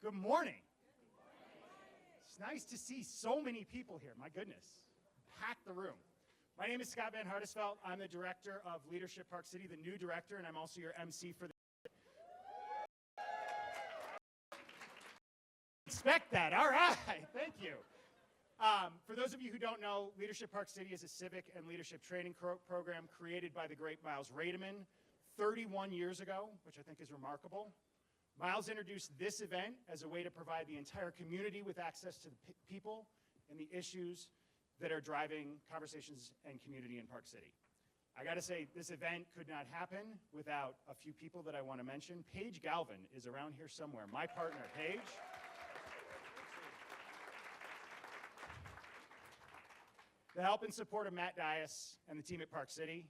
Good morning. It's nice to see so many people here. My goodness, packed the room. My name is Scott Van Hardesveld. I'm the director of Leadership Park City, the new director, and I'm also your MC for the. Expect that. All right. Thank you. For those of you who don't know, Leadership Park City is a civic and leadership training program created by the great Miles Rademan 31 years ago, which I think is remarkable. Miles introduced this event as a way to provide the entire community with access to the people and the issues that are driving conversations and community in Park City. I gotta say, this event could not happen without a few people that I wanna mention. Paige Galvin is around here somewhere, my partner, Paige. The help and support of Matt Dias and the team at Park City,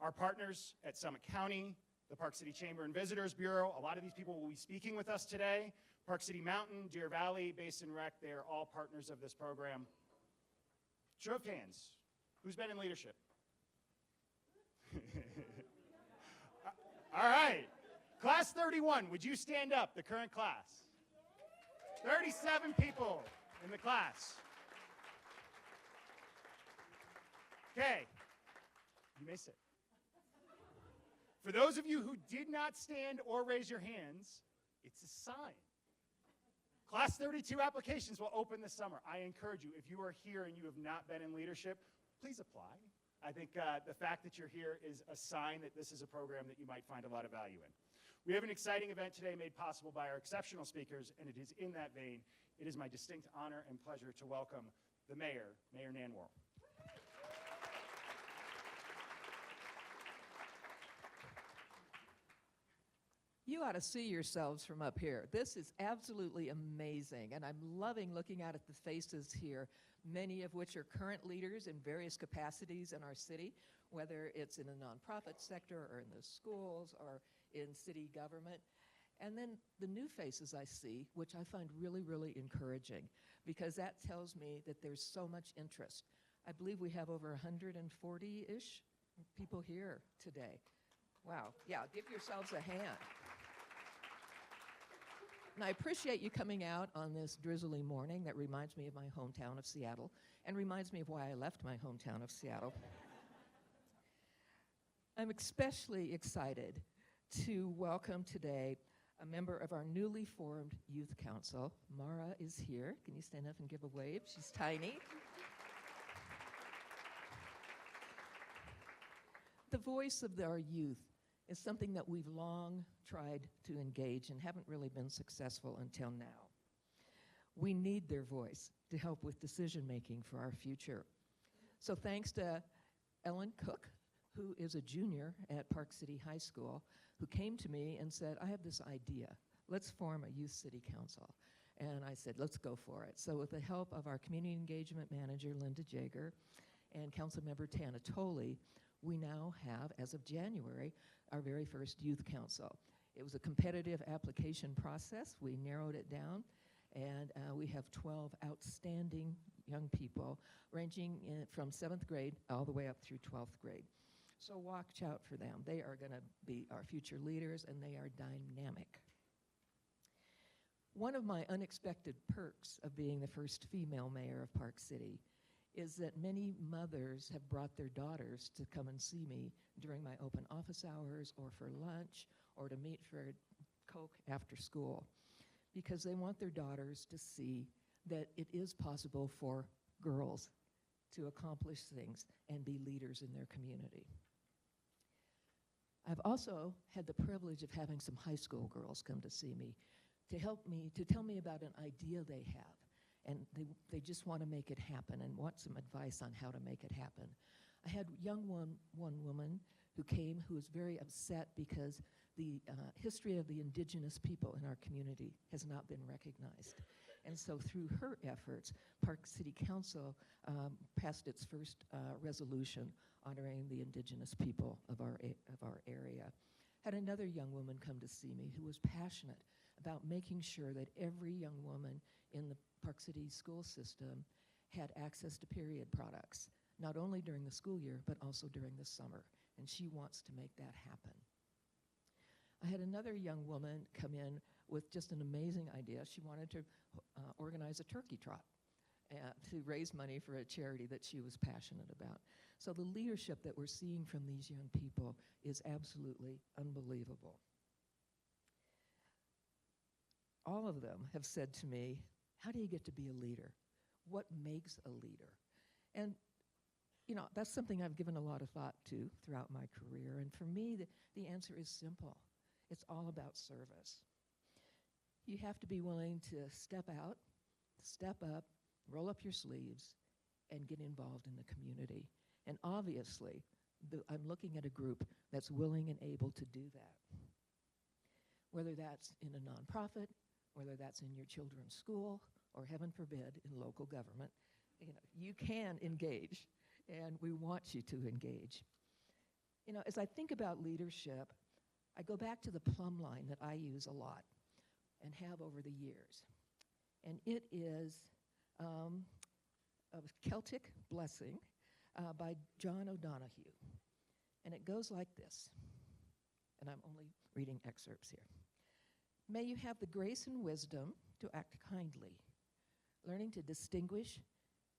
our partners at Summit County, the Park City Chamber and Visitors Bureau. A lot of these people will be speaking with us today. Park City Mountain, Deer Valley, Basin Rec, they are all partners of this program. Show of hands, who's been in leadership? All right, class 31, would you stand up, the current class? 37 people in the class. Okay, you may sit. For those of you who did not stand or raise your hands, it's a sign. Class 32 applications will open this summer. I encourage you, if you are here and you have not been in leadership, please apply. I think the fact that you're here is a sign that this is a program that you might find a lot of value in. We have an exciting event today made possible by our exceptional speakers, and it is in that vein, it is my distinct honor and pleasure to welcome the mayor, Mayor Nanworl. You ought to see yourselves from up here. This is absolutely amazing, and I'm loving looking out at the faces here, many of which are current leaders in various capacities in our city, whether it's in the nonprofit sector or in the schools or in city government. And then the new faces I see, which I find really, really encouraging, because that tells me that there's so much interest. I believe we have over 140-ish people here today. Wow, yeah, give yourselves a hand. And I appreciate you coming out on this drizzly morning that reminds me of my hometown of Seattle and reminds me of why I left my hometown of Seattle. I'm especially excited to welcome today a member of our newly formed Youth Council. Mara is here. Can you stand up and give a wave? She's tiny. The voice of our youth is something that we've long tried to engage and haven't really been successful until now. We need their voice to help with decision-making for our future. So thanks to Ellen Cook, who is a junior at Park City High School, who came to me and said, I have this idea. Let's form a youth city council. And I said, let's go for it. So with the help of our community engagement manager, Linda Jager, and council member Tana Tolley, we now have, as of January, our very first youth council. It was a competitive application process. We narrowed it down, and we have 12 outstanding young people ranging from 7th grade all the way up through 12th grade. So watch out for them. They are going to be our future leaders, and they are dynamic. One of my unexpected perks of being the first female mayor of Park City is that many mothers have brought their daughters to come and see me during my open office hours or for lunch or to meet for Coke after school, because they want their daughters to see that it is possible for girls to accomplish things and be leaders in their community. I've also had the privilege of having some high school girls come to see me to tell me about an idea they have. And they just want to make it happen and want some advice on how to make it happen. I had one woman who came who was very upset because the history of the indigenous people in our community has not been recognized. And so through her efforts, Park City Council passed its first resolution honoring the indigenous people of our area. Had another young woman come to see me who was passionate about making sure that every young woman in the Park City school system had access to period products, not only during the school year, but also during the summer. And she wants to make that happen. I had another young woman come in with just an amazing idea. She wanted to organize a turkey trot to raise money for a charity that she was passionate about. So the leadership that we're seeing from these young people is absolutely unbelievable. All of them have said to me, how do you get to be a leader? What makes a leader? And you know, that's something I've given a lot of thought to throughout my career. And for me, the answer is simple. It's all about service. You have to be willing to step out, step up, roll up your sleeves, and get involved in the community. And obviously, I'm looking at a group that's willing and able to do that. Whether that's in a nonprofit, whether that's in your children's school, or heaven forbid, in local government, you know, you can engage, and we want you to engage. You know, as I think about leadership, I go back to the plumb line that I use a lot and have over the years. And it is a Celtic blessing by John O'Donohue. And it goes like this, and I'm only reading excerpts here. May you have the grace and wisdom to act kindly, learning to distinguish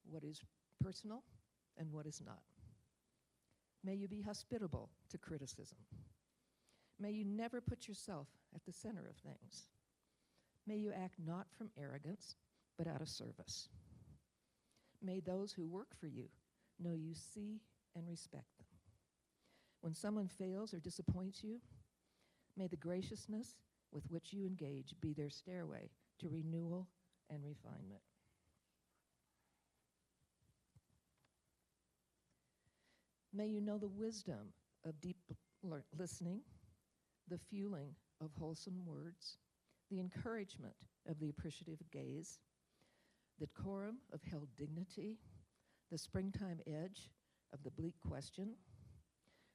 what is personal and what is not. May you be hospitable to criticism. May you never put yourself at the center of things. May you act not from arrogance, but out of service. May those who work for you know you see and respect them. When someone fails or disappoints you, may the graciousness with which you engage be their stairway to renewal and refinement. May you know the wisdom of deep listening, the fueling of wholesome words, the encouragement of the appreciative gaze, the decorum of held dignity, the springtime edge of the bleak question.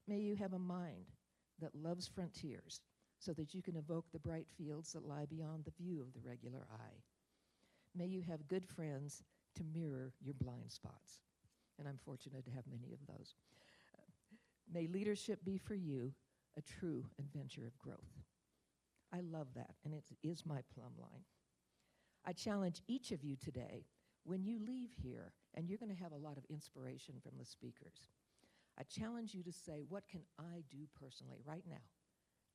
May you have a mind that loves frontiers so that you can evoke the bright fields that lie beyond the view of the regular eye. May you have good friends to mirror your blind spots. And I'm fortunate to have many of those. May leadership be for you a true adventure of growth. I love that, and it is my plumb line. I challenge each of you today, when you leave here, and you're going to have a lot of inspiration from the speakers, I challenge you to say, what can I do personally right now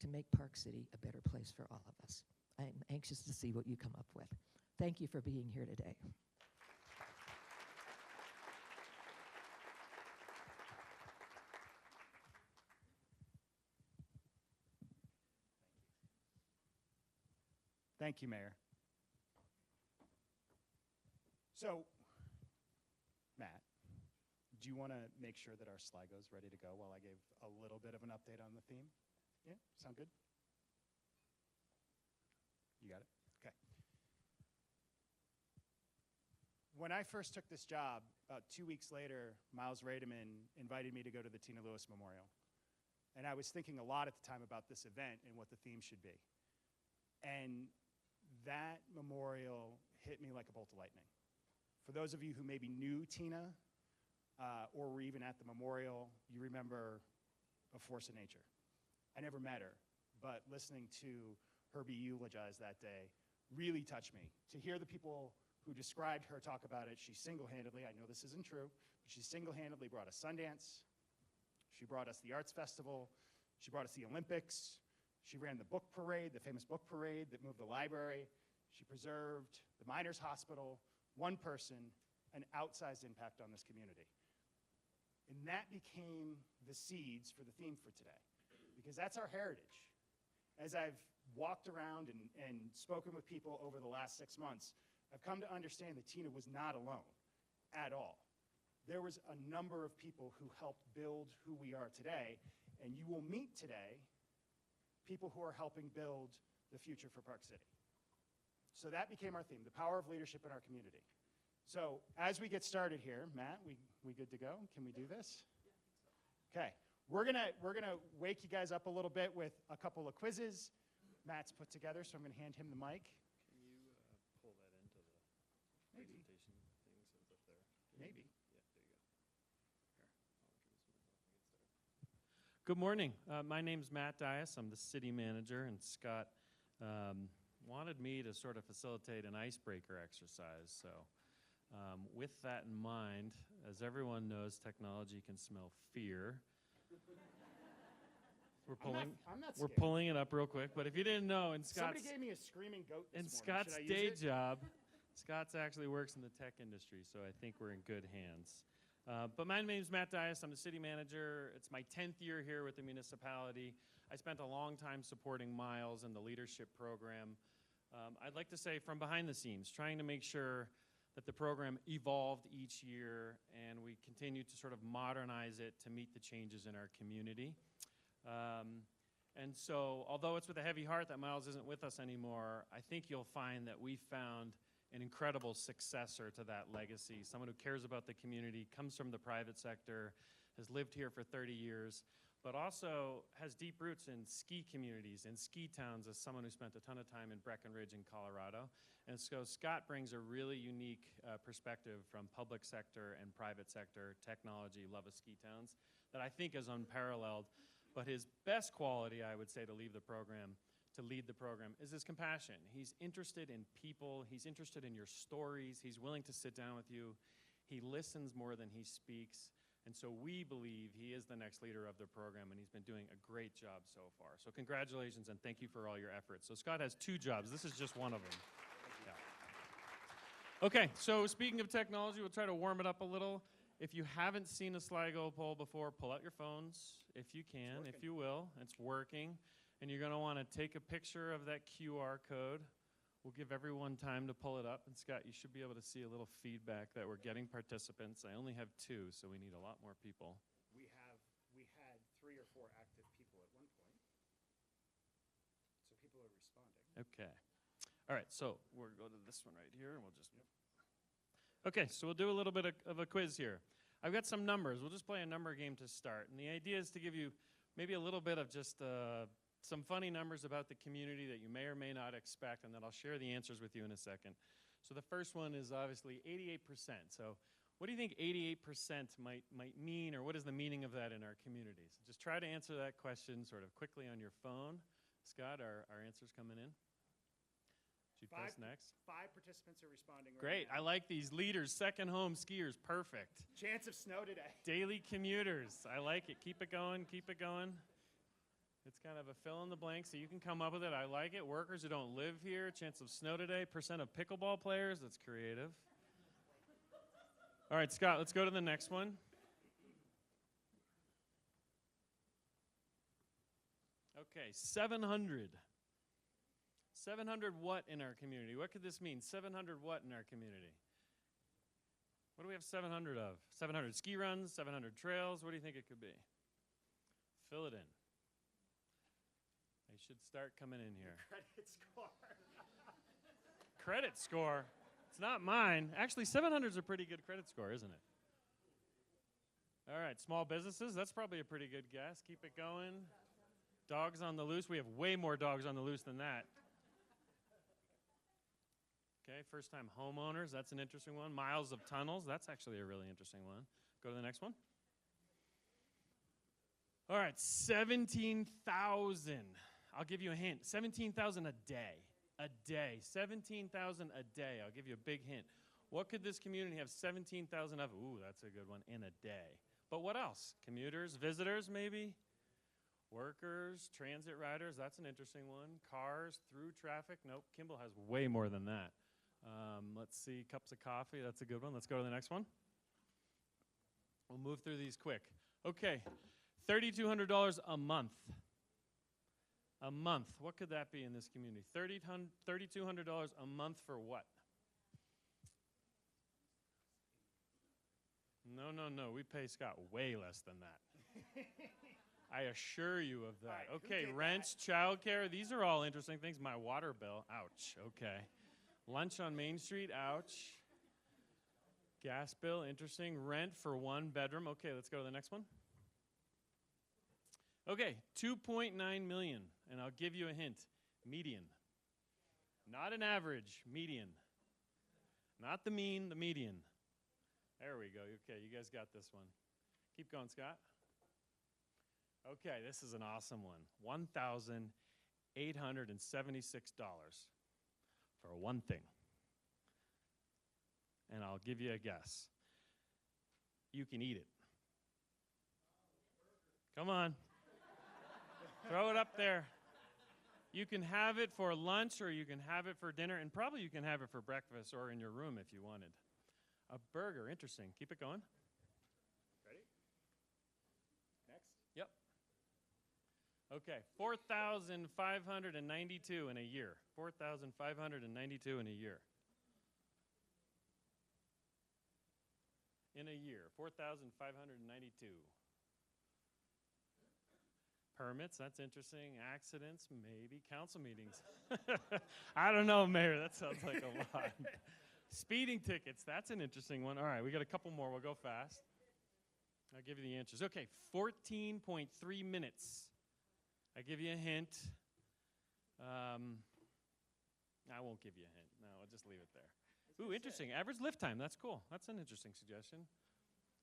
to make Park City a better place for all of us? I'm anxious to see what you come up with. Thank you for being here today. Thank you, Mayor. So, Matt, do you want to make sure that our Sligo's ready to go while I gave a little bit of an update on the theme? Yeah, sound good? You got it? Okay. When I first took this job, about 2 weeks later, Miles Rademan invited me to go to the Tina Lewis Memorial. And I was thinking a lot at the time about this event and what the theme should be. And that memorial hit me like a bolt of lightning. For those of you who maybe knew Tina or were even at the memorial, you remember a force of nature. I never met her, but listening to her be eulogized that day really touched me. To hear the people who described her talk about it, she single-handedly, I know this isn't true, but she single-handedly brought us Sundance, she brought us the Arts Festival, she brought us the Olympics, she ran the book parade, the famous book parade that moved the library. She preserved the Miners Hospital, one person, an outsized impact on this community. And that became the seeds for the theme for today, because that's our heritage. As I've walked around and spoken with people over the last 6 months, I've come to understand that Tina was not alone at all. There was a number of people who helped build who we are today, and you will meet today people who are helping build the future for Park City. So that became our theme, the power of leadership in our community. So as we get started here, Matt, we good to go? Can we do this? Okay, we're gonna wake you guys up a little bit with a couple of quizzes Matt's put together, so I'm gonna hand him the mic. Can you pull that into the Maybe. presentation thing so it's up there? Maybe. Yeah, there you go. Here, I'll introduce myself when it gets there. Good morning. My name's Matt Dias. I'm the city manager, and Scott wanted me to sort of facilitate an icebreaker exercise. So with that in mind, as everyone knows, technology can smell fear. I'm not We're scared. pulling it up real quick, but if you didn't know, Somebody gave me a screaming goat this in morning. Scott's Should I day use it? job, Scott's actually works in the tech industry, so I think we're in good hands. But my name's Matt Dias. I'm the city manager. It's my 10th year here with the municipality. I spent a long time supporting Miles and the leadership program. I'd like to say from behind the scenes, trying to make sure that the program evolved each year and we continue to sort of modernize it to meet the changes in our community. And so, although it's with a heavy heart that Miles isn't with us anymore, I think you'll find that we found an incredible successor to that legacy, someone who cares about the community, comes from the private sector, has lived here for 30 years, but also has deep roots in ski communities and ski towns as someone who spent a ton of time in Breckenridge in Colorado. And so Scott brings a really unique perspective from public sector and private sector technology, love of ski towns, that I think is unparalleled. But his best quality, I would say, to lead the program, is his compassion. He's interested in people. He's interested in your stories. He's willing to sit down with you. He listens more than he speaks. And so we believe he is the next leader of the program, and he's been doing a great job so far. So congratulations, and thank you for all your efforts. So Scott has 2 jobs. This is just one of them. Yeah. Okay, so speaking of technology, we'll try to warm it up a little. If you haven't seen a Sligo poll before, pull out your phones if you can, if you will. It's working. And you're going to want to take a picture of that QR code. We'll give everyone time to pull it up. And Scott, you should be able to see a little feedback that we're getting participants. I only have 2, so we need a lot more people. We had 3 or 4 active people at one point. So people are responding. Okay. All right, so we'll go to this one right here, and we'll just... Okay, so we'll do a little bit of a quiz here. I've got some numbers. We'll just play a number game to start. And the idea is to give you maybe a little bit of just some funny numbers about the community that you may or may not expect, and then I'll share the answers with you in a second. So the first one is obviously 88%. So what do you think 88% might mean, or what is the meaning of that in our communities? Just try to answer that question sort of quickly on your phone. Scott, are answers coming in? Should you press next? 5 participants are responding right Great. now. I like these leaders, second home skiers, perfect. Chance of snow today. Daily commuters, I like it. Keep it going, keep it going. It's kind of a fill in the blank, so you can come up with it. I like it. Workers who don't live here, chance of snow today, percent of pickleball players, that's creative. All right, Scott, let's go to the next one. Okay, 700. 700 what in our community? What could this mean? 700 what in our community? What do we have 700 of? 700 ski runs, 700 trails. What do you think it could be? Fill it in. They should start coming in here. Credit score. Credit score? It's not mine. Actually, 700 is a pretty good credit score, isn't it? All right, small businesses. That's probably a pretty good guess. Keep it going. Dogs on the loose. We have way more dogs on the loose than that. Okay, first-time homeowners, that's an interesting one. Miles of tunnels, that's actually a really interesting one. Go to the next one. All right, 17,000. I'll give you a hint. 17,000 a day. A day. 17,000 a day. I'll give you a big hint. What could this community have 17,000 of? Ooh, that's a good one. In a day. But what else? Commuters, visitors, maybe? Workers, transit riders, that's an interesting one. Cars, through traffic. Nope, Kimball has way more than that. Let's see, cups of coffee, that's a good one. Let's go to the next one. We'll move through these quick. Okay, $3,200 a month. A month, what could that be in this community? $3,200 a month for what? No, we pay Scott way less than that. I assure you of that. Right, okay, rent, childcare, these are all interesting things. My water bill, ouch, okay. Lunch on Main Street, ouch. Gas bill, interesting. Rent for 1 bedroom. Okay, let's go to the next one. Okay, 2.9 million, and I'll give you a hint. Median. Not an average, median. Not the mean, the median. There we go. Okay, you guys got this one. Keep going, Scott. Okay, this is an awesome one. $1,876. for one thing. And I'll give you a guess. You can eat it. Come on. Throw it up there. You can have it for lunch, or you can have it for dinner, and probably you can have it for breakfast or in your room if you wanted. A burger, interesting. Keep it going. Ready? Next. Yep. Okay, 4,592 in a year. 4,592 in a year. In a year, 4,592. Permits, that's interesting. Accidents, maybe. Council meetings. I don't know, Mayor, that sounds like a lot. Speeding tickets, that's an interesting one. All right, we got a couple more. We'll go fast. I'll give you the answers. Okay, 14.3 minutes. I give you a hint. I won't give you a hint. No, I'll just leave it there. Ooh, interesting. Average lift time. That's cool. That's an interesting suggestion.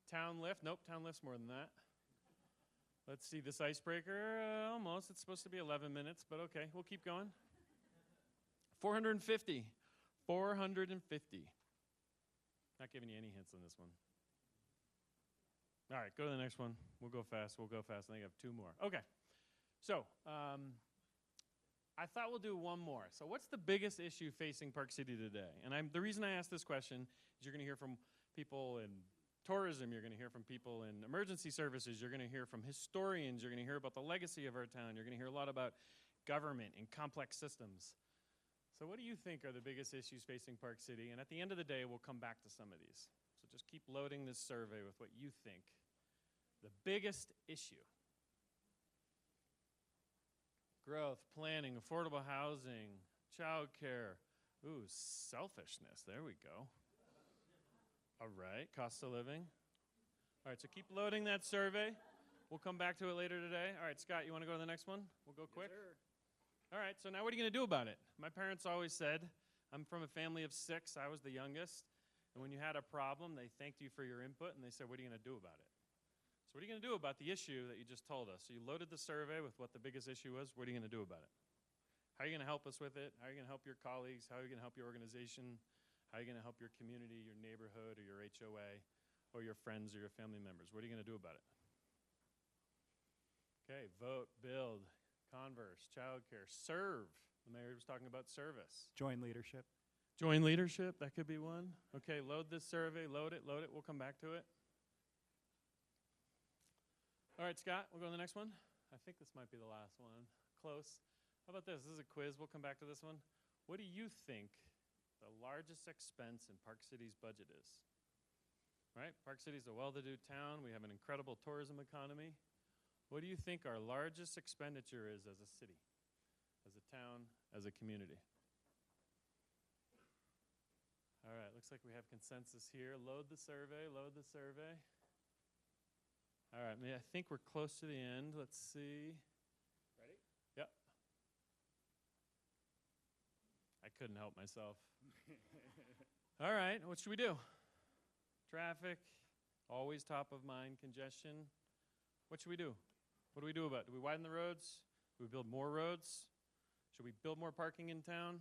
Town lift. Nope, town lift's more than that. Let's see, this icebreaker. Almost. It's supposed to be 11 minutes, but okay. We'll keep going. 450. 450. Not giving you any hints on this one. All right, go to the next one. We'll go fast. We'll go fast. I think I have two more. Okay. So, I thought we'll do one more. So what's the biggest issue facing Park City today? And the reason I ask this question is you're going to hear from people in tourism, you're going to hear from people in emergency services, you're going to hear from historians, you're going to hear about the legacy of our town, you're going to hear a lot about government and complex systems. So what do you think are the biggest issues facing Park City? And at the end of the day, we'll come back to some of these. So just keep loading this survey with what you think the biggest issue. Growth, planning, affordable housing, childcare. Ooh, selfishness. There we go. All right, cost of living. All right, so keep loading that survey. We'll come back to it later today. All right, Scott, you want to go to the next one? We'll go quick. Yes, sir. All right, so now what are you going to do about it? My parents always said, I'm from a family of 6. I was the youngest. And when you had a problem, they thanked you for your input, and they said, what are you going to do about it? So what are you going to do about the issue that you just told us? So you loaded the survey with what the biggest issue was. What are you going to do about it? How are you going to help us with it? How are you going to help your colleagues? How are you going to help your organization? How are you going to help your community, your neighborhood, or your HOA, or your friends or your family members? What are you going to do about it? Okay, vote, build, converse, childcare, serve. The mayor was talking about service. Join leadership. Join leadership, that could be one. Okay, load this survey, load it, we'll come back to it. All right, Scott, we'll go to the next one. I think this might be the last one. Close. How about this? This is a quiz. We'll come back to this one. What do you think the largest expense in Park City's budget is? Right? Park City's a well-to-do town. We have an incredible tourism economy. What do you think our largest expenditure is as a city, as a town, as a community? All right, looks like we have consensus here. Load the survey, load the survey. All right, I think we're close to the end. Let's see. Ready? Yep. I couldn't help myself. All right, what should we do? Traffic, always top of mind. Congestion. What should we do? What do we do about it? Do we widen the roads? Do we build more roads? Should we build more parking in town?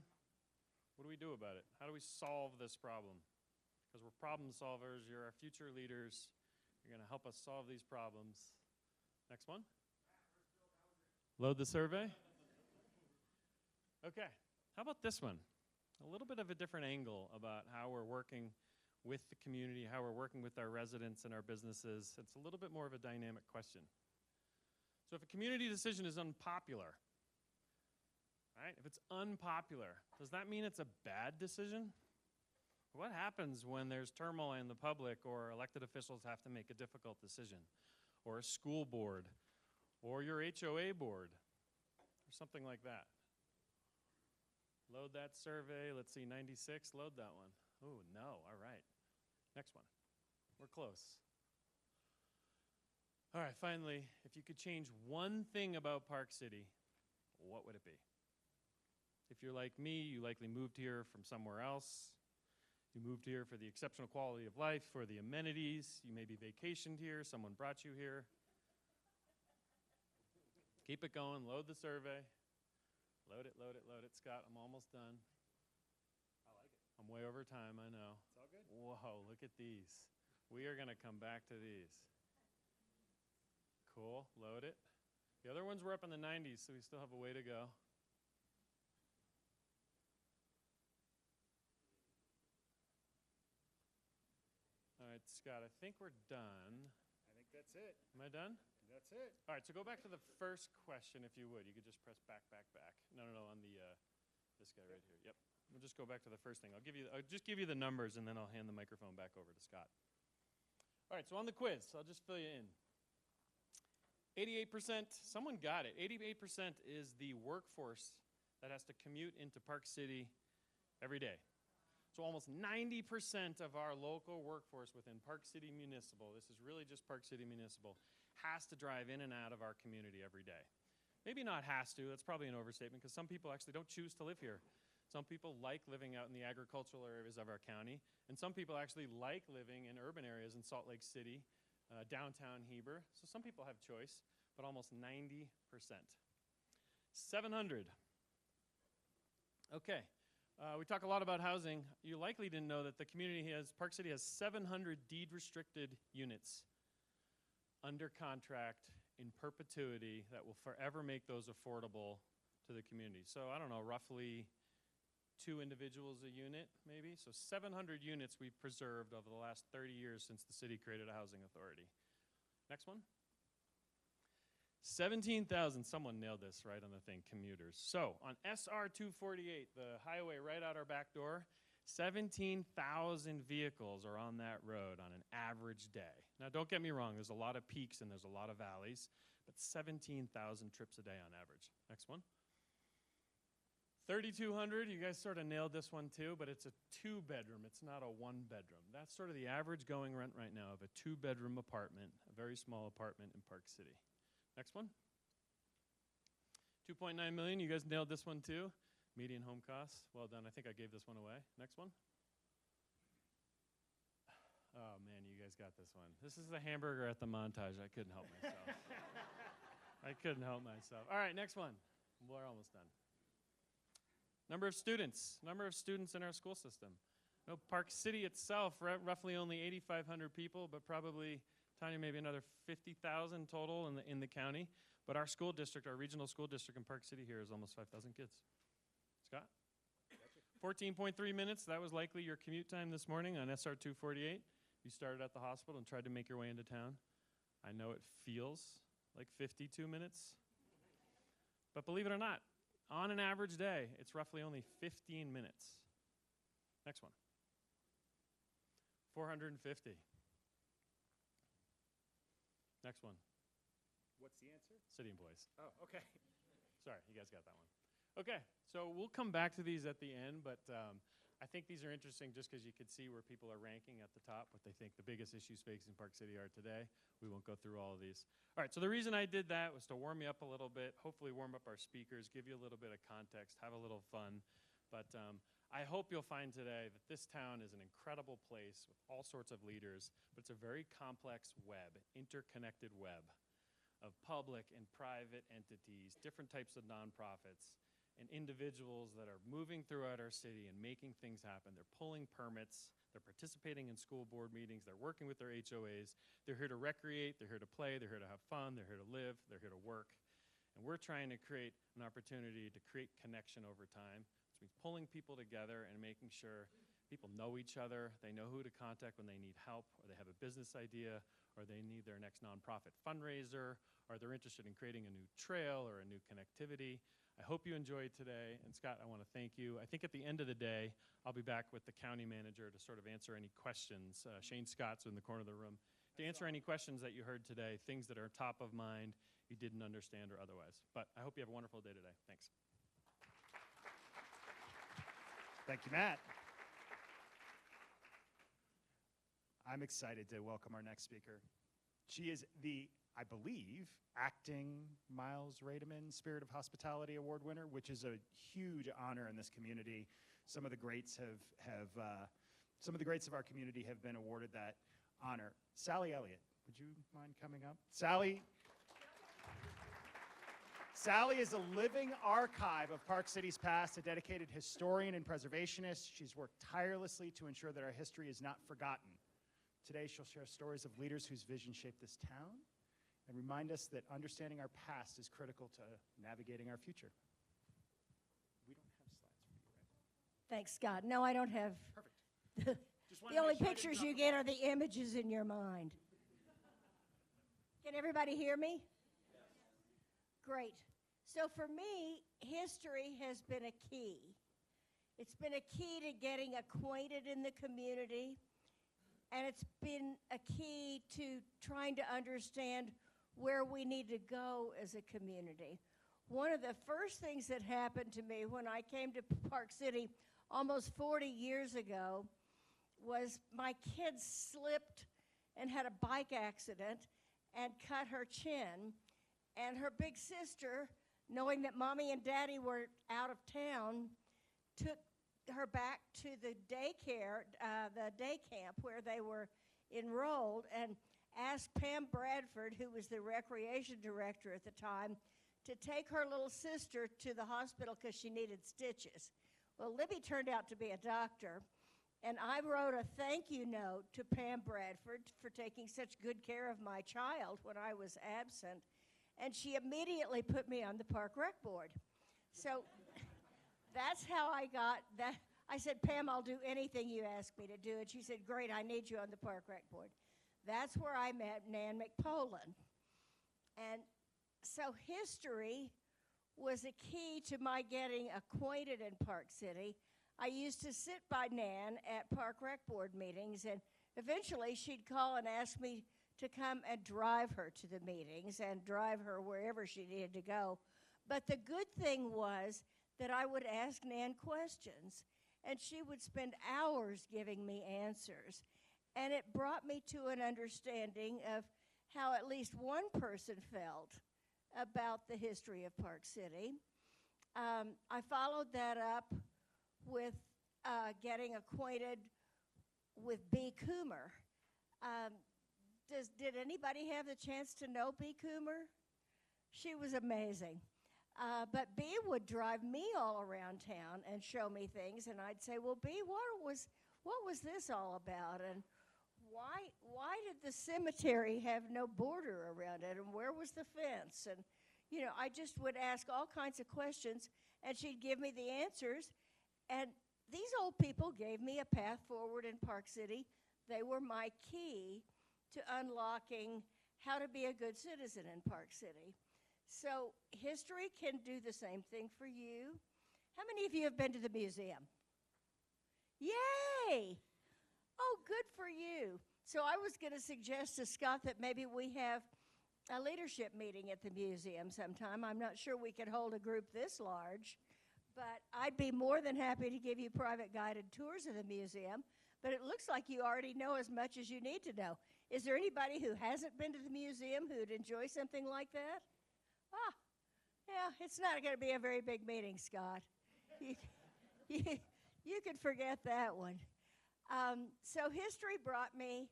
What do we do about it? How do we solve this problem? Because we're problem solvers. You're our future leaders. You're going to help us solve these problems. Next one. Load the survey. Okay. How about this one? A little bit of a different angle about how we're working with the community, how we're working with our residents and our businesses. It's a little bit more of a dynamic question. So if a community decision is unpopular, right? If it's unpopular, does that mean it's a bad decision? What happens when there's turmoil in the public or elected officials have to make a difficult decision? Or a school board, or your HOA board, or something like that. Load that survey. Let's see, 96, load that one. Oh, no, all right. Next one. We're close. All right, finally, if you could change one thing about Park City, what would it be? If you're like me, you likely moved here from somewhere else. You moved here for the exceptional quality of life, for the amenities. You maybe vacationed here. Someone brought you here. Keep it going. Load the survey. Load it, load it, load it. Scott, I'm almost done. way over time, I know. It's all good. Whoa, look at these. We are going to come back to these. Cool, load it. The other ones were up in the 90s, so we still have a way to go. All right, Scott, I think we're done. I think that's it. Am I done? That's it. All right, so go back to the first question, if you would. You could just press back. No, on the this guy right here. Yep. We'll just go back to the first thing. I'll just give you the numbers, and then I'll hand the microphone back over to Scott. All right, so on the quiz, I'll just fill you in. 88%, someone got it. 88% is the workforce that has to commute into Park City every day. So almost 90% of our local workforce within Park City Municipal, this is really just Park City Municipal, has to drive in and out of our community every day. Maybe not has to, that's probably an overstatement, because some people actually don't choose to live here. Some people like living out in the agricultural areas of our county, and some people actually like living in urban areas in Salt Lake City, downtown Heber. So some people have choice, but almost 90%. 700. Okay. We talk a lot about housing. You likely didn't know that the community Park City has 700 deed-restricted units under contract in perpetuity that will forever make those affordable to the community. So I don't know, roughly 2 individuals a unit, maybe. So 700 units we've preserved over the last 30 years since the city created a housing authority. Next one. 17,000, someone nailed this right on the thing, commuters. So on SR 248, the highway right out our back door, 17,000 vehicles are on that road on an average day. Now don't get me wrong, there's a lot of peaks and there's a lot of valleys, but 17,000 trips a day on average. Next one. 3,200, you guys sort of nailed this one too, but it's a 2-bedroom, it's not a 1-bedroom. That's sort of the average going rent right now of a 2-bedroom apartment, a very small apartment in Park City. Next one. 2.9 million, you guys nailed this one too. Median home costs, well done. I think I gave this one away. Next one. Oh man, you guys got this one. This is the hamburger at the montage. I couldn't help myself. I couldn't help myself. All right, next one. We're almost done. Number of students in our school system. No, Park City itself, roughly only 8,500 people, but probably, Tanya, maybe another 50,000 total in the county. But our school district, our regional school district in Park City here is almost 5,000 kids. Scott? 14.3 minutes, that was likely your commute time this morning on SR 248. You started at the hospital and tried to make your way into town. I know it feels like 52 minutes. But believe it or not, on an average day, it's roughly only 15 minutes. Next one. 450. Next one. What's the answer? City employees. Oh, okay. Sorry, you guys got that one. Okay, so we'll come back to these at the end, but I think these are interesting just because you could see where people are ranking at the top, what they think the biggest issues facing Park City are today. We won't go through all of these. All right, so the reason I did that was to warm you up a little bit, hopefully warm up our speakers, give you a little bit of context, have a little fun. But I hope you'll find today that this town is an incredible place with all sorts of leaders, but it's a very complex web, interconnected web of public and private entities, different types of nonprofits, and individuals that are moving throughout our city and making things happen. They're pulling permits, they're participating in school board meetings, they're working with their HOAs, they're here to recreate, they're here to play, they're here to have fun, they're here to live, they're here to work. And we're trying to create an opportunity to create connection over time, which means pulling people together and making sure people know each other, they know who to contact when they need help, or they have a business idea, or they need their next nonprofit fundraiser, or they're interested in creating a new trail or a new connectivity. I hope you enjoyed today, and Scott, I want to thank you. I think at the end of the day, I'll be back with the county manager to sort of answer any questions. Shane Scott's in the corner of the room. To answer any questions that you heard today, things that are top of mind, you didn't understand or otherwise. But I hope you have a wonderful day today. Thanks. Thank you, Matt. I'm excited to welcome our next speaker. She is the, I believe, acting Miles Rademan Spirit of Hospitality Award winner, which is a huge honor in this community. Some of the greats some of the greats of our community have been awarded that honor. Sally Elliott, would you mind coming up? Sally Sally is a living archive of Park City's past, a dedicated historian and preservationist. She's worked tirelessly to ensure that our history is not forgotten. Today, she'll share stories of leaders whose vision shaped this town and remind us that understanding our past is critical to navigating our future. We don't have slides for you, right? Thanks, Scott. No, I don't have. Perfect. Just wanted The to only make sure I didn't pictures drop you the get ball. are the images in your mind. Can everybody hear me? Great. So for me, history has been a key. It's been a key to getting acquainted in the community, and it's been a key to trying to understand where we need to go as a community. One of the first things that happened to me when I came to Park City almost 40 years ago was my kid slipped and had a bike accident and cut her chin, and her big sister, knowing that mommy and daddy were out of town, took her back to the daycare, the day camp where they were enrolled, and asked Pam Bradford, who was the recreation director at the time, to take her little sister to the hospital because she needed stitches. Well, Libby turned out to be a doctor, and I wrote a thank you note to Pam Bradford for taking such good care of my child when I was absent, and she immediately put me on the Park Rec Board. So that's how I got that. I said, Pam, I'll do anything you ask me to do. And she said, great, I need you on the Park Rec Board. That's where I met Nan McPolin. And so history was a key to my getting acquainted in Park City. I used to sit by Nan at Park Rec Board meetings, and eventually she'd call and ask me to come and drive her to the meetings and drive her wherever she needed to go. But the good thing was that I would ask Nan questions, and she would spend hours giving me answers. And it brought me to an understanding of how at least one person felt about the history of Park City. I followed that up with getting acquainted with Bea Coomer. Did anybody have the chance to know Bea Coomer? She was amazing. But Bea would drive me all around town and show me things, and I'd say, well, Bea, what was this all about? And why did the cemetery have no border around it, and where was the fence? And, you know, I just would ask all kinds of questions, and she'd give me the answers. And these old people gave me a path forward in Park City. They were my key to unlocking how to be a good citizen in Park City. So history can do the same thing for you. How many of you have been to the museum? Yay! Oh, good for you. So I was going to suggest to Scott that maybe we have a leadership meeting at the museum sometime. I'm not sure we could hold a group this large, but I'd be more than happy to give you private guided tours of the museum. But it looks like you already know as much as you need to know. Is there anybody who hasn't been to the museum who'd enjoy something like that? Yeah, it's not going to be a very big meeting, Scott. You could forget that one. So history brought me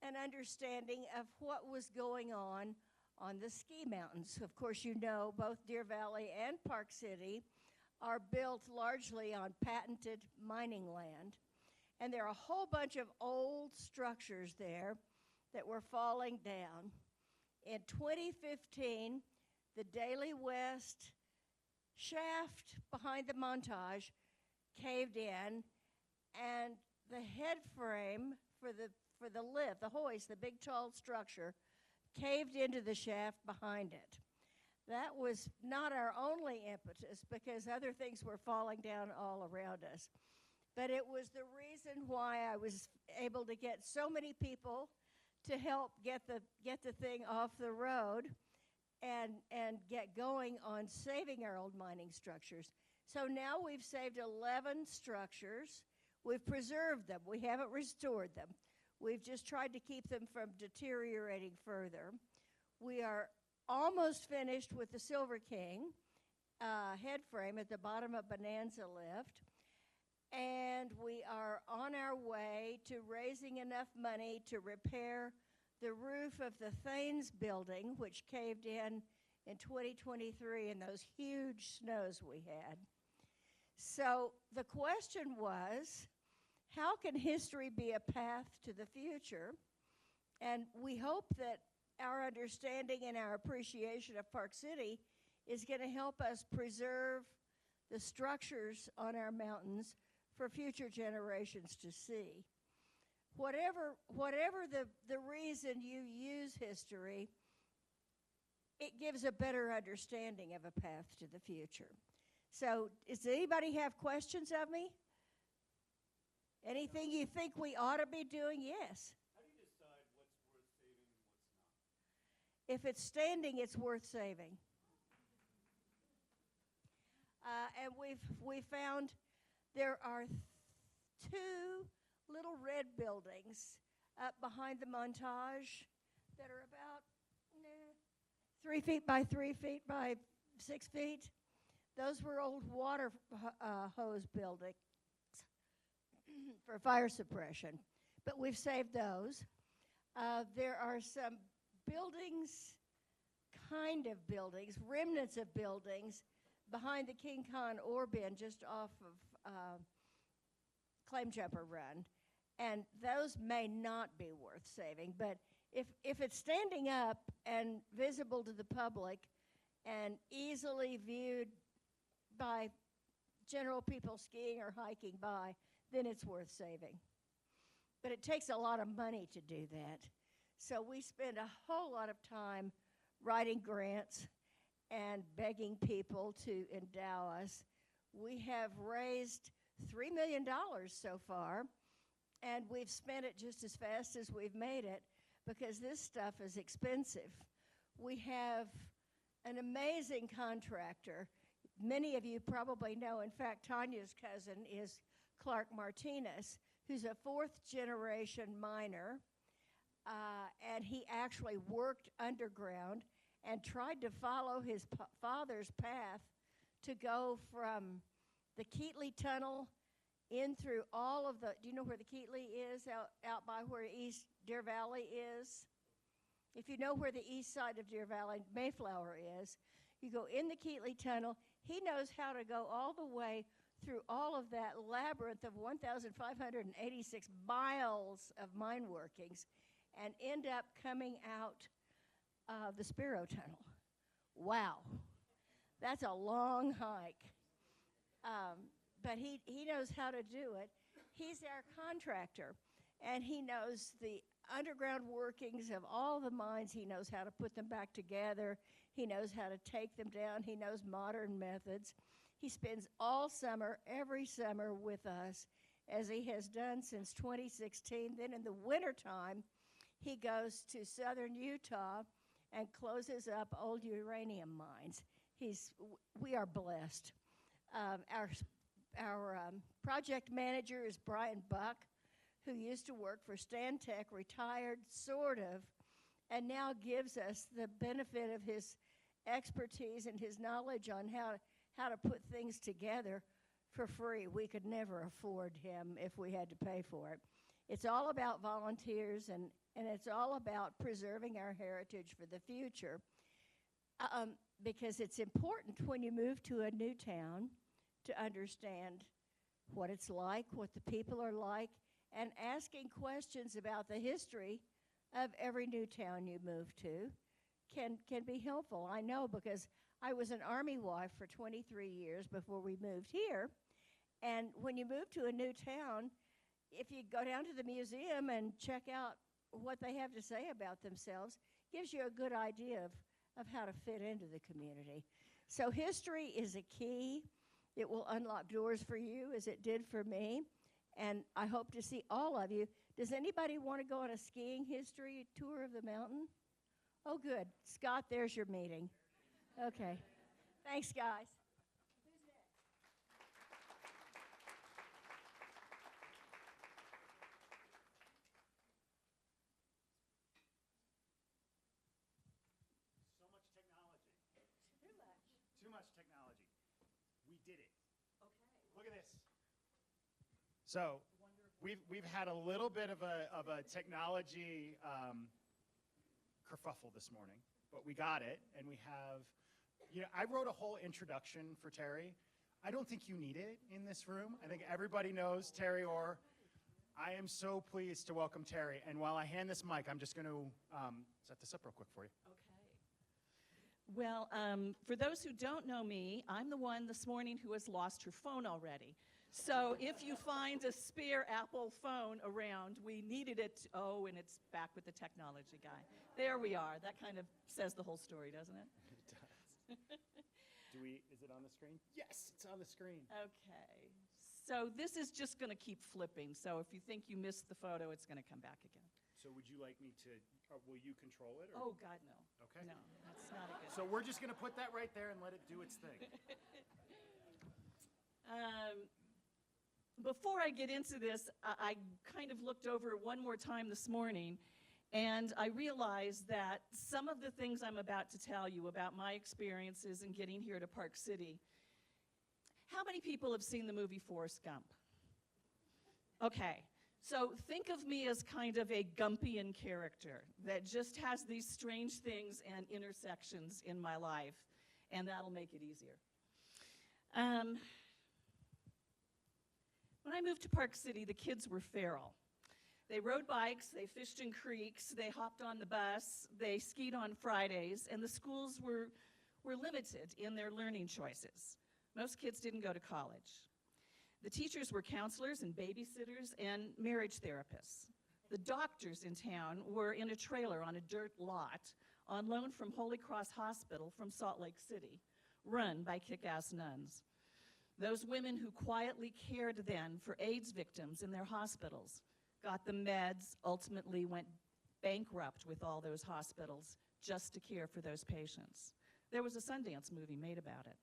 an understanding of what was going on the ski mountains. Of course, you know both Deer Valley and Park City are built largely on patented mining land. And there are a whole bunch of old structures there that were falling down. In 2015, the Daily West shaft behind the Montage caved in, and the head frame for the lift, the hoist, the big tall structure, caved into the shaft behind it. That was not our only impetus, because other things were falling down all around us. But it was the reason why I was able to get so many people to help get the thing off the road and get going on saving our old mining structures. So now we've saved 11 structures. We've preserved them. We haven't restored them. We've just tried to keep them from deteriorating further. We are almost finished with the Silver King head frame at the bottom of Bonanza Lift. And we are on our way to raising enough money to repair the roof of the Thanes building, which caved in in 2023 and those huge snows we had. So the question was, how can history be a path to the future? And we hope that our understanding and our appreciation of Park City is going to help us preserve the structures on our mountains for future generations to see. Whatever the reason you use history, it gives a better understanding of a path to the future. So, does anybody have questions of me? Anything you think we ought to be doing? Yes. How do you decide what's worth saving and what's not? If it's standing, it's worth saving. And we found there are two little red buildings up behind the Montage that are about 3 feet by 3 feet by 6 feet. Those were old water hose buildings for fire suppression, but we've saved those. There are some buildings, remnants of buildings behind the King Khan ore bin just off of Claim Jumper Run, and those may not be worth saving, but if it's standing up and visible to the public and easily viewed by general people skiing or hiking by, then it's worth saving. But it takes a lot of money to do that. So we spend a whole lot of time writing grants and begging people to endow us. We have raised $3 million so far, and we've spent it just as fast as we've made it because this stuff is expensive. We have an amazing contractor. Many of you probably know, in fact, Tanya's cousin is Clark Martinez, who's a fourth-generation miner, and he actually worked underground and tried to follow his father's path to go from the Keatley Tunnel in through all of the, do you know where the Keatley is, out by where East Deer Valley is? If you know where the east side of Deer Valley, Mayflower is, you go in the Keatley Tunnel. He knows how to go all the way through all of that labyrinth of 1,586 miles of mine workings and end up coming out the Sparrow Tunnel. Wow. That's a long hike. But he knows how to do it. He's our contractor, and he knows the underground workings of all the mines. He knows how to put them back together. He knows how to take them down. He knows modern methods. He spends all summer, every summer with us, as he has done since 2016. Then in the wintertime, he goes to southern Utah and closes up old uranium mines. We are blessed. Our project manager is Brian Buck, who used to work for Stantec, retired sort of, and now gives us the benefit of his expertise and his knowledge on how to put things together for free. We could never afford him if we had to pay for it. It's all about volunteers, and it's all about preserving our heritage for the future, because it's important when you move to a new town to understand what it's like, what the people are like, and asking questions about the history of every new town you move to can be helpful. I know, because I was an Army wife for 23 years before we moved here, and when you move to a new town, if you go down to the museum and check out what they have to say about themselves, gives you a good idea of how to fit into the community. So history is a key. It will unlock doors for you as it did for me, and I hope to see all of you. Does anybody want to go on a skiing history tour of the mountain? Oh, good. Scott, there's your meeting. Okay. Thanks, guys. Who's next? So much technology. Too much. Too much technology. We did it. Okay. Look at this. So we've had a little bit of a technology kerfuffle this morning. but we got it, and we have, I wrote a whole introduction for Terry. I don't think you need it in this room. I think everybody knows Terry Orr. I am so pleased to welcome Terry, and while I hand this mic, I'm just going to set this up real quick for you. Okay. Well, for those who don't know me, I'm the one this morning who has lost her phone already. So if you find a spare Apple phone around, we needed it. Oh, and it's back with the technology guy. There we are. That kind of says the whole story, doesn't it? It does. Is it on the screen? Yes, it's on the screen. Okay. So this is just going to keep flipping. So if you think you missed the photo, it's going to come back again. So would you like me to, will you control it? Oh, God, no. Okay. No, that's not a good So we're just going to put that right there and let it do its thing. Before I get into this, I kind of looked over it one more time this morning, and I realized that some of the things I'm about to tell you about my experiences in getting here to Park City. How many people have seen the movie Forrest Gump? Okay, so think of me as kind of a Gumpian character that just has these strange things and intersections in my life, and that'll make it easier. When I moved to Park City, the kids were feral. They rode bikes, they fished in creeks, they hopped on the bus, they skied on Fridays, and the schools were limited in their learning choices. Most kids didn't go to college. The teachers were counselors and babysitters and marriage therapists. The doctors in town were in a trailer on a dirt lot on loan from Holy Cross Hospital from Salt Lake City, run by kick-ass nuns. Those women who quietly cared then for AIDS victims in their hospitals, got the meds, ultimately went bankrupt with all those hospitals just to care for those patients. There was a Sundance movie made about it.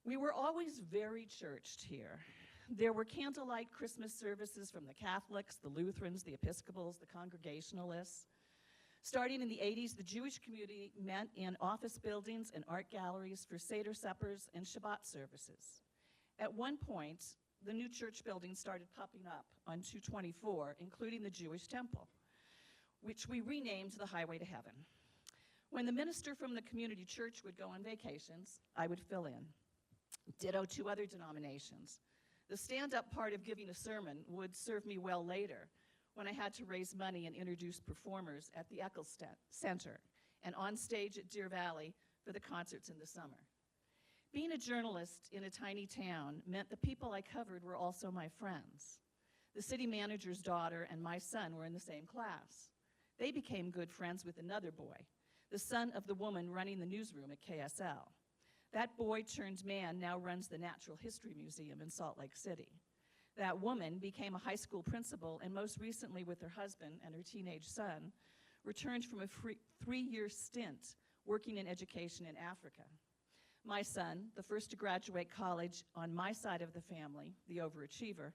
We were always very churched here. There were candlelight Christmas services from the Catholics, the Lutherans, the Episcopals, the Congregationalists. Starting in the 80s, the Jewish community met in office buildings and art galleries for Seder suppers and Shabbat services. At one point, the new church buildings started popping up on 224, including the Jewish temple, which we renamed the Highway to Heaven. When the minister from the community church would go on vacations, I would fill in. Ditto to other denominations. The stand-up part of giving a sermon would serve me well later, when I had to raise money and introduce performers at the Eccles Center and on stage at Deer Valley for the concerts in the summer. Being a journalist in a tiny town meant the people I covered were also my friends. The city manager's daughter and my son were in the same class. They became good friends with another boy, the son of the woman running the newsroom at KSL. That boy turned man now runs the Natural History Museum in Salt Lake City. That woman became a high school principal and most recently with her husband and her teenage son, returned from a 3-year stint working in education in Africa. My son, the first to graduate college on my side of the family, the overachiever,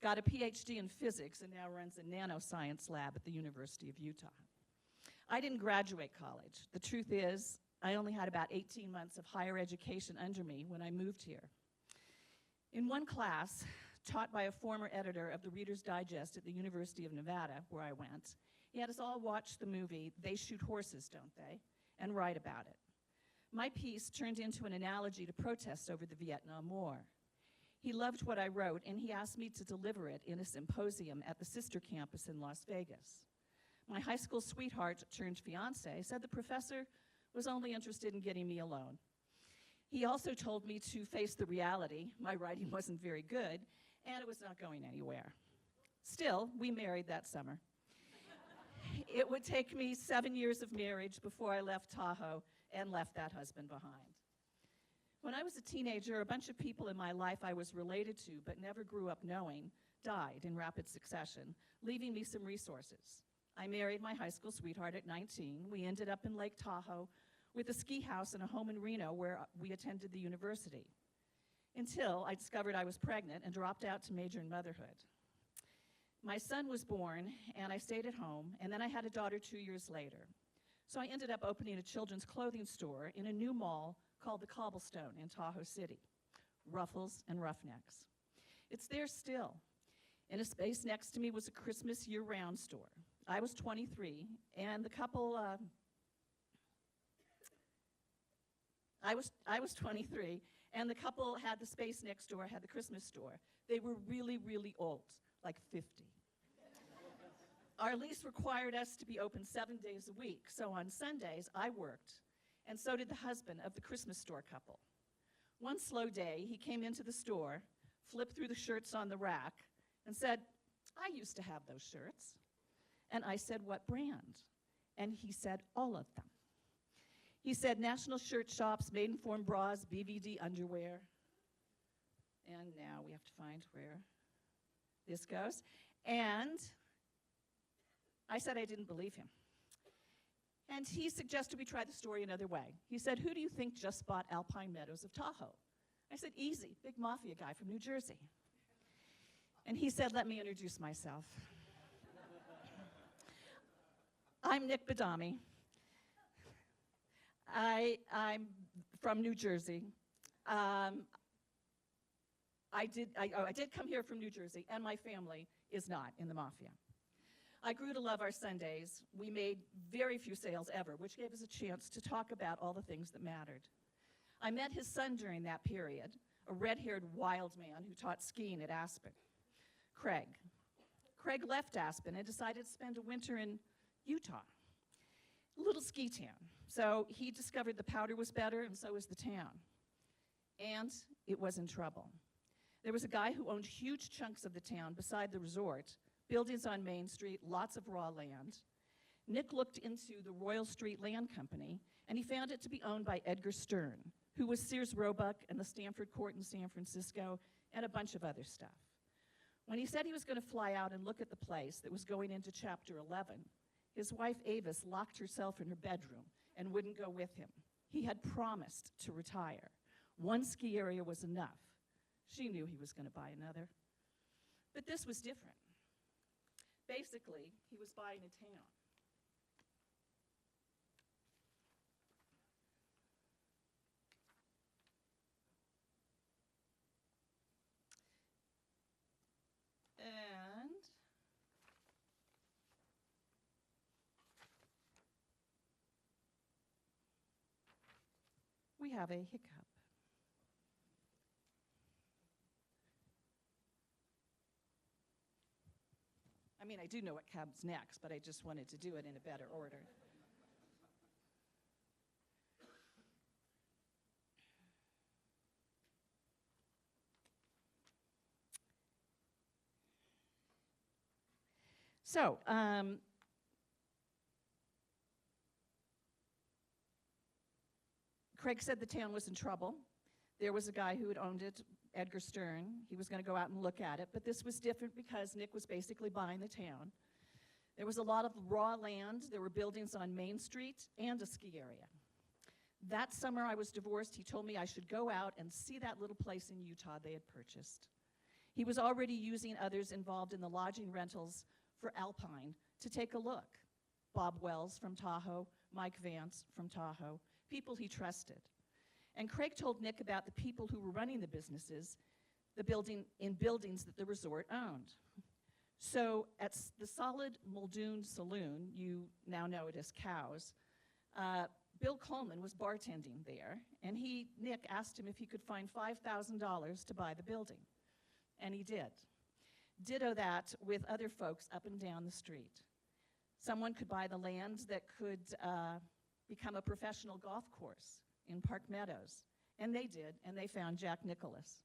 got a PhD in physics and now runs a nanoscience lab at the University of Utah. I didn't graduate college. The truth is, I only had about 18 months of higher education under me when I moved here. In one class, taught by a former editor of the Reader's Digest at the University of Nevada, where I went, he had us all watch the movie They Shoot Horses, Don't They? And write about it. My piece turned into an analogy to protests over the Vietnam War. He loved what I wrote, and he asked me to deliver it in a symposium at the sister campus in Las Vegas. My high school sweetheart turned fiance said the professor was only interested in getting me alone. He also told me to face the reality. My writing wasn't very good, and it was not going anywhere. Still, we married that summer. It would take me 7 years of marriage before I left Tahoe and left that husband behind. When I was a teenager, a bunch of people in my life I was related to but never grew up knowing died in rapid succession, leaving me some resources. I married my high school sweetheart at 19. We ended up in Lake Tahoe with a ski house and a home in Reno where we attended the university, until I discovered I was pregnant and dropped out to major in motherhood. My son was born, and I stayed at home, and then I had a daughter 2 years later. So I ended up opening a children's clothing store in a new mall called the Cobblestone in Tahoe City, Ruffles and Roughnecks. It's there still. In a space next to me was a Christmas year-round store. I was 23, and the couple I was 23, and the couple had the space next door, had the Christmas store. They were really, really old, like 50. Our lease required us to be open 7 days a week, so on Sundays I worked, and so did the husband of the Christmas store couple. One slow day, he came into the store, flipped through the shirts on the rack, and said, "I used to have those shirts." And I said, "What brand?" And he said, "All of them." He said, "National Shirt Shops, Maidenform Bras, BVD Underwear." And now we have to find where this goes. And I said I didn't believe him. And he suggested we try the story another way. He said, "Who do you think just bought Alpine Meadows of Tahoe?" I said, "Easy, big mafia guy from New Jersey." And he said, "Let me introduce myself. I'm Nick Badami. I'm from New Jersey. I did come here from New Jersey, and my family is not in the mafia. I grew to love our Sundays. We made very few sales ever, which gave us a chance to talk about all the things that mattered. I met his son during that period, a red-haired wild man who taught skiing at Aspen, Craig. Craig left Aspen and decided to spend a winter in Utah, a little ski town. So he discovered the powder was better, and so was the town. And it was in trouble. There was a guy who owned huge chunks of the town beside the resort, buildings on Main Street, lots of raw land. Nick looked into the Royal Street Land Company, and he found it to be owned by Edgar Stern, who was Sears Roebuck and the Stanford Court in San Francisco, and a bunch of other stuff. When he said he was going to fly out and look at the place that was going into Chapter 11, his wife Avis locked herself in her bedroom and wouldn't go with him. He had promised to retire. One ski area was enough. She knew he was going to buy another. But this was different. Basically, he was buying a town. And we have a hiccup. I mean, I do know what comes next, but I just wanted to do it in a better order. So, Craig said the town was in trouble. There was a guy who had owned it, Edgar Stern. He was going to go out and look at it, but this was different because Nick was basically buying the town. There was a lot of raw land. There were buildings on Main Street and a ski area. That summer I was divorced. He told me I should go out and see that little place in Utah they had purchased. He was already using others involved in the lodging rentals for Alpine to take a look. Bob Wells from Tahoe, Mike Vance from Tahoe, people he trusted. And Craig told Nick about the people who were running the businesses, in buildings that the resort owned. So at the Solid Muldoon Saloon, you now know it as Cows, Bill Coleman was bartending there, and Nick asked him if he could find $5,000 to buy the building, and he did. Ditto that with other folks up and down the street. Someone could buy the land that could become a professional golf course in Park Meadows. And they did, and they found Jack Nicholas.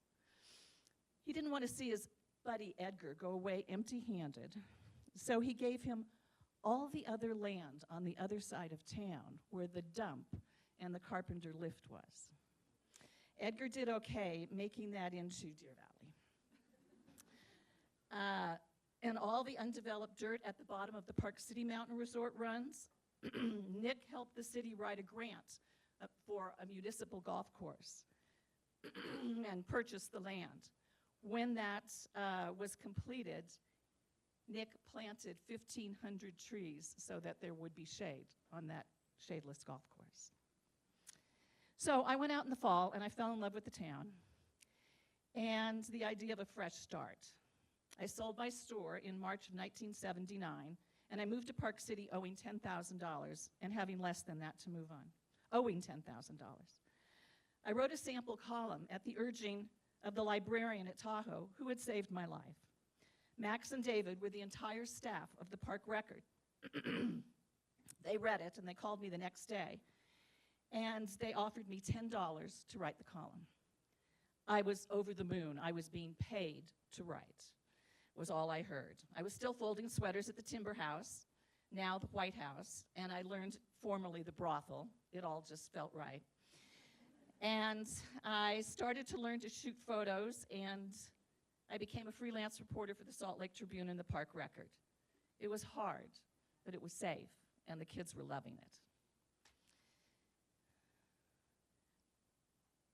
He didn't want to see his buddy Edgar go away empty-handed, so he gave him all the other land on the other side of town where the dump and the Carpenter lift was. Edgar did okay making that into Deer Valley. And all the undeveloped dirt at the bottom of the Park City Mountain Resort runs, Nick helped the city write a grant for a municipal golf course and purchased the land. When that was completed, Nick planted 1,500 trees so that there would be shade on that shadeless golf course. So I went out in the fall and I fell in love with the town and the idea of a fresh start. I sold my store in March of 1979, and I moved to Park City owing $10,000 and having less than that to move on. Owing $10,000. I wrote a sample column at the urging of the librarian at Tahoe who had saved my life. Max and David were the entire staff of the Park Record. They read it and they called me the next day, and they offered me $10 to write the column. I was over the moon. I was being paid to write, was all I heard. I was still folding sweaters at the Timber House, now the White House, and I learned formally the brothel. It all just felt right. And I started to learn to shoot photos, and I became a freelance reporter for the Salt Lake Tribune and the Park Record. It was hard, but it was safe, and the kids were loving it.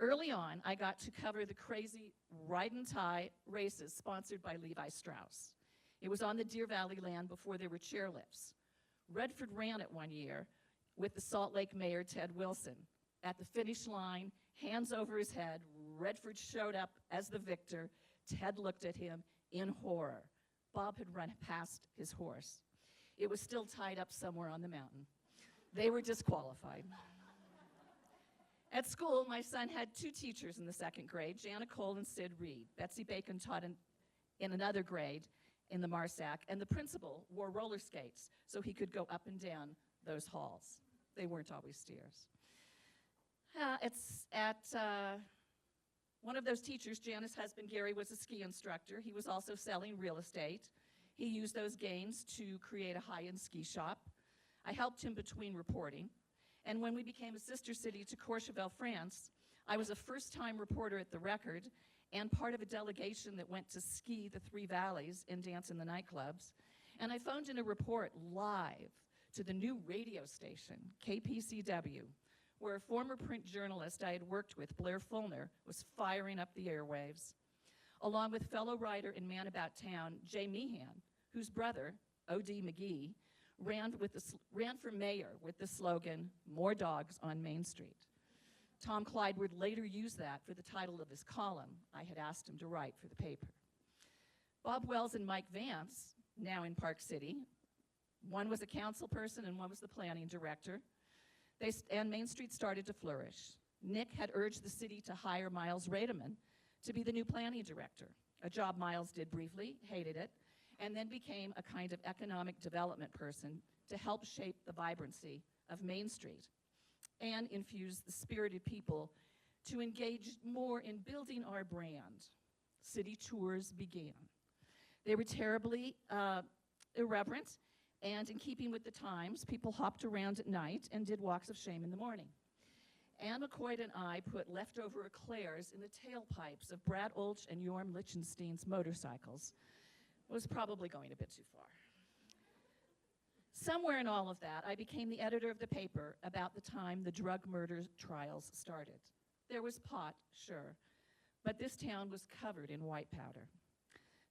Early on, I got to cover the crazy ride and tie races sponsored by Levi Strauss. It was on the Deer Valley land before there were chairlifts. Redford ran it one year with the Salt Lake mayor, Ted Wilson. At the finish line, hands over his head, Redford showed up as the victor. Ted looked at him in horror. Bob had run past his horse. It was still tied up somewhere on the mountain. They were disqualified. At school, my son had two teachers in the second grade, Jana Cole and Sid Reed. Betsy Bacon taught in another grade in the Marsac, and the principal wore roller skates so he could go up and down those halls. They weren't always stairs. One of those teachers, Jana's husband, Gary, was a ski instructor. He was also selling real estate. He used those gains to create a high-end ski shop. I helped him between reporting. And when we became a sister city to Courchevel, France, I was a first-time reporter at the Record and part of a delegation that went to ski the Three Valleys and dance in the nightclubs. And I phoned in a report live to the new radio station, KPCW, where a former print journalist I had worked with, Blair Fulner, was firing up the airwaves, along with fellow writer and man about town, Jay Meehan, whose brother, O.D. McGee, ran for mayor with the slogan, "More Dogs on Main Street." Tom Clyde would later use that for the title of his column I had asked him to write for the paper. Bob Wells and Mike Vance, now in Park City, one was a council person and one was the planning director, and Main Street started to flourish. Nick had urged the city to hire Miles Rademan to be the new planning director, a job Miles did briefly, hated it, and then became a kind of economic development person to help shape the vibrancy of Main Street and infuse the spirited people to engage more in building our brand. City tours began. They were terribly irreverent, and in keeping with the times, people hopped around at night and did walks of shame in the morning. Ann McCoy and I put leftover eclairs in the tailpipes of Brad Olch and Yorm Lichtenstein's motorcycles. It was probably going a bit too far. Somewhere in all of that, I became the editor of the paper about the time the drug murder trials started. There was pot, sure, but this town was covered in white powder.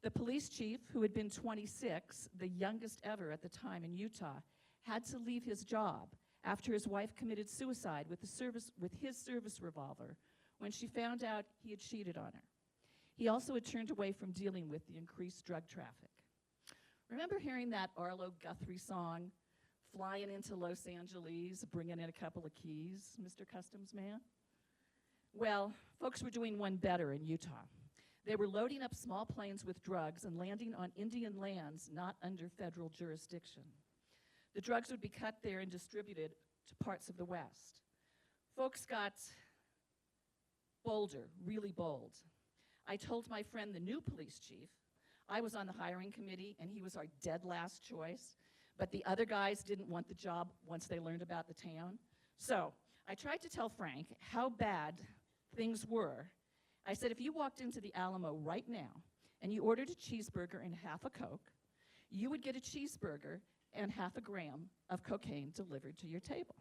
The police chief, who had been 26, the youngest ever at the time in Utah, had to leave his job after his wife committed suicide with his service revolver when she found out he had cheated on her. He also had turned away from dealing with the increased drug traffic. Remember hearing that Arlo Guthrie song, "Flying into Los Angeles, bringing in a couple of keys, Mr. Customs Man"? Well, folks were doing one better in Utah. They were loading up small planes with drugs and landing on Indian lands not under federal jurisdiction. The drugs would be cut there and distributed to parts of the West. Folks got bolder, really bold. I told my friend, the new police chief, I was on the hiring committee and he was our dead last choice, but the other guys didn't want the job once they learned about the town. So I tried to tell Frank how bad things were. I said, if you walked into the Alamo right now and you ordered a cheeseburger and half a Coke, you would get a cheeseburger and half a gram of cocaine delivered to your table.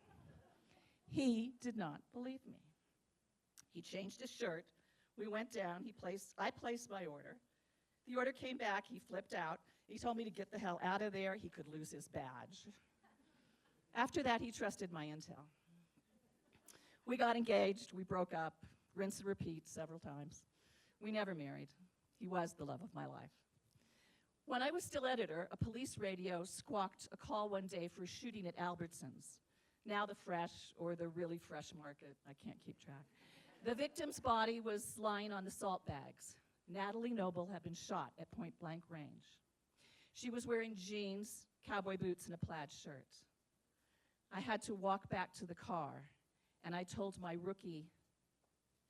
He did not believe me. He changed his shirt. We went down. I placed my order. The order came back. He flipped out. He told me to get the hell out of there. He could lose his badge. After that, he trusted my intel. We got engaged. We broke up. Rinse and repeat several times. We never married. He was the love of my life. When I was still editor, a police radio squawked a call one day for a shooting at Albertsons, now the Fresh or the Really Fresh Market. I can't keep track. The victim's body was lying on the salt bags. Natalie Noble had been shot at point blank range. She was wearing jeans, cowboy boots, and a plaid shirt. I had to walk back to the car, and I told my rookie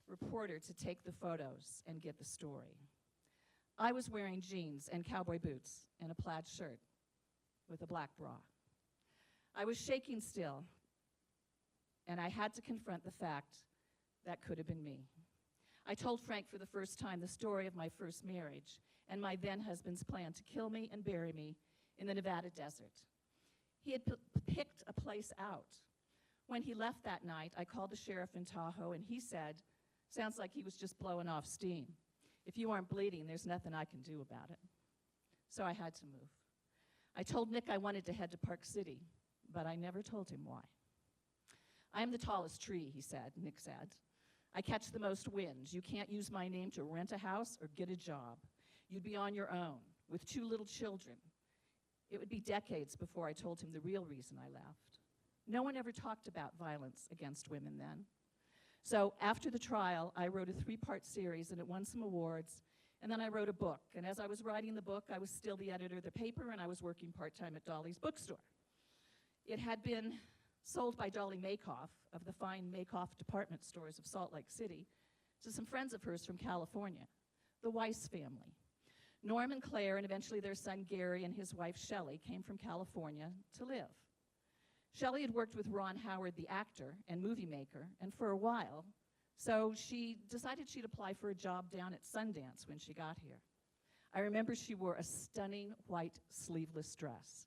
reporter to take the photos and get the story. I was wearing jeans and cowboy boots and a plaid shirt with a black bra. I was shaking still, and I had to confront the fact that could have been me. I told Frank for the first time the story of my first marriage and my then-husband's plan to kill me and bury me in the Nevada desert. He had picked a place out. When he left that night, I called the sheriff in Tahoe, and he said, "Sounds like he was just blowing off steam. If you aren't bleeding, there's nothing I can do about it." So I had to move. I told Nick I wanted to head to Park City, but I never told him why. "I am the tallest tree," he said, Nick said. "I catch the most winds. You can't use my name to rent a house or get a job. You'd be on your own with 2 little children." It would be decades before I told him the real reason I left. No one ever talked about violence against women then. So after the trial, I wrote a 3-part series, and it won some awards. And then I wrote a book. And as I was writing the book, I was still the editor of the paper, and I was working part-time at Dolly's bookstore. It had been sold by Dolly Makoff of the fine Makoff department stores of Salt Lake City to some friends of hers from California, the Weiss family. Norm and Claire, and eventually their son Gary and his wife Shelley, came from California to live. Shelley had worked with Ron Howard, the actor and movie maker, and for a while, so she decided she'd apply for a job down at Sundance when she got here. I remember she wore a stunning white sleeveless dress.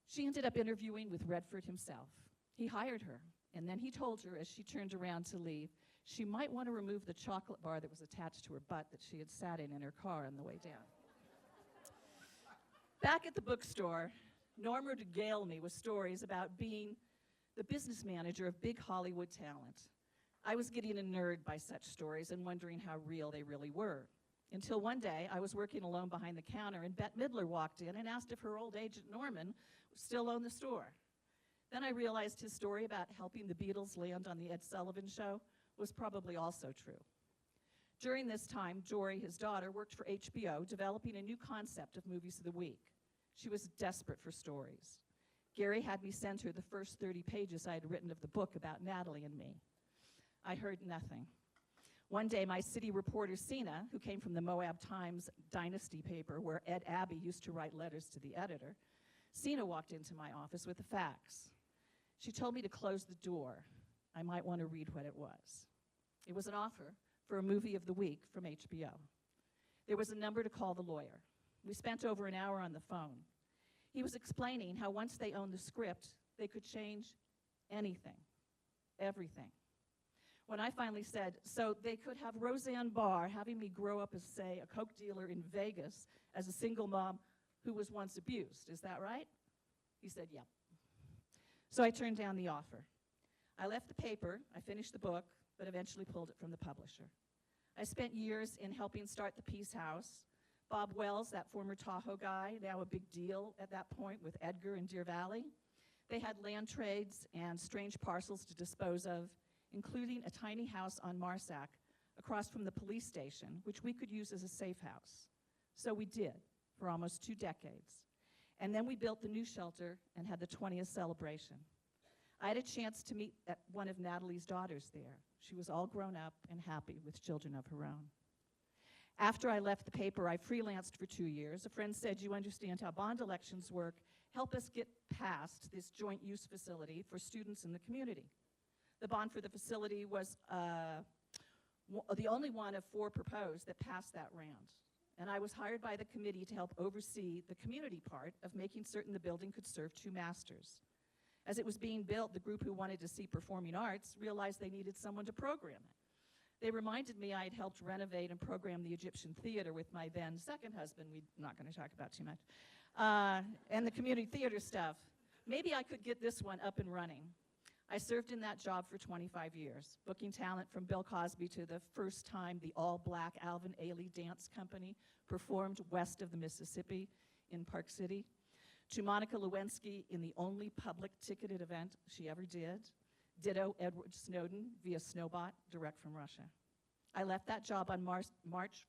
She ended up interviewing with Redford himself. He hired her, and then he told her as she turned around to leave, she might want to remove the chocolate bar that was attached to her butt that she had sat in her car on the way down. Back at the bookstore, Norm would regale me with stories about being the business manager of big Hollywood talent. I was getting a nerd by such stories and wondering how real they really were. Until one day, I was working alone behind the counter, and Bette Midler walked in and asked if her old agent Norman still owned the store. Then I realized his story about helping the Beatles land on the Ed Sullivan Show was probably also true. During this time, Dory, his daughter, worked for HBO, developing a new concept of movies of the week. She was desperate for stories. Gary had me send her the first 30 pages I had written of the book about Natalie and me. I heard nothing. One day, my city reporter, Sina, who came from the Moab Times Dynasty paper, where Ed Abbey used to write letters to the editor, Sina walked into my office with a fax. She told me to close the door. I might want to read what it was. It was an offer for a movie of the week from HBO. There was a number to call the lawyer. We spent over an hour on the phone. He was explaining how once they owned the script, they could change anything, everything. When I finally said, so they could have Roseanne Barr having me grow up as, say, a coke dealer in Vegas as a single mom who was once abused, is that right? He said, yep. So I turned down the offer. I left the paper, I finished the book, but eventually pulled it from the publisher. I spent years in helping start the Peace House. Bob Wells, that former Tahoe guy, now a big deal at that point with Edgar in Deer Valley. They had land trades and strange parcels to dispose of, including a tiny house on Marsac across from the police station, which we could use as a safe house. So we did for almost 2 decades. And then we built the new shelter and had the 20th celebration. I had a chance to meet one of Natalie's daughters there. She was all grown up and happy with children of her own. After I left the paper, I freelanced for 2 years. A friend said, "You understand how bond elections work. Help us get past this joint use facility for students in the community." The bond for the facility was the only one of 4 proposed that passed that round. And I was hired by the committee to help oversee the community part of making certain the building could serve 2 masters. As it was being built, the group who wanted to see performing arts realized they needed someone to program it. They reminded me I had helped renovate and program the Egyptian theater with my then second husband, we're not going to talk about too much, and the community theater stuff. Maybe I could get this one up and running. I served in that job for 25 years, booking talent from Bill Cosby to the first time the all-black Alvin Ailey Dance Company performed west of the Mississippi in Park City, to Monica Lewinsky in the only public ticketed event she ever did, Ditto Edward Snowden via Snowbot, direct from Russia. I left that job on March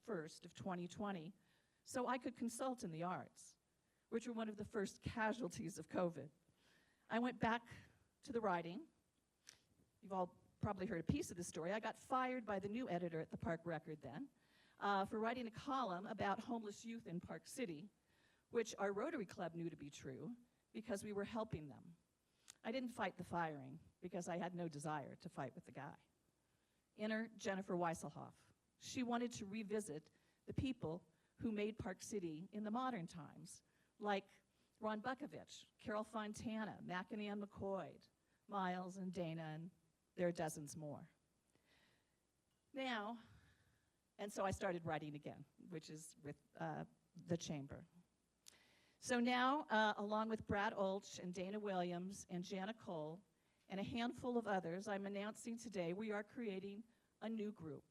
1st of 2020 so I could consult in the arts, which were one of the first casualties of COVID. I went back to the writing. You've all probably heard a piece of the story. I got fired by the new editor at the Park Record then for writing a column about homeless youth in Park City, which our Rotary Club knew to be true because we were helping them. I didn't fight the firing because I had no desire to fight with the guy. Enter Jennifer Weisselhoff. She wanted to revisit the people who made Park City in the modern times, like Ron Bukovich, Carol Fontana, Mac and Ann McCoy, Miles and Dana, and there are dozens more. Now, and so I started writing again, which is with the Chamber. So now, along with Brad Olch and Dana Williams and Jana Cole and a handful of others, I'm announcing today we are creating a new group.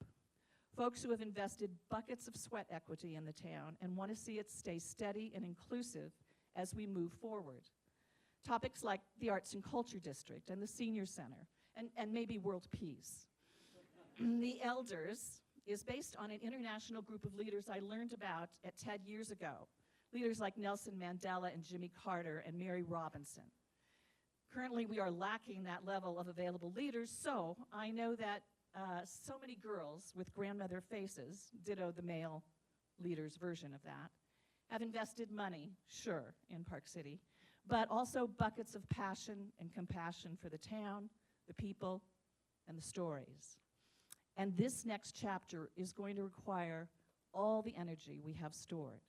Folks who have invested buckets of sweat equity in the town and want to see it stay steady and inclusive as we move forward. Topics like the Arts and Culture District and the Senior Center and maybe world peace. The Elders is based on an international group of leaders I learned about at TED years ago. Leaders like Nelson Mandela and Jimmy Carter and Mary Robinson. Currently, we are lacking that level of available leaders, so I know that so many girls with grandmother faces, ditto the male leaders version of that, have invested money, sure, in Park City, but also buckets of passion and compassion for the town, the people, and the stories. And this next chapter is going to require all the energy we have stored.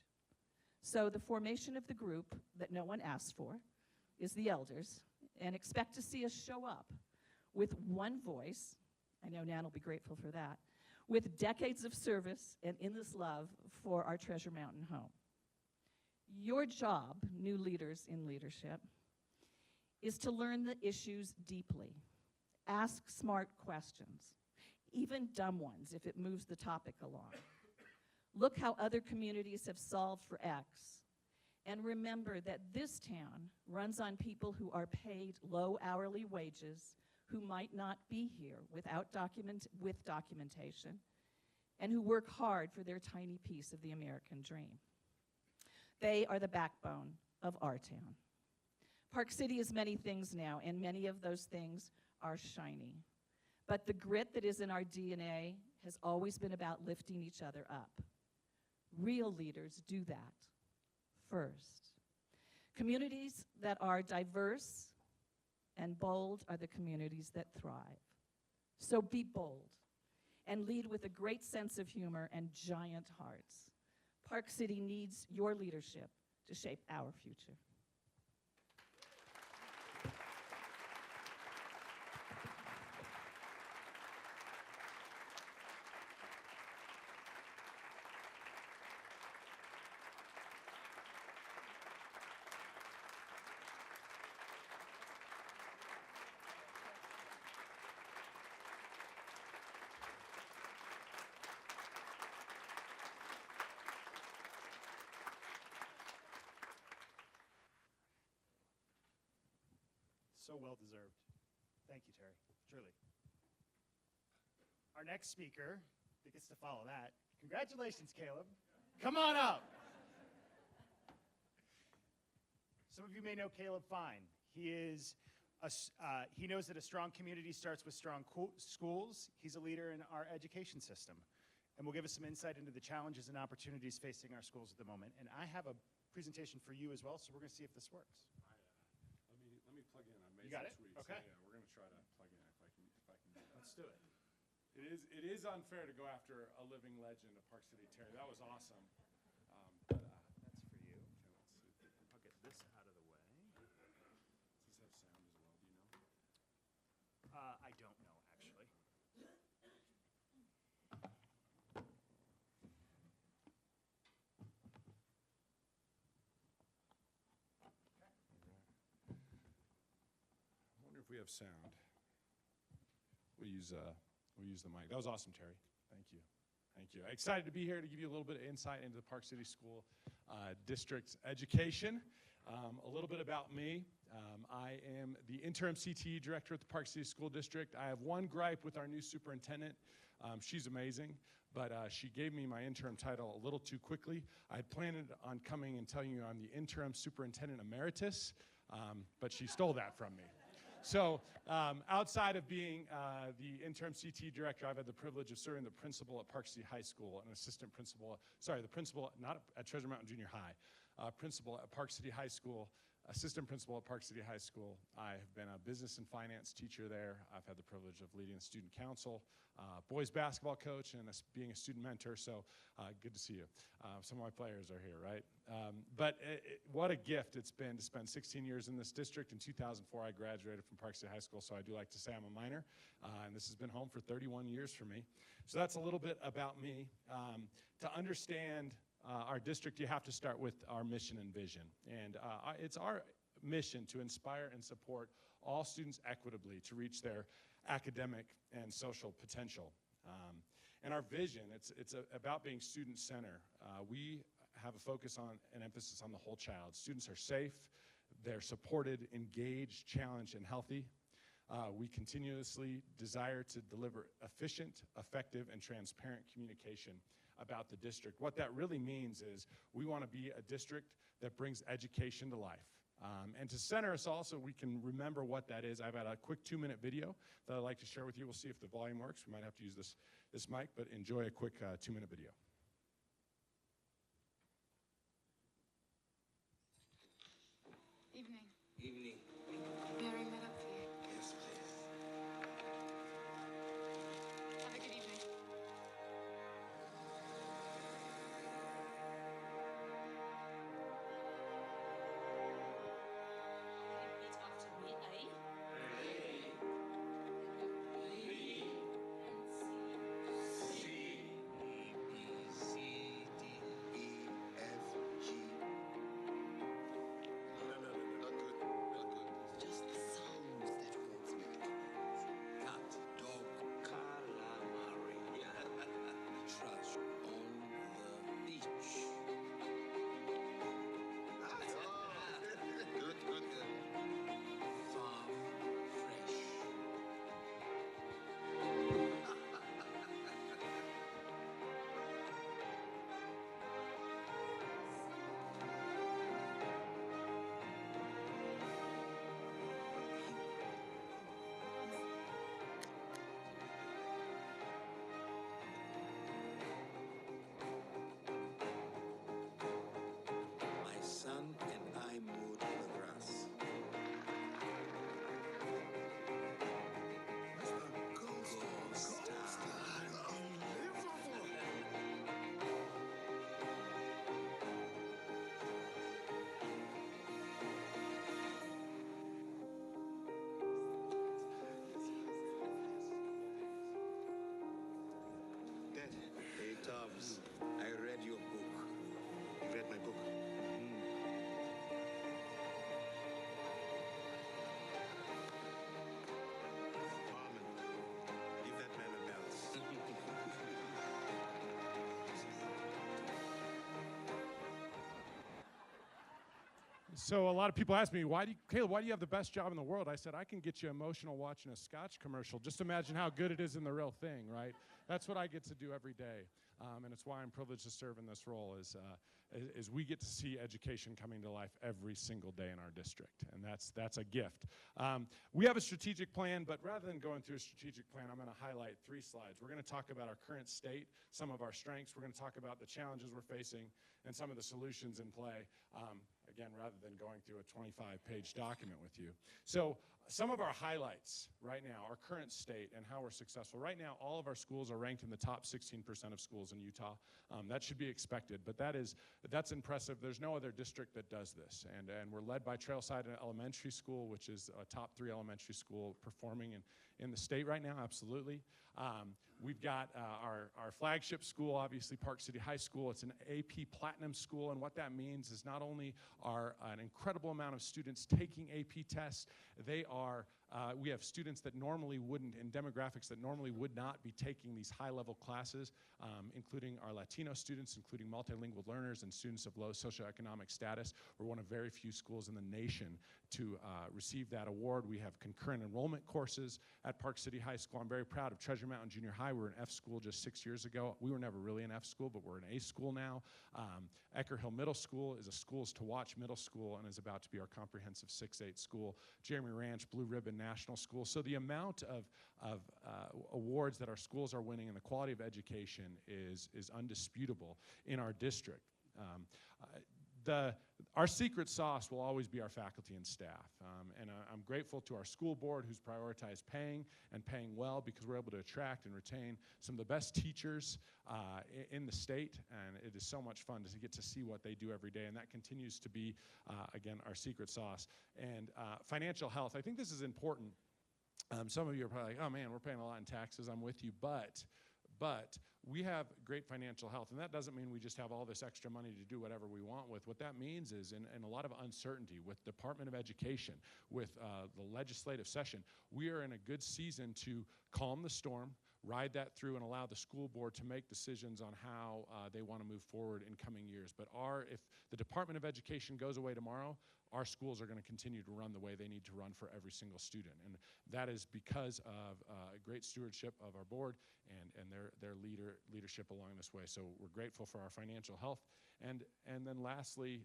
So the formation of the group that no one asked for is the Elders, and expect to see us show up with one voice. I know Nan will be grateful for that, with decades of service and endless love for our Treasure Mountain home. Your job, new leaders in leadership, is to learn the issues deeply, ask smart questions, even dumb ones if it moves the topic along. Look how other communities have solved for X, and remember that this town runs on people who are paid low hourly wages, who might not be here with documentation, and who work hard for their tiny piece of the American dream. They are the backbone of our town. Park City is many things now, and many of those things are shiny. But the grit that is in our DNA has always been about lifting each other up. Real leaders do that first. Communities that are diverse and bold are the communities that thrive. So be bold and lead with a great sense of humor and giant hearts. Park City needs your leadership to shape our future. So well deserved. Thank you, Terry, truly. Our next speaker that gets to follow that, congratulations, Caleb. Come on up. Some of you may know Caleb fine. He knows that a strong community starts with strong schools. He's a leader in our education system and will give us some insight into the challenges and opportunities facing our schools at the moment. And I have a presentation for you as well, so we're going to see if this works. Let me plug in. I made You got some it? tweets. Okay. Yeah, we're going to try to plug in if I can do that. Let's do it. It is unfair to go after a living legend of Park City. Terry, that was awesome. But, That's for you. okay, let's see. I'll get this out of the way. Does this have sound as well? Do you know? I don't know, actually. I wonder if we have sound. We'll use the mic. That was awesome, Terry. Thank you. Thank you. Excited to be here to give you a little bit of insight into the Park City School District's education. A little bit about me. I am the interim CTE director at the Park City School District. I have one gripe with our new superintendent. She's amazing, but she gave me my interim title a little too quickly. I had planned on coming and telling you I'm the interim superintendent emeritus, but she stole that from me. So outside of being the interim CTE director, I've had the privilege of serving the principal at Park City High School, an assistant principal, the principal, not at Treasure Mountain Junior High, principal at Park City High School, assistant principal at Park City High School. I have been a business and finance teacher there. I've had the privilege of leading the student council, boys basketball coach, and being a student mentor, so good to see you. Some of my players are here, right? But what a gift it's been to spend 16 years in this district. In 2004, I graduated from Park City High School, so I do like to say I'm a minor, and this has been home for 31 years for me. So that's a little bit about me. To understand our district, you have to start with our mission and vision. And it's our mission to inspire and support all students equitably to reach their academic and social potential. And our vision, it's about being student-centered. We have a focus on an emphasis on the whole child. Students are safe, they're supported, engaged, challenged, and healthy. We continuously desire to deliver efficient, effective, and transparent communication about the district. What that really means is we want to be a district that brings education to life. And to center us also, we can remember what that is. I've got a quick 2-minute video that I'd like to share with you. We'll see if the volume works. We might have to use this mic, but enjoy a quick 2-minute video. Evening. Evening. May I ring that up for you? Yes, please. Have a good evening. Repeat after me. A. Just the sounds that words make. Cat, dog, calamari. Trash on the beach. Good, good, good. Farm fresh. My son and I mowed the grass. Gold star. Dad. Hey, Tubbs. I read your book. You read my book? Harmon, give that man a belt. So a lot of people ask me, Caleb, why do you have the best job in the world? I said, I can get you emotional watching a Scotch commercial. Just imagine how good it is in the real thing, right? That's what I get to do every day. And it's why I'm privileged to serve in this role is we get to see education coming to life every single day in our district. And that's a gift. We have a strategic plan, but rather than going through a strategic plan, I'm going to highlight 3 slides. We're going to talk about our current state, some of our strengths. We're going to talk about the challenges we're facing and some of the solutions in play. Again, rather than going through a 25-page document with you. So some of our highlights right now, our current state and how we're successful. Right now, all of our schools are ranked in the top 16% of schools in Utah. That should be expected, but that's impressive. There's no other district that does this. And we're led by Trailside Elementary School, which is a top 3 elementary school performing in the state right now, absolutely. We've got our flagship school, obviously Park City High School. It's an AP Platinum school, and what that means is not only are an incredible amount of students taking AP tests, they are We have students that normally wouldn't, in demographics that normally would not be taking these high-level classes, including our Latino students, including multilingual learners and students of low socioeconomic status. We're one of very few schools in the nation to receive that award. We have concurrent enrollment courses at Park City High School. I'm very proud of Treasure Mountain Junior High. We were an F school just 6 years ago. We were never really an F school, but we're an A school now. Ecker Hill Middle School is a schools to watch middle school and is about to be our comprehensive 6-8 school. Jeremy Ranch, Blue Ribbon National School. So the amount of awards that our schools are winning and the quality of education is undisputable in our district. Our secret sauce will always be our faculty and staff. And I'm grateful to our school board who's prioritized paying and paying well, because we're able to attract and retain some of the best teachers in the state. And it is so much fun to get to see what they do every day. And that continues to be, again, our secret sauce. And financial health, I think this is important. Some of you are probably like, oh man, we're paying a lot in taxes, I'm with you, but we have great financial health, and that doesn't mean we just have all this extra money to do whatever we want with. What that means is, in a lot of uncertainty with Department of Education, with the legislative session, we are in a good season to calm the storm, ride that through, and allow the school board to make decisions on how they want to move forward in coming years. But if the Department of Education goes away tomorrow, our schools are going to continue to run the way they need to run for every single student. And that is because of great stewardship of our board and their leadership along this way. So we're grateful for our financial health. And then lastly,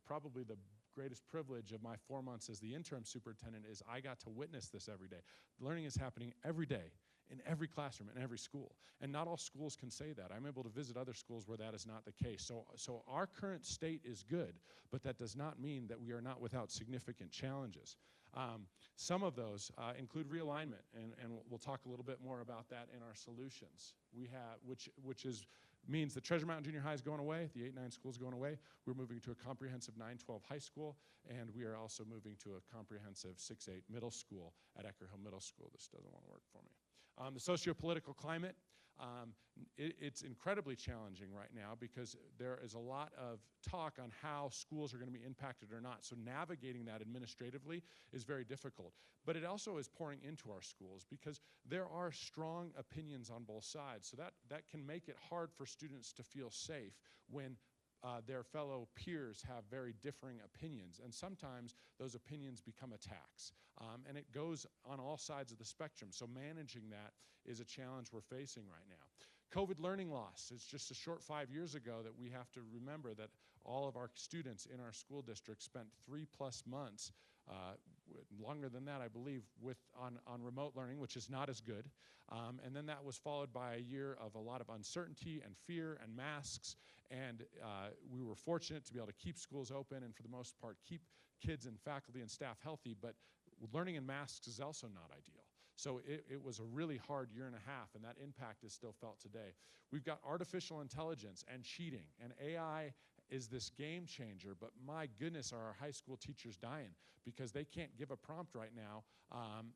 probably the greatest privilege of my 4 months as the interim superintendent is I got to witness this every day. Learning is happening every day in every classroom, in every school. And not all schools can say that. I'm able to visit other schools where that is not the case. So our current state is good, but that does not mean that we are not without significant challenges. Some of those include realignment, and we'll talk a little bit more about that in our solutions. We have, which means that Treasure Mountain Junior High is going away, the 8-9 school is going away. We're moving to a comprehensive 9-12 high school, and we are also moving to a comprehensive 6-8 middle school at Ecker Hill Middle School. This doesn't want to work for me. The socio-political climate, it's incredibly challenging right now because there is a lot of talk on how schools are going to be impacted or not. So navigating that administratively is very difficult. But it also is pouring into our schools because there are strong opinions on both sides. So that can make it hard for students to feel safe when their fellow peers have very differing opinions, and sometimes those opinions become attacks. And it goes on all sides of the spectrum, so managing that is a challenge we're facing right now. COVID learning loss. It's just a short 5 years ago that we have to remember that all of our students in our school district spent 3+ months, longer than that I believe, on remote learning, which is not as good. And then that was followed by a year of a lot of uncertainty and fear and masks. And we were fortunate to be able to keep schools open and for the most part keep kids and faculty and staff healthy, but learning in masks is also not ideal. So it was a really hard 1.5 years, and that impact is still felt today. We've got artificial intelligence and cheating, and AI is this game changer, but my goodness, are our high school teachers dying because they can't give a prompt right now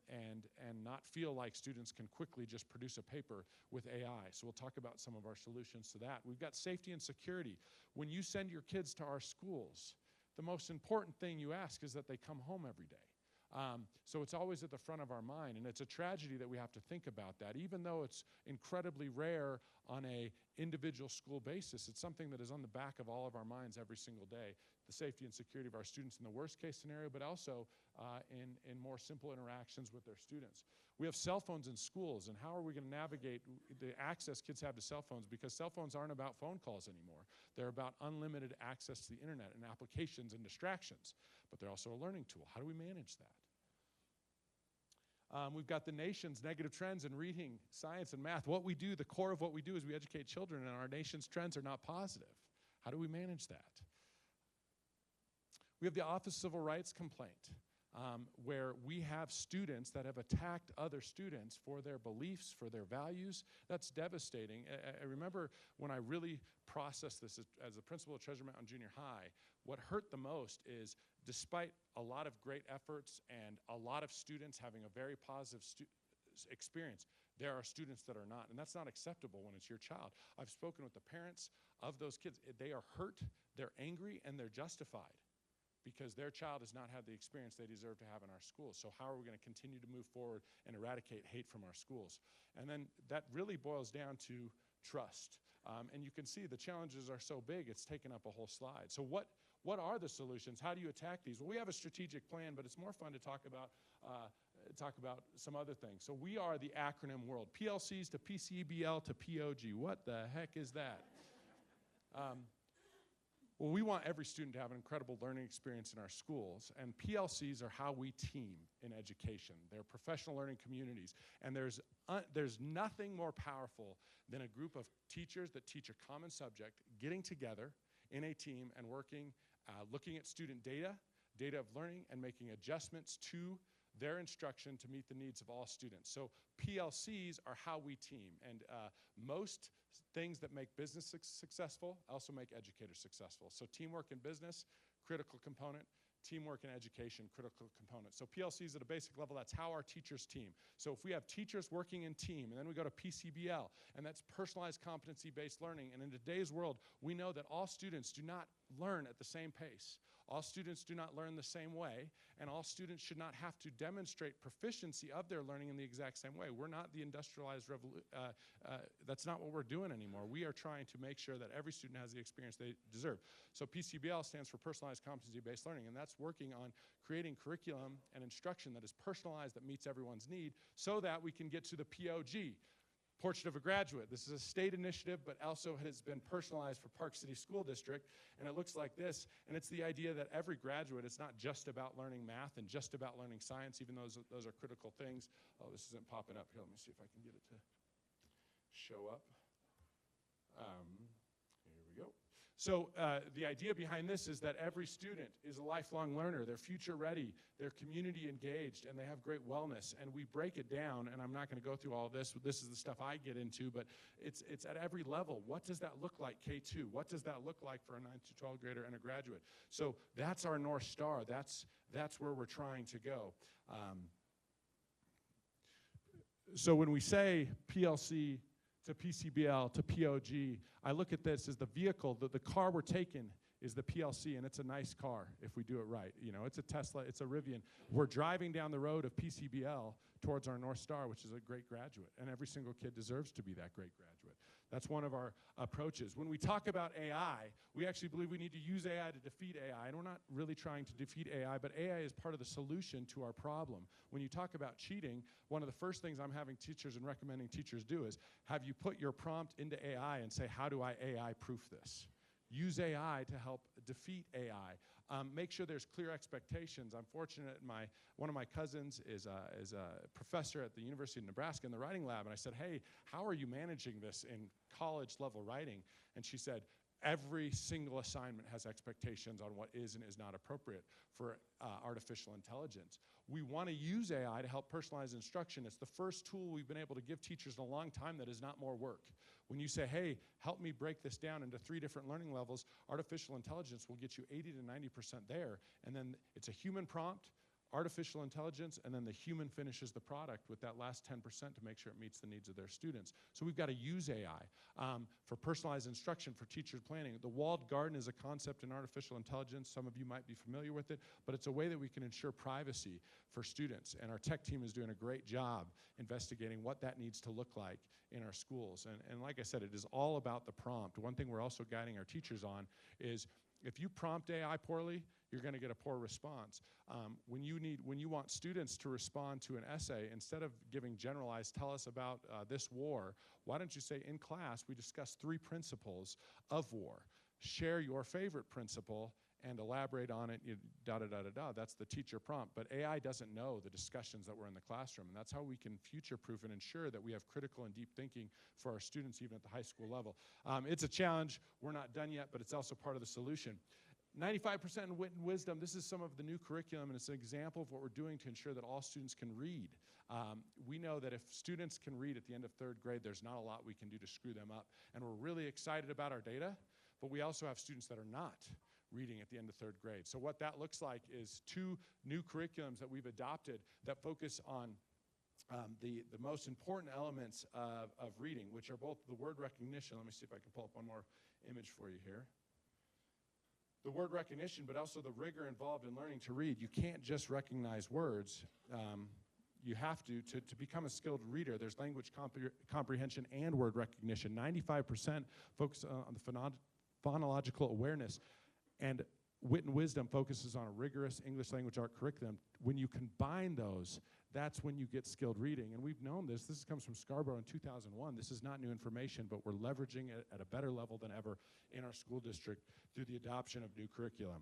and not feel like students can quickly just produce a paper with AI. So we'll talk about some of our solutions to that. We've got safety and security. When you send your kids to our schools, the most important thing you ask is that they come home every day. So it's always at the front of our mind, and it's a tragedy that we have to think about that. Even though it's incredibly rare on a individual school basis, it's something that is on the back of all of our minds every single day. The safety and security of our students in the worst case scenario, but also in more simple interactions with their students. We have cell phones in schools, and how are we going to navigate the access kids have to cell phones? Because cell phones aren't about phone calls anymore. They're about unlimited access to the internet and applications and distractions, but they're also a learning tool. How do we manage that? We've got the nation's negative trends in reading, science, and math. What we do, the core of what we do is we educate children, and our nation's trends are not positive. How do we manage that? We have the Office of Civil Rights complaint, where we have students that have attacked other students for their beliefs, for their values. That's devastating. I remember when I really processed this as a principal at Treasure Mountain Junior High, what hurt the most is despite a lot of great efforts and a lot of students having a very positive experience, there are students that are not, and that's not acceptable when it's your child. I've spoken with the parents of those kids. They are hurt, they're angry, and they're justified. because their child has not had the experience they deserve to have in our schools. So how are we going to continue to move forward and eradicate hate from our schools? And then that really boils down to trust. And you can see the challenges are so big, it's taken up a whole slide. So what are the solutions? How do you attack these? Well, we have a strategic plan, but it's more fun to talk about some other things. So we are the acronym world. PLCs to PCBL to POG. What the heck is that? Well, we want every student to have an incredible learning experience in our schools, and PLCs are how we team in education. They're professional learning communities, and there's nothing more powerful than a group of teachers that teach a common subject, getting together in a team and working, looking at student data of learning, and making adjustments to their instruction to meet the needs of all students. So PLCs are how we team, and most things that make business successful also make educators successful. So teamwork in business, critical component. Teamwork in education, critical component. So PLCs at a basic level, that's how our teachers team. So if we have teachers working in team, and then we go to PCBL, and that's personalized competency-based learning, and in today's world, we know that all students do not learn at the same pace. All students do not learn the same way, and all students should not have to demonstrate proficiency of their learning in the exact same way. We're not the industrialized revolution. That's not what we're doing anymore. We are trying to make sure that every student has the experience they deserve. So PCBL stands for personalized competency-based learning, and that's working on creating curriculum and instruction that is personalized, that meets everyone's need, so that we can get to the POG, Portrait of a Graduate. This is a state initiative, but also has been personalized for Park City School District, and it looks like this, and it's the idea that every graduate, it's not just about learning math and just about learning science, even though those are critical things. Oh, this isn't popping up here. Let me see if I can get it to show up. Here we go. So the idea behind this is that every student is a lifelong learner. They're future ready, they're community engaged, and they have great wellness. And we break it down, and I'm not going to go through all of this. This is the stuff I get into, but it's at every level. What does that look like, K2? What does that look like for a 9th to 12th grader and a graduate? So that's our North Star. That's where we're trying to go. So when we say PLC to PCBL to POG, I look at this as the vehicle, the car we're taking is the PLC, and it's a nice car if we do it right. You know, it's a Tesla, it's a Rivian. We're driving down the road of PCBL towards our North Star, which is a great graduate, and every single kid deserves to be that great graduate. That's one of our approaches. When we talk about AI, we actually believe we need to use AI to defeat AI, and we're not really trying to defeat AI, but AI is part of the solution to our problem. When you talk about cheating, one of the first things I'm having teachers and recommending teachers do is have you put your prompt into AI and say, how do I AI proof this? Use AI to help defeat AI. Make sure there's clear expectations. I'm fortunate, one of my cousins is a professor at the University of Nebraska in the writing lab, and I said, hey, how are you managing this in college level writing? And she said, every single assignment has expectations on what is and is not appropriate for artificial intelligence. We want to use AI to help personalize instruction. It's the first tool we've been able to give teachers in a long time that is not more work. When you say, hey, help me break this down into 3 different learning levels, artificial intelligence will get you 80 to 90% there, and then it's a human prompt, artificial intelligence, and then the human finishes the product with that last 10% to make sure it meets the needs of their students. So we've got to use AI for personalized instruction, for teacher planning. The walled garden is a concept in artificial intelligence. Some of you might be familiar with it, but it's a way that we can ensure privacy for students, and our tech team is doing a great job investigating what that needs to look like in our schools. And like I said, it is all about the prompt. One thing we're also guiding our teachers on is if you prompt AI poorly, you're going to get a poor response. When you want students to respond to an essay, instead of giving generalized, tell us about this war, why don't you say, in class, we discuss 3 principles of war. Share your favorite principle and elaborate on it, That's the teacher prompt. But AI doesn't know the discussions that were in the classroom, and that's how we can future-proof and ensure that we have critical and deep thinking for our students, even at the high school level. It's a challenge. We're not done yet, but it's also part of the solution. 95% in wit and wisdom. This is some of the new curriculum, and it's an example of what we're doing to ensure that all students can read. We know that if students can read at the end of 3rd grade, there's not a lot we can do to screw them up. And we're really excited about our data, but we also have students that are not reading at the end of 3rd grade. So what that looks like is 2 new curriculums that we've adopted that focus on the most important elements of reading, which are both the word recognition. Let me see if I can pull up one more image for you here. the word recognition, but also the rigor involved in learning to read. You can't just recognize words. You have to become a skilled reader. There's language comprehension and word recognition. 95% focus on the phonological awareness, and Wit and Wisdom focuses on a rigorous English language art curriculum. When you combine those, that's when you get skilled reading. And we've known this. This comes from Scarborough in 2001. This is not new information, but we're leveraging it at a better level than ever in our school district through the adoption of new curriculum.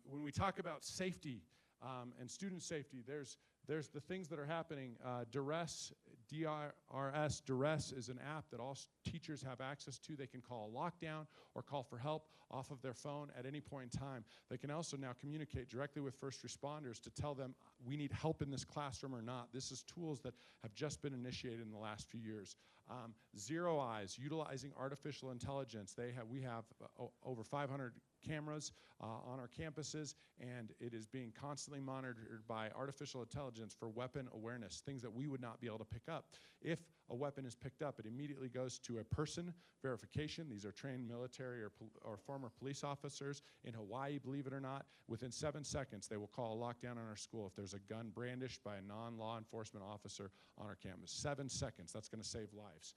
When we talk about safety and student safety, there's the things that are happening. Duress, DRS, Duress is an app that all teachers have access to. They can call a lockdown or call for help off of their phone at any point in time. They can also now communicate directly with first responders to tell them we need help in this classroom or not. This is tools that have just been initiated in the last few years. Zero Eyes, utilizing artificial intelligence. We have over 500 cameras on our campuses, and it is being constantly monitored by artificial intelligence for weapon awareness, things that we would not be able to pick up. If a weapon is picked up, it immediately goes to a person verification. These are trained military or former police officers in Hawaii, believe it or not. Within 7 seconds, they will call a lockdown on our school if there's a gun brandished by a non-law enforcement officer on our campus. 7 seconds, that's going to save lives.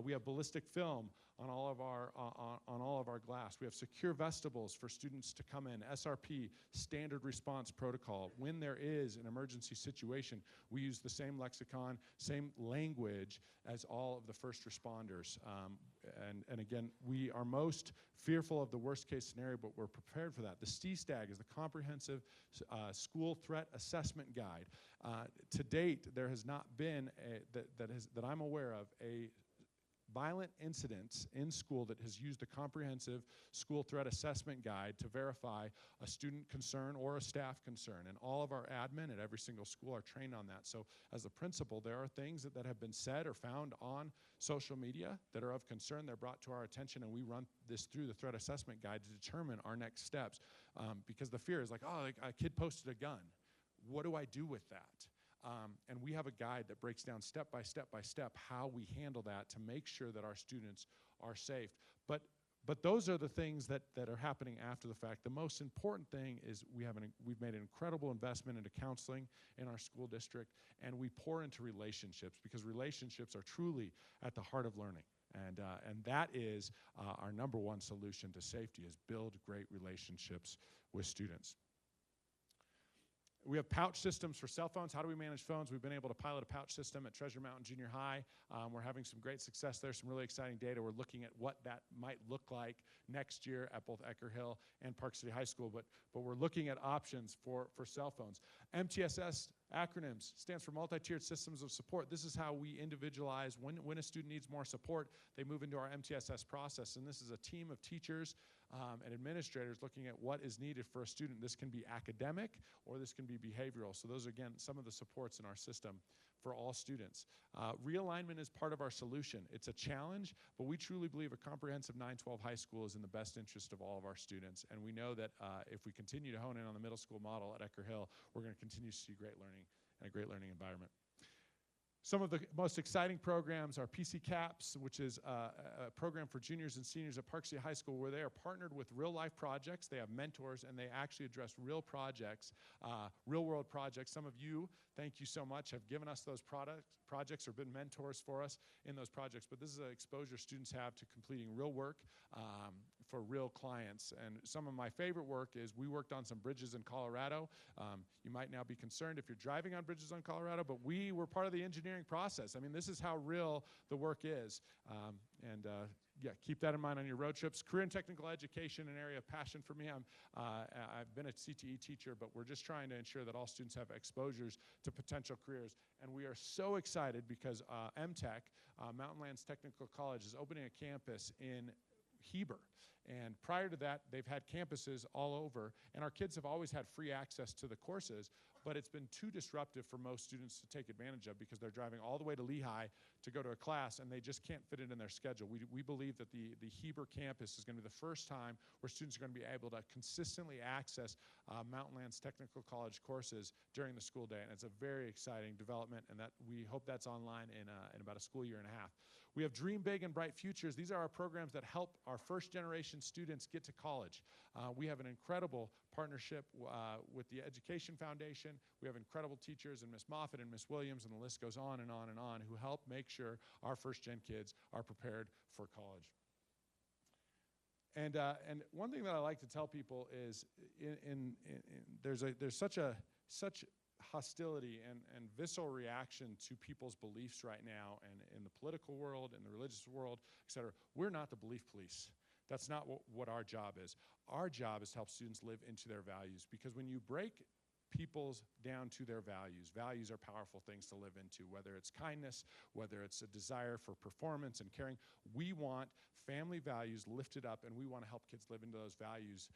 We have ballistic film on all of our glass. We have secure vestibules for students to come in. SRP, standard response protocol. When there is an emergency situation, we use the same lexicon, same language as all of the first responders. And again, we are most fearful of the worst case scenario, but we're prepared for that. The STSTAG is the Comprehensive School Threat Assessment Guide. To date, there has not been, that I'm aware of, a violent incidents in school that has used a comprehensive school threat assessment guide to verify a student concern or a staff concern. And all of our admin at every single school are trained on that. So as a principal, there are things that have been said or found on social media that are of concern. They're brought to our attention, and we run this through the threat assessment guide to determine our next steps. Because the fear is like, oh, a kid posted a gun. What do I do with that? And we have a guide that breaks down step by step by step how we handle that to make sure that our students are safe. But those are the things that are happening after the fact. The most important thing is we've made an incredible investment into counseling in our school district, and we pour into relationships, because relationships are truly at the heart of learning. And that is our number one solution to safety, is build great relationships with students. We have pouch systems for cell phones. How do we manage phones? We've been able to pilot a pouch system at Treasure Mountain Junior High. We're having some great success there, some really exciting data. We're looking at what that might look like next year at both Ecker Hill and Park City High School, but we're looking at options for cell phones. MTSS acronyms stands for Multi-Tiered Systems of Support. This is how we individualize when a student needs more support, they move into our MTSS process, and this is a team of teachers and administrators looking at what is needed for a student. This can be academic or this can be behavioral. So those are, again, some of the supports in our system for all students. Realignment is part of our solution. It's a challenge, but we truly believe a comprehensive 912 high school is in the best interest of all of our students. And we know that if we continue to hone in on the middle school model at Ecker Hill, we're going to continue to see great learning and a great learning environment. Some of the most exciting programs are PC CAPS, which is a program for juniors and seniors at Park City High School, where they are partnered with real-life projects. They have mentors, and they actually address real projects, real-world projects. Some of you, thank you so much, have given us those projects or been mentors for us in those projects. But this is an exposure students have to completing real work for real clients. And some of my favorite work is we worked on some bridges in Colorado. You might now be concerned if you're driving on bridges on Colorado, but we were part of the engineering process. I mean, this is how real the work is. Yeah, keep that in mind on your road trips. Career and technical education, an area of passion for me. I've been a CTE teacher, but we're just trying to ensure that all students have exposures to potential careers. And we are so excited because MTech, Mountain Lands Technical College, is opening a campus in Heber. And prior to that, they've had campuses all over, and our kids have always had free access to the courses, but it's been too disruptive for most students to take advantage of because they're driving all the way to Lehigh to go to a class and they just can't fit it in their schedule. We believe that the Heber campus is going to be the first time where students are going to be able to consistently access Mountain Lands Technical College courses during the school day, and it's a very exciting development, and that we hope that's online in about a school year and a half. We have Dream Big and Bright Futures. These are our programs that help our first generation students get to college. We have an incredible partnership with the Education Foundation. We have incredible teachers, and Miss Moffitt and Miss Williams, and the list goes on and on and on, who help make sure our first gen kids are prepared for college. And one thing that I like to tell people is there's such hostility and visceral reaction to people's beliefs right now, and in the political world, in the religious world, et cetera. We're not the belief police. That's not what our job is. Our job is to help students live into their values, because when you break people's down to their values, values are powerful things to live into, whether it's kindness, whether it's a desire for performance and caring. We want family values lifted up, and we want to help kids live into those values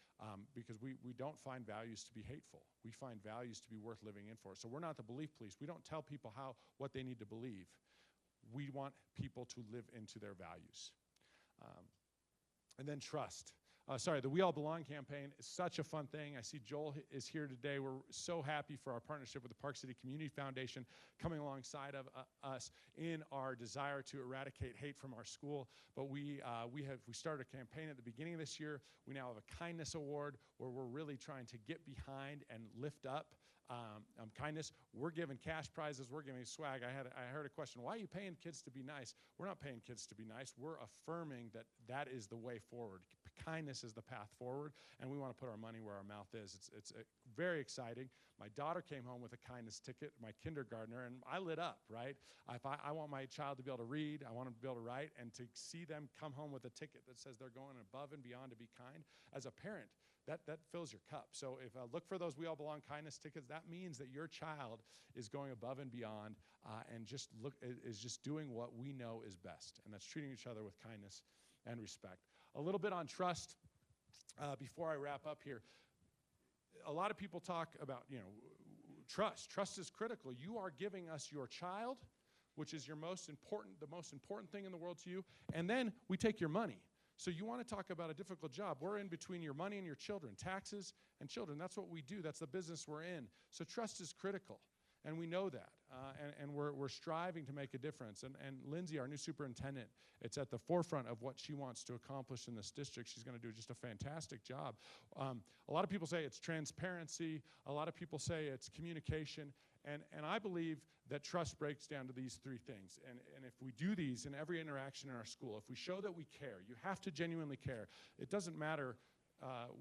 because we don't find values to be hateful. We find values to be worth living in for. So we're not the belief police. We don't tell people what they need to believe. We want people to live into their values. And then trust. The We All Belong campaign is such a fun thing. I see Joel is here today. We're so happy for our partnership with the Park City Community Foundation coming alongside of us in our desire to eradicate hate from our school. But we started a campaign at the beginning of this year. We now have a kindness award where we're really trying to get behind and lift up kindness. We're giving cash prizes. We're giving swag. I heard a question, why are you paying kids to be nice? We're not paying kids to be nice. We're affirming that is the way forward. Kindness is the path forward, and we want to put our money where our mouth is. It's very exciting. My daughter came home with a kindness ticket, my kindergartner, and I lit up, right? I want my child to be able to read. I want them to be able to write, and to see them come home with a ticket that says they're going above and beyond to be kind, as a parent, that fills your cup. So if I look for those We All Belong kindness tickets, that means that your child is going above and beyond and is just doing what we know is best, and that's treating each other with kindness and respect. A little bit on trust before I wrap up here. A lot of people talk about, trust. Trust is critical. You are giving us your child, which is the most important thing in the world to you, and then we take your money. So you want to talk about a difficult job. We're in between your money and your children, taxes and children. That's what we do. That's the business we're in. So trust is critical, and we know that, and we're striving to make a difference. And Lindsay, our new superintendent, it's at the forefront of what she wants to accomplish in this district. She's going to do just a fantastic job. A lot of people say it's transparency. A lot of people say it's communication. And I believe that trust breaks down to these three things. And if we do these in every interaction in our school, if we show that we care, you have to genuinely care. It doesn't matter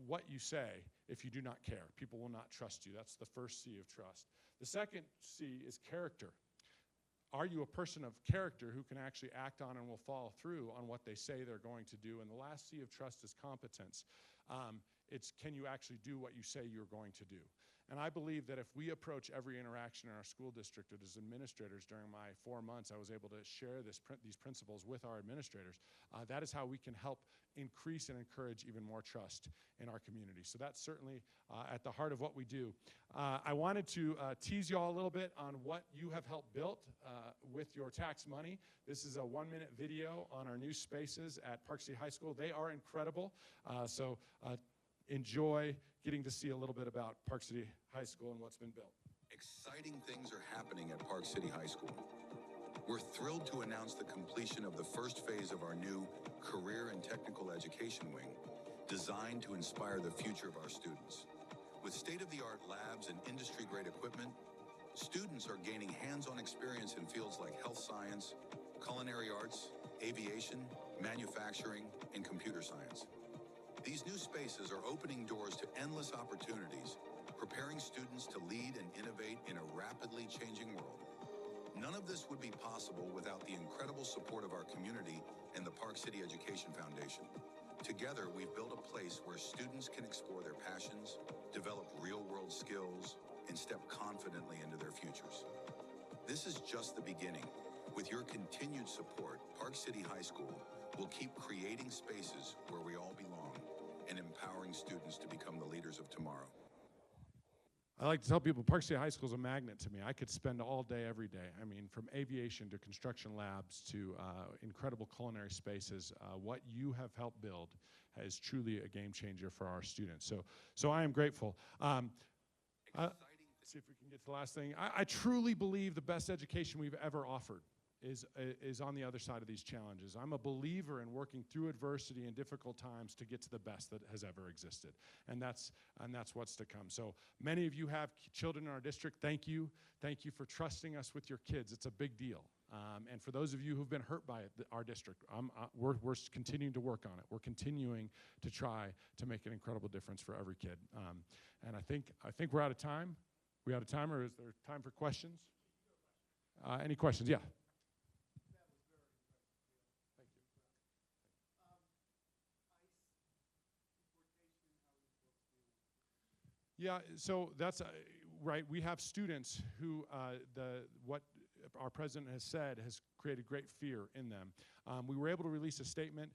what you say if you do not care. People will not trust you. That's the first C of trust. The second C is character. Are you a person of character who can actually act on and will follow through on what they say they're going to do? And the last C of trust is competence. It's can you actually do what you say you're going to do? And I believe that if we approach every interaction in our school district, or as administrators during my 4 months, I was able to share these principles with our administrators. That is how we can help increase and encourage even more trust in our community. So that's certainly at the heart of what we do. I wanted to tease you all a little bit on what you have helped build with your tax money. This is a 1-minute video on our new spaces at Park City High School. They are incredible. So enjoy getting to see a little bit about Park City High School and what's been built. Exciting things are happening at Park City High School. We're thrilled to announce the completion of the first phase of our new Career and Technical Education Wing, designed to inspire the future of our students. With state-of-the-art labs and industry-grade equipment, students are gaining hands-on experience in fields like health science, culinary arts, aviation, manufacturing, and computer science. These new spaces are opening doors to endless opportunities, preparing students to lead and innovate in a rapidly changing world. None of this would be possible without the incredible support of our community and the Park City Education Foundation. Together, we've built a place where students can explore their passions, develop real-world skills, and step confidently into their futures. This is just the beginning. With your continued support, Park City High School will keep creating spaces where we all belong and empowering students to become the leaders of tomorrow. I like to tell people Park City High School is a magnet to me. I could spend all day, every day. I mean, from aviation to construction labs to incredible culinary spaces, what you have helped build is truly a game changer for our students. So I am grateful. See if we can get to the last thing. I truly believe the best education we've ever offered is on the other side of these challenges. I'm a believer in working through adversity and difficult times to get to the best that has ever existed, and that's what's to come. So many of you have children in our district. Thank you for trusting us with your kids. It's a big deal. And for those of you who've been hurt by our district, we're continuing to work on it. We're continuing to try to make an incredible difference for every kid. And I think we're out of time. We out of time, or is there time for questions? Any questions? Yeah. Yeah, so that's right. We have students who what our president has said has created great fear in them. We were able to release a statement.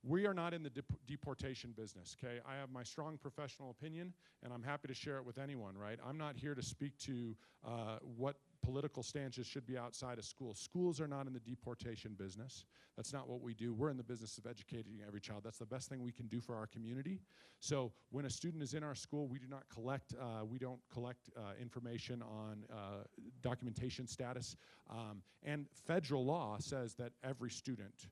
We are not in the deportation business, okay? I have my strong professional opinion, and I'm happy to share it with anyone, right? I'm not here to speak to what political stances should be outside of schools. Schools are not in the deportation business. That's not what we do. We're in the business of educating every child. That's the best thing we can do for our community. So when a student is in our school, we don't collect information on documentation status. And federal law says that every student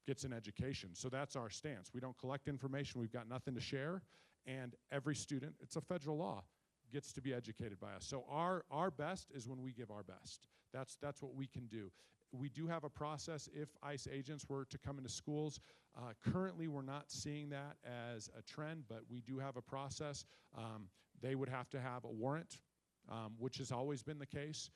gets an education. So that's our stance. We don't collect information. We've got nothing to share. And every student, it's a federal law, gets to be educated by us. So our best is when we give our best. That's what we can do. We do have a process if ICE agents were to come into schools. Currently, we're not seeing that as a trend, but we do have a process. They would have to have a warrant, which has always been the case.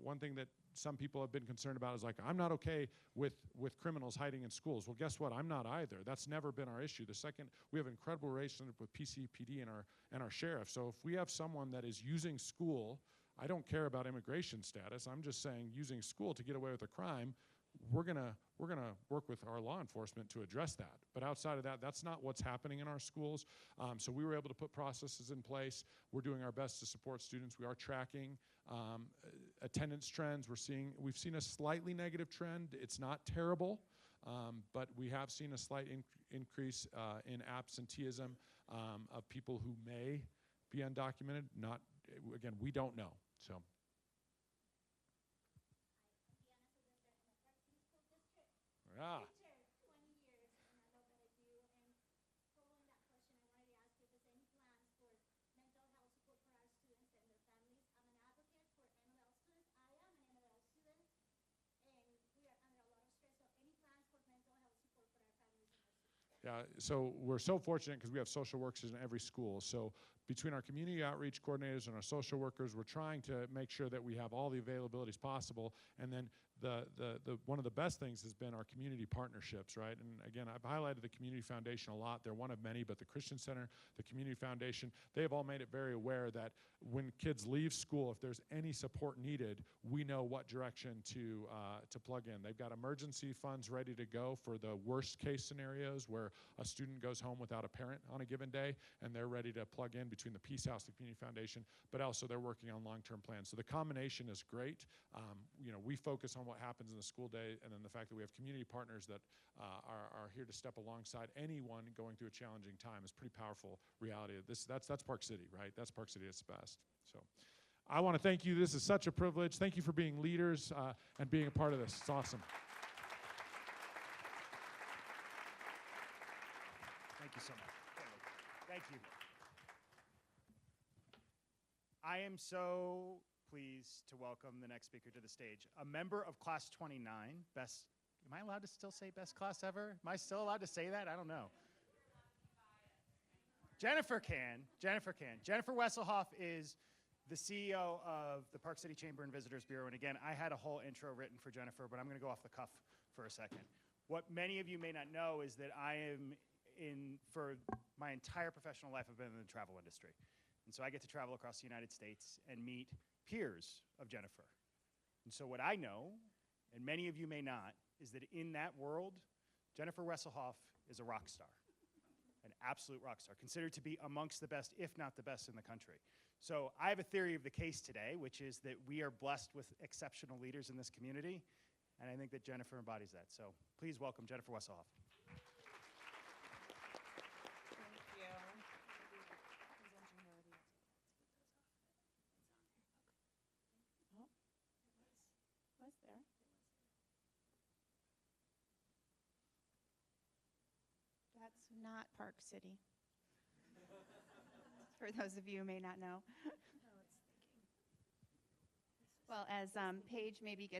One thing that some people have been concerned about is like, I'm not okay with criminals hiding in schools. Well, guess what? I'm not either. That's never been our issue. The second, we have an incredible relationship with PCPD and our sheriff. So if we have someone that is using school, I don't care about immigration status. I'm just saying using school to get away with a crime, we're gonna work with our law enforcement to address that. But outside of that, that's not what's happening in our schools. So we were able to put processes in place. We're doing our best to support students. We are tracking attendance trends. We've seen a slightly negative trend. It's not terrible, but we have seen a slight increase in absenteeism of people who may be undocumented. Again, we don't know. So. Yeah. Yeah, so we're so fortunate because we have social workers in every school. So between our community outreach coordinators and our social workers, we're trying to make sure that we have all the availabilities possible. And then one of the best things has been our community partnerships, right? And again, I've highlighted the Community Foundation a lot. They're one of many, but the Christian Center, the Community Foundation, they have all made it very aware that when kids leave school, if there's any support needed, we know what direction to plug in. They've got emergency funds ready to go for the worst case scenarios where a student goes home without a parent on a given day, and they're ready to plug in between the Peace House, the Community Foundation, but also they're working on long-term plans. So the combination is great. We focus on what happens in the school day, and then the fact that we have community partners that are here to step alongside anyone going through a challenging time is pretty powerful reality. That's Park City, right? That's Park City at its best. So I want to thank you. This is such a privilege. Thank you for being leaders and being a part of this. It's awesome. Thank you so much. Thank you. I am so pleased to welcome the next speaker to the stage, a member of Class 29, best, am I allowed to still say best class ever? Am I still allowed to say that? I don't know. Jennifer can. Jennifer Wesselhoff is the CEO of the Park City Chamber and Visitors Bureau. And again, I had a whole intro written for Jennifer, but I'm going to go off the cuff for a second. What many of you may not know is that for my entire professional life, I've been in the travel industry. And so I get to travel across the United States and meet peers of Jennifer. And so what I know, and many of you may not, is that in that world, Jennifer Wesselhoff is a rock star, an absolute rock star, considered to be amongst the best, if not the best in the country. So I have a theory of the case today, which is that we are blessed with exceptional leaders in this community, and I think that Jennifer embodies that. So please welcome Jennifer Wesselhoff. That's not Park City. For those of you who may not know. Well, as Paige maybe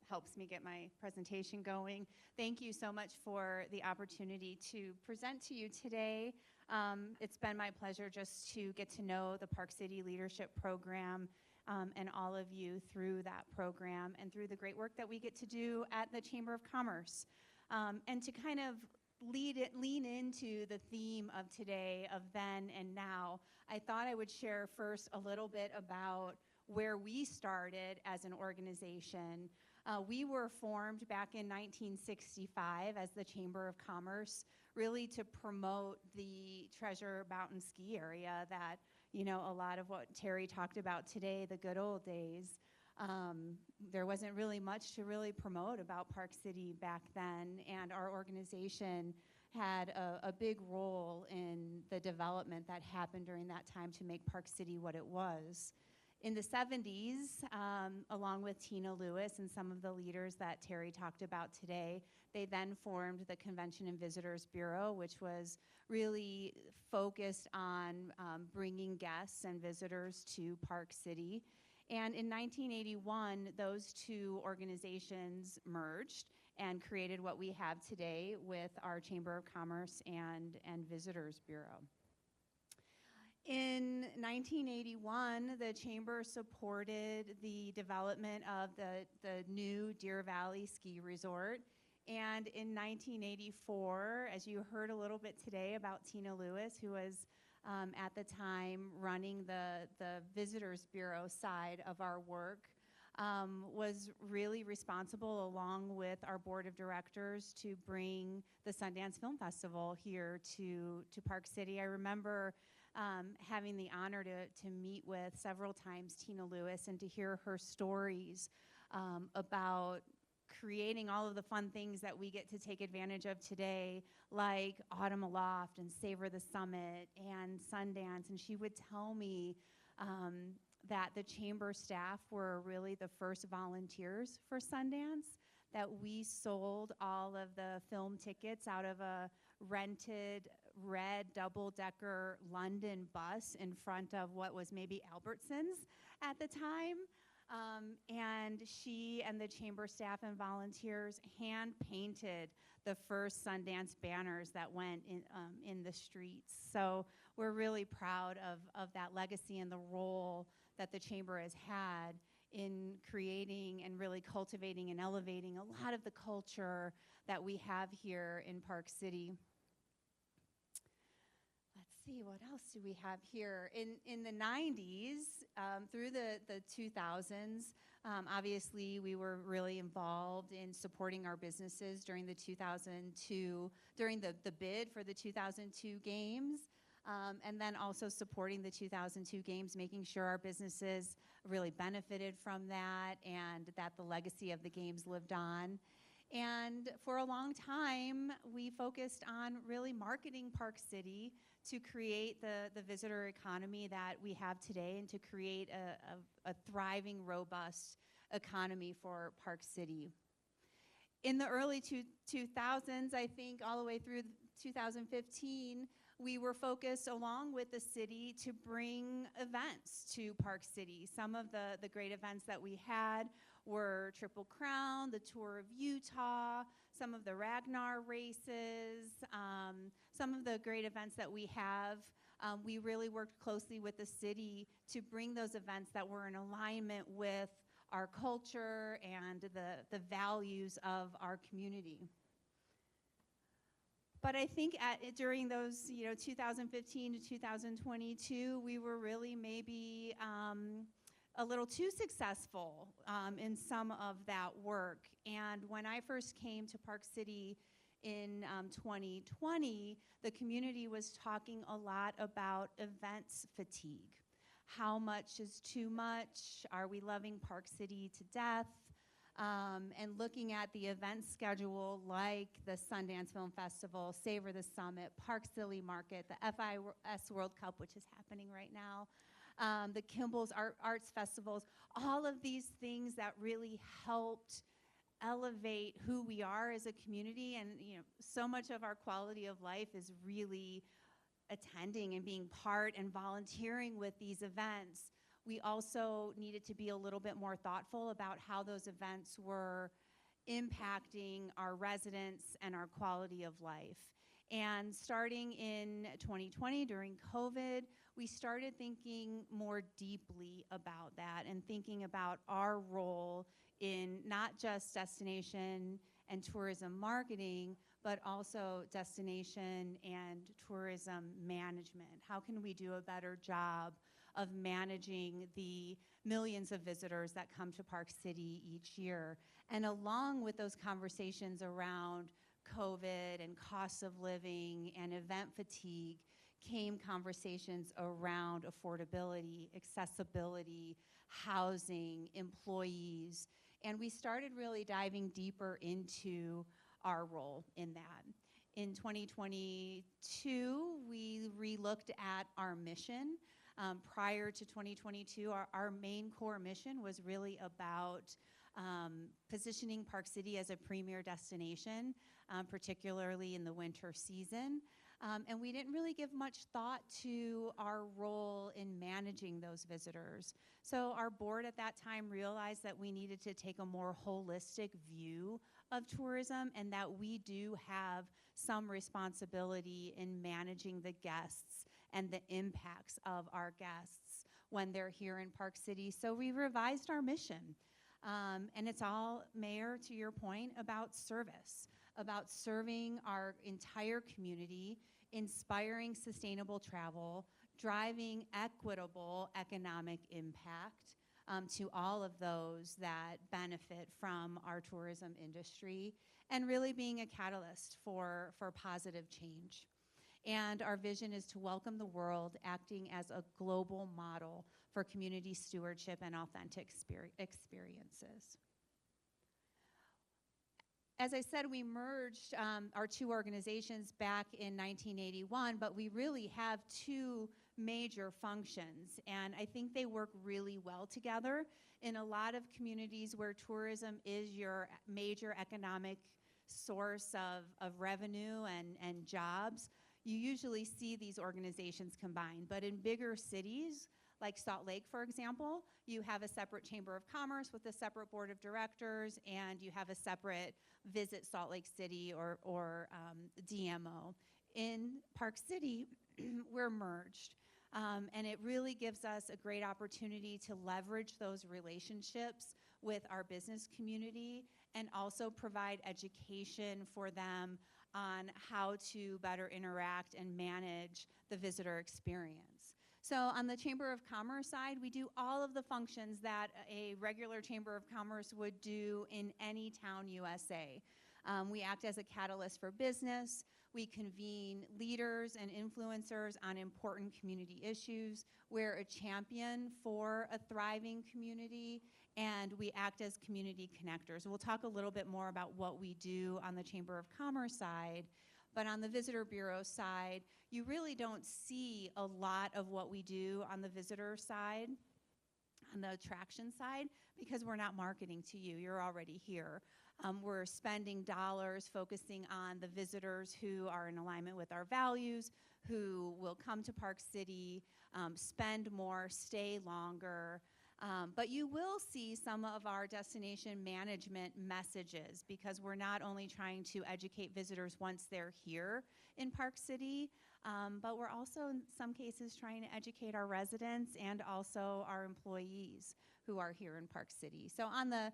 helps me get my presentation going, thank you so much for the opportunity to present to you today. It's been my pleasure just to get to know the Park City Leadership Program and all of you through that program and through the great work that we get to do at the Chamber of Commerce. And to kind of lean into the theme of today, of then and now, I thought I would share first a little bit about where we started as an organization. We were formed back in 1965 as the Chamber of Commerce, really to promote the Treasure Mountain ski area that, you know, a lot of what Terry talked about today, the good old days. There wasn't really much to really promote about Park City back then, and our organization had a big role in the development that happened during that time to make Park City what it was. In the 70s, along with Tina Lewis and some of the leaders that Terry talked about today, they then formed the Convention and Visitors Bureau, which was really focused on bringing guests and visitors to Park City. And in 1981, those two organizations merged and created what we have today with our Chamber of Commerce and Visitors Bureau. In 1981, the Chamber supported the development of the new Deer Valley Ski Resort. And in 1984, as you heard a little bit today about Tina Lewis, who was at the time running the Visitors Bureau side of our work, was really responsible, along with our board of directors, to bring the Sundance Film Festival here to Park City. I remember having the honor to meet with several times Tina Lewis and to hear her stories about creating all of the fun things that we get to take advantage of today, like Autumn Aloft and Savor the Summit and Sundance. And she would tell me that the chamber staff were really the first volunteers for Sundance, that we sold all of the film tickets out of a rented red double-decker London bus in front of what was maybe Albertsons at the time. And she and the chamber staff and volunteers hand-painted the first Sundance banners that went in the streets. So we're really proud of that legacy and the role that the chamber has had in creating and really cultivating and elevating a lot of the culture that we have here in Park City. Let's see, what else do we have here? In the 90s, through the 2000s, obviously we were really involved in supporting our businesses during the 2002, during the bid for the 2002 games, and then also supporting the 2002 games, making sure our businesses really benefited from that and that the legacy of the games lived on. And for a long time, we focused on really marketing Park City to create the visitor economy that we have today and to create a thriving, robust economy for Park City. In the early 2000s, I think all the way through 2015, we were focused along with the city to bring events to Park City. Some of the great events that we had were Triple Crown, the Tour of Utah, some of the Ragnar races, some of the great events that we have. We really worked closely with the city to bring those events that were in alignment with our culture and the values of our community. But I think during those, 2015 to 2022, we were really maybe a little too successful in some of that work. And when I first came to Park City in 2020, the community was talking a lot about events fatigue. how much is too much? Are we loving Park City to death? And looking at the event schedule like the Sundance Film Festival, Savor the Summit, Park City Market, the FIS World Cup, which is happening right now, the Kimball's Arts Festivals, all of these things that really helped elevate who we are as a community. And so much of our quality of life is really attending and being part and volunteering with these events. We also needed to be a little bit more thoughtful about how those events were impacting our residents and our quality of life. And starting in 2020 during COVID, we started thinking more deeply about that and thinking about our role in not just destination and tourism marketing, but also destination and tourism management. How can we do a better job of managing the millions of visitors that come to Park City each year? And along with those conversations around COVID and cost of living and event fatigue came conversations around affordability, accessibility, housing, employees, and we started really diving deeper into our role in that. In 2022, we re-looked at our mission. Prior to 2022, our main core mission was really about positioning Park City as a premier destination, particularly in the winter season. And we didn't really give much thought to our role in managing those visitors. So our board at that time realized that we needed to take a more holistic view of tourism and that we do have some responsibility in managing the guests and the impacts of our guests when they're here in Park City. So we revised our mission. And it's all, Mayor, to your point, about service, about serving our entire community, inspiring sustainable travel, driving equitable economic impact to all of those that benefit from our tourism industry, and really being a catalyst for positive change. And our vision is to welcome the world, acting as a global model for community stewardship and authentic experiences. As I said, we merged our two organizations back in 1981, but we really have two major functions, and I think they work really well together. In a lot of communities where tourism is your major economic source of revenue and jobs, you usually see these organizations combined. But in bigger cities, like Salt Lake, for example, you have a separate Chamber of Commerce with a separate board of directors, and you have a separate Visit Salt Lake City or DMO. In Park City, we're merged. And it really gives us a great opportunity to leverage those relationships with our business community and also provide education for them on how to better interact and manage the visitor experience. So on the Chamber of Commerce side, we do all of the functions that a regular Chamber of Commerce would do in any town USA. We act as a catalyst for business. We convene leaders and influencers on important community issues. We're a champion for a thriving community, and we act as community connectors. We'll talk a little bit more about what we do on the Chamber of Commerce side, but on the Visitor Bureau side, you really don't see a lot of what we do on the visitor side, on the attraction side, because we're not marketing to you. You're already here. We're spending dollars focusing on the visitors who are in alignment with our values, who will come to Park City, spend more, stay longer. But you will see some of our destination management messages, because we're not only trying to educate visitors once they're here in Park City, but we're also in some cases trying to educate our residents and also our employees who are here in Park City. So on the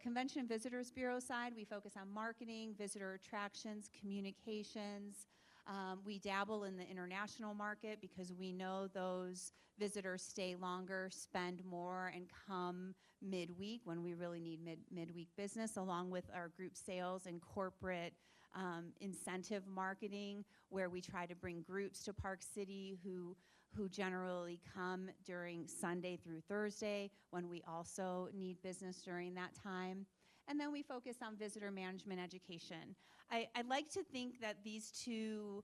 Convention and Visitors Bureau side, we focus on marketing, visitor attractions, communications. We dabble in the international market because we know those visitors stay longer, spend more, and come midweek when we really need midweek business, along with our group sales and corporate incentive marketing, where we try to bring groups to Park City who generally come during Sunday through Thursday, when we also need business during that time. And then we focus on visitor management education. I'd like to think that these two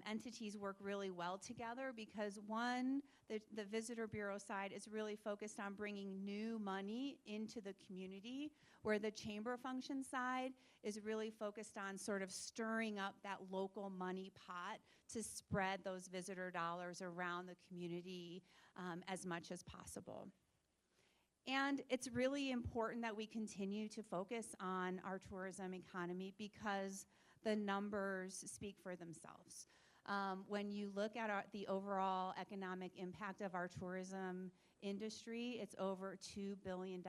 entities work really well together, because one, the Visitor Bureau side is really focused on bringing new money into the community, where the chamber function side is really focused on sort of stirring up that local money pot to spread those visitor dollars around the community as much as possible. And it's really important that we continue to focus on our tourism economy, because the numbers speak for themselves. When you look at the overall economic impact of our tourism industry, it's over $2 billion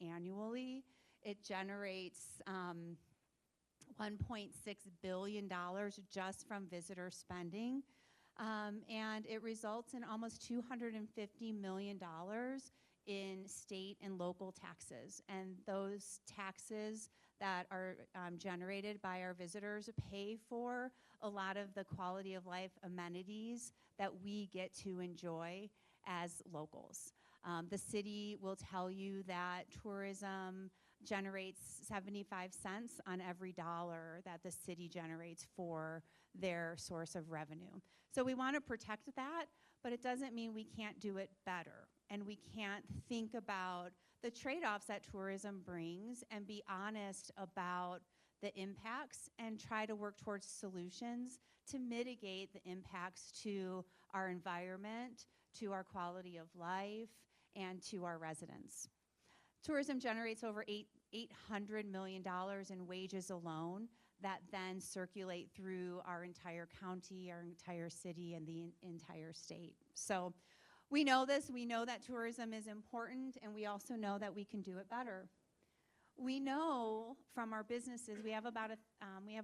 annually. It generates $1.6 billion just from visitor spending. And it results in almost $250 million in state and local taxes. And those taxes that are generated by our visitors pay for a lot of the quality of life amenities that we get to enjoy as locals. The city will tell you that tourism generates 75 cents on every dollar that the city generates for their source of revenue. So we want to protect that, but it doesn't mean we can't do it better. And we can't think about the trade-offs that tourism brings and be honest about the impacts and try to work towards solutions to mitigate the impacts to our environment, to our quality of life, and to our residents. Tourism generates over $800 million in wages alone that then circulate through our entire county, our entire city, and the entire state. So we know this. We know that tourism is important, and we also know that we can do it better. We know from our businesses, we have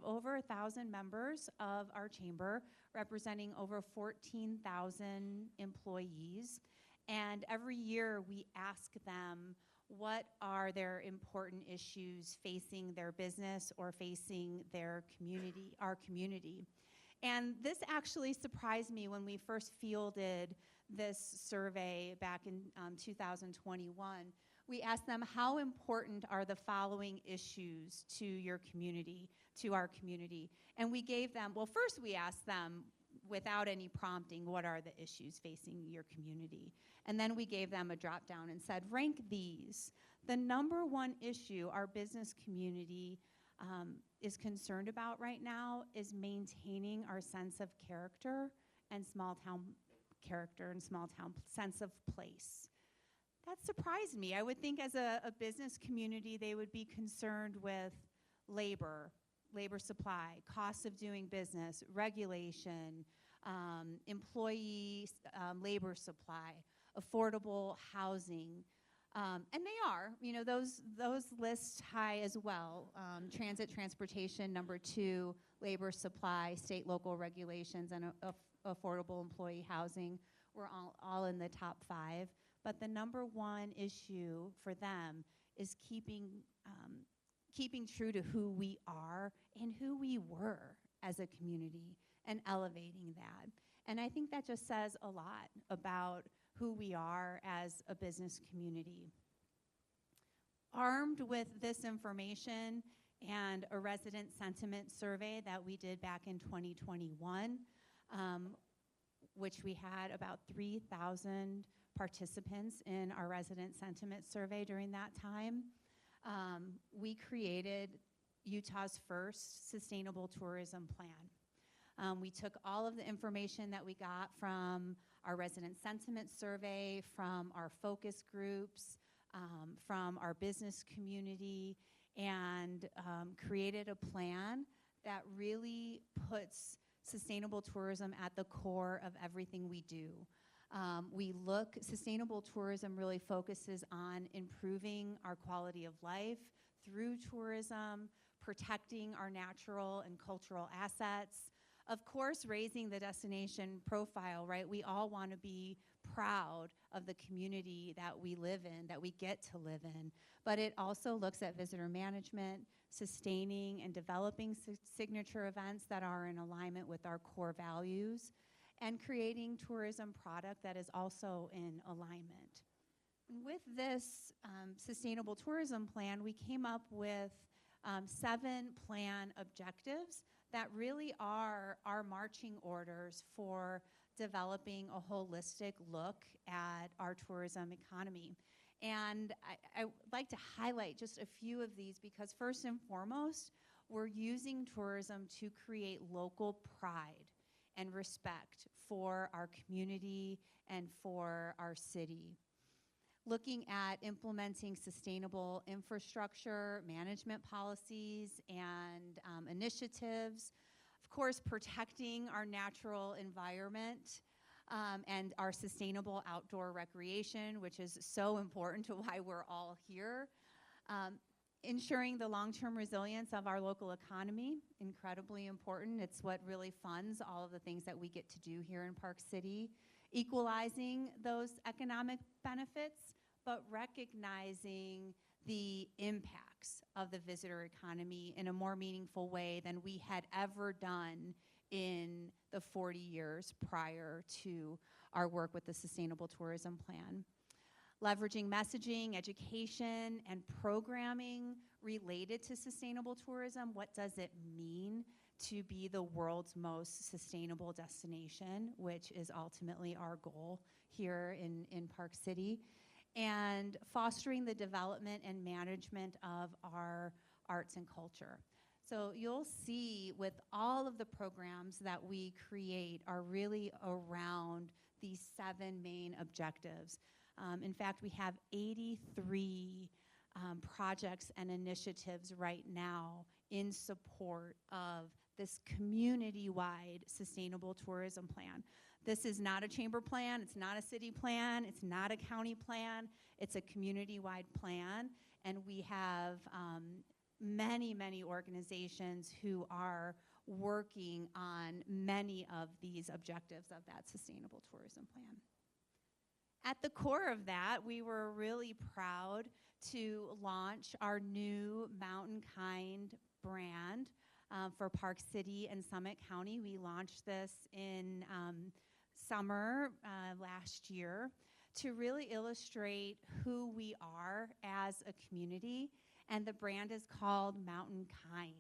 over 1,000 members of our chamber, representing over 14,000 employees. And every year we ask them, what are their important issues facing their business or facing their community, our community? And this actually surprised me when we first fielded this survey back in 2021. We asked them, how important are the following issues to your community, to our community? And we gave them, well, first we asked them, without any prompting, what are the issues facing your community? And then we gave them a drop down and said, rank these. The number one issue our business community is concerned about right now is maintaining our sense of character and small town character and small town sense of place. That surprised me. I would think as a business community, they would be concerned with labor supply, costs of doing business, regulation, employee labor supply, affordable housing. And they are, those lists high as well. Transportation, number 2, labor supply, state, local regulations, and affordable employee housing were all in the top 5. But the number one issue for them is keeping true to who we are and who we were as a community and elevating that. And I think that just says a lot about who we are as a business community. Armed with this information and a resident sentiment survey that we did back in 2021, which we had about 3,000 participants in our resident sentiment survey during that time, we created Utah's first sustainable tourism plan. We took all of the information that we got from our resident sentiment survey, from our focus groups, from our business community, and created a plan that really puts sustainable tourism at the core of everything we do. Sustainable tourism really focuses on improving our quality of life through tourism, protecting our natural and cultural assets, of course, raising the destination profile, right? We all want to be proud of the community that we live in, that we get to live in. But it also looks at visitor management, sustaining and developing signature events that are in alignment with our core values, and creating tourism product that is also in alignment. With this sustainable tourism plan, we came up with 7 plan objectives that really are our marching orders for developing a holistic look at our tourism economy. And I would like to highlight just a few of these because first and foremost, we're using tourism to create local pride and respect for our community and for our city. Looking at implementing sustainable infrastructure, management policies, and initiatives. Of course, protecting our natural environment and our sustainable outdoor recreation, which is so important to why we're all here. Ensuring the long-term resilience of our local economy, incredibly important. It's what really funds all of the things that we get to do here in Park City. Equalizing those economic benefits, but recognizing the impacts of the visitor economy in a more meaningful way than we had ever done in the 40 years prior to our work with the Sustainable Tourism Plan. Leveraging messaging, education, and programming related to sustainable tourism. What does it mean to be the world's most sustainable destination, which is ultimately our goal here in Park City. And fostering the development and management of our arts and culture. So you'll see with all of the programs that we create are really around these 7 main objectives. In fact, we have 83 projects and initiatives right now in support of this community-wide sustainable tourism plan. This is not a chamber plan, it's not a city plan, it's not a county plan, it's a community-wide plan, and we have many, many organizations who are working on many of these objectives of that sustainable tourism plan. At the core of that, we were really proud to launch our new Mountain Kind brand for Park City and Summit County. We launched this in summer last year to really illustrate who we are as a community, and the brand is called Mountain Kind.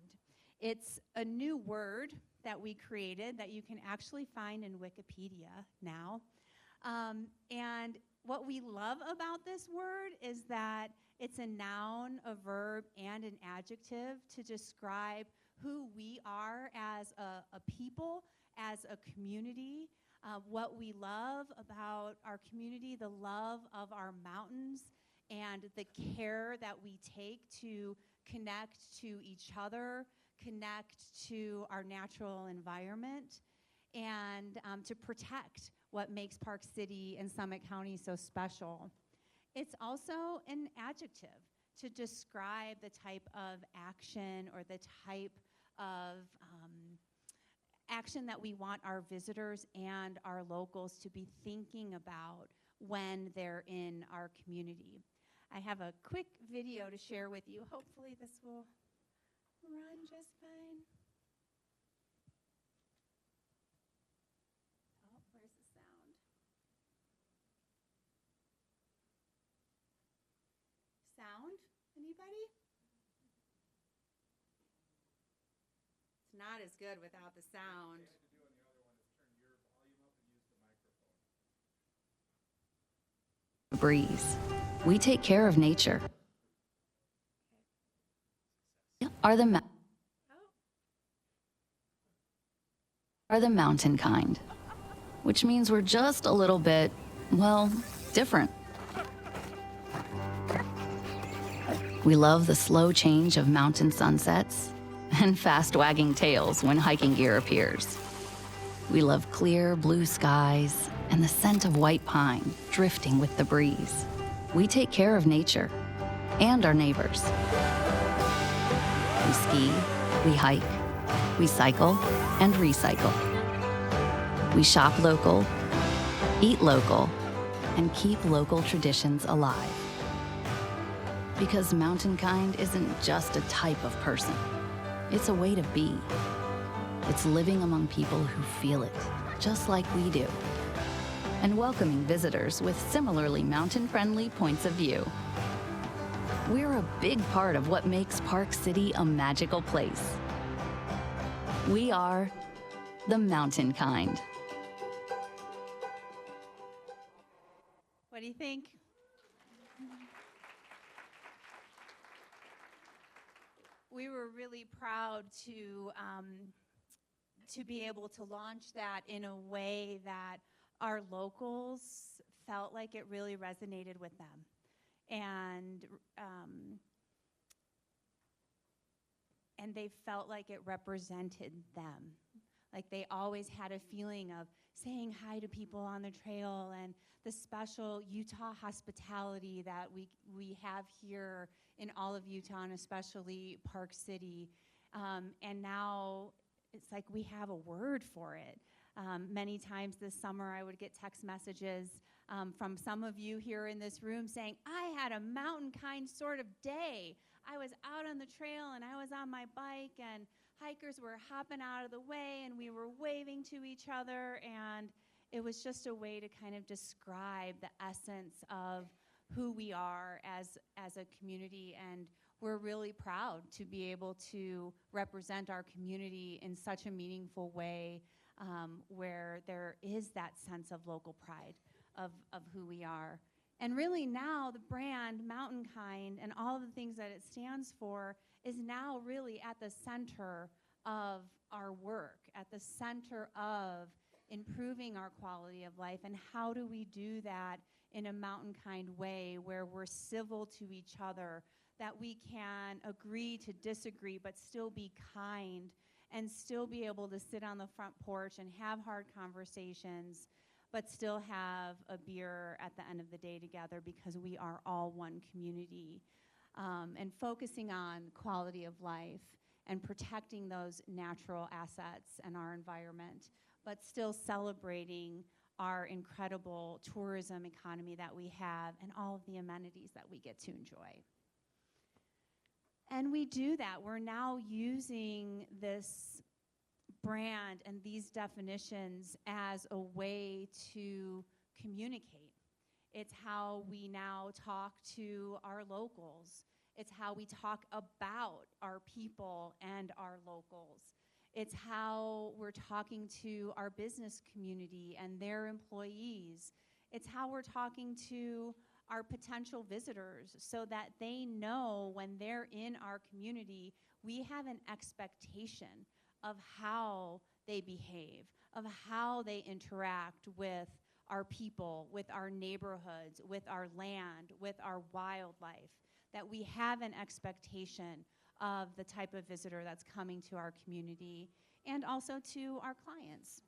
It's a new word that we created that you can actually find in Wikipedia now. And what we love about this word is that it's a noun, a verb, and an adjective to describe who we are as a people, as a community, what we love about our community, the love of our mountains, and the care that we take to connect to each other, connect to our natural environment, and to protect what makes Park City and Summit County so special. It's also an adjective to describe the type of action or the type of action that we want our visitors and our locals to be thinking about when they're in our community. I have a quick video to share with you. Hopefully this will run just fine. Oh, where's the sound? Sound? Anybody? It's not as good without the sound. Breeze. We take care of nature. Are the mountain kind, which means we're just a little bit, well, different. We love the slow change of mountain sunsets and fast wagging tails when hiking gear appears. We love clear blue skies and the scent of white pine drifting with the breeze. We take care of nature and our neighbors. We ski, we hike, we cycle and recycle. We shop local, eat local, and keep local traditions alive. Because mountainkind isn't just a type of person, it's a way to be. It's living among people who feel it, just like we do, and welcoming visitors with similarly mountain-friendly points of view. We're a big part of what makes Park City a magical place. We are the mountain kind. What do you think? We were really proud to be able to launch that in a way that our locals felt like it really resonated with them. And they felt like it represented them. Like they always had a feeling of saying hi to people on the trail and the special Utah hospitality that we have here in all of Utah, and especially Park City. And now it's like we have a word for it. Many times this summer I would get text messages from some of you here in this room saying, I had a mountain kind sort of day. I was out on the trail and I was on my bike and hikers were hopping out of the way and we were waving to each other, and it was just a way to kind of describe the essence of who we are as a community. And we're really proud to be able to represent our community in such a meaningful way, where there is that sense of local pride of who we are. And really now the brand Mountainkind and all of the things that it stands for is now really at the center of our work, at the center of improving our quality of life. And how do we do that in a Mountainkind way where we're civil to each other, that we can agree to disagree but still be kind and still be able to sit on the front porch and have hard conversations, but still have a beer at the end of the day together because we are all one community. And focusing on quality of life and protecting those natural assets and our environment, but still celebrating our incredible tourism economy that we have and all of the amenities that we get to enjoy. And we do that. We're now using this brand and these definitions as a way to communicate. It's how we now talk to our locals. It's how we talk about our people and our locals. It's how we're talking to our business community and their employees. It's how we're talking to our potential visitors so that they know when they're in our community, we have an expectation of how they behave, of how they interact with our people, with our neighborhoods, with our land, with our wildlife, that we have an expectation of the type of visitor that's coming to our community and also to our clients.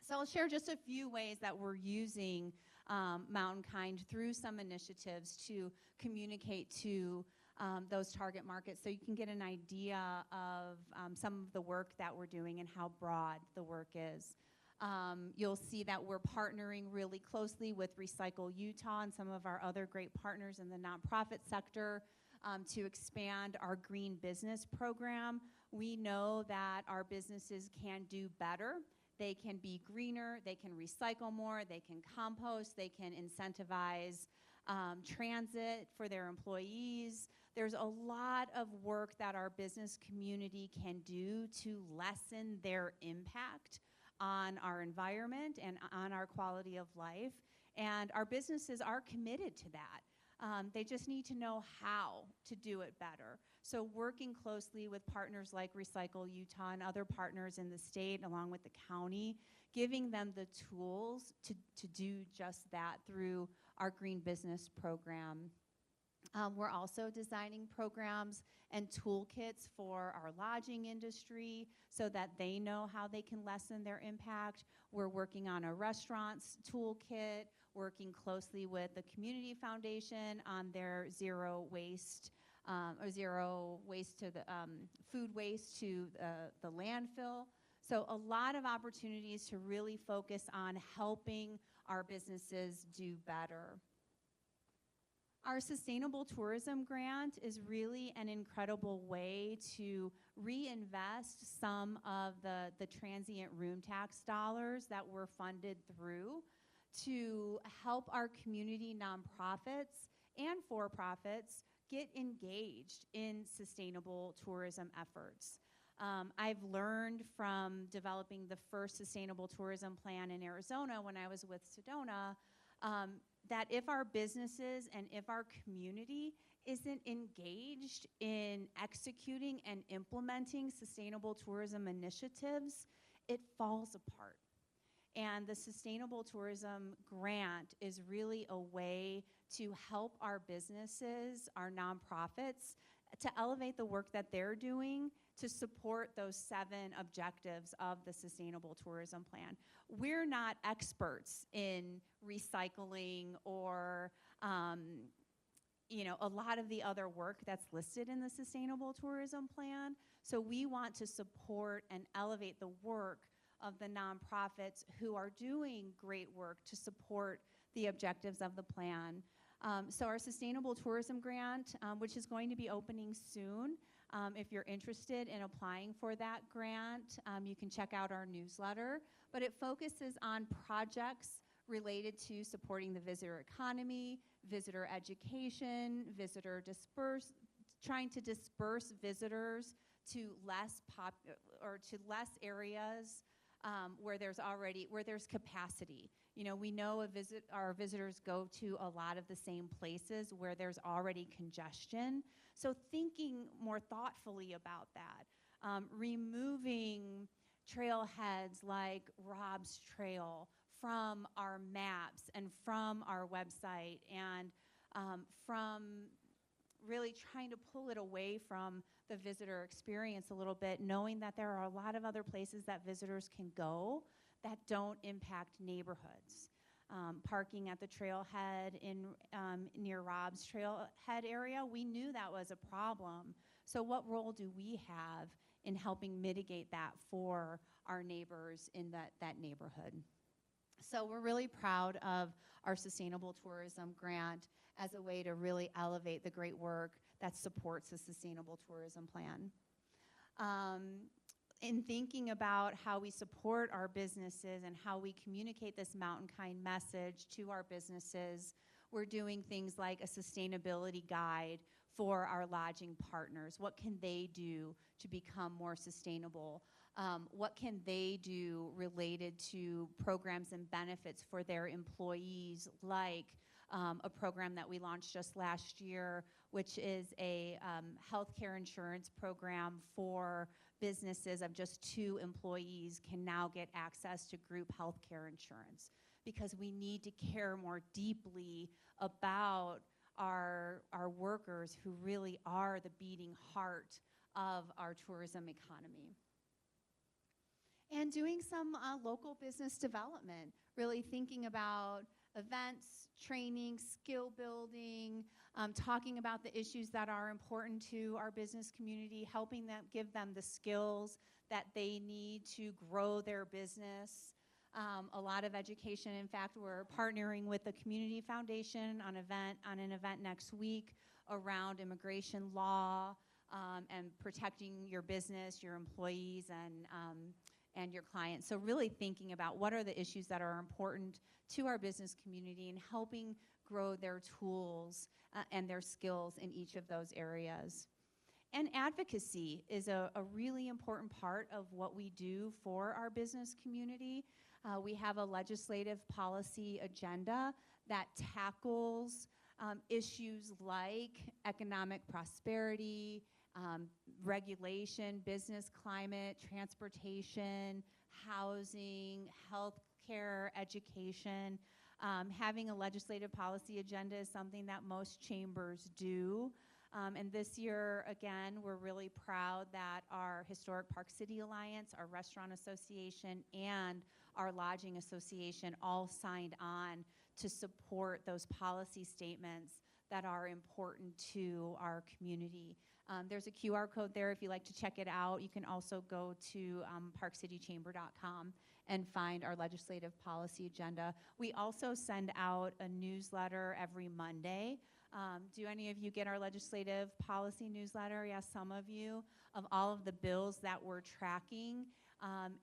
So I'll share just a few ways that we're using Mountainkind through some initiatives to communicate to those target markets so you can get an idea of some of the work that we're doing and how broad the work is. You'll see that we're partnering really closely with Recycle Utah and some of our other great partners in the nonprofit sector to expand our green business program. We know that our businesses can do better. They can be greener, they can recycle more, they can compost, they can incentivize transit for their employees. There's a lot of work that our business community can do to lessen their impact on our environment and on our quality of life. And our businesses are committed to that. They just need to know how to do it better. So working closely with partners like Recycle Utah and other partners in the state along with the county, giving them the tools to do just that through our green business program. We're also designing programs and toolkits for our lodging industry so that they know how they can lessen their impact. We're working on a restaurants toolkit, working closely with the Community Foundation on their zero waste to the food waste to the landfill. So a lot of opportunities to really focus on helping our businesses do better. Our Sustainable Tourism Grant is really an incredible way to reinvest some of the transient room tax dollars that were funded through to help our community nonprofits and for-profits get engaged in sustainable tourism efforts. I've learned from developing the first sustainable tourism plan in Arizona when I was with Sedona that if our businesses and if our community isn't engaged in executing and implementing sustainable tourism initiatives, it falls apart. And the Sustainable Tourism Grant is really a way to help our businesses, our nonprofits, to elevate the work that they're doing to support those 7 objectives of the Sustainable Tourism Plan. We're not experts in recycling or a lot of the other work that's listed in the Sustainable Tourism Plan. So we want to support and elevate the work of the nonprofits who are doing great work to support the objectives of the plan. So our Sustainable Tourism Grant, which is going to be opening soon, if you're interested in applying for that grant, you can check out our newsletter. But it focuses on projects related to supporting the visitor economy, visitor education, trying to disperse visitors to less areas where there's capacity. We know our visitors go to a lot of the same places where there's already congestion. So thinking more thoughtfully about that, removing trailheads like Rob's Trail from our maps and from our website, and from really trying to pull it away from the visitor experience a little bit, knowing that there are a lot of other places that visitors can go that don't impact neighborhoods. Parking at the trailhead near Rob's Trailhead area, we knew that was a problem. So what role do we have in helping mitigate that for our neighbors in that neighborhood? So we're really proud of our Sustainable Tourism Grant as a way to really elevate the great work that supports the Sustainable Tourism Plan. In thinking about how we support our businesses and how we communicate this mountain kind message to our businesses, we're doing things like a sustainability guide for our lodging partners. What can they do to become more sustainable? What can they do related to programs and benefits for their employees, like a program that we launched just last year, which is a healthcare insurance program for businesses of just 2 employees can now get access to group healthcare insurance, because we need to care more deeply about our workers who really are the beating heart of our tourism economy. And doing some local business development, really thinking about events, training, skill building, talking about the issues that are important to our business community, helping them, give them the skills that they need to grow their business. A lot of education. In fact, we're partnering with the Community Foundation on an event next week around immigration law and protecting your business, your employees, and your clients. So really thinking about what are the issues that are important to our business community and helping grow their tools and their skills in each of those areas. And advocacy is a really important part of what we do for our business community. We have a legislative policy agenda that tackles issues like economic prosperity, regulation, business climate, transportation, housing, healthcare, education. Having a legislative policy agenda is something that most chambers do. And this year, again, we're really proud that our Historic Park City Alliance, our Restaurant Association, and our Lodging Association all signed on to support those policy statements that are important to our community. There's a QR code there if you'd like to check it out. You can also go to parkcitychamber.com and find our legislative policy agenda. We also send out a newsletter every Monday Do any of you get our legislative policy newsletter? Yes, some of you, of all of the bills that we're tracking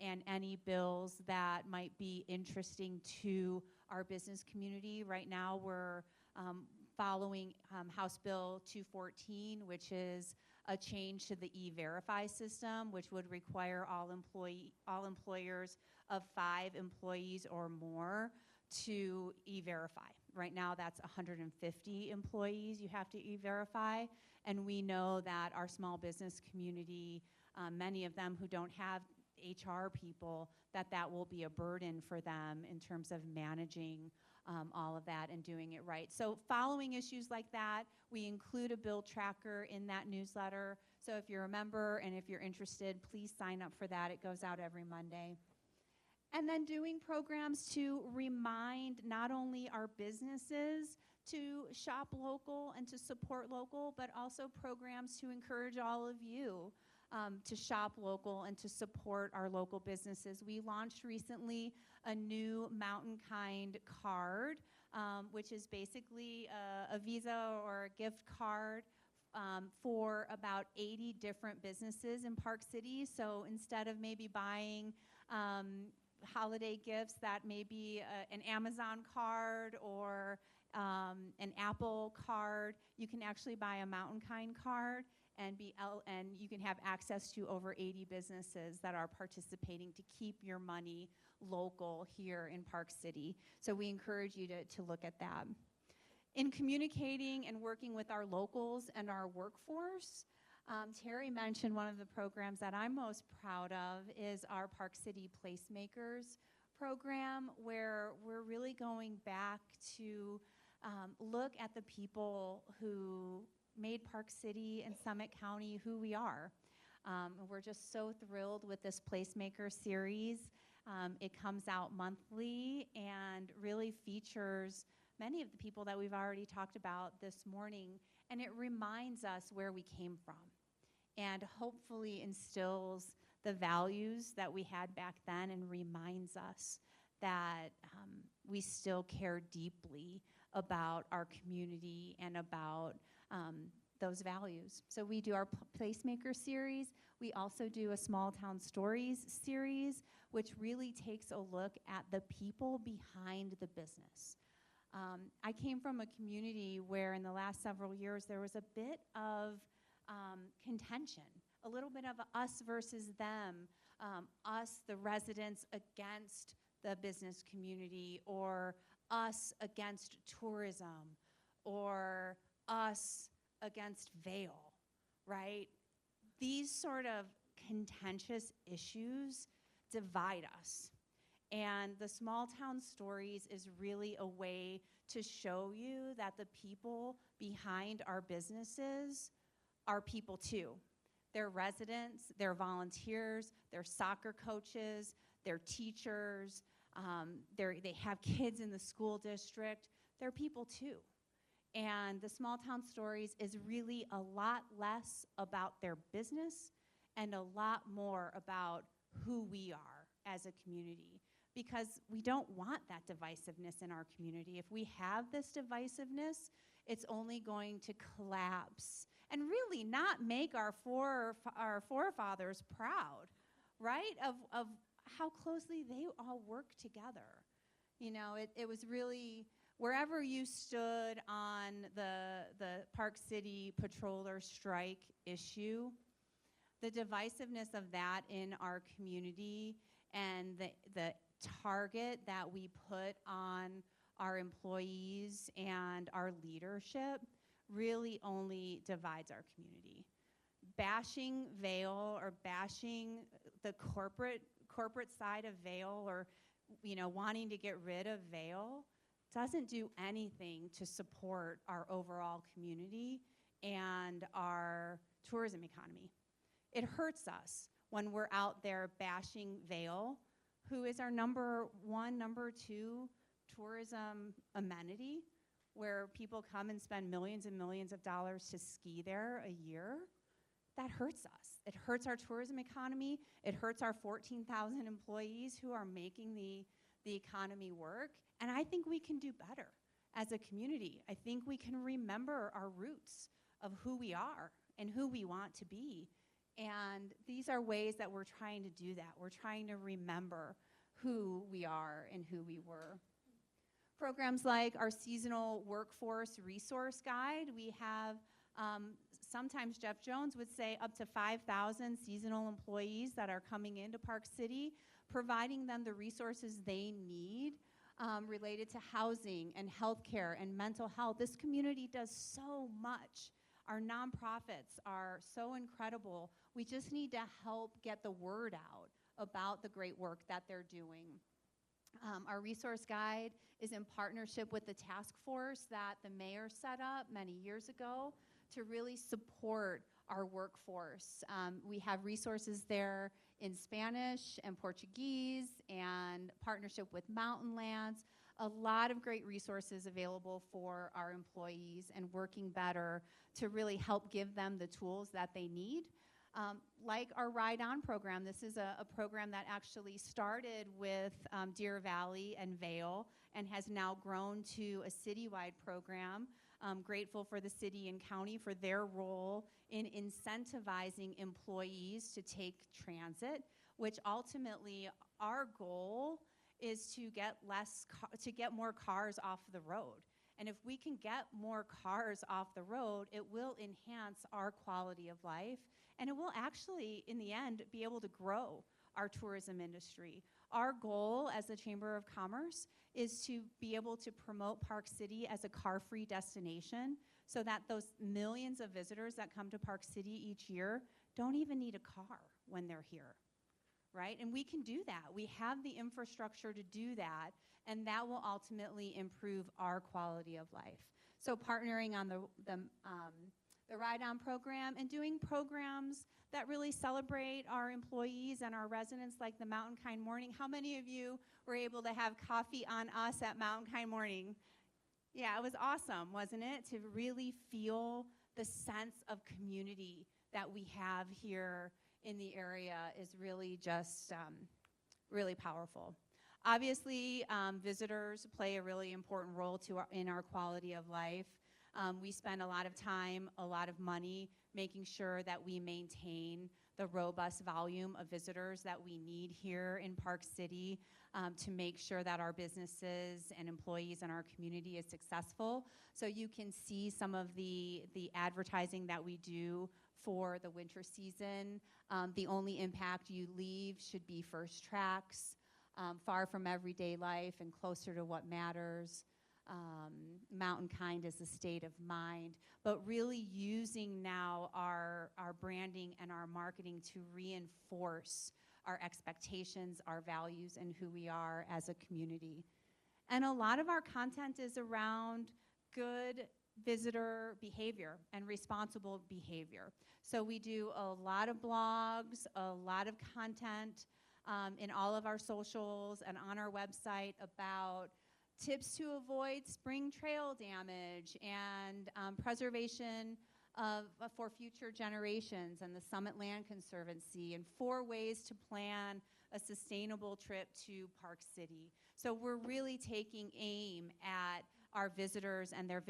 and any bills that might be interesting to our business community. Right now, we're following House Bill 214, which is a change to the E-Verify system, which would require all employers of 5 employees or more to E-Verify. Right now, that's 150 employees you have to E-Verify, and we know that our small business community, many of them who don't have HR people, that will be a burden for them in terms of managing all of that and doing it right. So following issues like that, we include a bill tracker in that newsletter. So if you're a member and if you're interested, please sign up for that. It goes out every Monday. And then doing programs to remind not only our businesses to shop local and to support local, but also programs to encourage all of you to shop local and to support our local businesses. We launched recently a new Mountain Kind card, which is basically a Visa or a gift card for about 80 different businesses in Park City. So instead of maybe buying holiday gifts that may be an Amazon card or an Apple card, you can actually buy a Mountain Kind card and you can have access to over 80 businesses that are participating to keep your money local here in Park City. So we encourage you to look at that. In communicating and working with our locals and our workforce, Terry mentioned one of the programs that I'm most proud of is our Park City Placemakers program, where we're really going back to look at the people who made Park City and Summit County who we are. We're just so thrilled with this Placemaker series. It comes out monthly and really features many of the people that we've already talked about this morning, and it reminds us where we came from and hopefully instills the values that we had back then and reminds us that we still care deeply about our community and about those values. So we do our Placemaker series. We also do a Small Town Stories series, which really takes a look at the people behind the business. I came from a community where in the last several years there was a bit of contention, a little bit of us versus them, us, the residents, against the business community, or us against tourism, or us against Vail, right? These sort of contentious issues divide us. And the Small Town Stories is really a way to show you that the people behind our businesses are people too. They're residents, they're volunteers, they're soccer coaches, they're teachers, they have kids in the school district. They're people too. And the Small Town Stories is really a lot less about their business and a lot more about who we are as a community, because we don't want that divisiveness in our community. If we have this divisiveness, it's only going to collapse and really not make our forefathers proud, right, of how closely they all work together. You know, it was really, wherever you stood on the Park City patroller strike issue, the divisiveness of that in our community and the target that we put on our employees and our leadership really only divides our community. Bashing Vail or bashing the corporate side of Vail, or wanting to get rid of Vail, doesn't do anything to support our overall community and our tourism economy. It hurts us when we're out there bashing Vail, who is our number 1, number 2 tourism amenity, where people come and spend millions and millions of dollars to ski there a year. That hurts us. It hurts our tourism economy. It hurts our 14,000 employees who are making the economy work. And I think we can do better as a community. I think we can remember our roots of who we are and who we want to be. And these are ways that we're trying to do that. We're trying to remember who we are and who we were. Programs like our seasonal workforce resource guide, we have sometimes Jeff Jones would say up to 5,000 seasonal employees that are coming into Park City, providing them the resources they need related to housing and healthcare and mental health. This community does so much. Our nonprofits are so incredible. We just need to help get the word out about the great work that they're doing. Our resource guide is in partnership with the task force that the mayor set up many years ago to really support our workforce. We have resources there in Spanish and Portuguese and partnership with Mountain Lands. A lot of great resources available for our employees and working better to really help give them the tools that they need. Like our Ride On program, this is a program that actually started with Deer Valley and Vail and has now grown to a citywide program. Grateful for the city and county for their role in incentivizing employees to take transit, which ultimately our goal is to get more cars off the road. And if we can get more cars off the road, it will enhance our quality of life, and it will actually, in the end, be able to grow our tourism industry. Our goal as the Chamber of Commerce is to be able to promote Park City as a car-free destination so that those millions of visitors that come to Park City each year don't even need a car when they're here, right? And we can do that. We have the infrastructure to do that, and that will ultimately improve our quality of life. So partnering on the Ride On program and doing programs that really celebrate our employees and our residents, like the Mountain Kind Morning. How many of you were able to have coffee on us at Mountain Kind Morning? Yeah, it was awesome, wasn't it? To really feel the sense of community that we have here in the area is really just really powerful. Obviously, visitors play a really important role in our quality of life. We spend a lot of time, a lot of money making sure that we maintain the robust volume of visitors that we need here in Park City to make sure that our businesses and employees in our community is successful. So you can see some of the advertising that we do for the winter season. The only impact you leave should be first tracks, far from everyday life and closer to what matters. Mountain Kind is a state of mind, but really using now our branding and our marketing to reinforce our expectations, our values, and who we are as a community. And a lot of our content is around good visitor behavior and responsible behavior. So we do a lot of blogs, a lot of content in all of our socials and on our website about tips to avoid spring trail damage and preservation for future generations and the Summit Land Conservancy, and 4 ways to plan a sustainable trip to Park City. So we're really taking aim at our visitors and their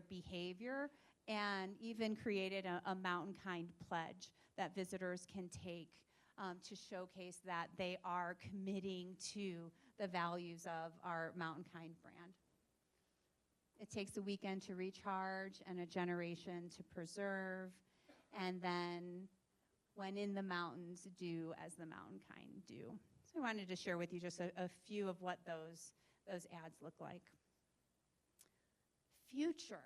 behavior, and even created a Mountain Kind pledge that visitors can take to showcase that they are committing to the values of our Mountain Kind brand. It takes a weekend to recharge and a generation to preserve, and then when in the mountains, do as the Mountain Kind do. So I wanted to share with you just a few of what those ads look like. Future,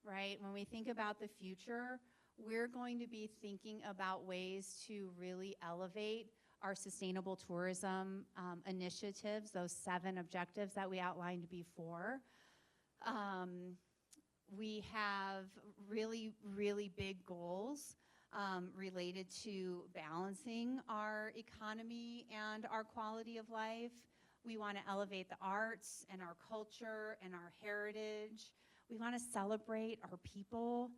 right? When we think about the future, we're going to be thinking about ways to really elevate our sustainable tourism initiatives, those 7 objectives that we outlined before. We have really, really big goals related to balancing our economy and our quality of life. We want to elevate the arts and our culture and our heritage. We want to celebrate our people,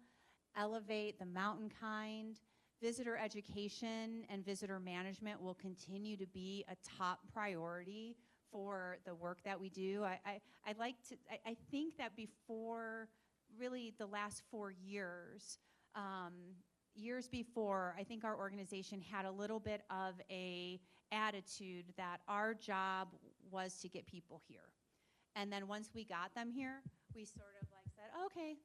elevate the Mountain Kind. Visitor education and visitor management will continue to be a top priority for the work that we do. I think that before really the last 4 years, years before, I think our organization had a little bit of a attitude that our job was to get people here. And then once we got them here, we sort of like said, okay,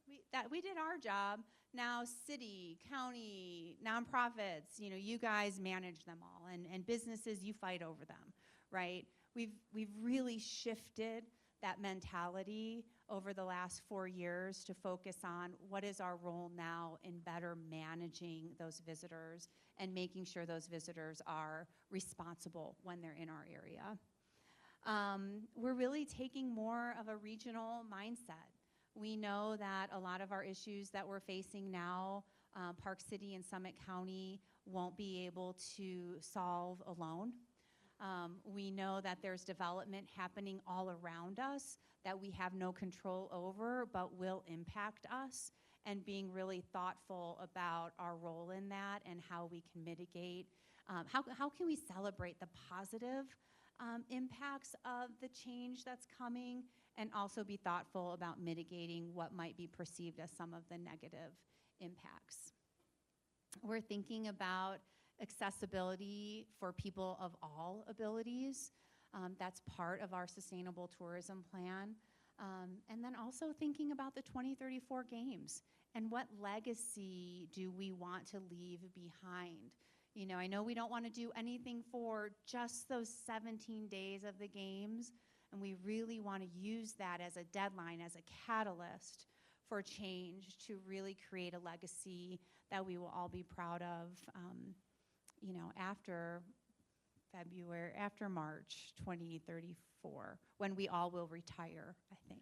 we did our job. Now city, county, nonprofits, you guys manage them all, and businesses, you fight over them, right? We've really shifted that mentality over the last 4 years to focus on what is our role now in better managing those visitors and making sure those visitors are responsible when they're in our area. We're really taking more of a regional mindset. We know that a lot of our issues that we're facing now, Park City and Summit County won't be able to solve alone. We know that there's development happening all around us that we have no control over, but will impact us, and being really thoughtful about our role in that and how we can mitigate. How can we celebrate the positive impacts of the change that's coming, and also be thoughtful about mitigating what might be perceived as some of the negative impacts. We're thinking about accessibility for people of all abilities. That's part of our sustainable tourism plan. And then also thinking about the 2034 games and what legacy do we want to leave behind. I know we don't want to do anything for just those 17 days of the games, and we really want to use that as a deadline, as a catalyst for change to really create a legacy that we will all be proud of, after March 2034, when we all will retire, I think.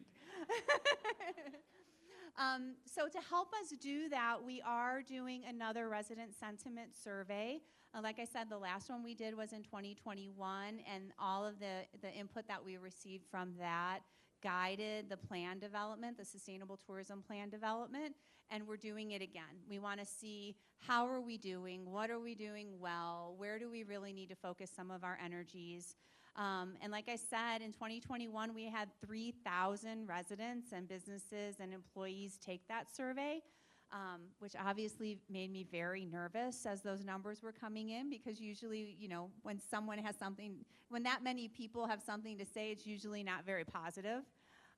So to help us do that, we are doing another resident sentiment survey. Like I said, the last one we did was in 2021, and all of the input that we received from that guided the plan development, the sustainable tourism plan development, and we're doing it again. We want to see how are we doing, what are we doing well, where do we really need to focus some of our energies. And like I said, in 2021, we had 3,000 residents and businesses and employees take that survey, which obviously made me very nervous as those numbers were coming in, because usually, when someone has something, when that many people have something to say, it's usually not very positive.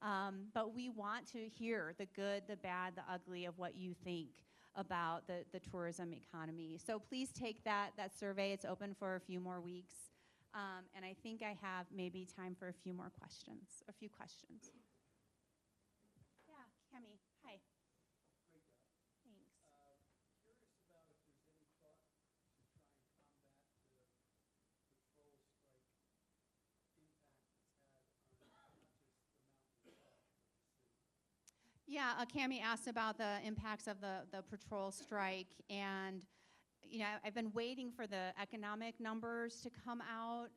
But we want to hear the good, the bad, the ugly of what you think about the tourism economy. So please take that survey. It's open for a few more weeks. And I think I have maybe time for a few questions. Yeah, Cami, hi. Thanks. Curious about if there's any thought to try and combat the patrol strike impact it's had on not just the mountain itself, but the city. Yeah, Cami asked about the impacts of the patrol strike, and I've been waiting for the economic numbers to come out,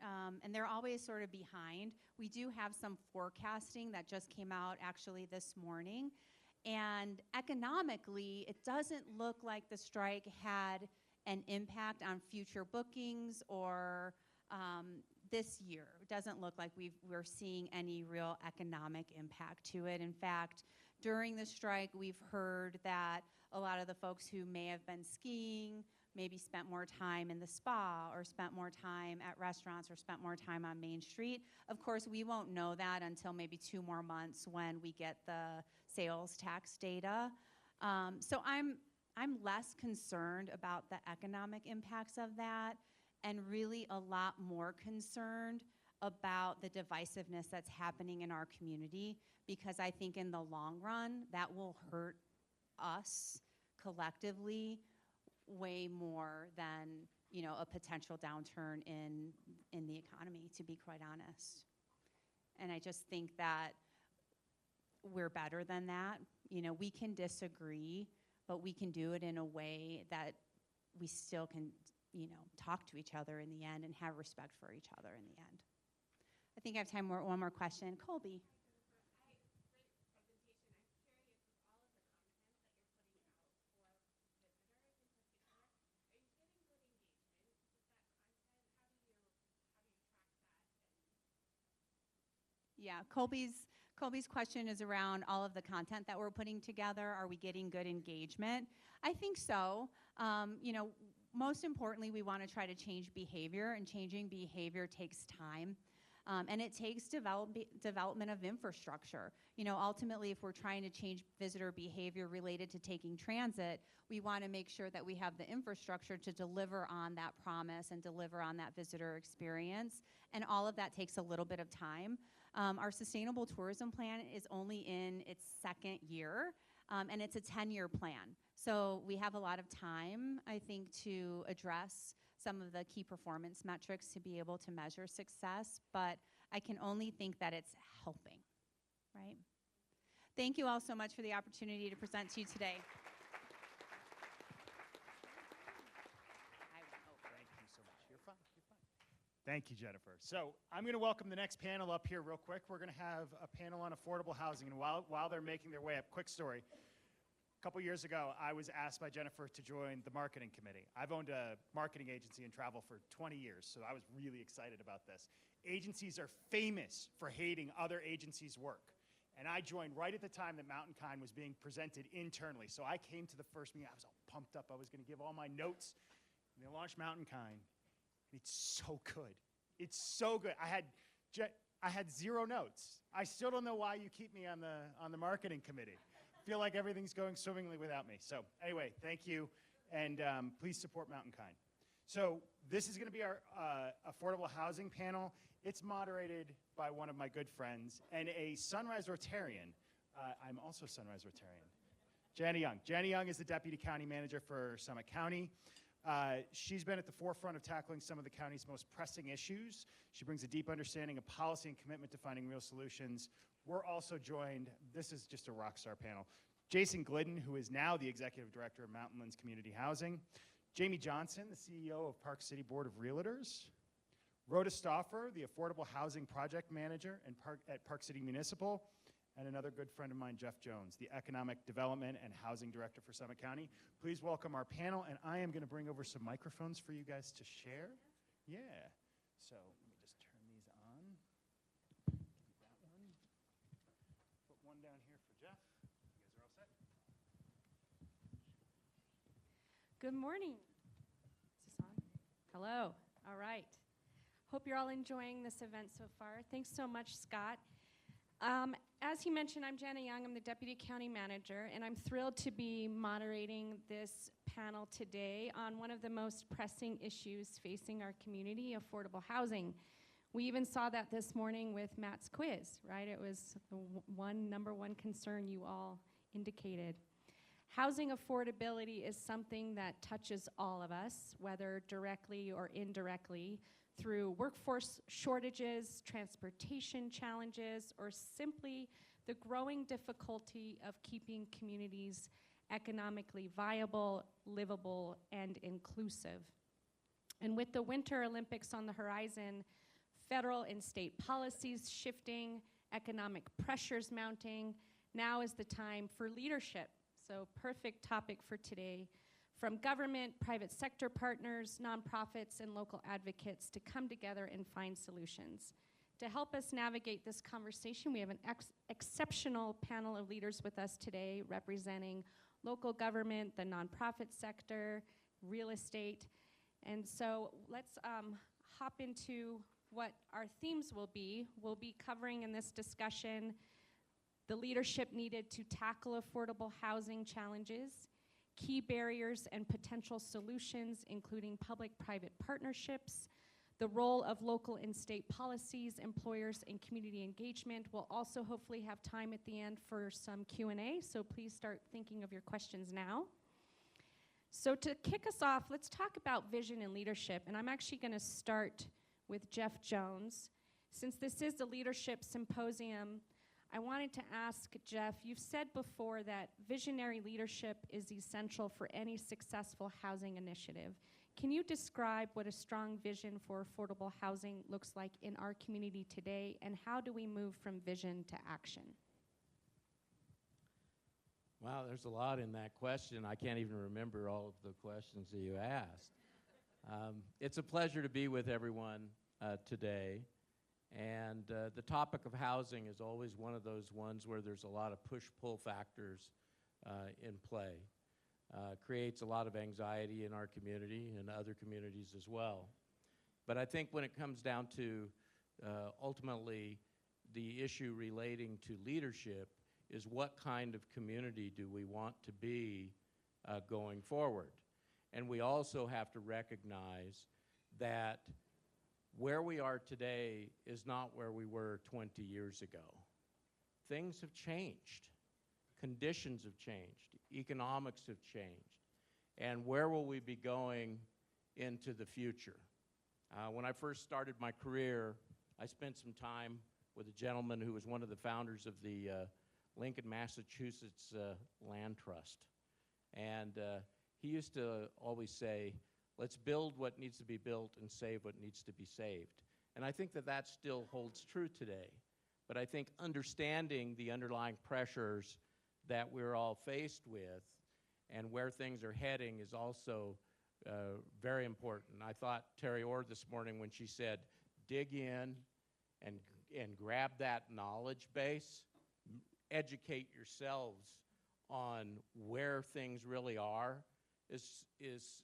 and they're always sort of behind. We do have some forecasting that just came out actually this morning, and economically, it doesn't look like the strike had an impact on future bookings or this year. It doesn't look like we're seeing any real economic impact to it. In fact, during the strike, we've heard that a lot of the folks who may have been skiing maybe spent more time in the spa or spent more time at restaurants or spent more time on Main Street. Of course, we won't know that until maybe 2 more months when we get the sales tax data. So I'm less concerned about the economic impacts of that, and really a lot more concerned about the divisiveness that's happening in our community, because I think in the long run, that will hurt us collectively way more than a potential downturn in the economy, to be quite honest. And I just think that we're better than that. We can disagree, but we can do it in a way that we still can talk to each other in the end and have respect for each other in the end. I think I have time for one more question. Colby. Yeah, Colby's question is around all of the content that we're putting together. Are we getting good engagement? I think so. You know, most importantly, we want to try to change behavior, and changing behavior takes time. And it takes development of infrastructure. You know, ultimately, if we're trying to change visitor behavior related to taking transit, we want to make sure that we have the infrastructure to deliver on that promise and deliver on that visitor experience. And all of that takes a little bit of time. Our sustainable tourism plan is only in its second year, and it's a 10-year plan. So we have a lot of time, I think, to address some of the key performance metrics to be able to measure success, but I can only think that it's helping, right? Thank you all so much for the opportunity to present to you today. Thank you so much. You're fine. You're fine. Thank you, Jennifer. So I'm going to welcome the next panel up here real quick. We're going to have a panel on affordable housing, and while they're making their way up, quick story. A couple years ago, I was asked by Jennifer to join the marketing committee. I've owned a marketing agency and travel for 20 years, so I was really excited about this. Agencies are famous for hating other agencies' work. And I joined right at the time that Mountain Kind was being presented internally. So I came to the first meeting, I was all pumped up. I was going to give all my notes. And they launched Mountain Kind. And it's so good. It's so good. I had 0 notes. I still don't know why you keep me on the marketing committee. Feel like everything's going swimmingly without me. So anyway, thank you, and please support Mountain Kind. So this is going to be our affordable housing panel. It's moderated by one of my good friends and a Sunrise Rotarian. I'm also a Sunrise Rotarian. Jana Young. Jana Young is the Deputy County Manager for Summit County. She's been at the forefront of tackling some of the county's most pressing issues. She brings a deep understanding of policy and commitment to finding real solutions. We're also joined, this is just a rock star panel, Jason Glidden, who is now the Executive Director of Mountainlands Community Housing, Jamie Johnson, the CEO of Park City Board of Realtors, Rhoda Stauffer, the Affordable Housing Project Manager at Park City Municipal, and another good friend of mine, Jeff Jones, the Economic Development and Housing Director for Summit County. Please welcome our panel, and I am going to bring over some microphones for you guys to share. Yeah, so let me just turn these on. That one. Put one down here for Jeff. You guys are all set? Good morning. Is this on? Hello. All right. Hope you're all enjoying this event so far. Thanks so much, Scott. As he mentioned, I'm Jana Young. I'm the Deputy County Manager, and I'm thrilled to be moderating this panel today on one of the most pressing issues facing our community, affordable housing. We even saw that this morning with Matt's quiz, right? It was the number one concern you all indicated. Housing affordability is something that touches all of us, whether directly or indirectly, through workforce shortages, transportation challenges, or simply the growing difficulty of keeping communities economically viable, livable, and inclusive. And with the Winter Olympics on the horizon, federal and state policies shifting, economic pressures mounting, now is the time for leadership. So perfect topic for today. From government, private sector partners, nonprofits, and local advocates to come together and find solutions. To help us navigate this conversation, we have an exceptional panel of leaders with us today representing local government, the nonprofit sector, real estate. And so let's hop into what our themes will be. We'll be covering in this discussion the leadership needed to tackle affordable housing challenges, key barriers and potential solutions, including public-private partnerships, the role of local and state policies, employers, and community engagement. We'll also hopefully have time at the end for some Q&A, so please start thinking of your questions now. So to kick us off, let's talk about vision and leadership, and I'm actually going to start with Jeff Jones. Since this is the Leadership Symposium, I wanted to ask Jeff, you've said before that visionary leadership is essential for any successful housing initiative. Can you describe what a strong vision for affordable housing looks like in our community today, and how do we move from vision to action? Wow, there's a lot in that question. I can't even remember all of the questions that you asked. It's a pleasure to be with everyone today. And the topic of housing is always one of those ones where there's a lot of push-pull factors in play. Creates a lot of anxiety in our community and other communities as well. But I think when it comes down to ultimately the issue relating to leadership is what kind of community do we want to be going forward. And we also have to recognize that where we are today is not where we were 20 years ago. Things have changed. Conditions have changed. Economics have changed. And where will we be going into the future? When I first started my career, I spent some time with a gentleman who was one of the founders of the Lincoln, Massachusetts Land Trust. And he used to always say, let's build what needs to be built and save what needs to be saved. And I think that that still holds true today. But I think understanding the underlying pressures that we're all faced with and where things are heading is also very important. I thought Terry Orr this morning when she said, dig in and grab that knowledge base, educate yourselves on where things really are is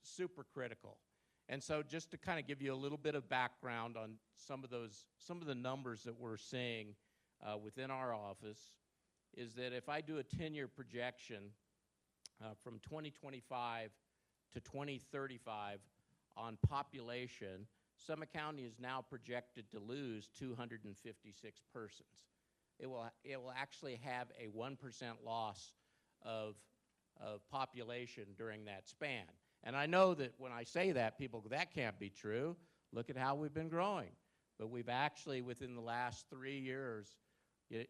super critical. And so just to kind of give you a little bit of background on some of the numbers that we're seeing within our office is that if I do a 10-year projection from 2025 to 2035 on population, Summit County is now projected to lose 256 persons. It will actually have a 1% loss of population during that span. And I know that when I say that, people go, that can't be true. Look at how we've been growing. But we've actually, within the last 3 years, at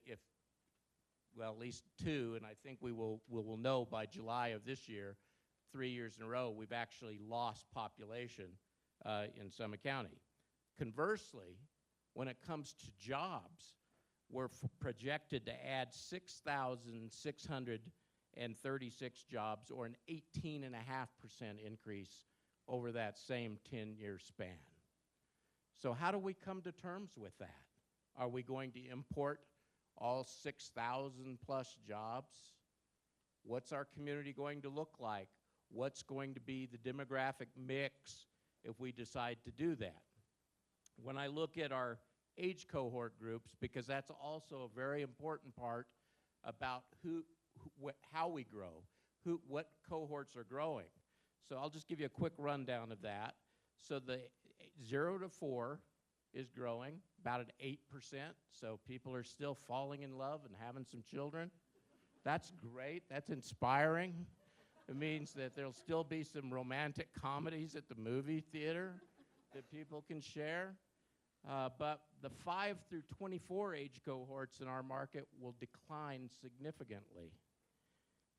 least 2, and I think we will know by July of this year, 3 years in a row, we've actually lost population in Summit County. Conversely, when it comes to jobs, we're projected to add 6,636 jobs, or an 18.5% increase over that same 10-year span. So how do we come to terms with that? Are we going to import all 6,000 plus jobs? What's our community going to look like? What's going to be the demographic mix if we decide to do that? When I look at our age cohort groups, because that's also a very important part about how we grow, what cohorts are growing. So I'll just give you a quick rundown of that. So the 0 to 4 is growing about at 8%. So people are still falling in love and having some children. That's great. That's inspiring. It means that there'll still be some romantic comedies at the movie theater that people can share. But the 5 through 24 age cohorts in our market will decline significantly.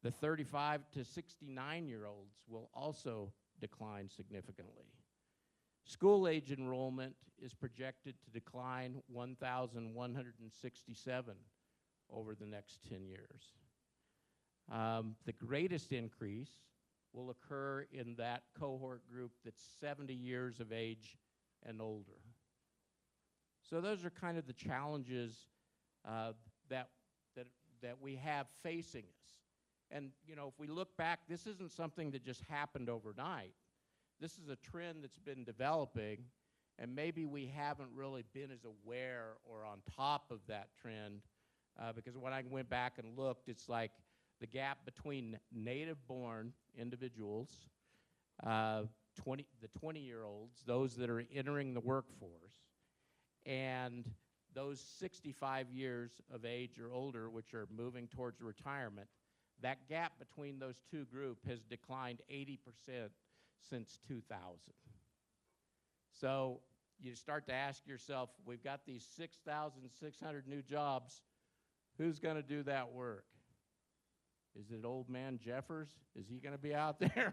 The 35 to 69-year-olds will also decline significantly. School age enrollment is projected to decline 1,167 over the next 10 years. The greatest increase will occur in that cohort group that's 70 years of age and older. So those are kind of the challenges that we have facing us. And you know, if we look back, this isn't something that just happened overnight. This is a trend that's been developing, and maybe we haven't really been as aware or on top of that trend, because when I went back and looked, it's like the gap between native-born individuals, the 20-year-olds, those that are entering the workforce, and those 65 years of age or older, which are moving towards retirement, that gap between those two groups has declined 80% since 2000. So you start to ask yourself, we've got these 6,600 new jobs, who's going to do that work? Is it old man Jeffers? Is he going to be out there?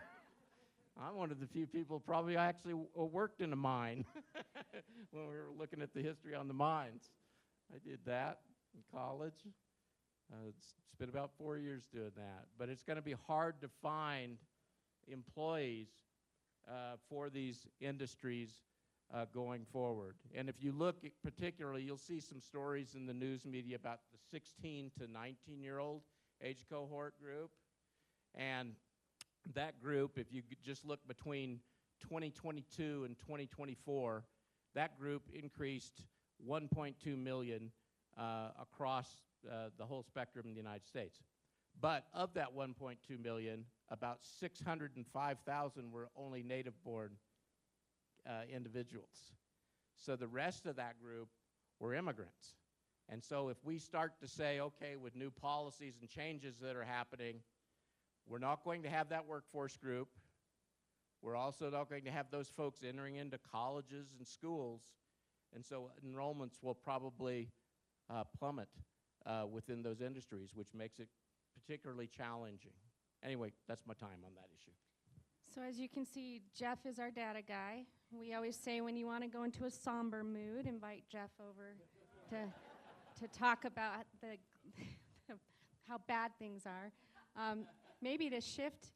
I'm one of the few people probably actually worked in a mine when we were looking at the history on the mines. I did that in college. Spent about 4 years doing that. But it's going to be hard to find employees for these industries going forward. And if you look particularly, you'll see some stories in the news media about the 16 to 19-year-old age cohort group. And that group, if you just look between 2022 and 2024, that group increased 1.2 million across the whole spectrum in the United States. But of that 1.2 million, about 605,000 were only native-born individuals. So the rest of that group were immigrants. And so if we start to say, okay, with new policies and changes that are happening, we're not going to have that workforce group. We're also not going to have those folks entering into colleges and schools. And so enrollments will probably plummet within those industries, which makes it particularly challenging. Anyway, that's my time on that issue. So as you can see, Jeff is our data guy. We always say when you want to go into a somber mood, invite Jeff over to talk about how bad things are. Maybe to shift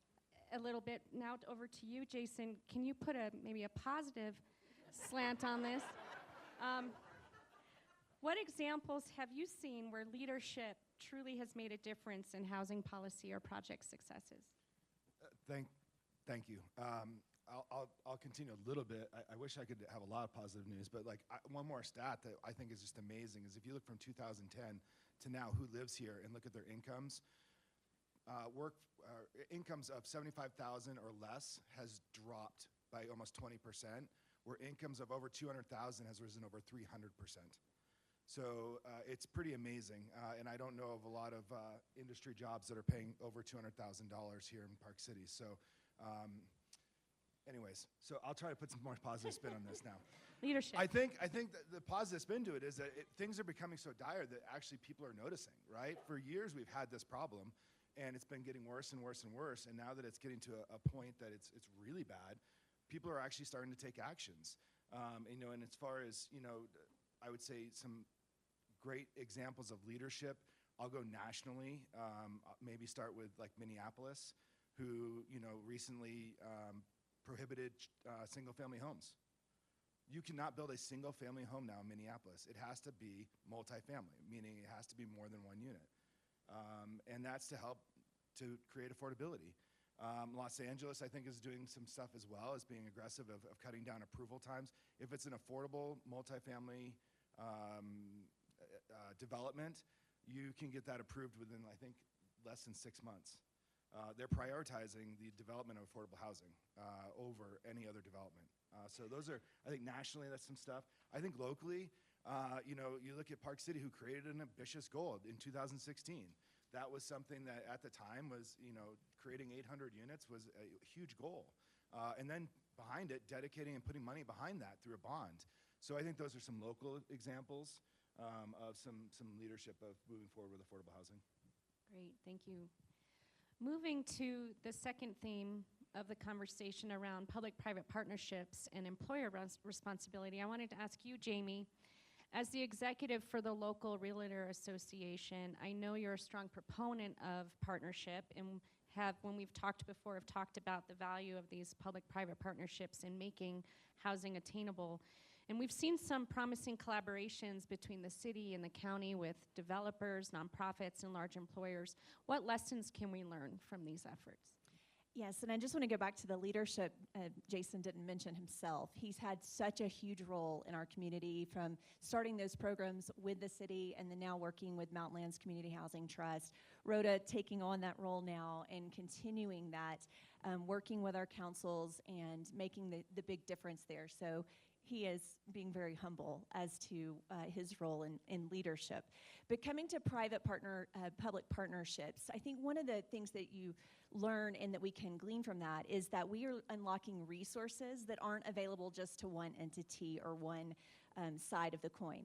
a little bit now over to you, Jason, can you put maybe a positive slant on this? What examples have you seen where leadership truly has made a difference in housing policy or project successes? Thank you. I'll continue a little bit. I wish I could have a lot of positive news, but one more stat that I think is just amazing is if you look from 2010 to now, who lives here and look at their incomes, incomes of 75,000 or less has dropped by almost 20%, where incomes of over 200,000 has risen over 300%. So it's pretty amazing, and I don't know of a lot of industry jobs that are paying over $200,000 here in Park City. So anyways, so I'll try to put some more positive spin on this now. Leadership. I think that the positive spin to it is that things are becoming so dire that actually people are noticing, right? For years we've had this problem, and it's been getting worse and worse and worse, and now that it's getting to a point that it's really bad, people are actually starting to take actions. And as far as, I would say some great examples of leadership, I'll go nationally, maybe start with like Minneapolis, who, recently prohibited single-family homes. You cannot build a single-family home now in Minneapolis. It has to be multifamily, meaning it has to be more than one unit. And that's to help to create affordability. Los Angeles, I think, is doing some stuff as well, as being aggressive of cutting down approval times. If it's an affordable multifamily development, you can get that approved within, I think, less than 6 months. They're prioritizing the development of affordable housing over any other development. So those are, I think nationally, that's some stuff. I think locally, you look at Park City, who created an ambitious goal in 2016. That was something that at the time was, creating 800 units was a huge goal. And then behind it, dedicating and putting money behind that through a bond. So I think those are some local examples of some leadership of moving forward with affordable housing. Great, thank you. Moving to the second theme of the conversation around public-private partnerships and employer responsibility, I wanted to ask you, Jamie, as the executive for the local Realtor Association, I know you're a strong proponent of partnership and when we've talked before, have talked about the value of these public-private partnerships in making housing attainable. And we've seen some promising collaborations between the city and the county with developers, nonprofits, and large employers. What lessons can we learn from these efforts? Yes, and I just want to go back to the leadership. Jason didn't mention himself. He's had such a huge role in our community, from starting those programs with the city and then now working with Mountain Lands Community Housing Trust. Rhoda taking on that role now and continuing that, working with our councils and making the big difference there. So he is being very humble as to his role in leadership. But coming to public partnerships, I think one of the things that you learn and that we can glean from that is that we are unlocking resources that aren't available just to one entity or one side of the coin.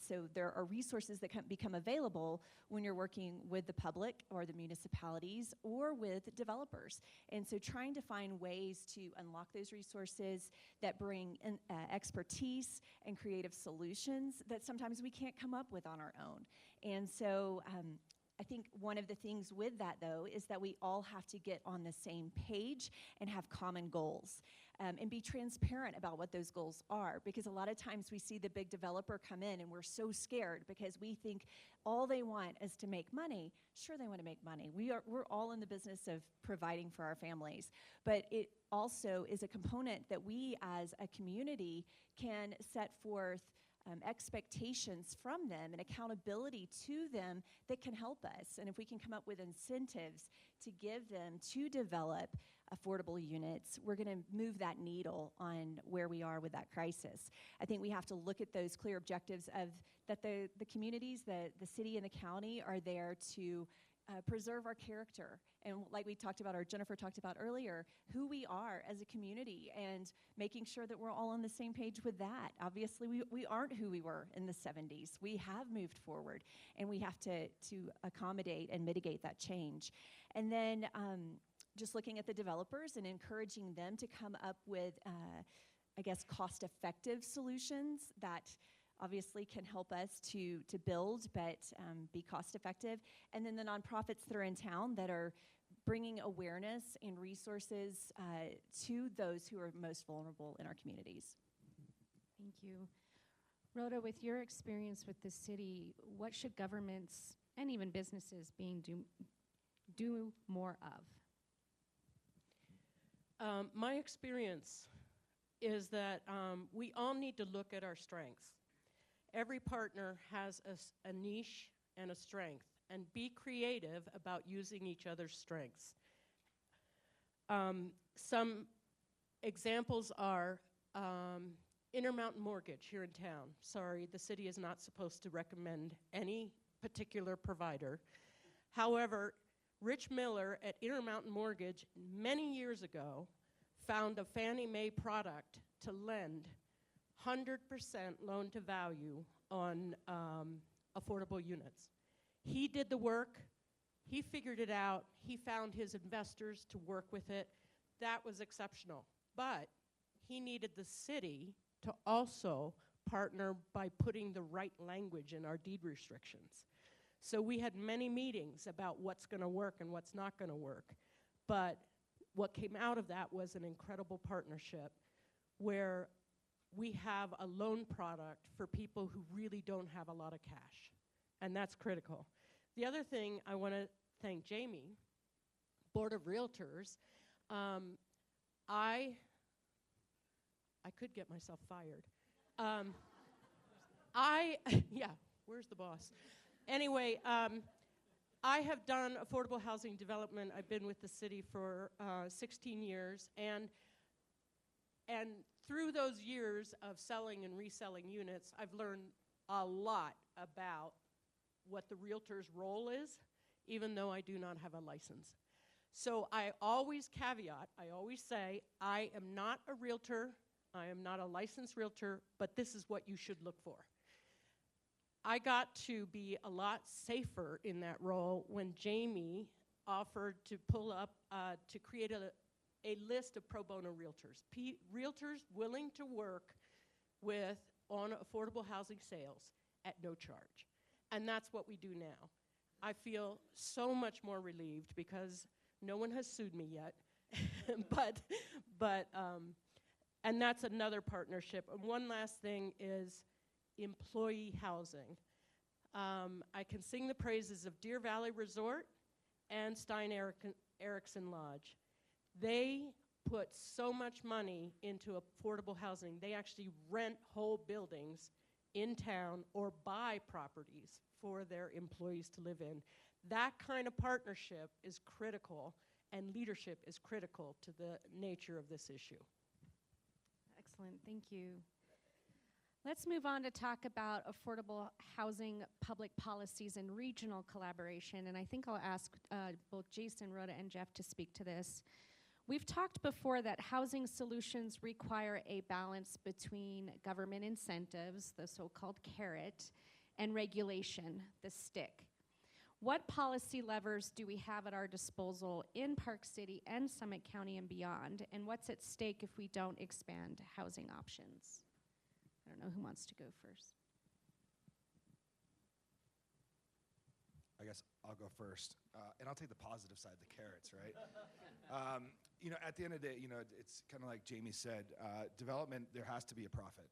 So there are resources that can become available when you're working with the public or the municipalities or with developers. And so trying to find ways to unlock those resources that bring expertise and creative solutions that sometimes we can't come up with on our own. And so I think one of the things with that, though, is that we all have to get on the same page and have common goals, and be transparent about what those goals are. Because a lot of times we see the big developer come in and we're so scared because we think all they want is to make money. Sure, they want to make money. We're all in the business of providing for our families. But it also is a component that we as a community can set forth expectations from them and accountability to them that can help us. And if we can come up with incentives to give them to develop affordable units, we're going to move that needle on where we are with that crisis. I think we have to look at those clear objectives of that the communities, the city and the county are there to preserve our character. And like we talked about, or Jennifer talked about earlier, who we are as a community and making sure that we're all on the same page with that. Obviously, we aren't who we were in the 70s. We have moved forward, and we have to accommodate and mitigate that change. And then just looking at the developers and encouraging them to come up with, I guess, cost-effective solutions that obviously can help us to build, but be cost effective. And then the nonprofits that are in town that are bringing awareness and resources to those who are most vulnerable in our communities. Thank you. Rhoda, with your experience with the city, what should governments and even businesses do more of? My experience is that we all need to look at our strengths. Every partner has a niche and a strength, and be creative about using each other's strengths. Some examples are Intermountain Mortgage here in town. Sorry, the city is not supposed to recommend any particular provider. However, Rich Miller at Intermountain Mortgage many years ago found a Fannie Mae product to lend 100% loan to value on affordable units. He did the work, he figured it out, he found his investors to work with it. That was exceptional. But he needed the city to also partner by putting the right language in our deed restrictions. So we had many meetings about what's going to work and what's not going to work. But what came out of that was an incredible partnership where we have a loan product for people who really don't have a lot of cash, and that's critical. The other thing I want to thank Jamie, Board of Realtors. I could get myself fired. Yeah, where's the boss? Anyway, I have done affordable housing development. I've been with the city for 16 years, and through those years of selling and reselling units, I've learned a lot about what the realtor's role is, even though I do not have a license. So I always caveat, I always say, I am not a realtor, I am not a licensed realtor, but this is what you should look for. I got to be a lot safer in that role when Jamie offered to pull up, to create a list of pro bono realtors. Realtors willing to work with on affordable housing sales at no charge. And that's what we do now. I feel so much more relieved because no one has sued me yet. And that's another partnership. And one last thing is employee housing. I can sing the praises of Deer Valley Resort and Stein Erickson Lodge. They put so much money into affordable housing. They actually rent whole buildings in town or buy properties for their employees to live in. That kind of partnership is critical, and leadership is critical to the nature of this issue. Excellent, thank you. Let's move on to talk about affordable housing, public policies, and regional collaboration. And I think I'll ask both Jason, Rhoda, and Jeff to speak to this. We've talked before that housing solutions require a balance between government incentives, the so-called carrot, and regulation, the stick. What policy levers do we have at our disposal in Park City and Summit County and beyond? And what's at stake if we don't expand housing options? I don't know who wants to go first. I guess I'll go first, and I'll take the positive side, the carrots, right? At the end of the day, it's kind of like Jamie said, development, there has to be a profit,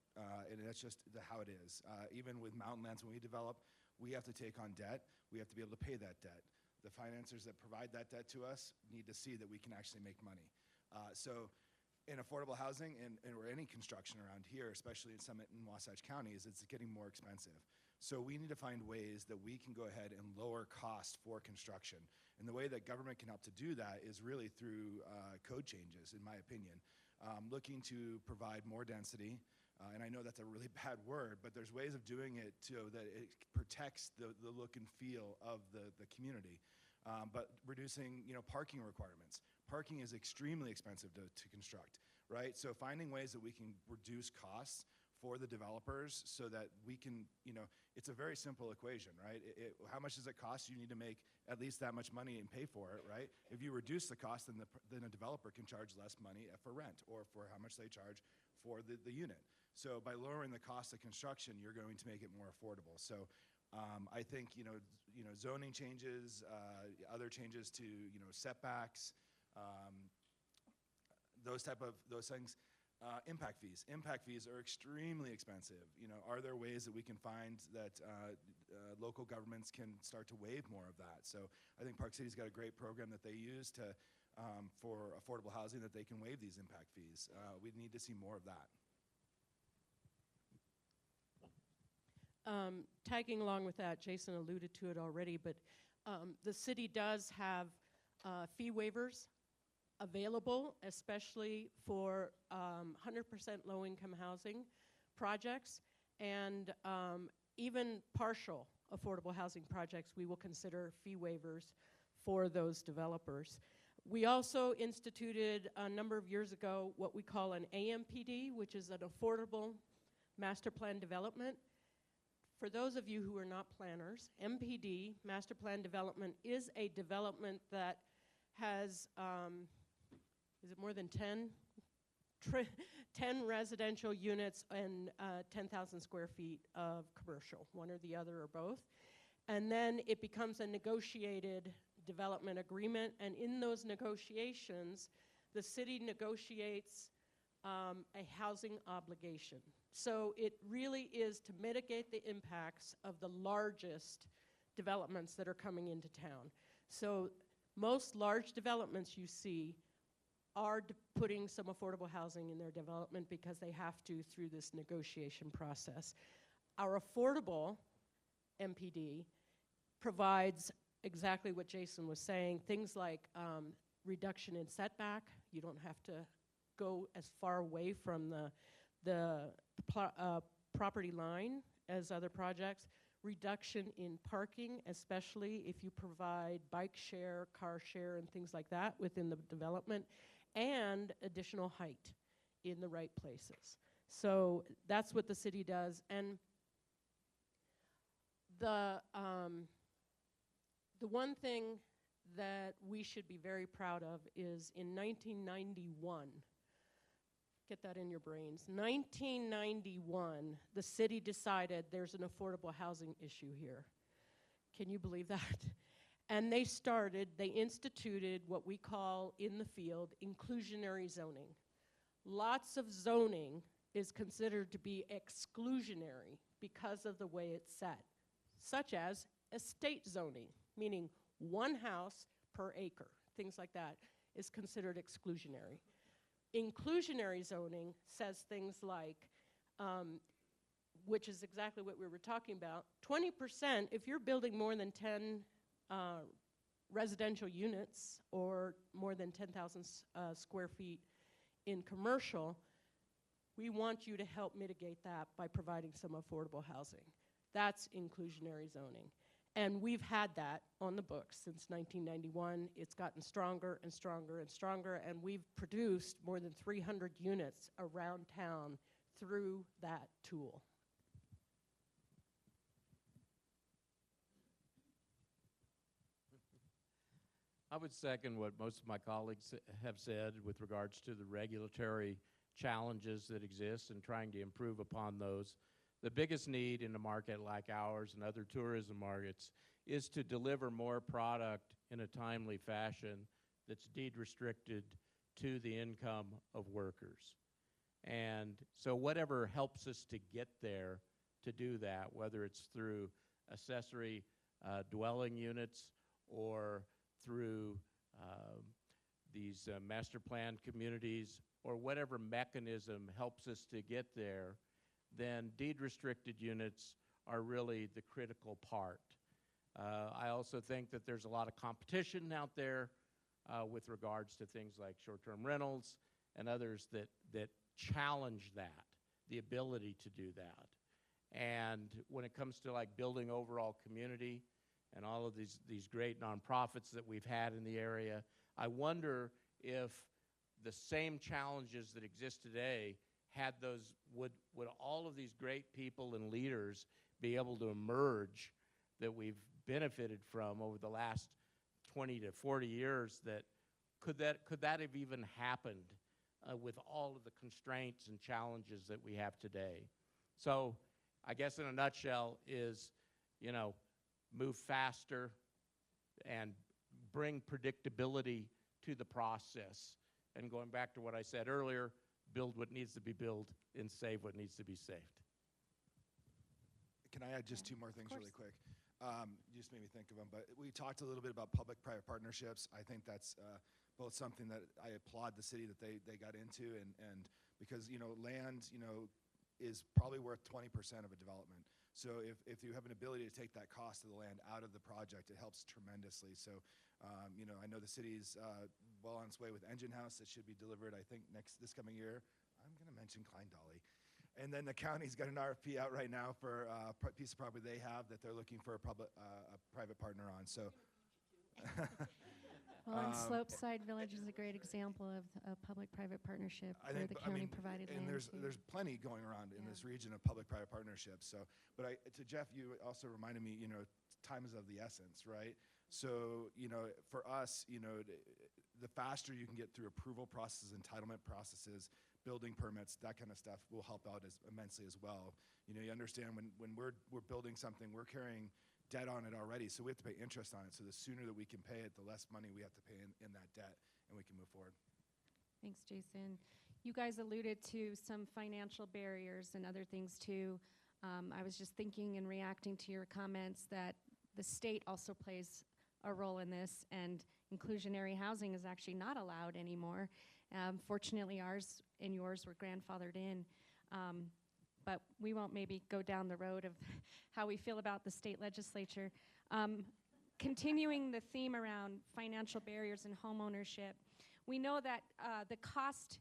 and that's just how it is. Even with mountain lands, when we develop, we have to take on debt. We have to be able to pay that debt. The financiers that provide that debt to us need to see that we can actually make money. So in affordable housing or any construction around here, especially in Summit and Wasatch counties, it's getting more expensive. So we need to find ways that we can go ahead and lower costs for construction. And the way that government can help to do that is really through code changes, in my opinion. Looking to provide more density, and I know that's a really bad word, but there's ways of doing it so that it protects the look and feel of the community. But reducing parking requirements. Parking is extremely expensive to construct, right? So finding ways that we can reduce costs for the developers so that we can, it's a very simple equation, right? How much does it cost? You need to make at least that much money and pay for it, right? If you reduce the cost, then a developer can charge less money for rent or for how much they charge for the unit. So by lowering the cost of construction, you're going to make it more affordable. So I think, zoning changes, other changes to, setbacks, those things. Impact fees. Impact fees are extremely expensive. Are there ways that we can find that local governments can start to waive more of that? So I think Park City's got a great program that they use for affordable housing that they can waive these impact fees. We need to see more of that. Tagging along with that, Jason alluded to it already, but the city does have fee waivers available, especially for 100% low-income housing projects, and even partial affordable housing projects, we will consider fee waivers for those developers. We also instituted a number of years ago what we call an AMPD, which is an affordable master plan development. For those of you who are not planners, MPD, master plan development, is a development that has, is it more than 10 residential units and 10,000 square feet of commercial, one or the other or both. And then it becomes a negotiated development agreement, and in those negotiations, the city negotiates a housing obligation. So it really is to mitigate the impacts of the largest developments that are coming into town. So most large developments you see are putting some affordable housing in their development because they have to through this negotiation process. Our affordable MPD provides exactly what Jason was saying, things like reduction in setback. You don't have to go as far away from the property line as other projects. Reduction in parking, especially if you provide bike share, car share, and things like that within the development, and additional height in the right places. So that's what the city does. And the one thing that we should be very proud of is in 1991, get that in your brains, 1991, the city decided there's an affordable housing issue here. Can you believe that? And they instituted what we call in the field inclusionary zoning. Lots of zoning is considered to be exclusionary because of the way it's set, such as estate zoning, meaning one house per acre, things like that, is considered exclusionary. Inclusionary zoning says things like, which is exactly what we were talking about, 20%, if you're building more than 10 residential units or more than 10,000 square feet in commercial, we want you to help mitigate that by providing some affordable housing. That's inclusionary zoning. And we've had that on the books since 1991. It's gotten stronger and stronger and stronger, and we've produced more than 300 units around town through that tool. I would second what most of my colleagues have said with regards to the regulatory challenges that exist and trying to improve upon those. The biggest need in a market like ours and other tourism markets is to deliver more product in a timely fashion that's deed restricted to the income of workers. And so whatever helps us to get there to do that, whether it's through accessory dwelling units or through these master plan communities or whatever mechanism helps us to get there, then deed restricted units are really the critical part. I also think that there's a lot of competition out there with regards to things like short-term rentals and others that challenge that, the ability to do that. And when it comes to like building overall community and all of these great nonprofits that we've had in the area, I wonder if the same challenges that exist today would all of these great people and leaders be able to emerge that we've benefited from over the last 20 to 40 years, that could that have even happened with all of the constraints and challenges that we have today? So I guess in a nutshell is, move faster and bring predictability to the process. And going back to what I said earlier, build what needs to be built and save what needs to be saved. Can I add just two more things really quick? You just made me think of them, but we talked a little bit about public-private partnerships. I think that's both something that I applaud the city that they got into, and because land is probably worth 20% of a development. So if you have an ability to take that cost of the land out of the project, it helps tremendously. So I know the city's well on its way with Engine House that should be delivered, I think, this coming year. I'm going to mention Klein Dolly. And then the county's got an RFP out right now for a piece of property they have that they're looking for a private partner on. So, well, and Slopeside Village is a great example of a public-private partnership where the county provided land. And there's plenty going around in this region of public-private partnerships. So, but to Jeff, you also reminded me, time is of the essence, right? So, for us, the faster you can get through approval processes, entitlement processes, building permits, that kind of stuff will help out immensely as well. You understand when we're building something, we're carrying debt on it already, so we have to pay interest on it. So the sooner that we can pay it, the less money we have to pay in that debt, and we can move forward. Thanks, Jason. You guys alluded to some financial barriers and other things too. I was just thinking and reacting to your comments that the state also plays a role in this, and inclusionary housing is actually not allowed anymore. Fortunately, ours and yours were grandfathered in, but we won't maybe go down the road of how we feel about the state legislature. Continuing the theme around financial barriers and home ownership, we know that cost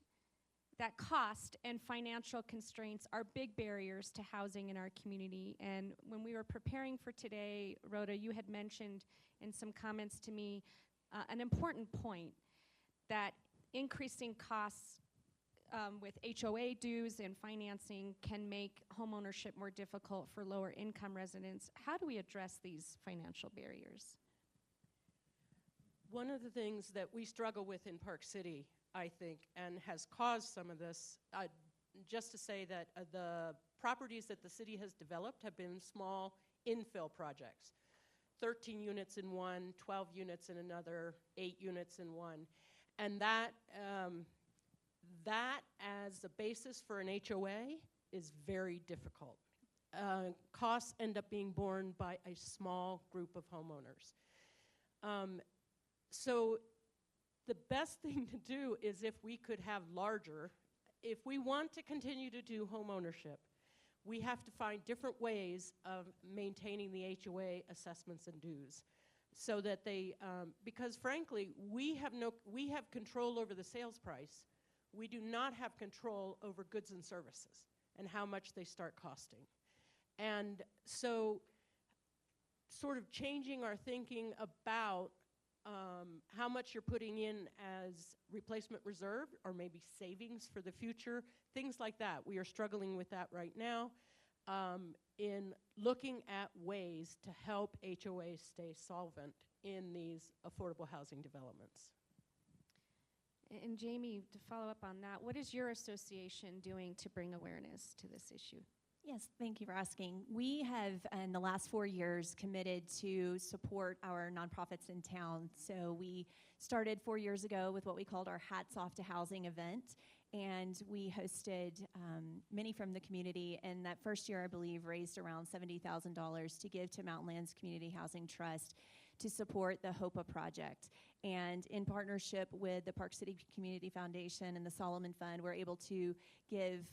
and financial constraints are big barriers to housing in our community. And when we were preparing for today, Rhoda, you had mentioned in some comments to me an important point, that increasing costs with HOA dues and financing can make homeownership more difficult for lower income residents. How do we address these financial barriers? One of the things that we struggle with in Park City, I think, and has caused some of this, just to say that the properties that the city has developed have been small infill projects. 13 units in one, 12 units in another, 8 units in one. And that as a basis for an HOA is very difficult. Costs end up being borne by a small group of homeowners. So the best thing to do is if we could have larger, if we want to continue to do home ownership, we have to find different ways of maintaining the HOA assessments and dues, so that they, because frankly, we have control over the sales price. We do not have control over goods and services and how much they start costing. And so sort of changing our thinking about how much you're putting in as replacement reserve or maybe savings for the future, things like that. We are struggling with that right now in looking at ways to help HOAs stay solvent in these affordable housing developments. And Jamie, to follow up on that, what is your association doing to bring awareness to this issue? Yes, thank you for asking. We have, in the last 4 years, committed to support our nonprofits in town. So we started 4 years ago with what we called our Hats Off to Housing event, and we hosted many from the community. And that first year, I believe, raised around $70,000 to give to Mountain Lands Community Housing Trust to support the HOPA project. And in partnership with the Park City Community Foundation and the Solomon Fund, we're able to give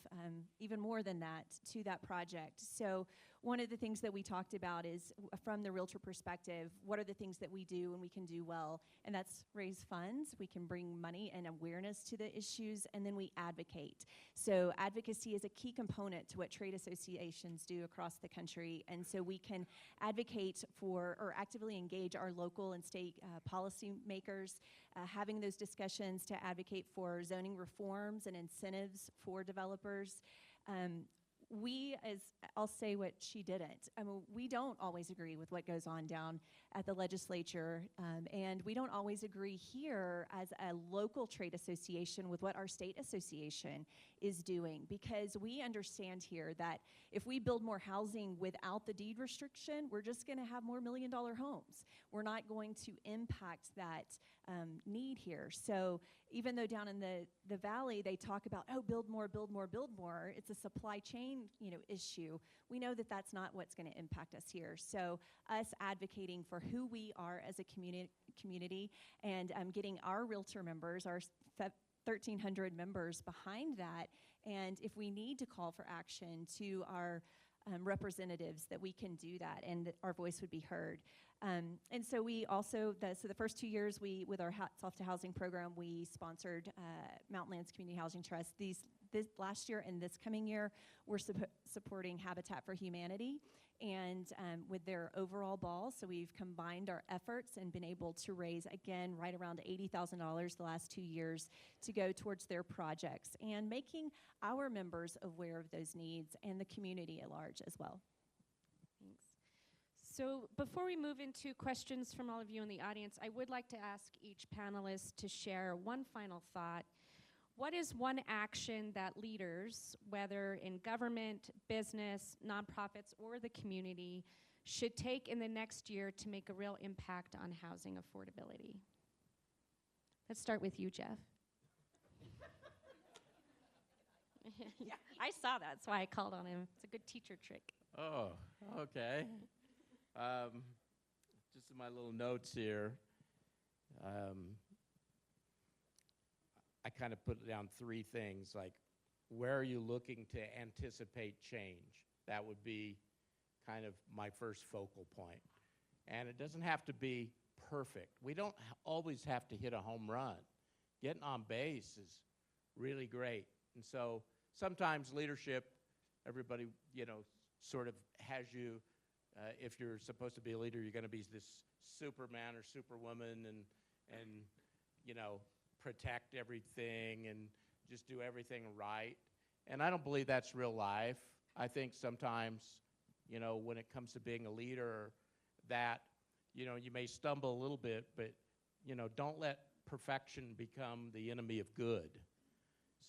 even more than that to that project. So one of the things that we talked about is, from the realtor perspective, what are the things that we do and we can do well? And that's raise funds, we can bring money and awareness to the issues, and then we advocate. So advocacy is a key component to what trade associations do across the country. And so we can advocate for, or actively engage our local and state policy makers, having those discussions to advocate for zoning reforms and incentives for developers. I'll say what she didn't. I mean, we don't always agree with what goes on down at the legislature, and we don't always agree here as a local trade association with what our state association is doing, because we understand here that if we build more housing without the deed restriction, we're just going to have more million-dollar homes. We're not going to impact that need here. So even though down in the valley they talk about, oh, build more, build more, build more, it's a supply chain issue. We know that that's not what's going to impact us here. So us advocating for who we are as a community and getting our realtor members, our 1,300 members behind that, and if we need to call for action to our representatives, that we can do that and that our voice would be heard. And so we also, the first 2 years, with our Hats Off to Housing program, we sponsored Mountain Lands Community Housing Trust. This last year and this coming year, we're supporting Habitat for Humanity and with their overall ball. So we've combined our efforts and been able to raise, again, right around $80,000 the last 2 years to go towards their projects and making our members aware of those needs and the community at large as well. Thanks. So before we move into questions from all of you in the audience, I would like to ask each panelist to share one final thought. What is one action that leaders, whether in government, business, nonprofits, or the community, should take in the next year to make a real impact on housing affordability? Let's start with you, Jeff. I saw that, that's why I called on him. It's a good teacher trick. Oh, okay. Just in my little notes here, I kind of put down 3 things, like, where are you looking to anticipate change? That would be kind of my first focal point. And it doesn't have to be perfect. We don't always have to hit a home run. Getting on base is really great. And so sometimes leadership, everybody, sort of has you, if you're supposed to be a leader, you're going to be this Superman or Superwoman and protect everything and just do everything right. And I don't believe that's real life. I think sometimes, when it comes to being a leader, that, you may stumble a little bit, but, don't let perfection become the enemy of good.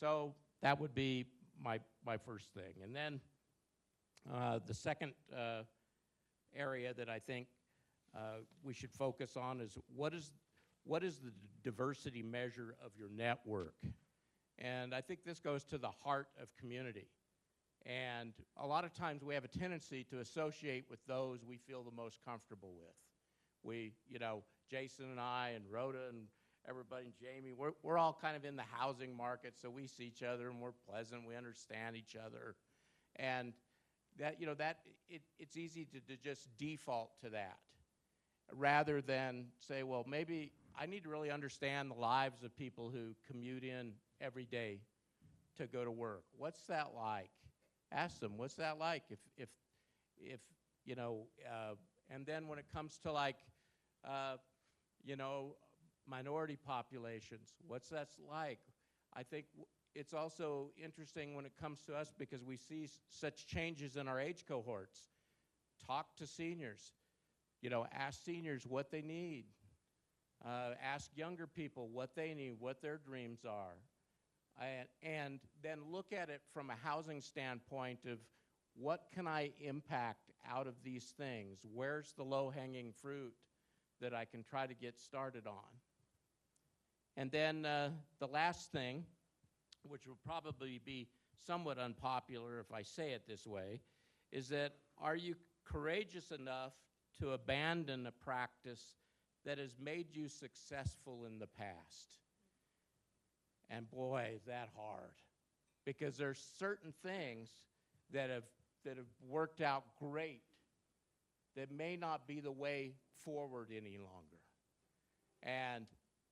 So that would be my first thing. And then the second area that I think we should focus on is what is the diversity measure of your network? And I think this goes to the heart of community. And a lot of times we have a tendency to associate with those we feel the most comfortable with. We, Jason and I and Rhoda and everybody and Jamie, we're all kind of in the housing market, so we see each other and we're pleasant, we understand each other. And that, it's easy to just default to that rather than say, well, maybe I need to really understand the lives of people who commute in every day to go to work. What's that like? Ask them, what's that like? If and then when it comes to minority populations, what's that like? I think it's also interesting when it comes to us because we see such changes in our age cohorts. Talk to seniors. Ask seniors what they need. Ask younger people what they need, what their dreams are. And then look at it from a housing standpoint of what can I impact out of these things? Where's the low-hanging fruit that I can try to get started on? And then the last thing, which will probably be somewhat unpopular if I say it this way, is that are you courageous enough to abandon a practice that has made you successful in the past? And boy, is that hard, because there's certain things that have worked out great that may not be the way forward any longer. And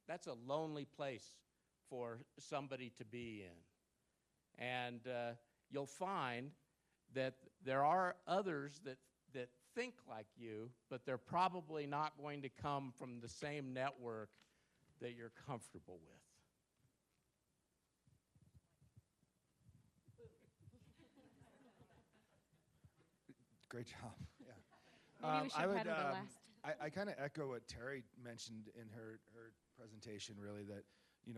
that's a lonely place for somebody to be in. And you'll find that there are others that think like you, but they're probably not going to come from the same network that you're comfortable with. Great job. Yeah. Maybe we should I would. head to the last. I kind of echo what Terry mentioned in her presentation. Really, that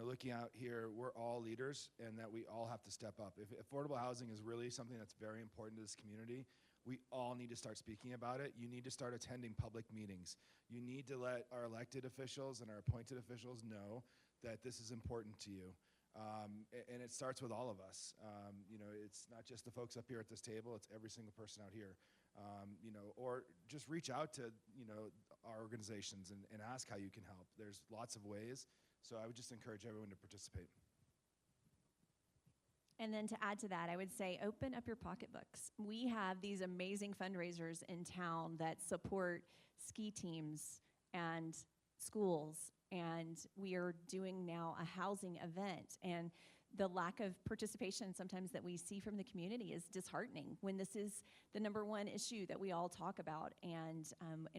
looking out here, we're all leaders, and that we all have to step up. If affordable housing is really something that's very important to this community, we all need to start speaking about it. You need to start attending public meetings. You need to let our elected officials and our appointed officials know that this is important to you. And it starts with all of us. It's not just the folks up here at this table, it's every single person out here. Or just reach out to, our organizations and ask how you can help. There's lots of ways. So I would just encourage everyone to participate. And then to add to that, I would say open up your pocketbooks. We have these amazing fundraisers in town that support ski teams and schools, and we are doing now a housing event. And the lack of participation sometimes that we see from the community is disheartening when this is the number one issue that we all talk about. And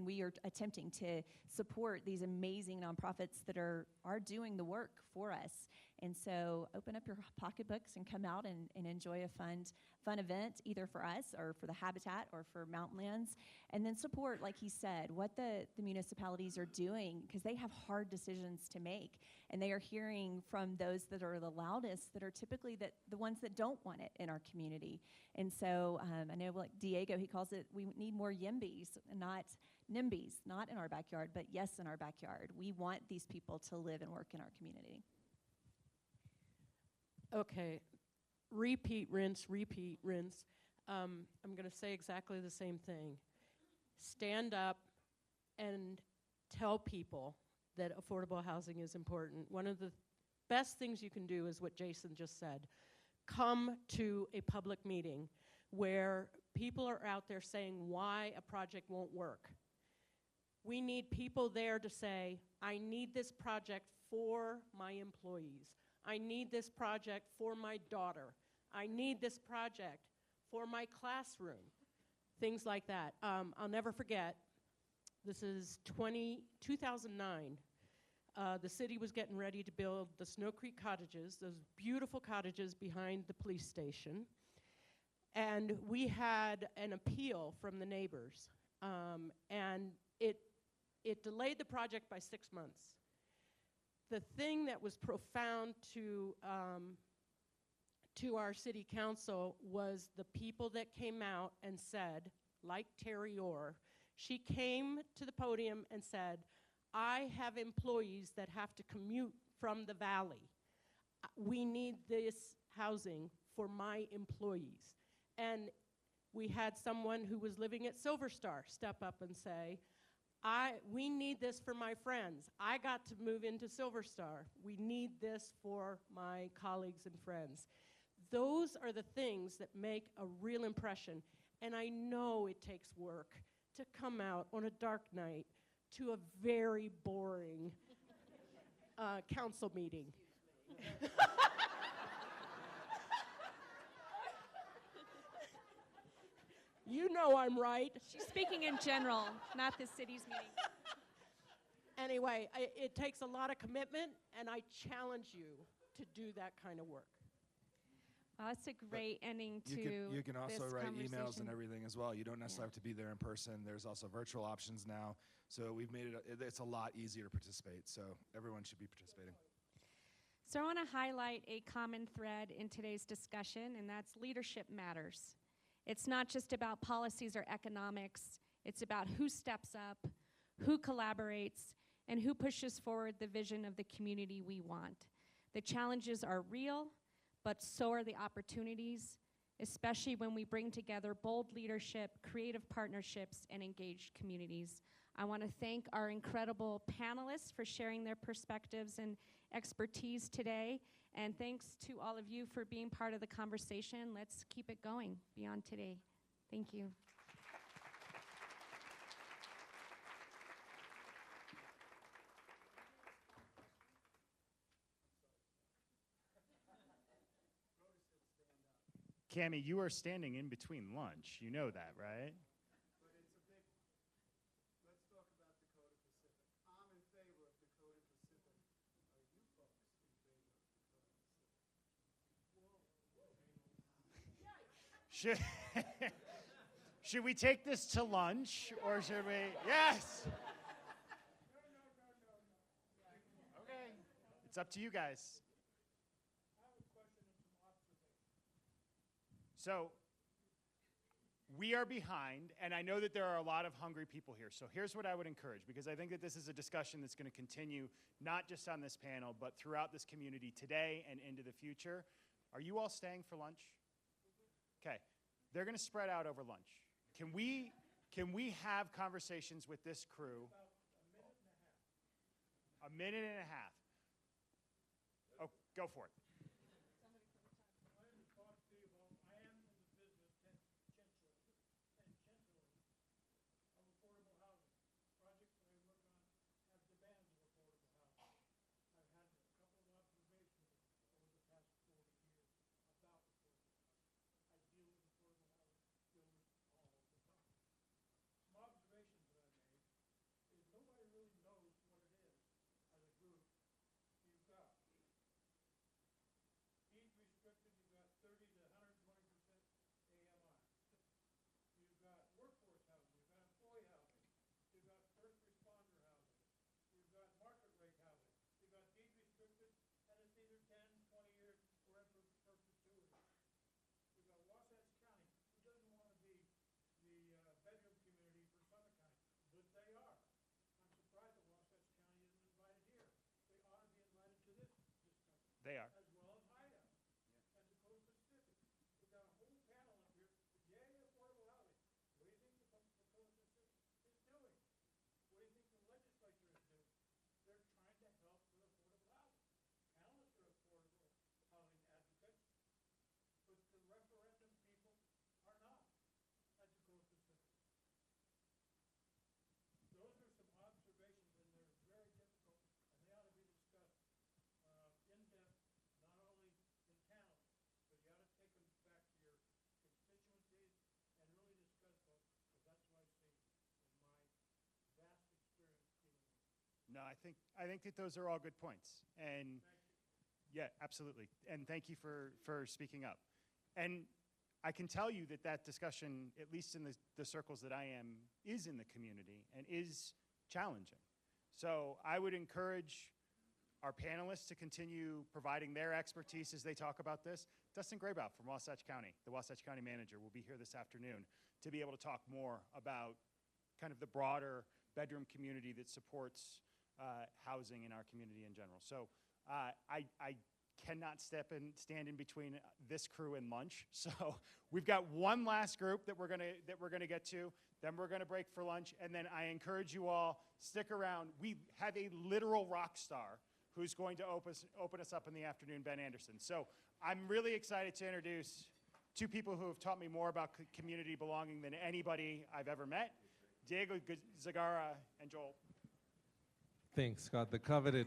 we are attempting to support these amazing nonprofits that are doing the work for us. And so open up your pocketbooks and come out and enjoy a fun event, either for us or for the Habitat or for Mountain Lands. And then support, like he said, what the municipalities are doing, because they have hard decisions to make. And they are hearing from those that are the loudest, that are typically the ones that don't want it in our community. And so I know, like Diego, he calls it, we need more YIMBYs, not NIMBYs, not in our backyard, but yes, in our backyard. We want these people to live and work in our community. Okay, repeat, rinse, repeat, rinse. I'm going to say exactly the same thing. Stand up and tell people that affordable housing is important. One of the best things you can do is what Jason just said. Come to a public meeting where people are out there saying why a project won't work. We need people there to say, I need this project for my employees. I need this project for my daughter. I need this project for my classroom. Things like that. I'll never forget, this is 2009. The city was getting ready to build the Snow Creek cottages, those beautiful cottages behind the police station. And we had an appeal from the neighbors. And it delayed the project by 6 months. The thing that was profound to our city council was the people that came out and said, like Terry Orr, she came to the podium and said, I have employees that have to commute from the valley. We need this housing for my employees. And we had someone who was living at Silver Star step up and say, we need this for my friends. I got to move into Silver Star. We need this for my colleagues and friends. Those are the things that make a real impression. And I know it takes work to come out on a dark night to a very boring council meeting. You know I'm right. She's speaking in general, not the city's meeting. Anyway, it takes a lot of commitment, and I challenge you to do that kind of work. Well, that's a great ending to You can also this write emails conversation. and everything as well. You don't necessarily have to be there in person. There's also virtual options now. So we've made it's a lot easier to participate. So everyone should be participating. So I want to highlight a common thread in today's discussion, and that's leadership matters. It's not just about policies or economics. It's about who steps up, who collaborates, and who pushes forward the vision of the community we want. The challenges are real, but so are the opportunities, especially when we bring together bold leadership, creative partnerships, and engaged communities. I want to thank our incredible panelists for sharing their perspectives and expertise today, and thanks to all of you for being part of the conversation. Let's keep it going beyond today. Thank you. Cammie, you are standing in between lunch. You know that, right? But it's a big one. Let's talk about Dakota Pacific. I'm in favor of Dakota Pacific. Are you folks in favor of Dakota Pacific? Should we take this to lunch, or should we? Yes! Okay. It's up to you guys. So, we are behind, and I know that there are a lot of hungry people here. So here's what I would encourage, because I think that this is a discussion that's going to continue, not just on this panel, but throughout this community today and into the future. Are you all staying for lunch? Okay. They're going to spread out over lunch. Can we have conversations with this crew? A minute and a half. Oh, go for it. They are. As well as Hideout and Dakota Pacific. We've got a whole panel up here. Yay, affordable housing. What do you think the Dakota Pacific is doing? What do you think the legislature is doing? They're trying to help with affordable housing. Panelists are affordable housing advocates, but the referendum people are not at Dakota Pacific. Those are some observations, and they're very difficult, and they ought to be discussed in-depth, not only in town, but you ought to take them back to your constituencies and really discuss them, because that's what I've seen in my vast experience dealing with it. No, I think that those are all good points. And yeah, absolutely. And thank you for speaking up. And I can tell you that discussion, at least in the circles that I am, is in the community and is challenging. So I would encourage our panelists to continue providing their expertise as they talk about this. Dustin Graybout from Wasatch County, the Wasatch County manager, will be here this afternoon to be able to talk more about kind of the broader bedroom community that supports housing in our community in general. So I cannot stand in between this crew and lunch. So we've got one last group that we're gonna get to. Then we're gonna break for lunch, and then I encourage you all, stick around. We have a literal rock star who's going to open us up in the afternoon, Ben Anderson. So I'm really excited to introduce two people who have taught me more about community belonging than anybody I've ever met, Diego Zagara and Joel. Thanks, Scott. The coveted.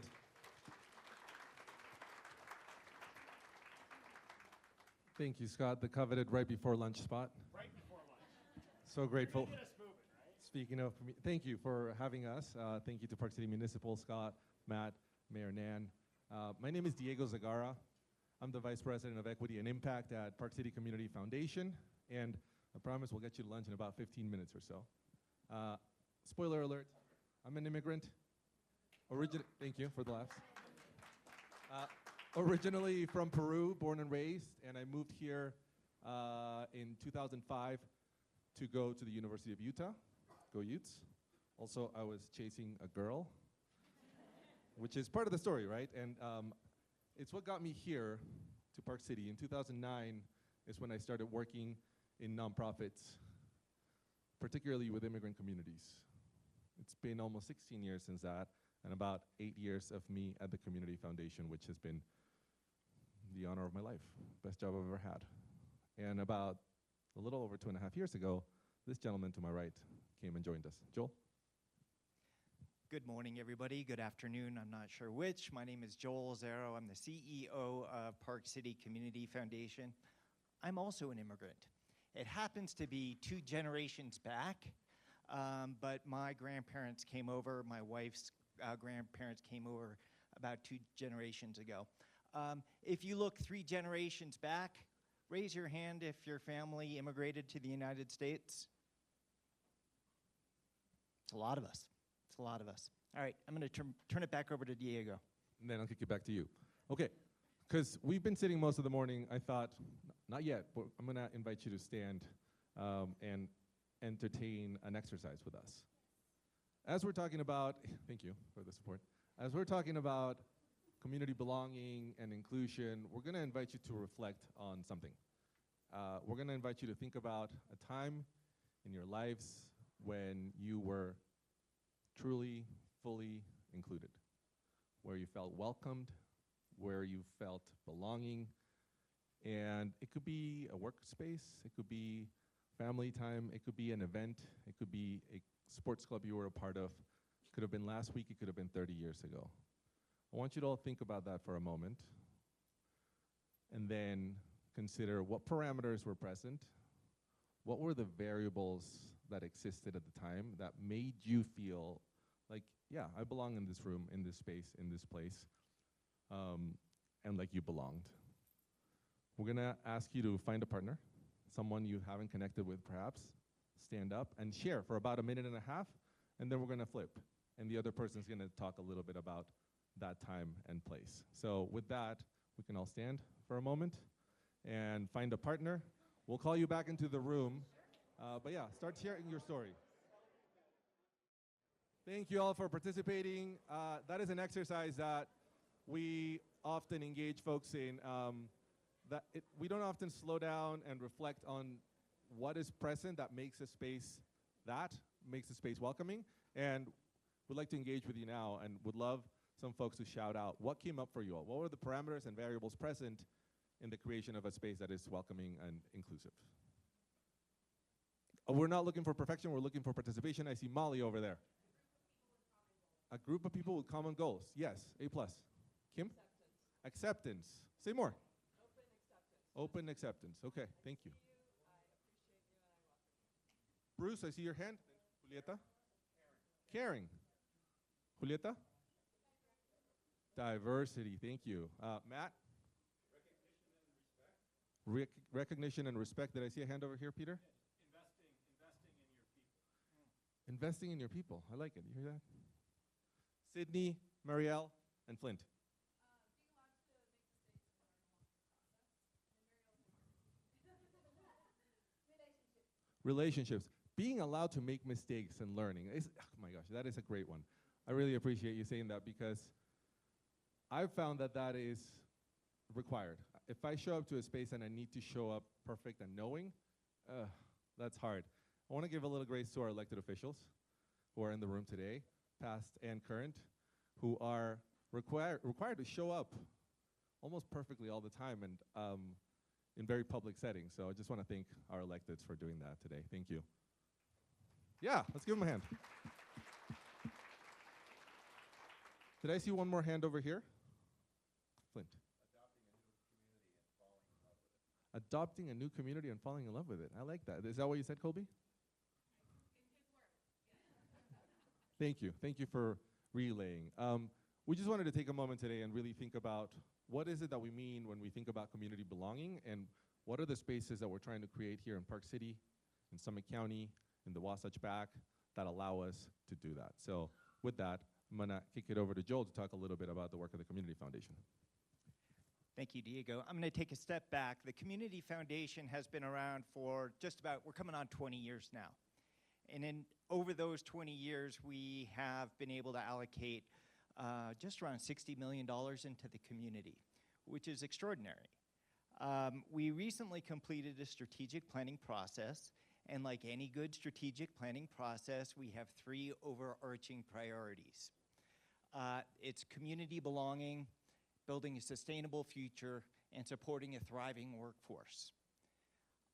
Thank you, Scott. The coveted right before lunch spot. Right before lunch. So grateful. You're gonna get us moving, right? Speaking of, thank you for having us. Thank you to Park City Municipal, Scott, Matt, Mayor Nan. My name is Diego Zagara. I'm the Vice President of Equity and Impact at Park City Community Foundation, and I promise we'll get you to lunch in about 15 minutes or so. Spoiler alert, I'm an immigrant. Thank you for the laughs. Originally from Peru, born and raised, and I moved here in 2005 to go to the University of Utah. Go Utes. Also, I was chasing a girl, which is part of the story, right? And it's what got me here to Park City. In 2009 is when I started working in nonprofits, particularly with immigrant communities. It's been almost 16 years since that, and about 8 years of me at the Community Foundation, which has been the honor of my life, best job I've ever had. And about a little over 2.5 years ago, this gentleman to my right came and joined us. Joel? Good morning, everybody. Good afternoon. I'm not sure which. My name is Joel Zero. I'm the CEO of Park City Community Foundation. I'm also an immigrant. It happens to be 2 generations back, but my grandparents came over, my wife's grandparents came over about 2 generations ago. If you look 3 generations back, raise your hand if your family immigrated to the United States. It's a lot of us. It's a lot of us. All right, I'm going to turn it back over to Diego. And then I'll kick it back to you. Okay, because we've been sitting most of the morning, I thought, not yet, but I'm going to invite you to stand and entertain an exercise with us. As we're talking about, thank you for the support. As we're talking about community belonging and inclusion, we're going to invite you to reflect on something. We're going to invite you to think about a time in your lives when you were truly, fully included, where you felt welcomed, where you felt belonging. And it could be a workspace, it could be family time, it could be an event, it could be a sports club you were a part of. It could have been last week, it could have been 30 years ago. I want you to all think about that for a moment, and then consider what parameters were present, what were the variables that existed at the time that made you feel like, yeah, I belong in this room, in this space, in this place, and like you belonged. We're gonna ask you to find a partner, someone you haven't connected with perhaps, stand up and share for about 1.5 minutes, and then we're gonna flip. And the other person's gonna talk a little bit about that time and place. So with that, we can all stand for a moment and find a partner. We'll call you back into the room. But yeah, start sharing your story. Thank you all for participating. That is an exercise that we often engage folks in. We don't often slow down and reflect on what is present that makes a space welcoming. And we'd like to engage with you now and would love some folks to shout out what came up for you all. What were the parameters and variables present in the creation of a space that is welcoming and inclusive? We're not looking for perfection, we're looking for participation. I see Molly over there. A group of people with common goals. Yes, A+. Kim? Acceptance. Say more. Open acceptance. Okay, thank you. Bruce, I see your hand. Julieta? Caring. Julieta? Diversity, thank you. Matt? Recognition and respect. Did I see a hand over here, Peter? Investing in your people. I like it. You hear that? Sydney, Marielle, and Flint. Relationships. Being allowed to make mistakes and learning. Oh my gosh, that is a great one. I really appreciate you saying that because I've found that that is required. If I show up to a space and I need to show up perfect and knowing, that's hard. I want to give a little grace to our elected officials who are in the room today, past and current, who are required to show up almost perfectly all the time and in very public settings. So I just want to thank our electeds for doing that today. Thank you. Yeah, let's give them a hand. Did I see one more hand over here? Flint. Adopting a new community and falling in love with it. I like that. Is that what you said, Colby? Thank you. Thank you for relaying. We just wanted to take a moment today and really think about what is it that we mean when we think about community belonging, and what are the spaces that we're trying to create here in Park City, in Summit County, in the Wasatch Back, that allow us to do that. So with that, I'm gonna kick it over to Joel to talk a little bit about the work of the Community Foundation. Thank you, Diego. I'm going to take a step back. The Community Foundation has been around for just about, we're coming on 20 years now. And over those 20 years, we have been able to allocate just around $60 million into the community, which is extraordinary. We recently completed a strategic planning process, and like any good strategic planning process, we have 3 overarching priorities. It's community belonging, building a sustainable future, and supporting a thriving workforce.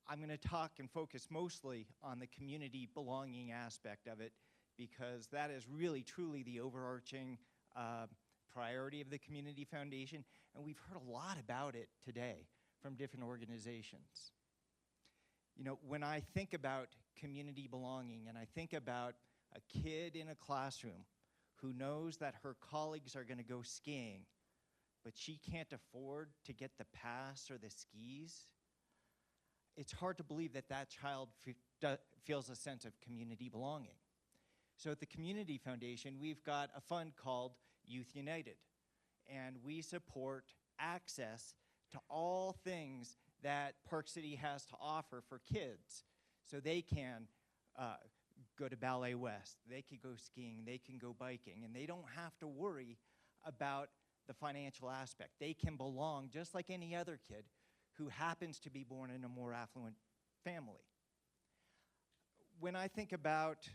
I'm going to talk and focus mostly on the community belonging aspect of it because that is really, truly the overarching priority of the Community Foundation, and we've heard a lot about it today from different organizations. You know, when I think about community belonging and I think about a kid in a classroom who knows that her colleagues are going to go skiing, but she can't afford to get the pass or the skis, it's hard to believe that that child feels a sense of community belonging. So at the Community Foundation, we've got a fund called Youth United, and we support access to all things that Park City has to offer for kids. So they can go to Ballet West, they can go skiing, they can go biking, and they don't have to worry about the financial aspect. They can belong just like any other kid who happens to be born in a more affluent family. When I think about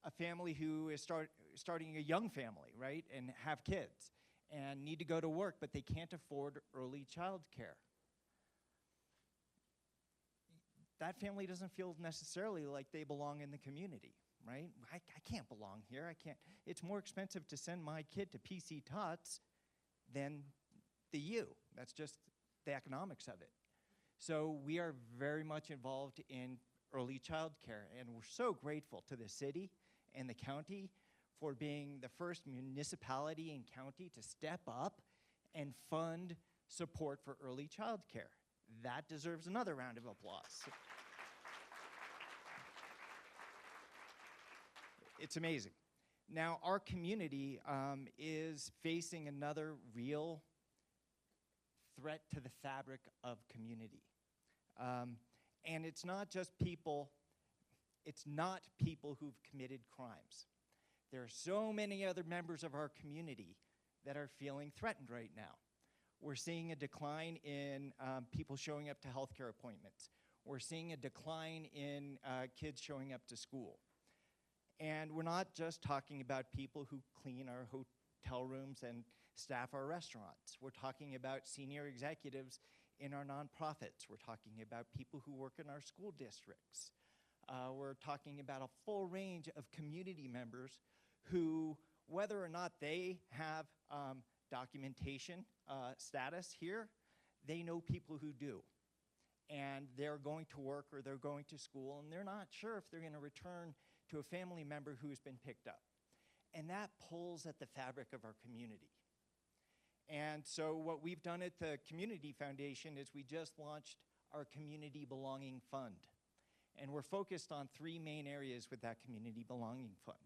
a family who is starting a young family, right, and have kids and need to go to work, but they can't afford early child care, that family doesn't feel necessarily like they belong in the community, right? I can't belong here. I can't. It's more expensive to send my kid to PC Tots than the U. That's just the economics of it. So we are very much involved in early child care, and we're so grateful to the city and the county for being the first municipality and county to step up and fund support for early child care. That deserves another round of applause. It's amazing. Now, our community is facing another real threat to the fabric of community. And it's not just people, it's not people who've committed crimes. There are so many other members of our community that are feeling threatened right now. We're seeing a decline in people showing up to healthcare appointments. We're seeing a decline in kids showing up to school. And we're not just talking about people who clean our hotel rooms and staff our restaurants. We're talking about senior executives in our nonprofits. We're talking about people who work in our school districts. We're talking about a full range of community members who, whether or not they have documentation status here, they know people who do. And they're going to work or they're going to school, and they're not sure if they're going to return to a family member who's been picked up. And that pulls at the fabric of our community. And so what we've done at the Community Foundation is we just launched our Community Belonging Fund. And we're focused on 3 main areas with that Community Belonging Fund.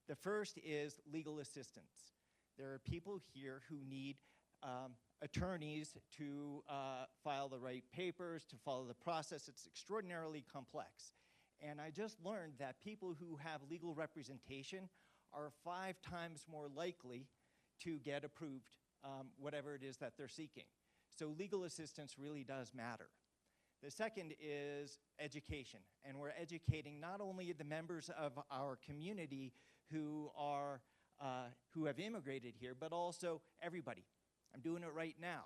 The first is legal assistance. There are people here who need attorneys to file the right papers, to follow the process. It's extraordinarily complex. And I just learned that people who have legal representation are 5 times more likely to get approved whatever it is that they're seeking. So legal assistance really does matter. The second is education, and we're educating not only the members of our community who have immigrated here, but also everybody. I'm doing it right now.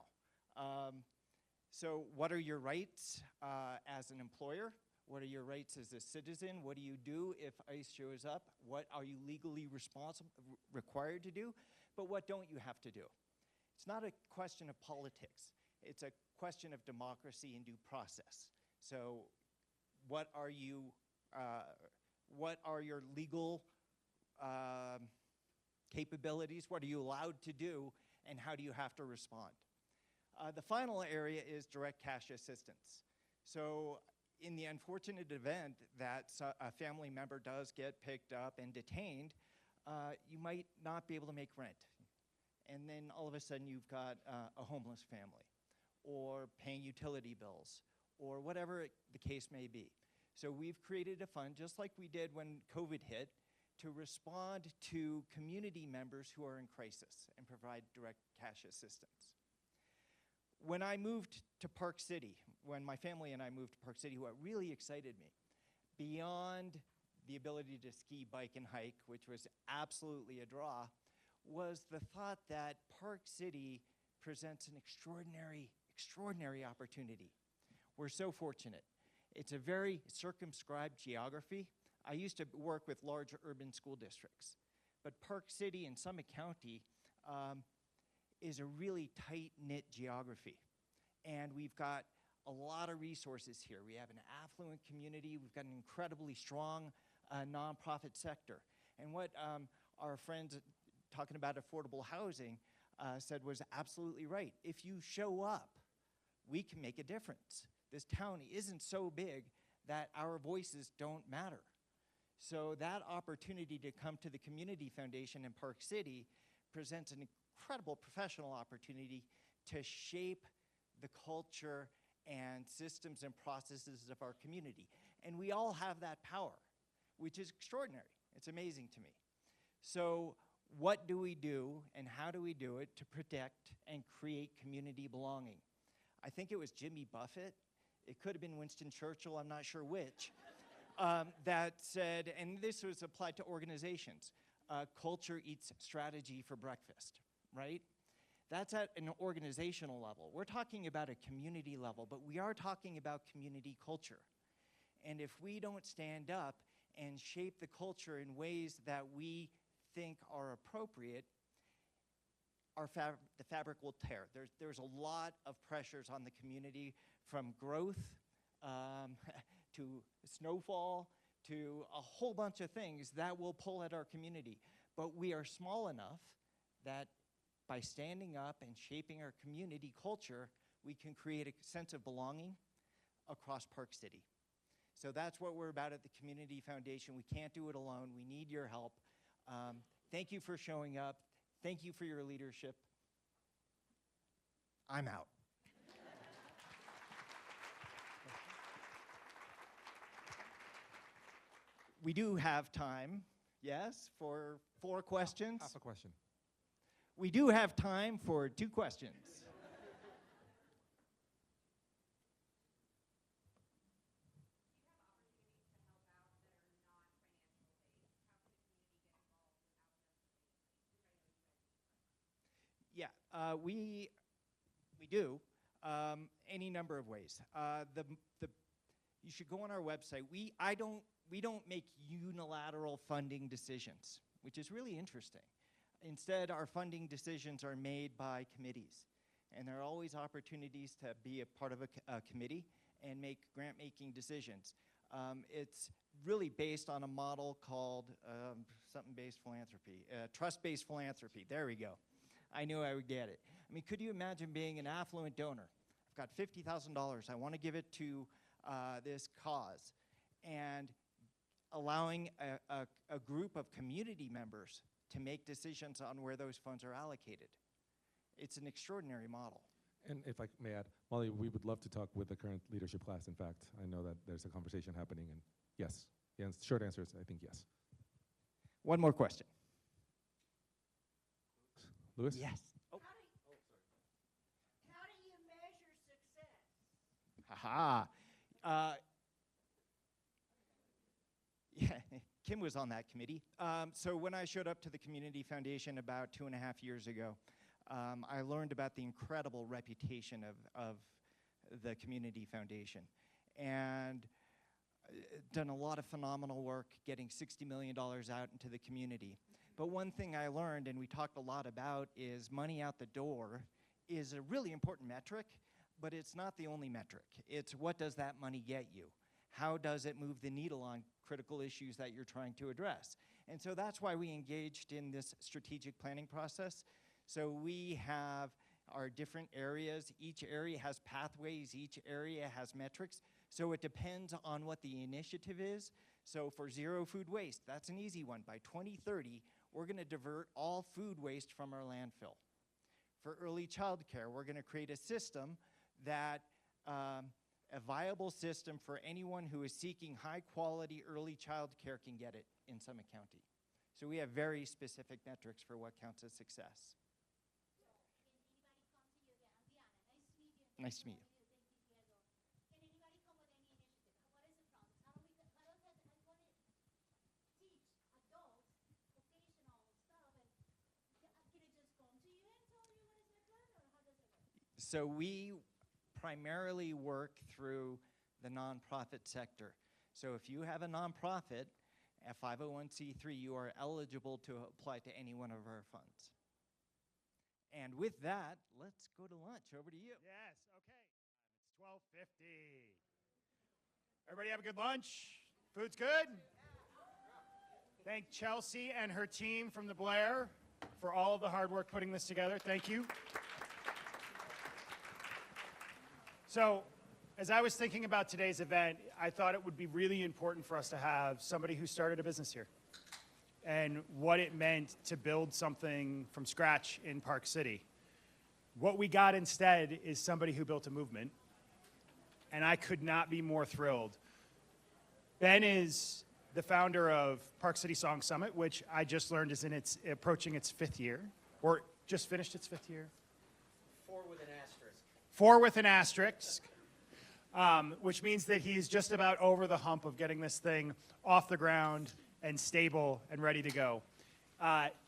So what are your rights as an employer? What are your rights as a citizen? What do you do if ICE shows up? What are you legally required to do? But what don't you have to do? It's not a question of politics. It's a question of democracy and due process. So what are your legal capabilities? What are you allowed to do? And how do you have to respond? The final area is direct cash assistance. So in the unfortunate event that a family member does get picked up and detained, you might not be able to make rent. and then all of a sudden you've got a homeless family, or paying utility bills, or whatever the case may be. So we've created a fund, just like we did when COVID hit, to respond to community members who are in crisis and provide direct cash assistance. When I moved to Park City, when my family and I moved to Park City, what really excited me, beyond the ability to ski, bike, and hike, which was absolutely a draw, was the thought that Park City presents an extraordinary opportunity. We're so fortunate. It's a very circumscribed geography. I used to work with large urban school districts, but Park City and Summit County is a really tight-knit geography. And we've got a lot of resources here. We have an affluent community. We've got an incredibly strong nonprofit sector. And what our friends talking about affordable housing said was absolutely right. If you show up, we can make a difference. This town isn't so big that our voices don't matter. So that opportunity to come to the Community Foundation in Park City presents an incredible professional opportunity to shape the culture and systems and processes of our community. And we all have that power, which is extraordinary. It's amazing to me. So what do we do and how do we do it to protect and create community belonging? I think it was Jimmy Buffett. It could have been Winston Churchill, I'm not sure which, that said, and this was applied to organizations, culture eats strategy for breakfast, right? That's at an organizational level. We're talking about a community level, but we are talking about community culture. And if we don't stand up and shape the culture in ways that we think are appropriate, the fabric will tear. There's a lot of pressures on the community, from growth to snowfall to a whole bunch of things that will pull at our community. But we are small enough that by standing up and shaping our community culture, we can create a sense of belonging across Park City. So that's what we're about at the Community Foundation. We can't do it alone. We need your help. Thank you for showing up. Thank you for your leadership. I'm out. We do have time, yes, for 4 questions. Half a question. We do have time for 2 questions. Yeah, we do any number of ways. You should go on our website. We don't make unilateral funding decisions, which is really interesting. Instead, our funding decisions are made by committees, and there are always opportunities to be a part of a committee and make grant-making decisions. It's really based on a model called something-based philanthropy, trust-based philanthropy. There we go. I knew I would get it. I mean, could you imagine being an affluent donor? I've got $50,000. I want to give it to this cause, and allowing a group of community members to make decisions on where those funds are allocated. It's an extraordinary model. And if I may add, Molly, we would love to talk with the current leadership class. In fact, I know that there's a conversation happening, and yes. The short answer is, I think, yes. One more question. Louis? Yes. How do you measure success? Haha. Yeah, Kim was on that committee. So when I showed up to the Community Foundation about 2.5 years ago, I learned about the incredible reputation of the Community Foundation, and done a lot of phenomenal work getting $60 million out into the community. But one thing I learned, and we talked a lot about, is money out the door is a really important metric, but it's not the only metric. It's what does that money get you? How does it move the needle on critical issues that you're trying to address? And so that's why we engaged in this strategic planning process. So we have our different areas. Each area has pathways. Each area has metrics. So it depends on what the initiative is. So for zero food waste, that's an easy one. By 2030, we're going to divert all food waste from our landfill. for early child care. We're going to create a system that, a viable system for anyone who is seeking high quality early child care can get it in Summit County. So we have very specific metrics for what counts as success. Nice to meet you. So we primarily work through the nonprofit sector. So if you have a nonprofit, a 501c3, you are eligible to apply to any one of our funds. And with that, let's go to lunch. Over to you. Yes, okay. It's 12:50. Everybody have a good lunch? Food's good? Thank Chelsea and her team from the Blair for all of the hard work putting this together. Thank you. So, as I was thinking about today's event, I thought it would be really important for us to have somebody who started a business here and what it meant to build something from scratch in Park City. What we got instead is somebody who built a movement, and I could not be more thrilled. Ben is the founder of Park City Song Summit, which I just learned is approaching its 5th year, or just finished its 5th year. 4 with an asterisk. 4 with an asterisk, which means that he's just about over the hump of getting this thing off the ground and stable and ready to go.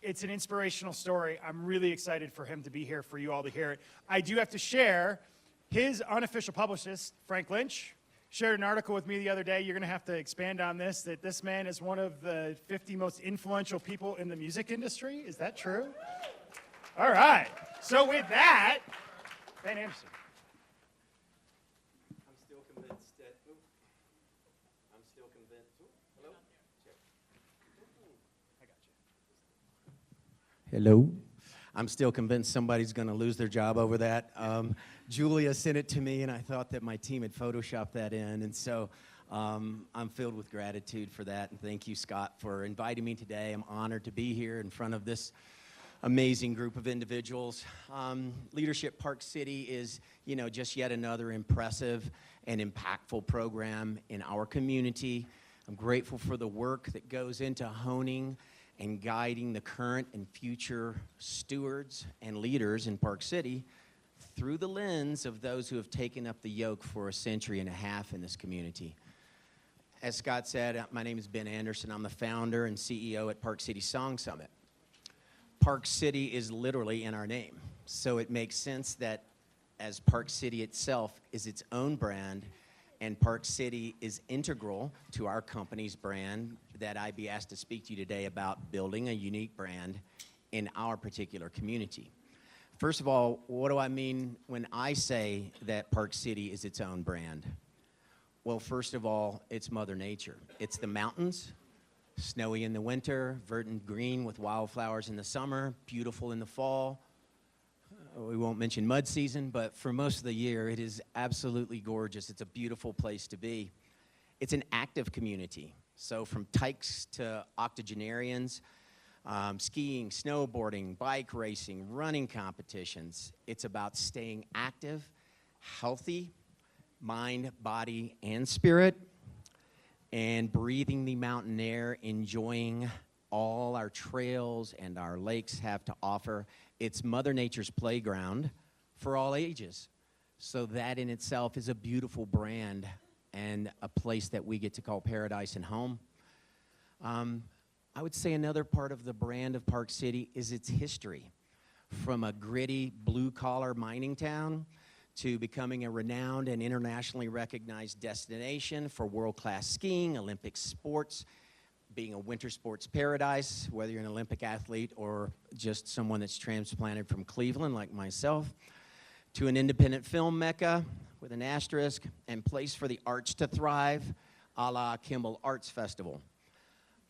It's an inspirational story. I'm really excited for him to be here, for you all to hear it. I do have to share, his unofficial publicist, Frank Lynch, shared an article with me the other day. You're going to have to expand on this, that this man is one of the 50 most influential people in the music industry. Is that true? All right. So with that, Ben Anderson. I'm still convinced that. I'm still convinced. Hello? Check. I got you. Hello? I'm still convinced somebody's going to lose their job over that. Julia sent it to me, and I thought that my team had photoshopped that in. And so I'm filled with gratitude for that. And thank you, Scott, for inviting me today. I'm honored to be here in front of this amazing group of individuals. Leadership Park City is, just yet another impressive and impactful program in our community. I'm grateful for the work that goes into honing and guiding the current and future stewards and leaders in Park City through the lens of those who have taken up the yoke for a century and a half in this community. As Scott said, my name is Ben Anderson. I'm the founder and CEO at Park City Song Summit. Park City is literally in our name, so it makes sense that as Park City itself is its own brand, and Park City is integral to our company's brand, that I be asked to speak to you today about building a unique brand in our particular community. First of all, what do I mean when I say that Park City is its own brand? Well, first of all, it's Mother Nature. It's the mountains, snowy in the winter, verdant green with wildflowers in the summer, beautiful in the fall. We won't mention mud season, but for most of the year, it is absolutely gorgeous. It's a beautiful place to be. It's an active community. So from tykes to octogenarians, skiing, snowboarding, bike racing, running competitions. It's about staying active, healthy, mind, body, and spirit, and breathing the mountain air, enjoying all our trails and our lakes have to offer. It's Mother Nature's playground for all ages. So that in itself is a beautiful brand and a place that we get to call paradise and home. I would say another part of the brand of Park City is its history. From a gritty blue-collar mining town to becoming a renowned and internationally recognized destination for world-class skiing, Olympic sports, being a winter sports paradise, whether you're an Olympic athlete or just someone that's transplanted from Cleveland like myself, to an independent film mecca with an asterisk, and place for the arts to thrive, a la Kimball Arts Festival.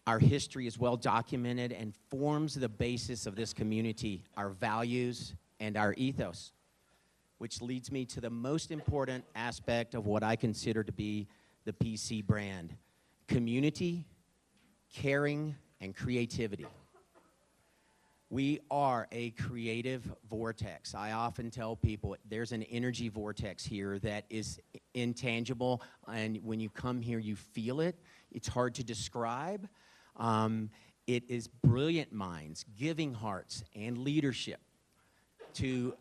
Our history is well documented and forms the basis of this community, our values and our ethos, which leads me to the most important aspect of what I consider to be the PC brand: community, caring, and creativity. We are a creative vortex. I often tell people there's an energy vortex here that is intangible, and when you come here, you feel it. It's hard to describe. It is brilliant minds, giving hearts, and leadership to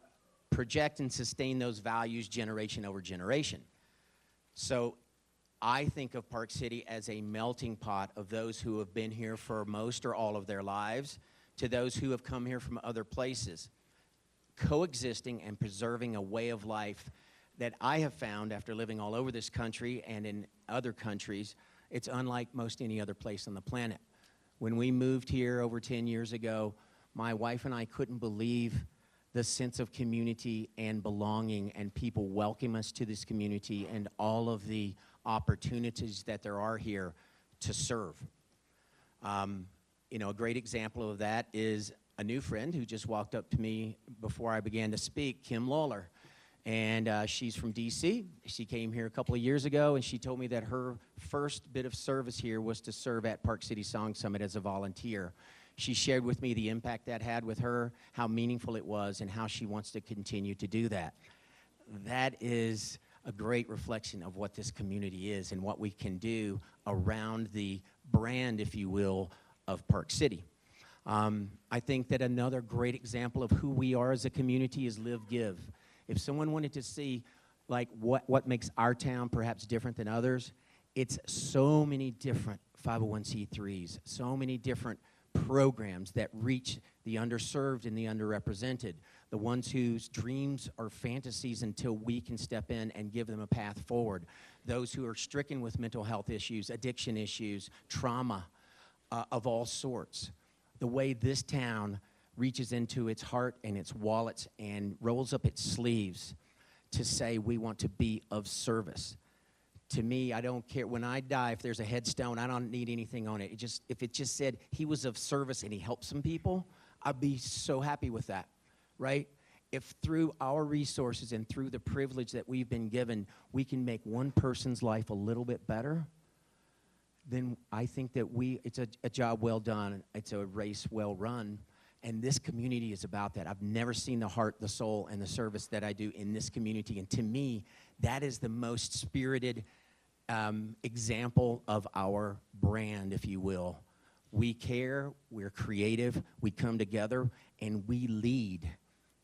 project and sustain those values generation over generation. So I think of Park City as a melting pot of those who have been here for most or all of their lives to those who have come here from other places, coexisting and preserving a way of life that I have found after living all over this country and in other countries. It's unlike most any other place on the planet. When we moved here over 10 years ago, my wife and I couldn't believe the sense of community and belonging and people welcome us to this community and all of the opportunities that there are here to serve. You know, a great example of that is a new friend who just walked up to me before I began to speak, Kim Lawler. And she's from D.C. She came here a couple of years ago, and she told me that her first bit of service here was to serve at Park City Song Summit as a volunteer. She shared with me the impact that had with her, how meaningful it was, and how she wants to continue to do that. That is a great reflection of what this community is and what we can do around the brand, if you will, of Park City. I think that another great example of who we are as a community is Live Give. If someone wanted to see like what makes our town perhaps different than others, it's so many different 501c3s, so many different programs that reach the underserved and the underrepresented, the ones whose dreams are fantasies until we can step in and give them a path forward, those who are stricken with mental health issues, addiction issues, trauma of all sorts. The way this town reaches into its heart and its wallets and rolls up its sleeves to say we want to be of service. To me, I don't care. When I die, if there's a headstone, I don't need anything on it. If it just said he was of service and he helped some people, I'd be so happy with that, right? If through our resources and through the privilege that we've been given, we can make one person's life a little bit better, then I think that it's a job well done. It's a race well run. And this community is about that. I've never seen the heart, the soul, and the service that I do in this community. And to me, that is the most spirited example of our brand, if you will. We care, we're creative, we come together, and we lead.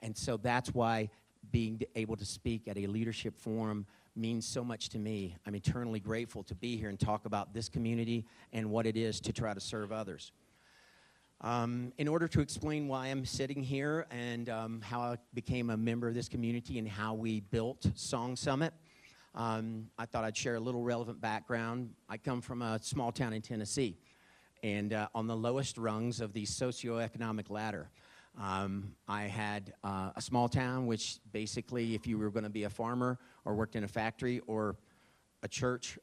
And so that's why being able to speak at a leadership forum means so much to me. I'm eternally grateful to be here and talk about this community and what it is to try to serve others. In order to explain why I'm sitting here and how I became a member of this community and how we built Song Summit, I thought I'd share a little relevant background. I come from a small town in Tennessee, and on the lowest rungs of the socioeconomic ladder. I had a small town, which basically, if you were going to be a farmer or worked in a factory or a church,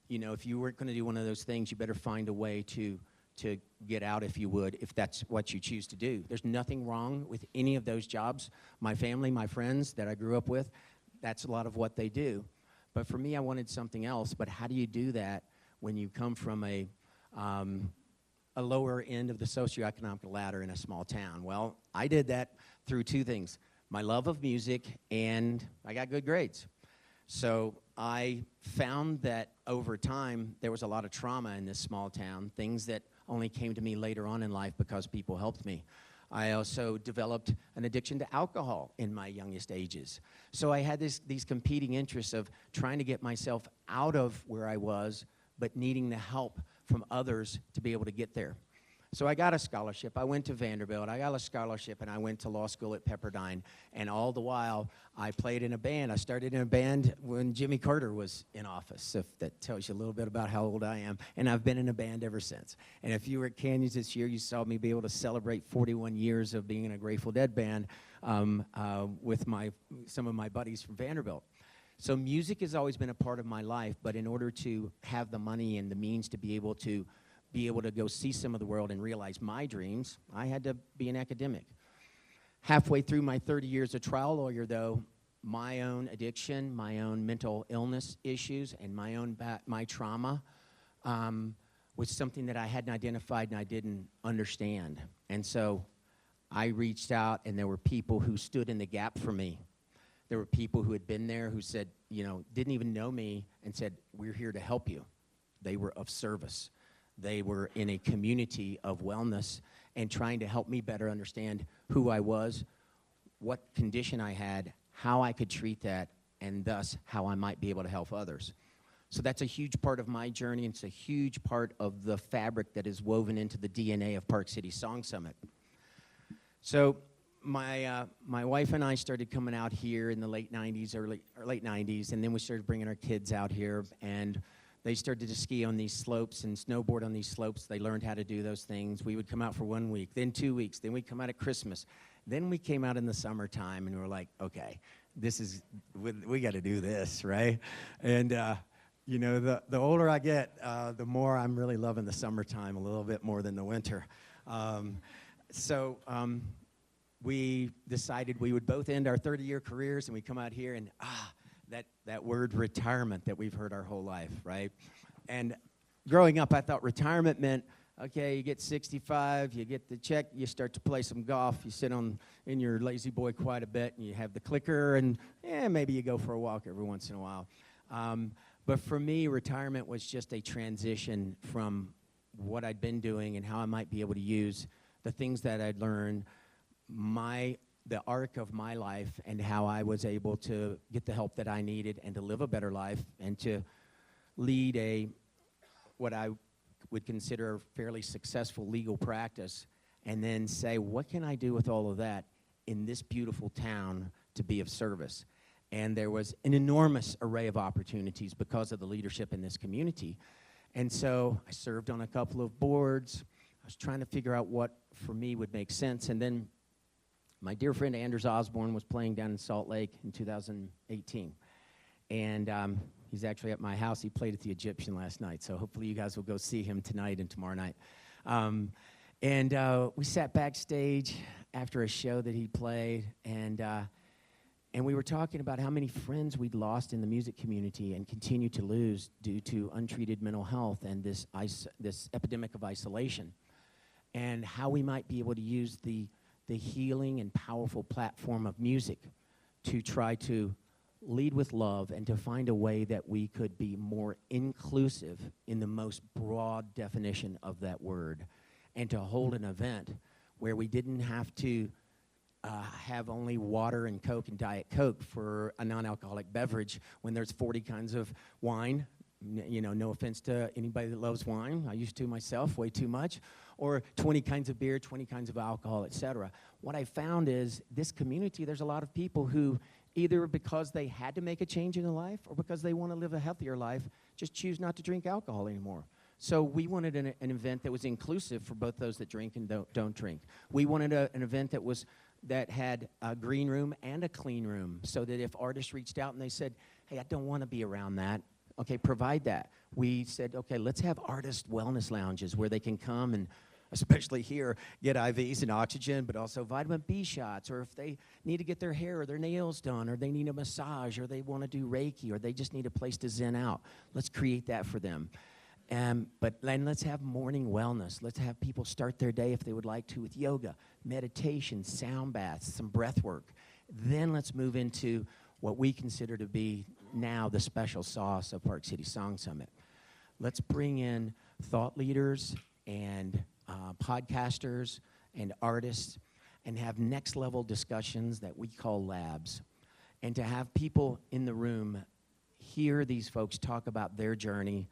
you know, if you weren't going to do one of those things, you better find a way to get out, if you would, if that's what you choose to do. There's nothing wrong with any of those jobs. My family, my friends that I grew up with, that's a lot of what they do. But for me, I wanted something else. But how do you do that when you come from a lower end of the socioeconomic ladder in a small town? Well, I did that through two things: my love of music, and I got good grades. So I found that over time, there was a lot of trauma in this small town, things that only came to me later on in life because people helped me. I also developed an addiction to alcohol in my youngest ages. So I had these competing interests of trying to get myself out of where I was, but needing the help from others to be able to get there. So I got a scholarship. I went to Vanderbilt. I got a scholarship, and I went to law school at Pepperdine. And all the while, I played in a band. I started in a band when Jimmy Carter was in office, if that tells you a little bit about how old I am. And I've been in a band ever since. And if you were at Canyons this year, you saw me be able to celebrate 41 years of being in a Grateful Dead band with some of my buddies from Vanderbilt. So music has always been a part of my life, but in order to have the money and the means to be able to go see some of the world and realize my dreams, I had to be an academic. Halfway through my 30 years as a trial lawyer, though, my own addiction, my own mental illness issues, and my trauma was something that I hadn't identified and I didn't understand. And so I reached out, and there were people who stood in the gap for me. There were people who had been there who said, didn't even know me and said, we're here to help you. They were of service. They were in a community of wellness and trying to help me better understand who I was, what condition I had, how I could treat that, and thus how I might be able to help others. So that's a huge part of my journey, and it's a huge part of the fabric that is woven into the DNA of Park City Song Summit. So my wife and I started coming out here in the late 90s, late 90s, and then we started bringing our kids out here, and they started to ski on these slopes and snowboard on these slopes. They learned how to do those things. We would come out for 1 week, then 2 weeks, then we'd come out at Christmas. Then we came out in the summertime, and we were like, okay, we got to do this, right? And the older I get, the more I'm really loving the summertime a little bit more than the winter. We decided we would both end our 30-year careers, and we come out here, and that word retirement that we've heard our whole life, right? And growing up, I thought retirement meant, okay, you get 65, you get the check, you start to play some golf, you sit in your lazy boy quite a bit, and you have the clicker, and maybe you go for a walk every once in a while. But for me, retirement was just a transition from what I'd been doing and how I might be able to use the things that I'd learned, the arc of my life, and how I was able to get the help that I needed and to live a better life and to lead what I would consider a fairly successful legal practice, and then say, what can I do with all of that in this beautiful town to be of service? And there was an enormous array of opportunities because of the leadership in this community. And so I served on a couple of boards. I was trying to figure out what, for me, would make sense. And then my dear friend Anders Osborne was playing down in Salt Lake in 2018. And he's actually at my house. He played at the Egyptian last night. So hopefully you guys will go see him tonight and tomorrow night. We sat backstage after a show that he played, and we were talking about how many friends we'd lost in the music community and continue to lose due to untreated mental health and this epidemic of isolation, and how we might be able to use the healing and powerful platform of music to try to lead with love and to find a way that we could be more inclusive in the most broad definition of that word, and to hold an event where we didn't have to have only water and Coke and Diet Coke for a non-alcoholic beverage when there's 40 kinds of wine. No offense to anybody that loves wine. I used to myself, way too much. Or 20 kinds of beer, 20 kinds of alcohol, etc. What I found is this community, there's a lot of people who either because they had to make a change in their life or because they want to live a healthier life, just choose not to drink alcohol anymore. So we wanted an event that was inclusive for both those that drink and don't drink. We wanted an event that had a green room and a clean room, so that if artists reached out and they said, hey, I don't want to be around that, okay, provide that. We said, okay, let's have artist wellness lounges where they can come and, especially here, get IVs and oxygen, but also vitamin B shots, or if they need to get their hair or their nails done, or they need a massage, or they want to do Reiki, or they just need a place to zen out. Let's create that for them. But then let's have morning wellness. Let's have people start their day, if they would like to, with yoga, meditation, sound baths, some breath work. Then let's move into what we consider to be now the special sauce of Park City Song Summit. Let's bring in thought leaders and podcasters and artists and have next level discussions that we call labs. And to have people in the room hear these folks talk about their journey,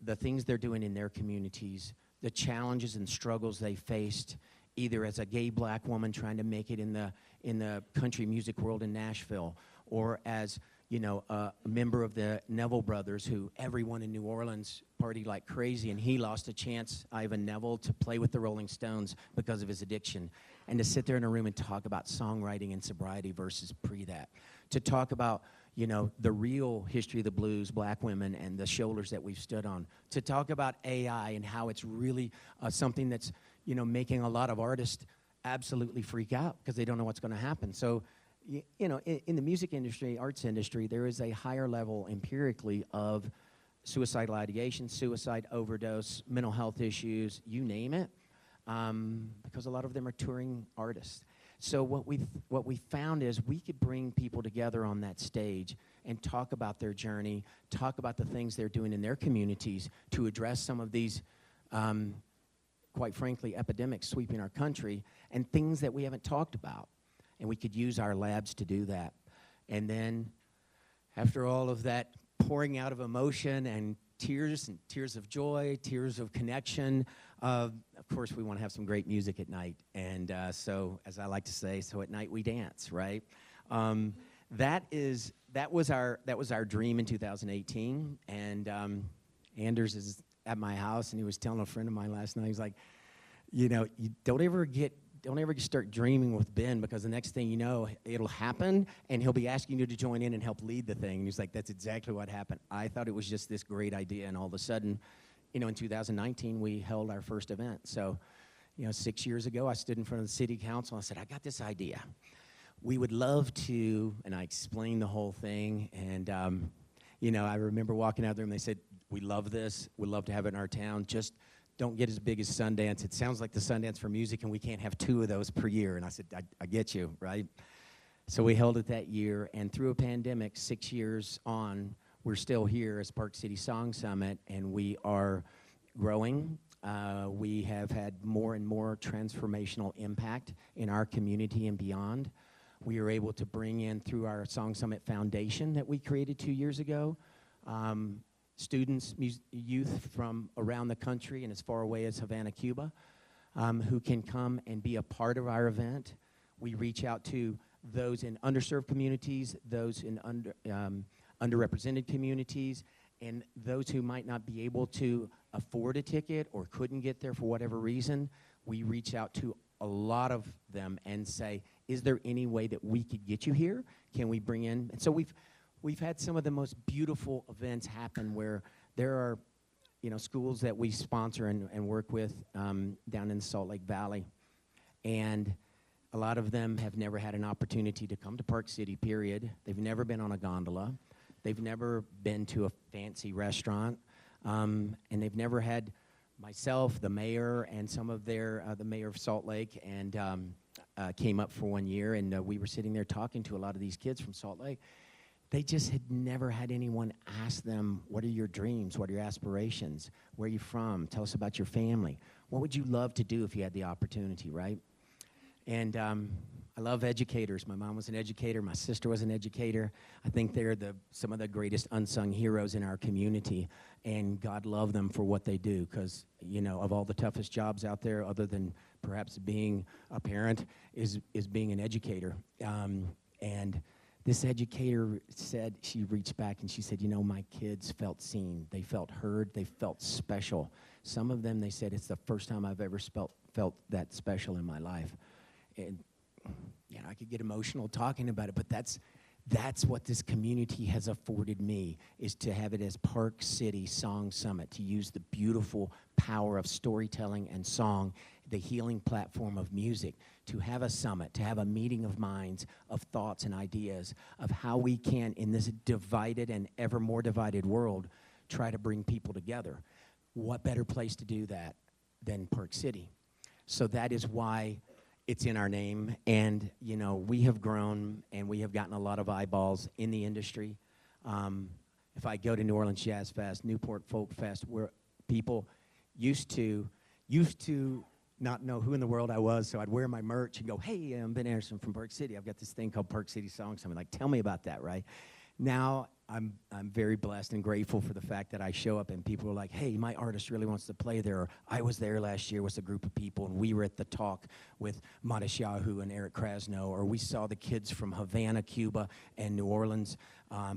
the things they're doing in their communities, the challenges and struggles they faced, either as a gay black woman trying to make it in the country music world in Nashville, or as a member of the Neville brothers, who everyone in New Orleans partied like crazy, and he lost a chance, Ivan Neville, to play with the Rolling Stones because of his addiction, and to sit there in a room and talk about songwriting and sobriety versus pre that, to talk about the real history of the blues, black women, and the shoulders that we've stood on, to talk about AI and how it's really something that's, making a lot of artists absolutely freak out because they don't know what's going to happen. So, in the music industry, arts industry, there is a higher level empirically of suicidal ideation, suicide, overdose, mental health issues, you name it. because a lot of them are touring artists. So what we found is we could bring people together on that stage and talk about their journey, talk about the things they're doing in their communities to address some of these, quite frankly, epidemics sweeping our country and things that we haven't talked about. And we could use our labs to do that. And then after all of that pouring out of emotion and tears of joy, tears of connection, of course we want to have some great music at night. And so, as I like to say, so at night we dance, right? That was our dream in 2018. And Anders is at my house, and he was telling a friend of mine last night, he's like, you know, you don't ever start dreaming with Ben, because the next thing you know, it'll happen, and he'll be asking you to join in and help lead the thing. And he's like, that's exactly what happened. I thought it was just this great idea, and all of a sudden, you know, in 2019, we held our first event. So, you know, 6 years ago, I stood in front of the city council and I said, I got this idea. We would love to, and I explained the whole thing, and, you know, I remember walking out there, and they said, we love this. We'd love to have it in our town. Just don't get as big as Sundance. It sounds like the Sundance for music, and we can't have 2 of those per year. And I said, I get you, right? So we held it that year, and through a pandemic, 6 years on, we're still here as Park City Song Summit, and we are growing. We have had more and more transformational impact in our community and beyond. We are able to bring in, through our Song Summit Foundation that we created 2 years ago, students, youth from around the country and as far away as Havana, Cuba, who can come and be a part of our event. We reach out to those in underserved communities, those in underrepresented communities, and those who might not be able to afford a ticket or couldn't get there for whatever reason. We reach out to a lot of them and say, is there any way that we could get you here? Can we bring in? And so we've had some of the most beautiful events happen where there are, you know, schools that we sponsor and work with down in the Salt Lake Valley. And a lot of them have never had an opportunity to come to Park City, period. They've never been on a gondola. They've never been to a fancy restaurant. And they've never had myself, the mayor, and some of their, the mayor of Salt Lake, and came up for 1 year, and we were sitting there talking to a lot of these kids from Salt Lake. They just had never had anyone ask them, what are your dreams? What are your aspirations? Where are you from? Tell us about your family. What would you love to do if you had the opportunity, right? And I love educators. My mom was an educator. My sister was an educator. I think they're some of the greatest unsung heroes in our community, and God love them for what they do, because, you know, of all the toughest jobs out there, other than perhaps being a parent, is being an educator. And this educator said, she reached back and she said, you know, my kids felt seen. They felt heard. They felt special. Some of them, they said, it's the first time I've ever felt that special in my life. And, you know, I could get emotional talking about it, but that's what this community has afforded me, is to have it as Park City Song Summit, to use the beautiful power of storytelling and song, the healing platform of music, to have a summit, to have a meeting of minds, of thoughts and ideas, of how we can, in this divided and ever more divided world, try to bring people together. What better place to do that than Park City? So that is why it's in our name, and, you know, we have grown, and we have gotten a lot of eyeballs in the industry. If I go to New Orleans Jazz Fest, Newport Folk Fest, where people used to not know who in the world I was, so I'd wear my merch and go, hey, I'm Ben Anderson from Park City. I've got this thing called Park City Song Summit. Like, tell me about that, right? Now, I'm very blessed and grateful for the fact that I show up and people are like, hey, my artist really wants to play there. Or, I was there last year with a group of people, and we were at the talk with Matisyahu and Eric Krasno. Or we saw the kids from Havana, Cuba, and New Orleans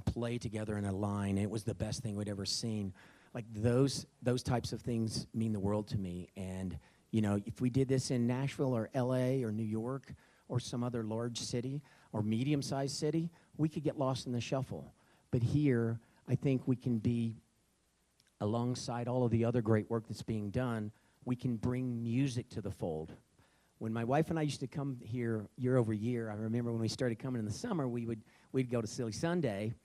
play together in a line. It was the best thing we'd ever seen. Like, those types of things mean the world to me. And, you know, if we did this in Nashville or LA or New York or some other large city or medium-sized city, we could get lost in the shuffle. But here, I think we can be, alongside all of the other great work that's being done, we can bring music to the fold. When my wife and I used to come here year over year, I remember when we started coming in the summer, we'd go to Silly Sunday,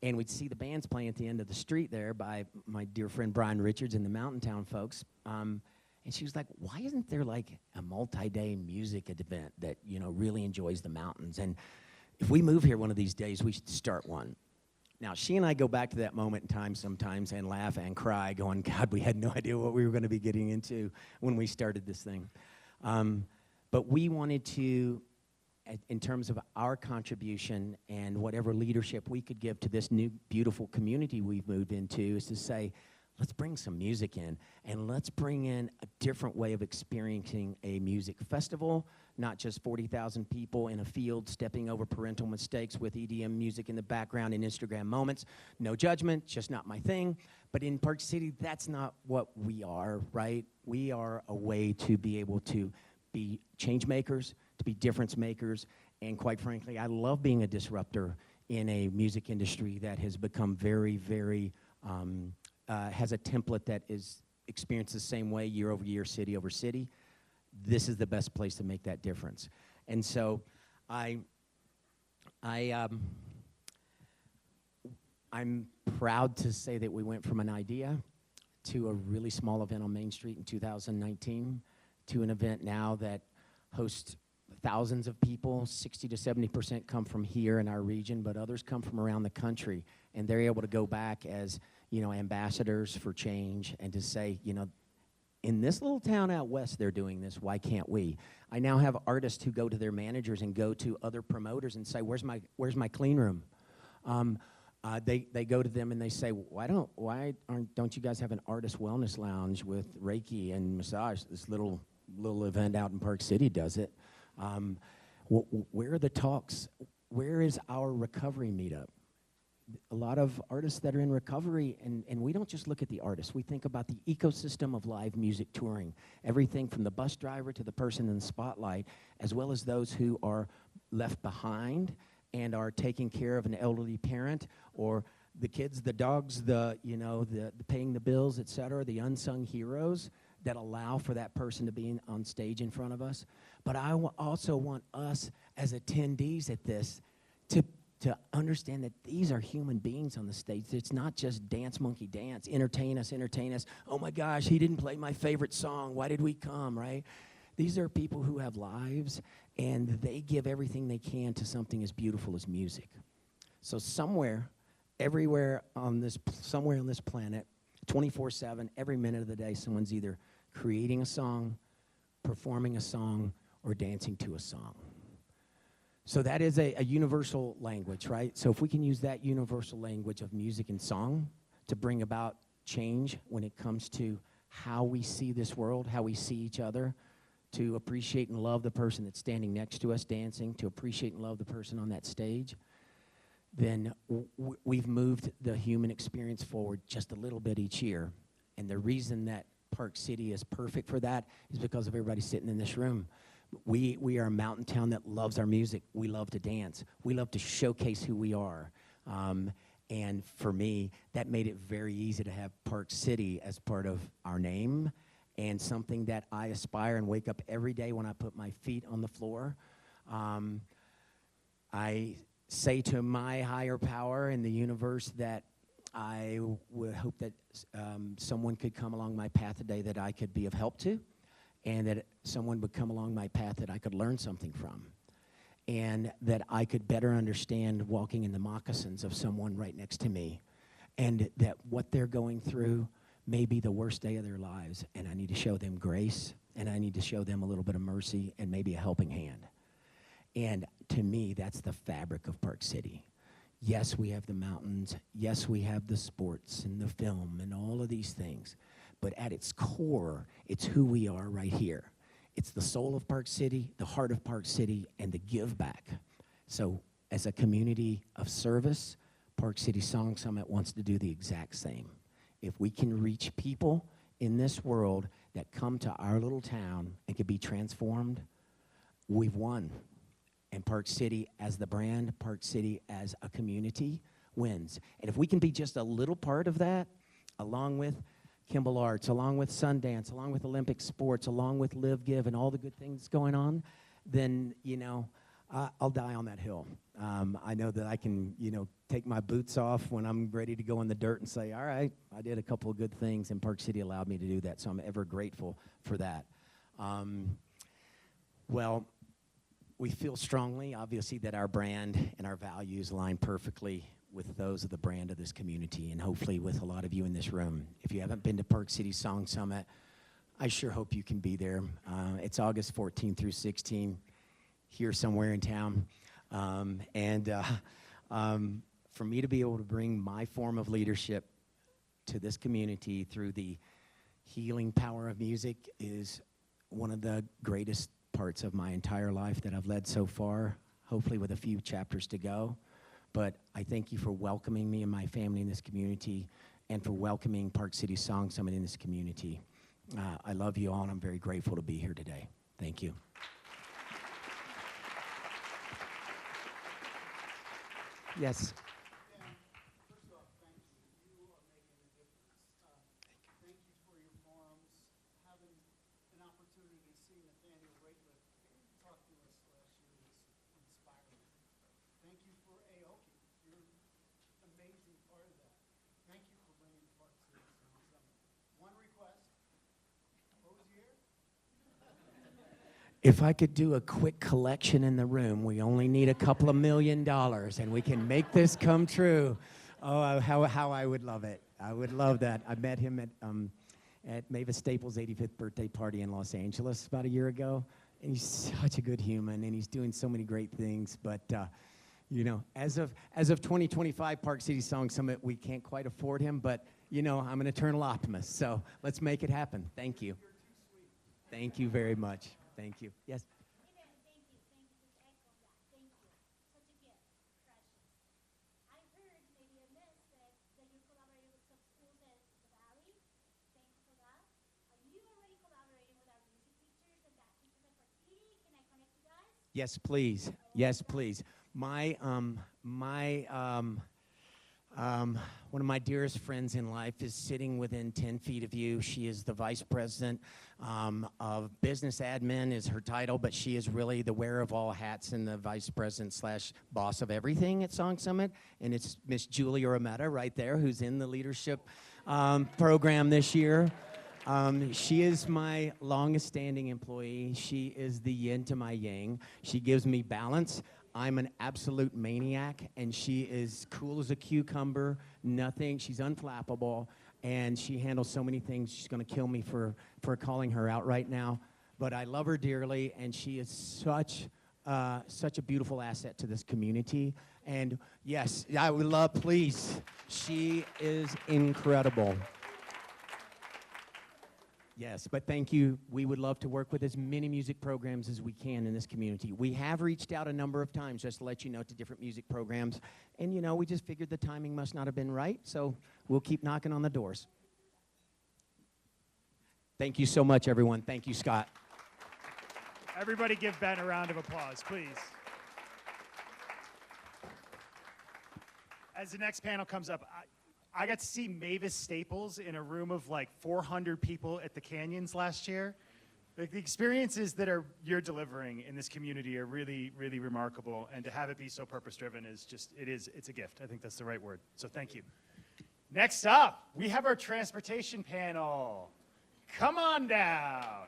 and we'd see the bands playing at the end of the street there by my dear friend Brian Richards and the Mountain Town folks. And she was like, why isn't there like a multi-day music event that, you know, really enjoys the mountains? And if we move here one of these days, we should start one. Now, she and I go back to that moment in time sometimes and laugh and cry, going, God, we had no idea what we were going to be getting into when we started this thing. But we wanted to, in terms of our contribution and whatever leadership we could give to this new beautiful community we've moved into, is to say, let's bring some music in, and let's bring in a different way of experiencing a music festival, not just 40,000 people in a field stepping over parental mistakes with EDM music in the background and Instagram moments. No judgment, just not my thing. But in Park City, that's not what we are, right? We are a way to be able to be change makers, to be difference makers, and quite frankly, I love being a disruptor in a music industry that has become very, very, has a template that is experienced the same way year over year, city over city. This is the best place to make that difference. And so I'm proud to say that we went from an idea to a really small event on Main Street in 2019 to an event now that hosts thousands of people. 60 to 70% come from here in our region, but others come from around the country, and they're able to go back as, you know, ambassadors for change and to say, you know, in this little town out west, they're doing this. Why can't we? I now have artists who go to their managers and go to other promoters and say, "Where's my clean room?" They go to them and they say, "Why don't you guys have an artist wellness lounge with Reiki and massage? This little event out in Park City does it. Where are the talks? Where is our recovery meetup?" A lot of artists that are in recovery, and we don't just look at the artists. We think about the ecosystem of live music touring, everything from the bus driver to the person in the spotlight, as well as those who are left behind and are taking care of an elderly parent, or the kids, the dogs, the paying the bills, et cetera, the unsung heroes that allow for that person to be on stage in front of us. But I also want us as attendees at this to understand that these are human beings on the stage. It's not just dance, monkey, dance, entertain us. Oh my gosh, he didn't play my favorite song. Why did we come, right? These are people who have lives, and they give everything they can to something as beautiful as music. So somewhere, everywhere on this planet, 24/7, every minute of the day, someone's either creating a song, performing a song, or dancing to a song. So that is a universal language, right? So if we can use that universal language of music and song to bring about change when it comes to how we see this world, how we see each other, to appreciate and love the person that's standing next to us dancing, to appreciate and love the person on that stage, then we've moved the human experience forward just a little bit each year. And the reason that Park City is perfect for that is because of everybody sitting in this room. We are a mountain town that loves our music. We love to dance. We love to showcase who we are. And for me, that made it very easy to have Park City as part of our name, and something that I aspire and wake up every day when I put my feet on the floor. I say to my higher power in the universe that I would hope that someone could come along my path today that I could be of help to, and that someone would come along my path that I could learn something from, and that I could better understand walking in the moccasins of someone right next to me, and that what they're going through may be the worst day of their lives, and I need to show them grace, and I need to show them a little bit of mercy and maybe a helping hand. And to me, that's the fabric of Park City. Yes, we have the mountains. Yes, we have the sports and the film and all of these things. But at its core, it's who we are right here. It's the soul of Park City, the heart of Park City, and the give back. So as a community of service, Park City Song Summit wants to do the exact same. If we can reach people in this world that come to our little town and can be transformed, we've won. And Park City as the brand, Park City as a community wins. And if we can be just a little part of that, along with Kimball Arts, along with Sundance, along with Olympic Sports, along with Live Give and all the good things going on, then, I'll die on that hill. I know that I can, take my boots off when I'm ready to go in the dirt and say, all right, I did a couple of good things, and Park City allowed me to do that, so I'm ever grateful for that. Well, we feel strongly, obviously, that our brand and our values align perfectly with those of the brand of this community, and hopefully with a lot of you in this room. If you haven't been to Park City Song Summit, I sure hope you can be there. It's August 14 through 16, here somewhere in town. For me to be able to bring my form of leadership to this community through the healing power of music is one of the greatest parts of my entire life that I've led so far, hopefully with a few chapters to go. But I thank you for welcoming me and my family in this community, and for welcoming Park City Song Summit in this community. I love you all, and I'm very grateful to be here today. Thank you. Yes. If I could do a quick collection in the room, we only need a couple of $1 million, and we can make this come true. Oh, how I would love it. I would love that. I met him at Mavis Staples' 85th birthday party in Los Angeles about a year ago, and he's such a good human, and he's doing so many great things. But as of 2025 Park City Song Summit, we can't quite afford him, but I'm an eternal optimist. So let's make it happen. Thank you. Thank you very much. Thank you. Yes. Yes, please. Yes, please. One of my dearest friends in life is sitting within 10 feet of you. She is the vice president of business admin is her title, but she is really the wearer of all hats and the vice president / boss of everything at Song Summit. And it's Miss Julia Rometta right there, who's in the leadership program this year. She is my longest standing employee. She is the yin to my yang. She gives me balance. I'm an absolute maniac, and she is cool as a cucumber, nothing. She's unflappable, and she handles so many things. She's going to kill me for calling her out right now. But I love her dearly, and she is such a beautiful asset to this community. And yes, I would love, please. She is incredible. Yes, but thank you. We would love to work with as many music programs as we can in this community. We have reached out a number of times, just to let you know, to different music programs. And, we just figured the timing must not have been right, so we'll keep knocking on the doors. Thank you so much, everyone. Thank you, Scott. Everybody give Ben a round of applause, please. As the next panel comes up, I got to see Mavis Staples in a room of like 400 people at the Canyons last year. Like, the experiences that you're delivering in this community are really, really remarkable, and to have it be so purpose-driven is it's a gift. I think that's the right word. So thank you. Next up, we have our transportation panel. Come on down.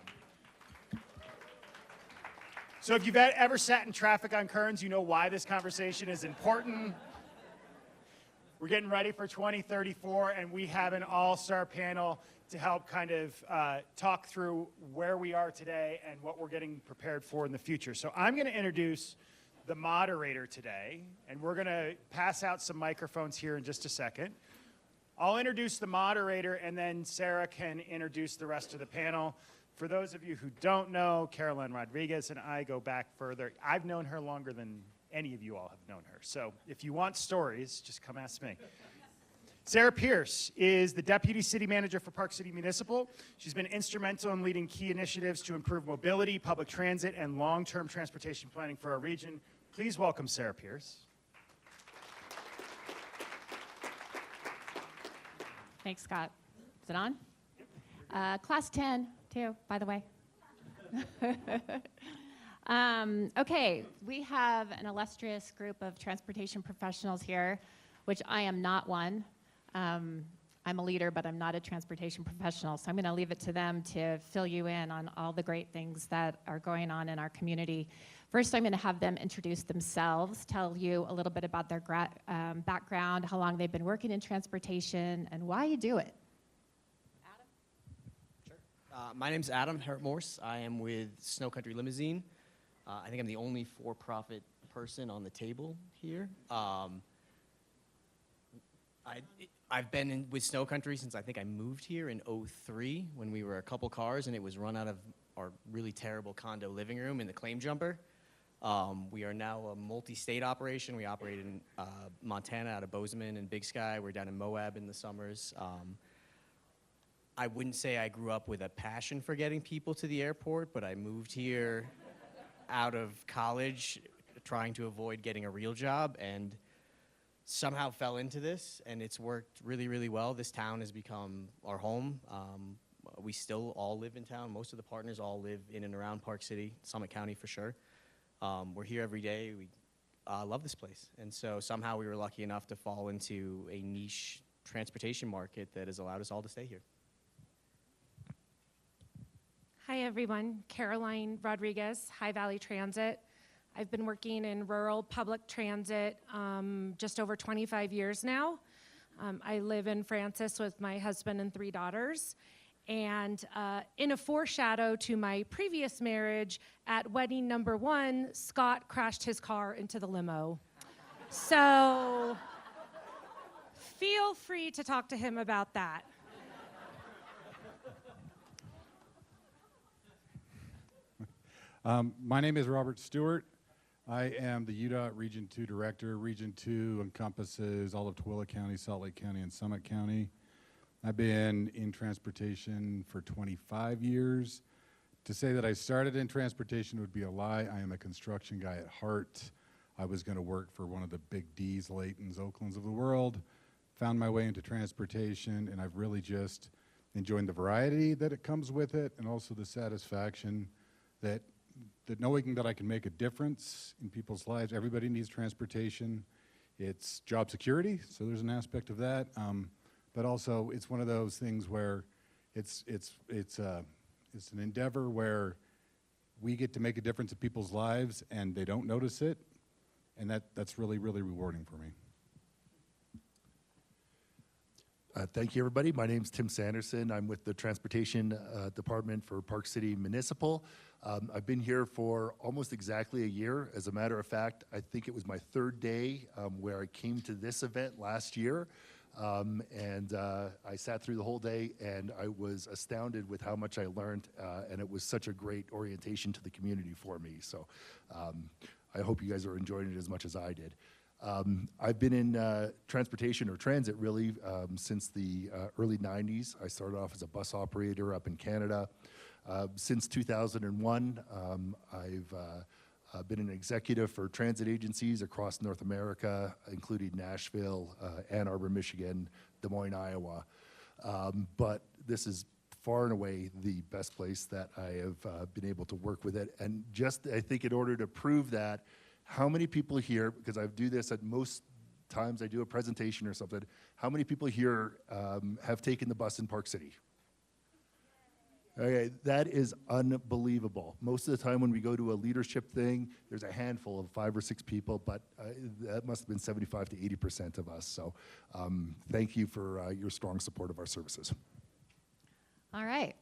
So if you've ever sat in traffic on Kearns, you know why this conversation is important. We're getting ready for 2034, and we have an all-star panel to help kind of talk through where we are today and what we're getting prepared for in the future. So I'm going to introduce the moderator today, and we're going to pass out some microphones here in just a second. I'll introduce the moderator, and then Sarah can introduce the rest of the panel. For those of you who don't know, Caroline Rodriguez and I go back further. I've known her longer than any of you all have known her. So if you want stories, just come ask me. Sarah Pierce is the Deputy City Manager for Park City Municipal. She's been instrumental in leading key initiatives to improve mobility, public transit, and long-term transportation planning for our region. Please welcome Sarah Pierce. Thanks, Scott. Is it on? Class 10, too, by the way. Okay, we have an illustrious group of transportation professionals here, which I am not one. I'm a leader, but I'm not a transportation professional, so I'm going to leave it to them to fill you in on all the great things that are going on in our community. First, I'm going to have them introduce themselves, tell you a little bit about their background, how long they've been working in transportation, and why you do it. My name's Adam Hertmorse. I am with Snow Country Limousine. I think I'm the only for-profit person on the table here. I've been with Snow Country since I think I moved here in '03 when we were a couple cars and it was run out of our really terrible condo living room in the claim jumper. We are now a multi-state operation. We operate in Montana out of Bozeman and Big Sky. We're down in Moab in the summers. I wouldn't say I grew up with a passion for getting people to the airport, but I moved here out of college trying to avoid getting a real job and somehow fell into this, and it's worked really, really well. This town has become our home. We still all live in town. Most of the partners all live in and around Park City, Summit County for sure. We're here every day. We love this place. And so somehow we were lucky enough to fall into a niche transportation market that has allowed us all to stay here. Hi, everyone. Caroline Rodriguez, High Valley Transit. I've been working in rural public transit just over 25 years now. I live in Francis with my husband and 3 daughters. And in a foreshadow to my previous marriage, at wedding number 1, Scott crashed his car into the limo. So feel free to talk to him about that. My name is Robert Stewart. I am the UDOT Region 2 Director. Region 2 encompasses all of Tooele County, Salt Lake County, and Summit County. I've been in transportation for 25 years. To say that I started in transportation would be a lie. I am a construction guy at heart. I was going to work for one of the big D's, Laytons, Oaklands of the world. Found my way into transportation, and I've really just enjoyed the variety that it comes with it, and also the satisfaction that knowing that I can make a difference in people's lives. Everybody needs transportation. It's job security, so there's an aspect of that. But also, it's one of those things where it's an endeavor where we get to make a difference in people's lives, and they don't notice it, and that's really, really rewarding for me. Thank you, everybody. My name's Tim Sanderson. I'm with the Transportation Department for Park City Municipal. I've been here for almost exactly a year. As a matter of fact, I think it was my 3rd day where I came to this event last year. I sat through the whole day, and I was astounded with how much I learned, and it was such a great orientation to the community for me. So I hope you guys are enjoying it as much as I did. I've been in transportation or transit really since the early 90s. I started off as a bus operator up in Canada. Since 2001, I've been an executive for transit agencies across North America, including Nashville, Ann Arbor, Michigan, Des Moines, Iowa. But this is far and away the best place that I have been able to work with it. And just, I think, in order to prove that, how many people here, because I do this at most times I do a presentation or something, how many people here have taken the bus in Park City? Okay, that is unbelievable. Most of the time when we go to a leadership thing, there's a handful of 5 or 6 people, but that must have been 75 to 80% of us. So thank you for your strong support of our services. All right.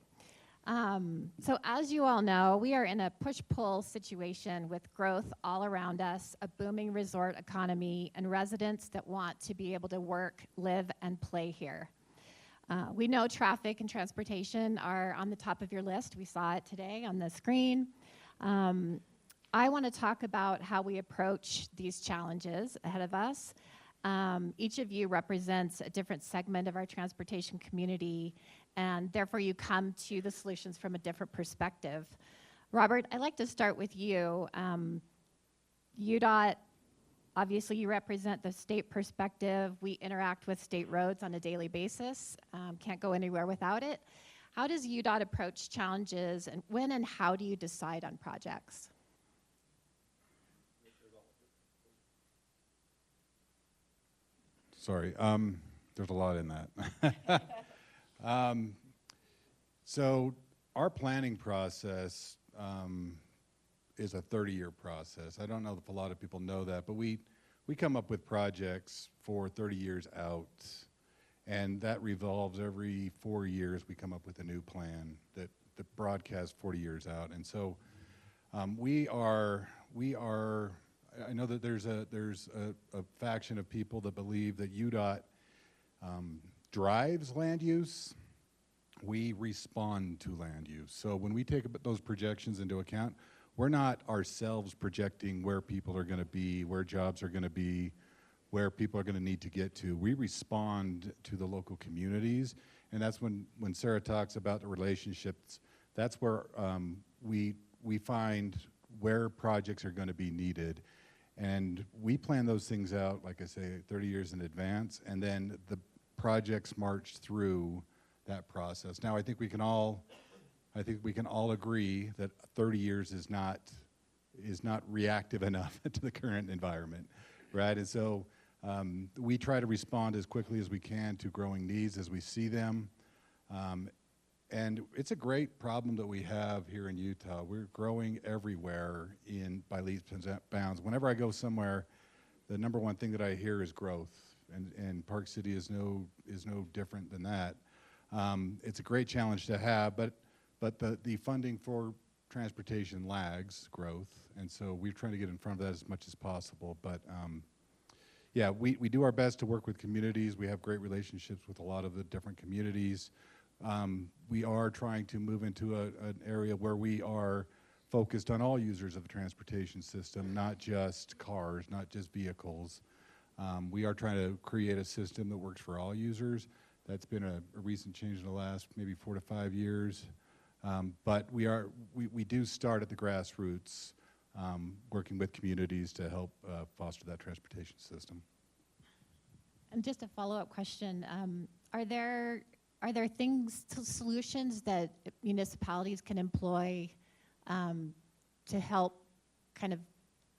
So as you all know, we are in a push-pull situation with growth all around us, a booming resort economy, and residents that want to be able to work, live, and play here. We know traffic and transportation are on the top of your list. We saw it today on the screen. I want to talk about how we approach these challenges ahead of us. Each of you represents a different segment of our transportation community, and therefore you come to the solutions from a different perspective. Robert, I'd like to start with you. UDOT, obviously you represent the state perspective. We interact with state roads on a daily basis. Can't go anywhere without it. How does UDOT approach challenges, and when and how do you decide on projects? sorry. There's a lot in that. So our planning process is a 30-year process. I don't know if a lot of people know that, but we come up with projects for 30 years out, and that revolves every 4 years. We come up with a new plan that broadcasts 40 years out, and so we are. I know that there's a faction of people that believe that UDOT drives land use. We respond to land use. So when we take those projections into account, we're not ourselves projecting where people are going to be, where jobs are going to be, where people are going to need to get to. We respond to the local communities, and that's when Sarah talks about the relationships, that's where we find where projects are going to be needed. And we plan those things out, like I say, 30 years in advance, and then the projects march through that process. Now, I think we can all agree that 30 years is not reactive enough to the current environment, right? And so we try to respond as quickly as we can to growing needs as we see them. And it's a great problem that we have here in Utah. We're growing everywhere by leaps and bounds. Whenever I go somewhere, the number one thing that I hear is growth, and Park City is no different than that. It's a great challenge to have, but the funding for transportation lags growth, and so we're trying to get in front of that as much as possible. But yeah, we do our best to work with communities. We have great relationships with a lot of the different communities. We are trying to move into an area where we are focused on all users of the transportation system, not just cars, not just vehicles. We are trying to create a system that works for all users. That's been a recent change in the last maybe 4 to 5 years. But we do start at the grassroots, working with communities to help foster that transportation system. And just a follow-up question, are there solutions that municipalities can employ to help kind of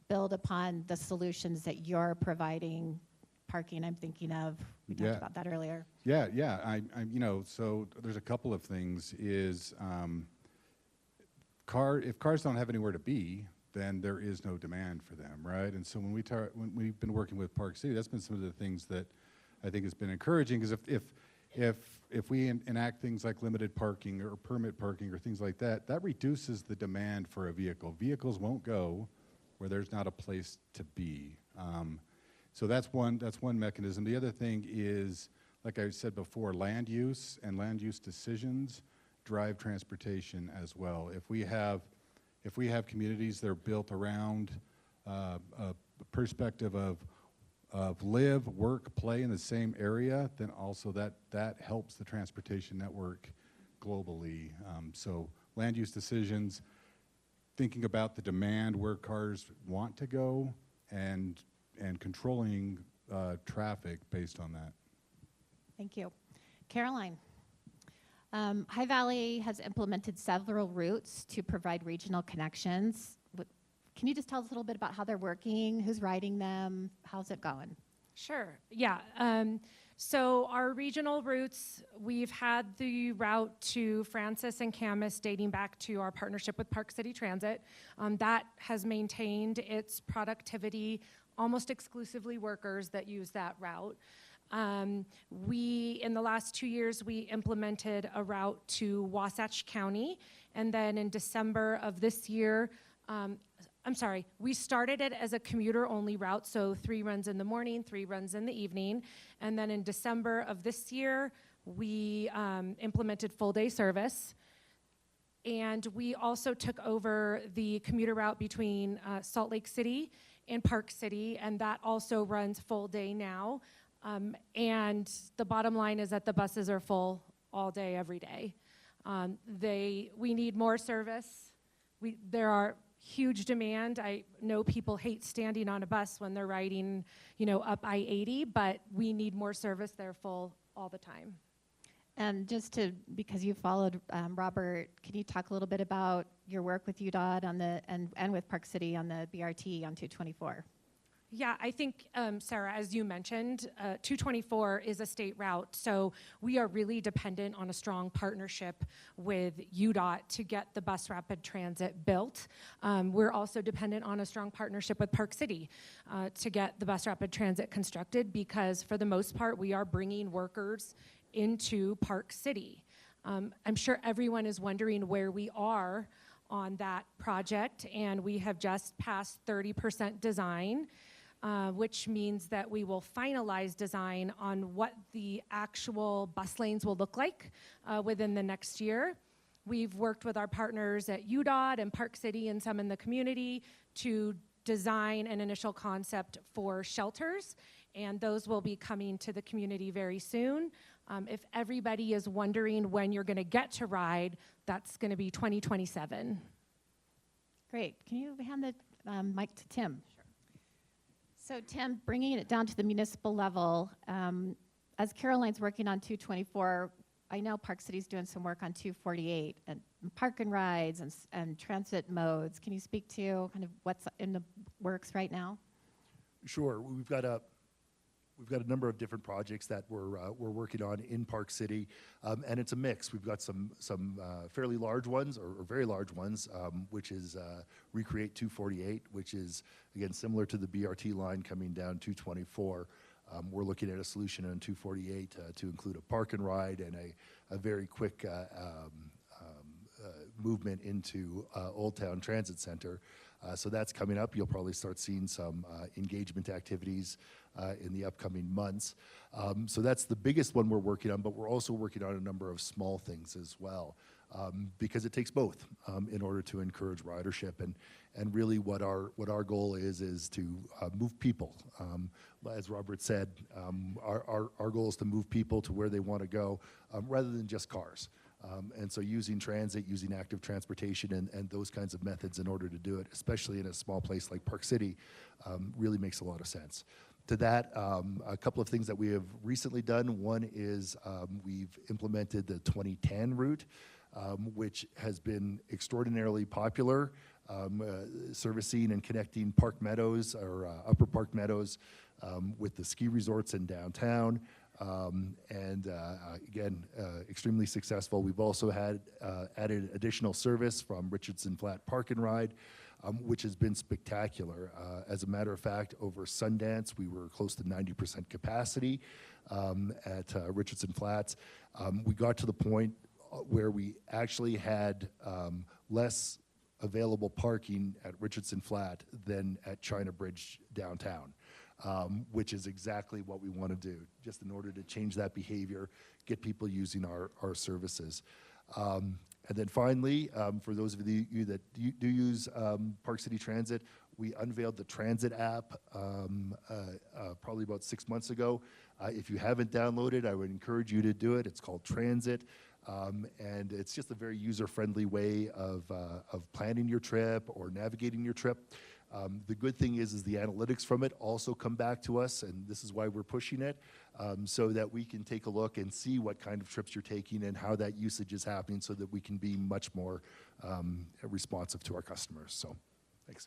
build upon the solutions that you're providing? Parking, I'm thinking of. We talked about that earlier. Yeah. So there's a couple of things. If cars don't have anywhere to be, then there is no demand for them, right? And so when we've been working with Park City, that's been some of the things that I think has been encouraging. Because if we enact things like limited parking or permit parking or things like that, that reduces the demand for a vehicle. Vehicles won't go where there's not a place to be. So that's one mechanism. The other thing is, like I said before, land use and land use decisions drive transportation as well. If we have communities that are built around a perspective of live, work, play in the same area, then also that helps the transportation network globally. So land use decisions, thinking about the demand, where cars want to go, and controlling traffic based on that. Thank you. Caroline, High Valley has implemented several routes to provide regional connections. Can you just tell us a little bit about how they're working, who's riding them, how's it going? Sure, yeah. So our regional routes, we've had the route to Francis and Camas dating back to our partnership with Park City Transit. That has maintained its productivity, almost exclusively workers that use that route. In the last 2 years, we implemented a route to Wasatch County, and then in December of this year, we started it as a commuter-only route, so 3 runs in the morning, 3 runs in the evening, and then in December of this year, we implemented full-day service, and we also took over the commuter route between Salt Lake City and Park City, and that also runs full day now. And the bottom line is that the buses are full all day, every day. We need more service. There are huge demand. I know people hate standing on a bus when they're riding, up I-80, but we need more service. They're full all the time. And because you followed Robert, can you talk a little bit about your work with UDOT and with Park City on the BRT on 224? Yeah, I think, Sarah, as you mentioned, 224 is a state route, so we are really dependent on a strong partnership with UDOT to get the bus rapid transit built. We're also dependent on a strong partnership with Park City to get the bus rapid transit constructed, because for the most part, we are bringing workers into Park City. I'm sure everyone is wondering where we are on that project, and we have just passed 30% design. Which means that we will finalize design on what the actual bus lanes will look like within the next year. We've worked with our partners at UDOT and Park City and some in the community to design an initial concept for shelters, and those will be coming to the community very soon. If everybody is wondering when you're going to get to ride, that's going to be 2027. Great. Can you hand the mic to Tim? So Tim, bringing it down to the municipal level, as Caroline's working on 224, I know Park City's doing some work on 248 and park and rides and transit modes. Can you speak to kind of what's in the works right now? Sure. We've got a number of different projects that we're working on in Park City, and it's a mix. We've got some fairly large ones, or very large ones, which is Recreate 248, which is, again, similar to the BRT line coming down 224. We're looking at a solution on 248 to include a park and ride and a very quick movement into Old Town Transit Center. So that's coming up. You'll probably start seeing some engagement activities in the upcoming months. So that's the biggest one we're working on, but we're also working on a number of small things as well, because it takes both in order to encourage ridership. And really what our goal is to move people. As Robert said, our goal is to move people to where they want to go rather than just cars. And so using transit, using active transportation and those kinds of methods in order to do it, especially in a small place like Park City, really makes a lot of sense. To that, a couple of things that we have recently done. One is we've implemented the 2010 route, which has been extraordinarily popular, servicing and connecting Park Meadows or Upper Park Meadows with the ski resorts in downtown. Again, extremely successful. We've also had added additional service from Richardson Flat Park and Ride, which has been spectacular. As a matter of fact, over Sundance, we were close to 90% capacity at Richardson Flats. We got to the point where we actually had less available parking at Richardson Flat than at China Bridge downtown. Which is exactly what we want to do, just in order to change that behavior, get people using our services. And then finally, for those of you that do use Park City Transit, we unveiled the Transit app probably about 6 months ago. If you haven't downloaded, I would encourage you to do it. It's called Transit. And it's just a very user-friendly way of planning your trip or navigating your trip. The good thing is the analytics from it also come back to us, and this is why we're pushing it, so that we can take a look and see what kind of trips you're taking and how that usage is happening, so that we can be much more responsive to our customers. So, thanks.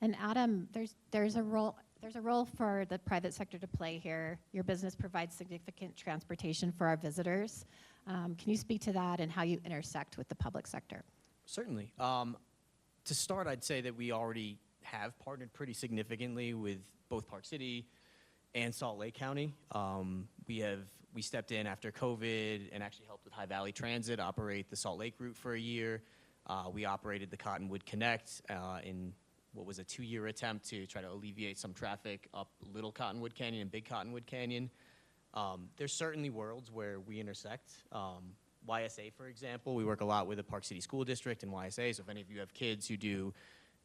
And Adam, there's a role for the private sector to play here. Your business provides significant transportation for our visitors. Can you speak to that and how you intersect with the public sector? Certainly. To start, I'd say that we already have partnered pretty significantly with both Park City and Salt Lake County. We stepped in after COVID and actually helped with High Valley Transit operate the Salt Lake route for a year. We operated the Cottonwood Connect in what was a 2-year attempt to try to alleviate some traffic up Little Cottonwood Canyon and Big Cottonwood Canyon. There's certainly worlds where we intersect. YSA, for example, we work a lot with the Park City School District and YSA, so if any of you have kids who do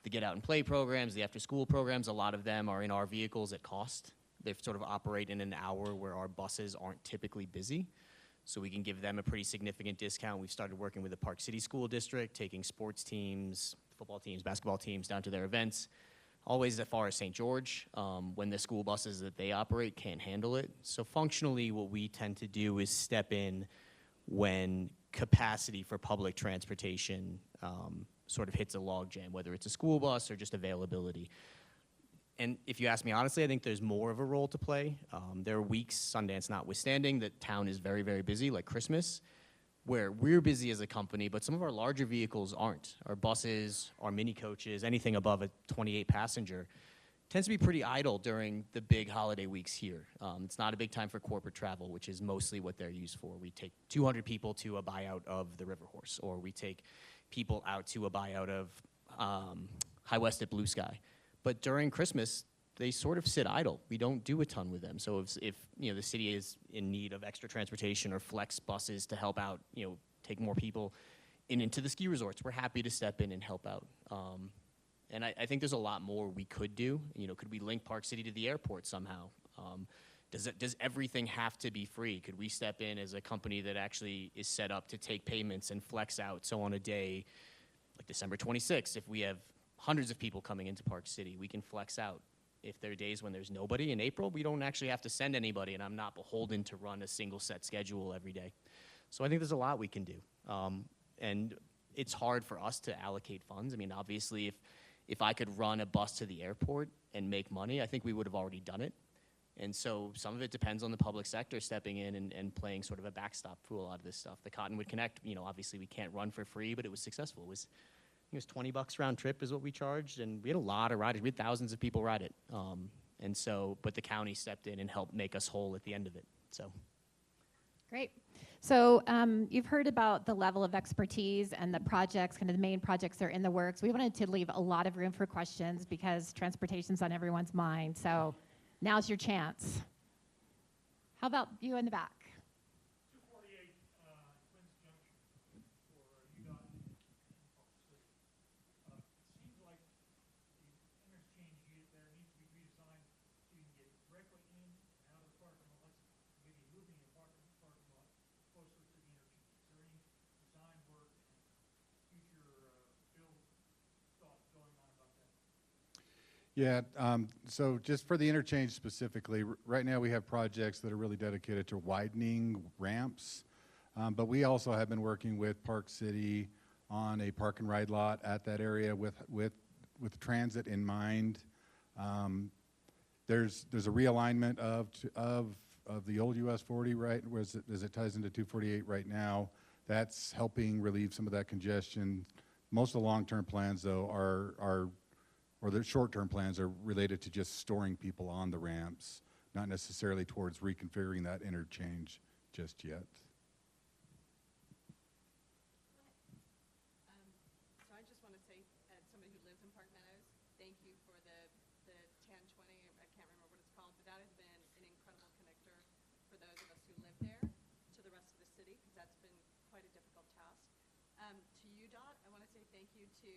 the Get Out and Play programs, the after-school programs, a lot of them are in our vehicles at cost. They sort of operate in an hour where our buses aren't typically busy, so we can give them a pretty significant discount. We've started working with the Park City School District, taking sports teams, football teams, basketball teams down to their events, always as far as St. George, when the school buses that they operate can't handle it. So functionally, what we tend to do is step in when capacity for public transportation sort of hits a logjam, whether it's a school bus or just availability. And if you ask me honestly, I think there's more of a role to play. There are weeks, Sundance notwithstanding, that town is very, very busy, like Christmas, where we're busy as a company, but some of our larger vehicles aren't. Our buses, our mini coaches, anything above a 28 passenger tends to be pretty idle during the big holiday weeks here. It's not a big time for corporate travel, which is mostly what they're used for. We take 200 people to a buyout of the River Horse, or we take people out to a buyout of High West at Blue Sky. But during Christmas, they sort of sit idle. We don't do a ton with them. So if you know, the city is in need of extra transportation or flex buses to help out, you know, take more people into the ski resorts, we're happy to step in and help out. And I think there's a lot more we could do. You know, could we link Park City to the airport somehow? Does everything have to be free? Could we step in as a company that actually is set up to take payments and flex out? So on a day like December 26th, if we have hundreds of people coming into Park City, we can flex out. If there are days when there's nobody in April, we don't actually have to send anybody, and I'm not beholden to run a single set schedule every day. So I think there's a lot we can do. And it's hard for us to allocate funds. I mean, obviously, if I could run a bus to the airport and make money, I think we would have already done it. And so some of it depends on the public sector stepping in and playing sort of a backstop for a lot of this stuff. The Cottonwood Connect, you know, obviously we can't run for free, but it was successful. It was $20 round trip is what we charged, and we had a lot of riders. We had thousands of people ride it. And so, but the county stepped in and helped make us whole at the end of it, so. Great. So you've heard about the level of expertise and the projects, kind of the main projects that are in the works. We wanted to leave a lot of room for questions because transportation's on everyone's mind. So now's your chance. How about you in the back? 248 Twins Junction for UDOT and Park City. It seems like the interchange unit there needs to be redesigned so you can get directly in and out of the parking lots, maybe moving your parking lot closer to the interchange. Is there any design work and future build thought going on about that? Yeah, so just for the interchange specifically, right now we have projects that are really dedicated to widening ramps, but we also have been working with Park City on a park and ride lot at that area with transit in mind. There's a realignment of the old US 40, right, as it ties into 248 right now. That's helping relieve some of that congestion. Most of the long-term plans, though, or the short-term plans are related to just storing people on the ramps, not necessarily towards reconfiguring that interchange just yet. So I just want to say, as somebody who lives in Park Meadows, thank you for the 1020, I can't remember what it's called, but that has been an incredible connector for those of us who live there to the rest of the city, because that's been quite a difficult task. To UDOT, I want to say thank you to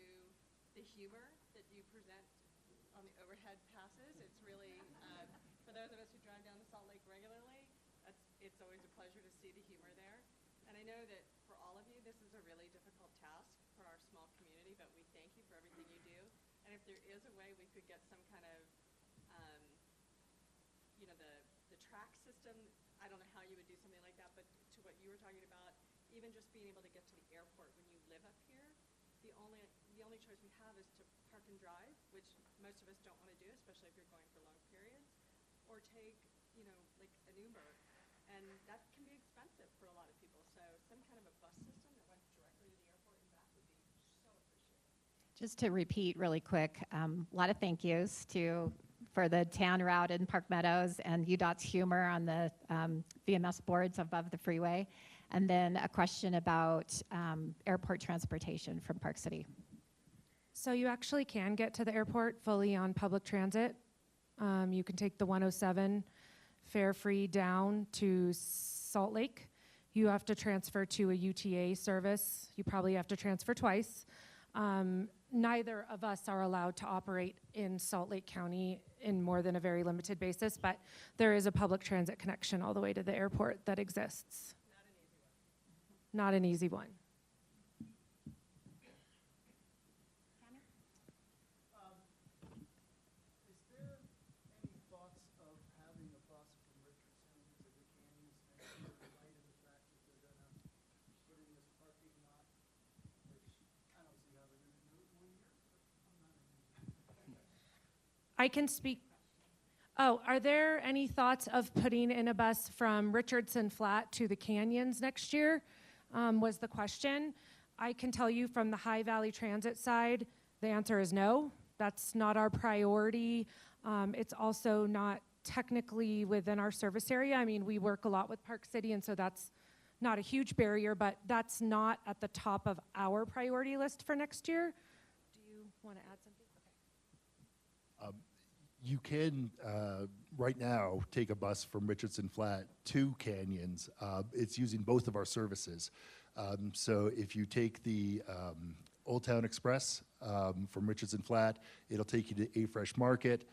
the humor that you present on the overhead passes. It's really, for those of us who drive down to Salt Lake regularly, it's always a pleasure to see the humor there. And I know that for all of you, this is a really difficult task for our small community, but we thank you for everything you do. And if there is a way we could get some kind of, you know, the track system, I don't know how you would do something like that, but to what you were talking about, even just being able to get to the airport when you live up here, the only choice we have is to park and drive, which most of us don't want to do, especially if you're going for long periods, or take, you know, like an Uber. And that can be expensive for a lot of people. So some kind of a bus system that went directly to the airport and back would be so appreciated. Just to repeat really quick, a lot of thank yous for the town route in Park Meadows and UDOT's humor on the VMS boards above the freeway. And then a question about airport transportation from Park City. So you actually can get to the airport fully on public transit. You can take the 107 fare-free down to Salt Lake. You have to transfer to a UTA service. You probably have to transfer twice. Neither of us are allowed to operate in Salt Lake County in more than a very limited basis, but there is a public transit connection all the way to the airport that exists. Not an easy one. Is there any thoughts of having a bus from Richardson to the canyons next year in light of the fact that they're going to put in this parking lot, which I don't see how they're going to do it in 1 year, but I'm not an engineer. I can speak. Oh, are there any thoughts of putting in a bus from Richardson Flat to the canyons next year? Was the question. I can tell you from the High Valley Transit side, the answer is no. That's not our priority. It's also not technically within our service area. I mean, we work a lot with Park City, and so that's not a huge barrier, but that's not at the top of our priority list for next year. Do you want to add something? Okay. You can, right now, take a bus from Richardson Flat to Canyons. It's using both of our services. So if you take the Old Town Express from Richardson Flat, it'll take you to A Fresh Market.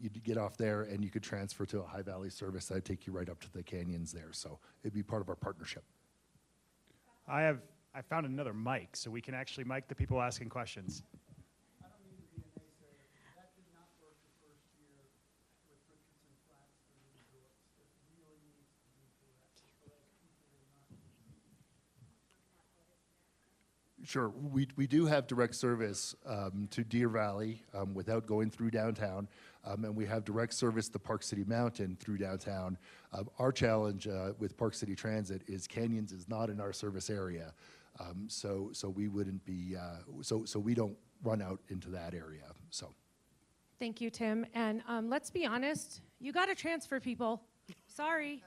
You get off there and you could transfer to a High Valley service that'd take you right up to the canyons there. So it'd be part of our partnership. I found another mic, so we can actually mic the people asking questions. Sure. We do have direct service to Deer Valley without going through downtown, and we have direct service to Park City Mountain through downtown. Our challenge with Park City Transit is Canyons is not in our service area, so we wouldn't be so we don't run out into that area. So. Thank you, Tim. And let's be honest, you got to transfer people. Sorry.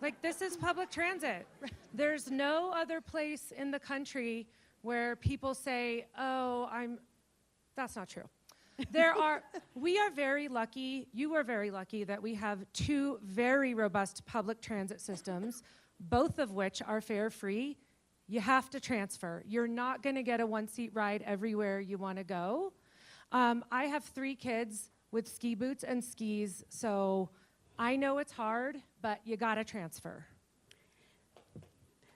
Like, this is public transit. There's no other place in the country where people say, oh, that's not true. We are very lucky, you are very lucky that we have two very robust public transit systems, both of which are fare free. You have to transfer. You're not gonna get a one-seat ride everywhere you wanna go. I have 3 kids with ski boots and skis, so I know it's hard, but you gotta transfer.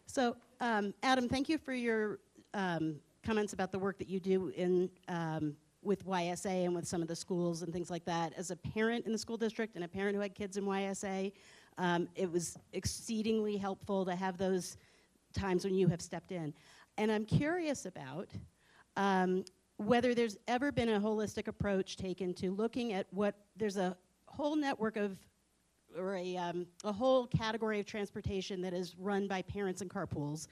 So, Adam, thank you for your comments about the work that you do in with YSA and with some of the schools and things like that. As a parent in the school district and a parent who had kids in YSA, it was exceedingly helpful to have those times when you have stepped in. And I'm curious about whether there's ever been a holistic approach taken to looking at there's a whole network of, or a whole category of transportation that is run by parents in carpools.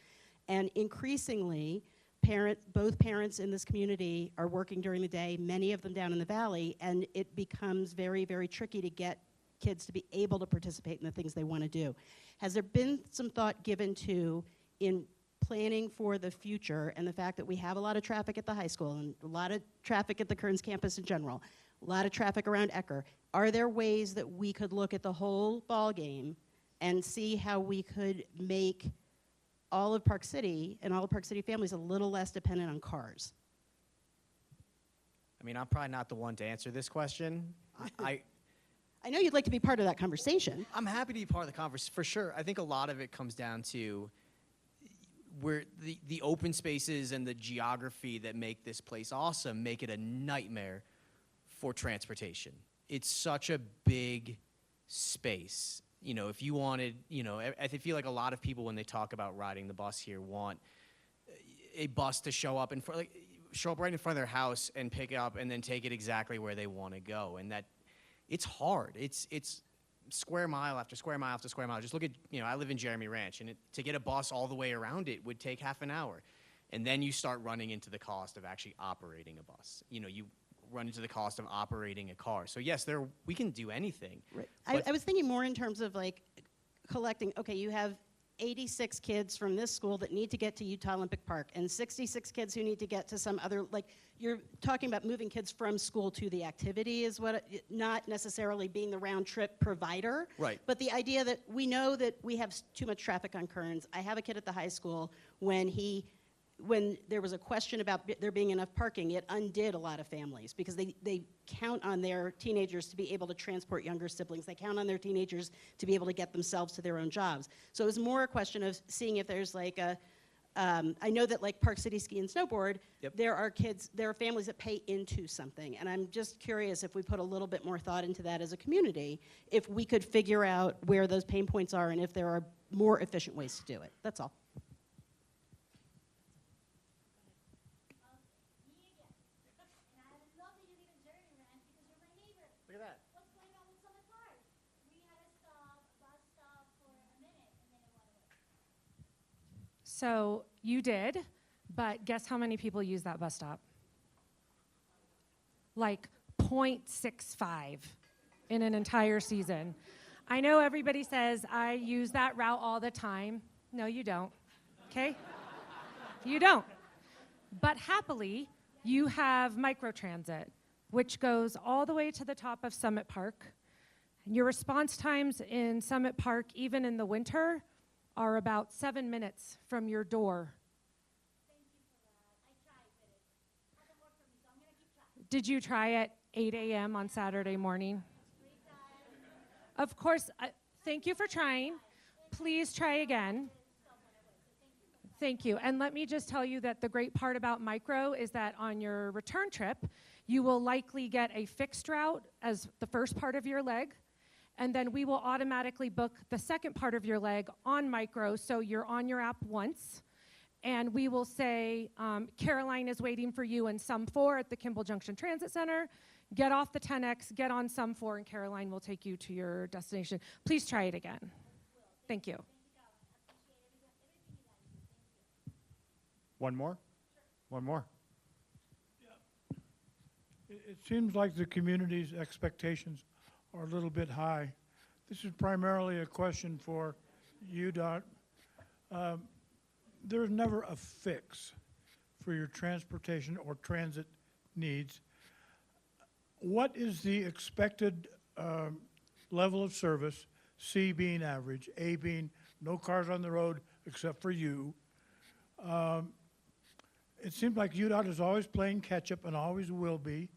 And increasingly, both parents in this community are working during the day, many of them down in the valley, and it becomes very, very tricky to get kids to be able to participate in the things they want to do. Has there been some thought given to, in planning for the future and the fact that we have a lot of traffic at the high school and a lot of traffic at the Kearns campus in general, a lot of traffic around Ecker, are there ways that we could look at the whole ball game and see how we could make all of Park City and all of Park City families a little less dependent on cars? I mean, I'm probably not the one to answer this question. I know you'd like to be part of that conversation. I'm happy to be part of the conversation, for sure. I think a lot of it comes down to where the open spaces and the geography that make this place awesome make it a nightmare for transportation. It's such a big space. You know, if you wanted, I feel like a lot of people when they talk about riding the bus here want a bus to show up show up right in front of their house and pick it up and then take it exactly where they want to go. And that it's hard. It's square mile after square mile after square mile. Just look at, I live in Jeremy Ranch, and to get a bus all the way around it would take half an hour. And then you start running into the cost of actually operating a bus. You run into the cost of operating a car. So yes, we can do anything. Right. I was thinking more in terms of like collecting, okay, you have 86 kids from this school that need to get to Utah Olympic Park and 66 kids who need to get to some other, like you're talking about moving kids from school to the activity is not necessarily being the round trip provider. Right. But the idea that we know that we have too much traffic on Kearns. I have a kid at the high school when there was a question about there being enough parking, it undid a lot of families because they count on their teenagers to be able to transport younger siblings. They count on their teenagers to be able to get themselves to their own jobs. So it was more a question of seeing if there's like I know that like Park City Ski and Snowboard, there are families that pay into something. And I'm just curious if we put a little bit more thought into that as a community, if we could figure out where those pain points are and if there are more efficient ways to do it. That's all. Look at that. What's going on with Summit Park? We had a bus stop for a minute and then it went away. So you did, but guess how many people use that bus stop? Like 0.65 in an entire season. I know everybody says I use that route all the time. No, you don't. Okay? You don't. But happily, you have microtransit, which goes all the way to the top of Summit Park. And your response times in Summit Park, even in the winter, are about 7 minutes from your door. Did you try at 8 a.m. on Saturday morning? Of course, thank you for trying. Please try again. Thank you. And let me just tell you that the great part about micro is that on your return trip, you will likely get a fixed route as the first part of your leg, and then we will automatically book the second part of your leg on micro, so you're on your app once, and we will say, Caroline is waiting for you in Sum 4 at the Kimball Junction Transit Center. Get off the 10X, get on Sum 4, and Caroline will take you to your destination. Please try it again. Thank you. One more? One more. It seems like the community's expectations are a little bit high. This is primarily a question for UDOT. There's never a fix for your transportation or transit needs. What is the expected level of service, C being average, A being no cars on the road except for you? It seems like UDOT is always playing catch-up and always will be.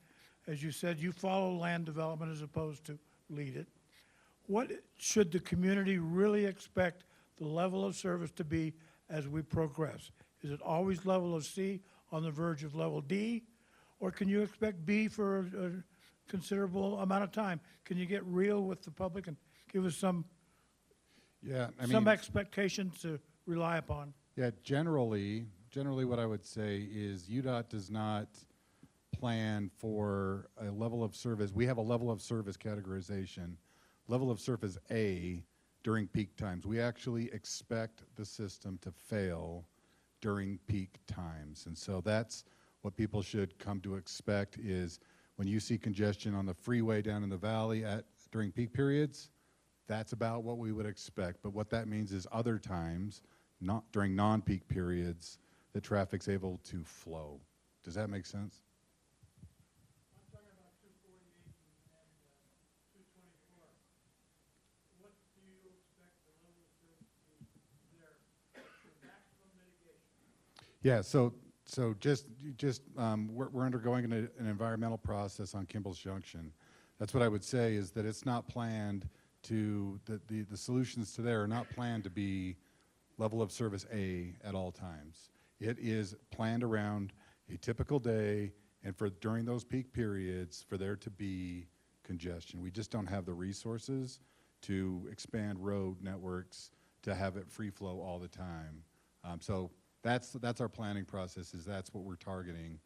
As you said, you follow land development as opposed to lead it. What should the community really expect the level of service to be as we progress? Is it always level of C on the verge of level D? Or can you expect B for a considerable amount of time? Can you get real with the public and give us some expectations to rely upon? Yeah, generally what I would say is UDOT does not plan for a level of service. We have a level of service categorization. Level of service A during peak times. We actually expect the system to fail during peak times. And so that's what people should come to expect is when you see congestion on the freeway down in the valley during peak periods, that's about what we would expect. But what that means is other times, not during non-peak periods, the traffic's able to flow. Does that make sense? I'm talking about 248 and 224. What do you expect the level of service to be there for maximum mitigation? Yeah, so we're undergoing an environmental process on Kimball's Junction. That's what I would say is that it's not planned to, the solutions to there are not planned to be level of service A at all times. It is planned around a typical day and for during those peak periods for there to be congestion. We just don't have the resources to expand road networks to have it free flow all the time. So that's our planning process, is that's what we're targeting.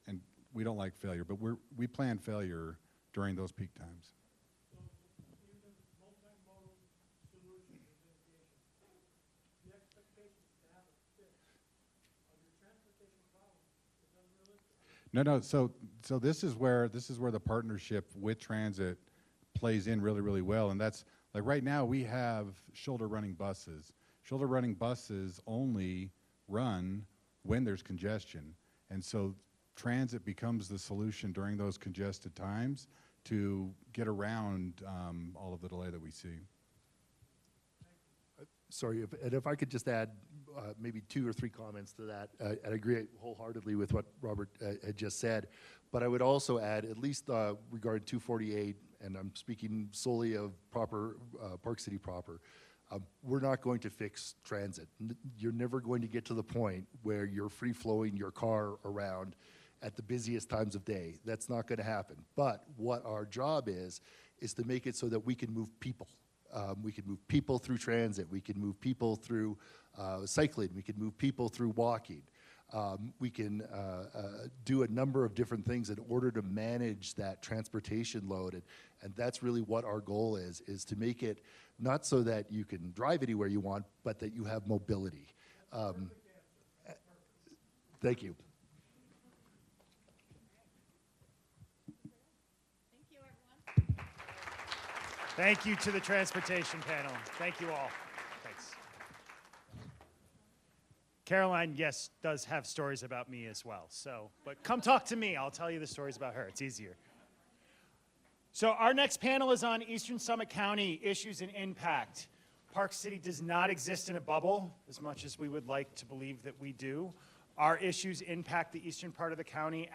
And we don't like failure, but we plan failure during those peak times. So even multimodal solutions of mitigation, the expectation is to have a fix of your transportation problem is unrealistic. No. So this is where the partnership with transit plays in really, really well. And that's like right now we have shoulder running buses. Shoulder running buses only run when there's congestion. And so transit becomes the solution during those congested times to get around all of the delay that we see. Sorry, if I could just add maybe 2 or 3 comments to that. I agree wholeheartedly with what Robert had just said, but I would also add, at least regarding 248, and I'm speaking solely of proper Park City proper, we're not going to fix transit. You're never going to get to the point where you're free-flowing your car around at the busiest times of day. That's not going to happen. But what our job is to make it so that we can move people. We can move people through transit. We can move people through cycling. We can move people through walking. We can do a number of different things in order to manage that transportation load. And that's really what our goal is to make it not so that you can drive anywhere you want, but that you have mobility. Thank you. Thank you to the transportation panel. Thank you all. Thanks. Caroline, yes, does have stories about me as well. But come talk to me. I'll tell you the stories about her. It's easier. So our next panel is on Eastern Summit County issues and impact. Park City does not exist in a bubble, as much as we would like to believe that we do. Our issues impact the eastern part of the county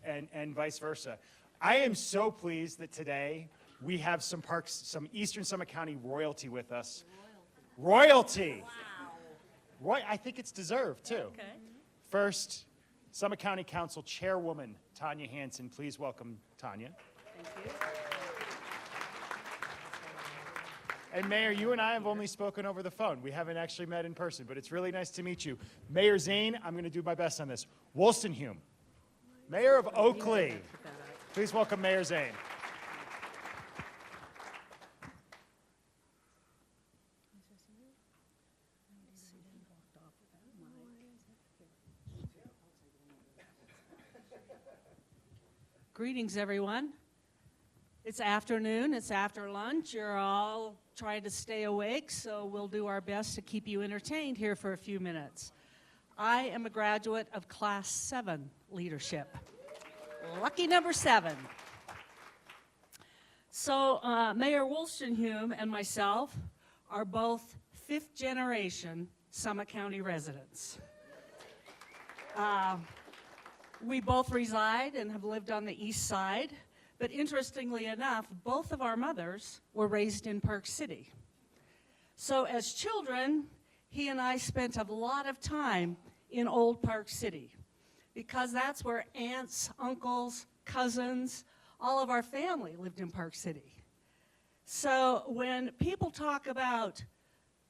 and vice versa. I am so pleased that today we have some Eastern Summit County royalty with us. Royalty. Wow. I think it's deserved, too. Okay. First, Summit County Council Chairwoman Tanya Hansen. Please welcome Tanya. Thank you. And Mayor, you and I have only spoken over the phone. We haven't actually met in person, but it's really nice to meet you. Mayor Zane, I'm going to do my best on this. Wolstenhume, Mayor of Oakley. Please welcome Mayor Zane. Greetings, everyone. It's afternoon, it's after lunch. You're all trying to stay awake, so we'll do our best to keep you entertained here for a few minutes. I am a graduate of Class 7 leadership. Lucky number 7. So Mayor Wolstenhume and myself are both fifth-generation Summit County residents. We both reside and have lived on the east side, but interestingly enough, both of our mothers were raised in Park City. So as children, he and I spent a lot of time in Old Park City because that's where aunts, uncles, cousins, all of our family lived in Park City. So when people talk about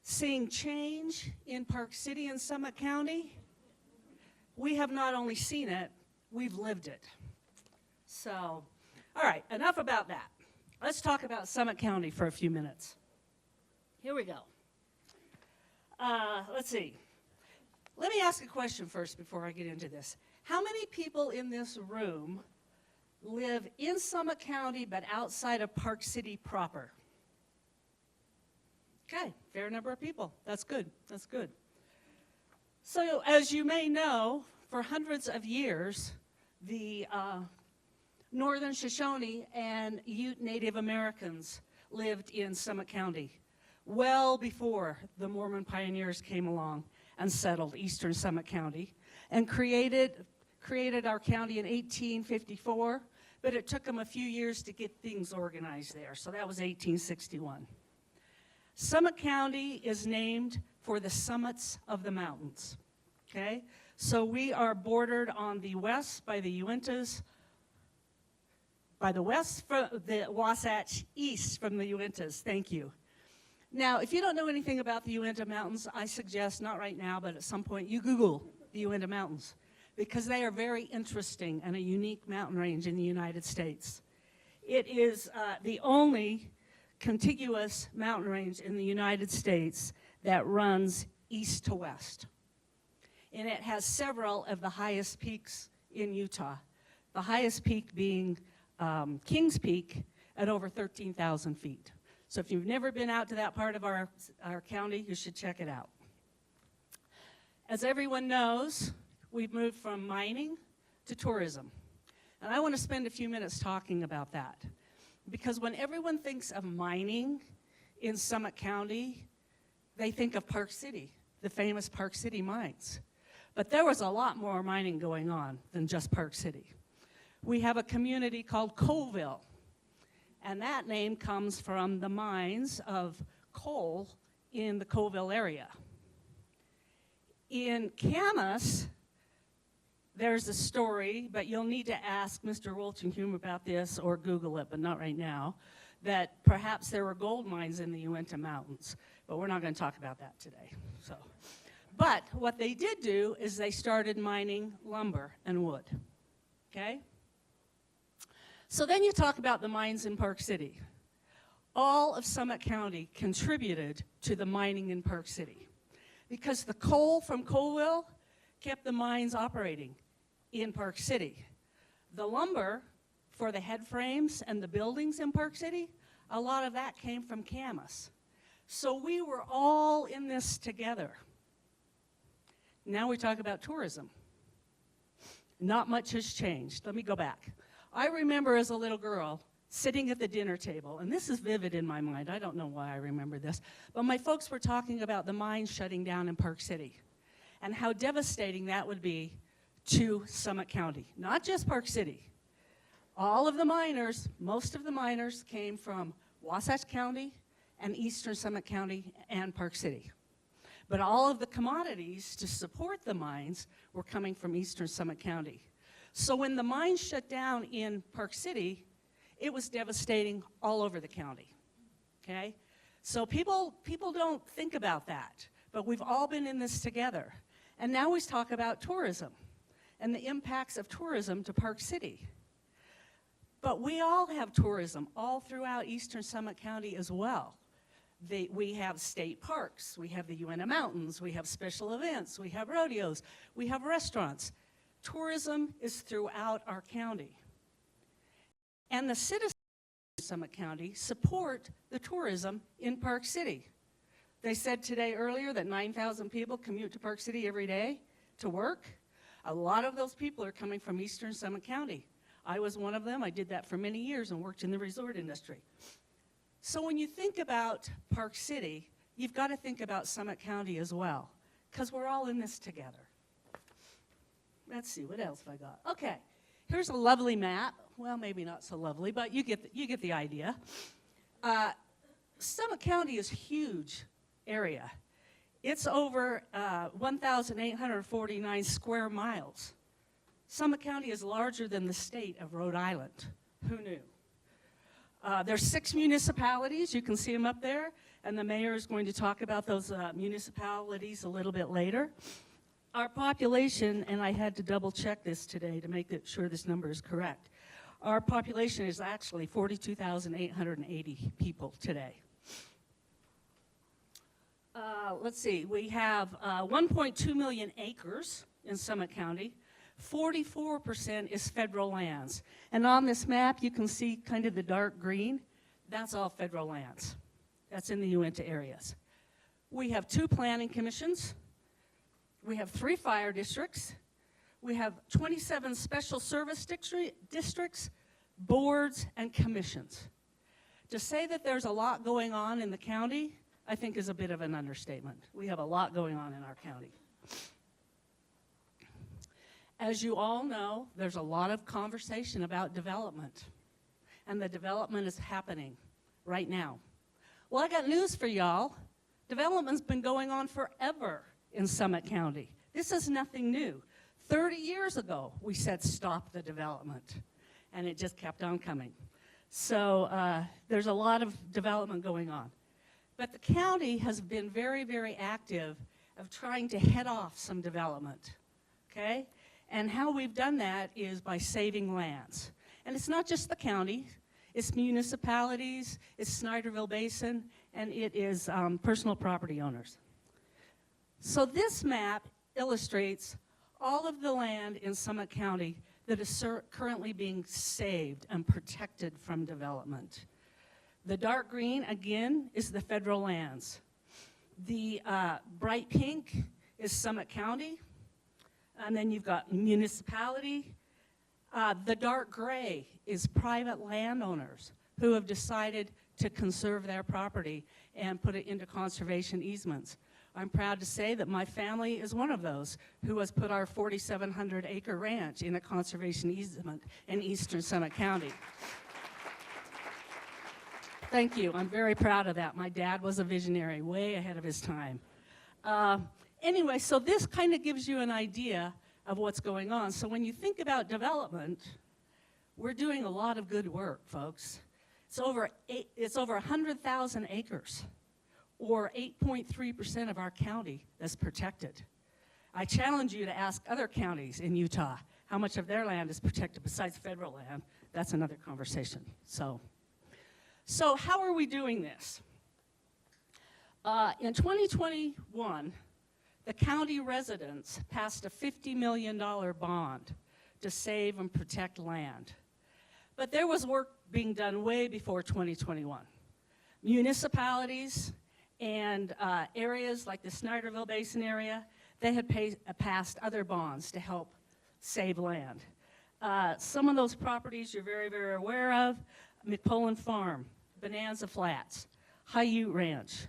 seeing change in Park City and Summit County, we have not only seen it, we've lived it. So, all right, enough about that. Let's talk about Summit County for a few minutes. Here we go. Let's see. Let me ask a question first before I get into this. How many people in this room live in Summit County but outside of Park City proper? Okay, fair number of people. That's good. That's good. So, as you may know, for hundreds of years, the Northern Shoshone and Ute Native Americans lived in Summit County well before the Mormon pioneers came along and settled Eastern Summit County and created our county in 1854, but it took them a few years to get things organized there, so that was 1861. Summit County is named for the summits of the mountains, okay? So we are bordered on the west by the Uintas, by the west from the Wasatch, east from the Uintas. Thank you. Now, if you don't know anything about the Uinta Mountains, I suggest, not right now, but at some point, you Google the Uinta Mountains because they are very interesting and a unique mountain range in the United States. It is the only contiguous mountain range in the United States that runs east to west. And it has several of the highest peaks in Utah. The highest peak being Kings Peak at over 13,000 feet. So if you've never been out to that part of our county, you should check it out. As everyone knows, we've moved from mining to tourism. And I want to spend a few minutes talking about that. Because when everyone thinks of mining in Summit County, they think of Park City, the famous Park City mines. But there was a lot more mining going on than just Park City. We have a community called Coleville, and that name comes from the mines of coal in the Coleville area. In Camas, there's a story, but you'll need to ask Mr. Wolstenhume about this or Google it, but not right now, that perhaps there were gold mines in the Uinta Mountains, but we're not going to talk about that today. But what they did do is they started mining lumber and wood, okay? So then you talk about the mines in Park City. All of Summit County contributed to the mining in Park City because the coal from Colville kept the mines operating in Park City. The lumber for the head frames and the buildings in Park City, a lot of that came from Camas. So we were all in this together. Now we talk about tourism. Not much has changed. Let me go back. I remember as a little girl sitting at the dinner table, and this is vivid in my mind. I don't know why I remember this, but my folks were talking about the mines shutting down in Park City and how devastating that would be to Summit County, not just Park City. All of the miners, most of the miners came from Wasatch County and Eastern Summit County and Park City. But all of the commodities to support the mines were coming from Eastern Summit County. So when the mines shut down in Park City, it was devastating all over the county, okay? So people don't think about that, but we've all been in this together. And now we talk about tourism and the impacts of tourism to Park City. But we all have tourism all throughout Eastern Summit County as well. We have state parks, we have the UNA Mountains, we have special events, we have rodeos, we have restaurants. Tourism is throughout our county. And the citizens of Summit County support the tourism in Park City. They said today earlier that 9,000 people commute to Park City every day to work. A lot of those people are coming from Eastern Summit County. I was one of them. I did that for many years and worked in the resort industry. So when you think about Park City, you've got to think about Summit County as well, because we're all in this together. Let's see, what else have I got? Okay, here's a lovely map. Well, maybe not so lovely, but you get the idea. Summit County is a huge area. It's over 1,849 square miles. Summit County is larger than the state of Rhode Island. Who knew? There's 6 municipalities. You can see them up there, and the mayor is going to talk about those municipalities a little bit later. Our population, and I had to double check this today to make sure this number is correct. Our population is actually 42,880 people today. Let's see, we have 1.2 million acres in Summit County. 44% is federal lands. And on this map, you can see kind of the dark green. That's all federal lands. That's in the Uinta areas. We have 2 planning commissions. We have 3 fire districts. We have 27 special service districts, boards, and commissions. To say that there's a lot going on in the county, I think is a bit of an understatement. We have a lot going on in our county. As you all know, there's a lot of conversation about development, and the development is happening right now. Well, I got news for y'all. Development's been going on forever in Summit County. This is nothing new. 30 years ago, we said stop the development, and it just kept on coming. So there's a lot of development going on. But the county has been very, very active of trying to head off some development, okay? And how we've done that is by saving lands. And it's not just the county, it's municipalities, it's Snyderville Basin, and it is personal property owners. So this map illustrates all of the land in Summit County that is currently being saved and protected from development. The dark green, again, is the federal lands. The bright pink is Summit County. And then you've got municipality. The dark gray is private landowners who have decided to conserve their property and put it into conservation easements. I'm proud to say that my family is one of those who has put our 4,700-acre ranch in a conservation easement in Eastern Summit County. Thank you. I'm very proud of that. My dad was a visionary, way ahead of his time. Anyway, so this kind of gives you an idea of what's going on. So when you think about development, we're doing a lot of good work, folks. It's over 100,000 acres. or 8.3% of our county that's protected. I challenge you to ask other counties in Utah how much of their land is protected besides federal land. That's another conversation. So how are we doing this? In 2021, the county residents passed a $50 million bond to save and protect land. But there was work being done way before 2021. Municipalities and areas like the Snyderville Basin area, they had passed other bonds to help save land. Some of those properties you're very, very aware of: McPullen Farm, Bonanza Flats, High Ute Ranch,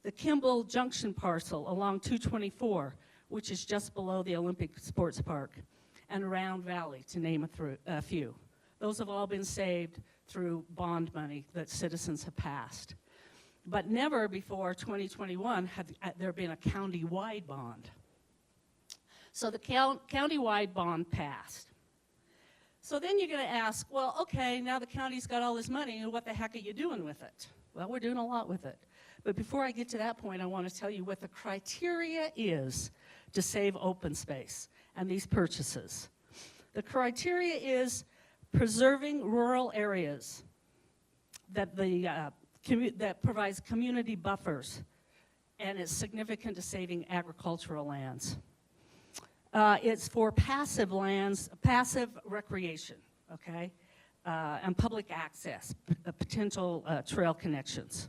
the Kimball Junction parcel along 224, which is just below the Olympic Sports Park, and Round Valley, to name a few. Those have all been saved through bond money that citizens have passed. But never before 2021 had there been a county-wide bond. So the county-wide bond passed. So then you're going to ask, well, okay, now the county's got all this money, and what the heck are you doing with it? Well, we're doing a lot with it. But before I get to that point, I want to tell you what the criteria is to save open space and these purchases. The criteria is preserving rural areas that that provides community buffers, and it's significant to saving agricultural lands. It's for passive lands, passive recreation, okay, and public access, potential trail connections.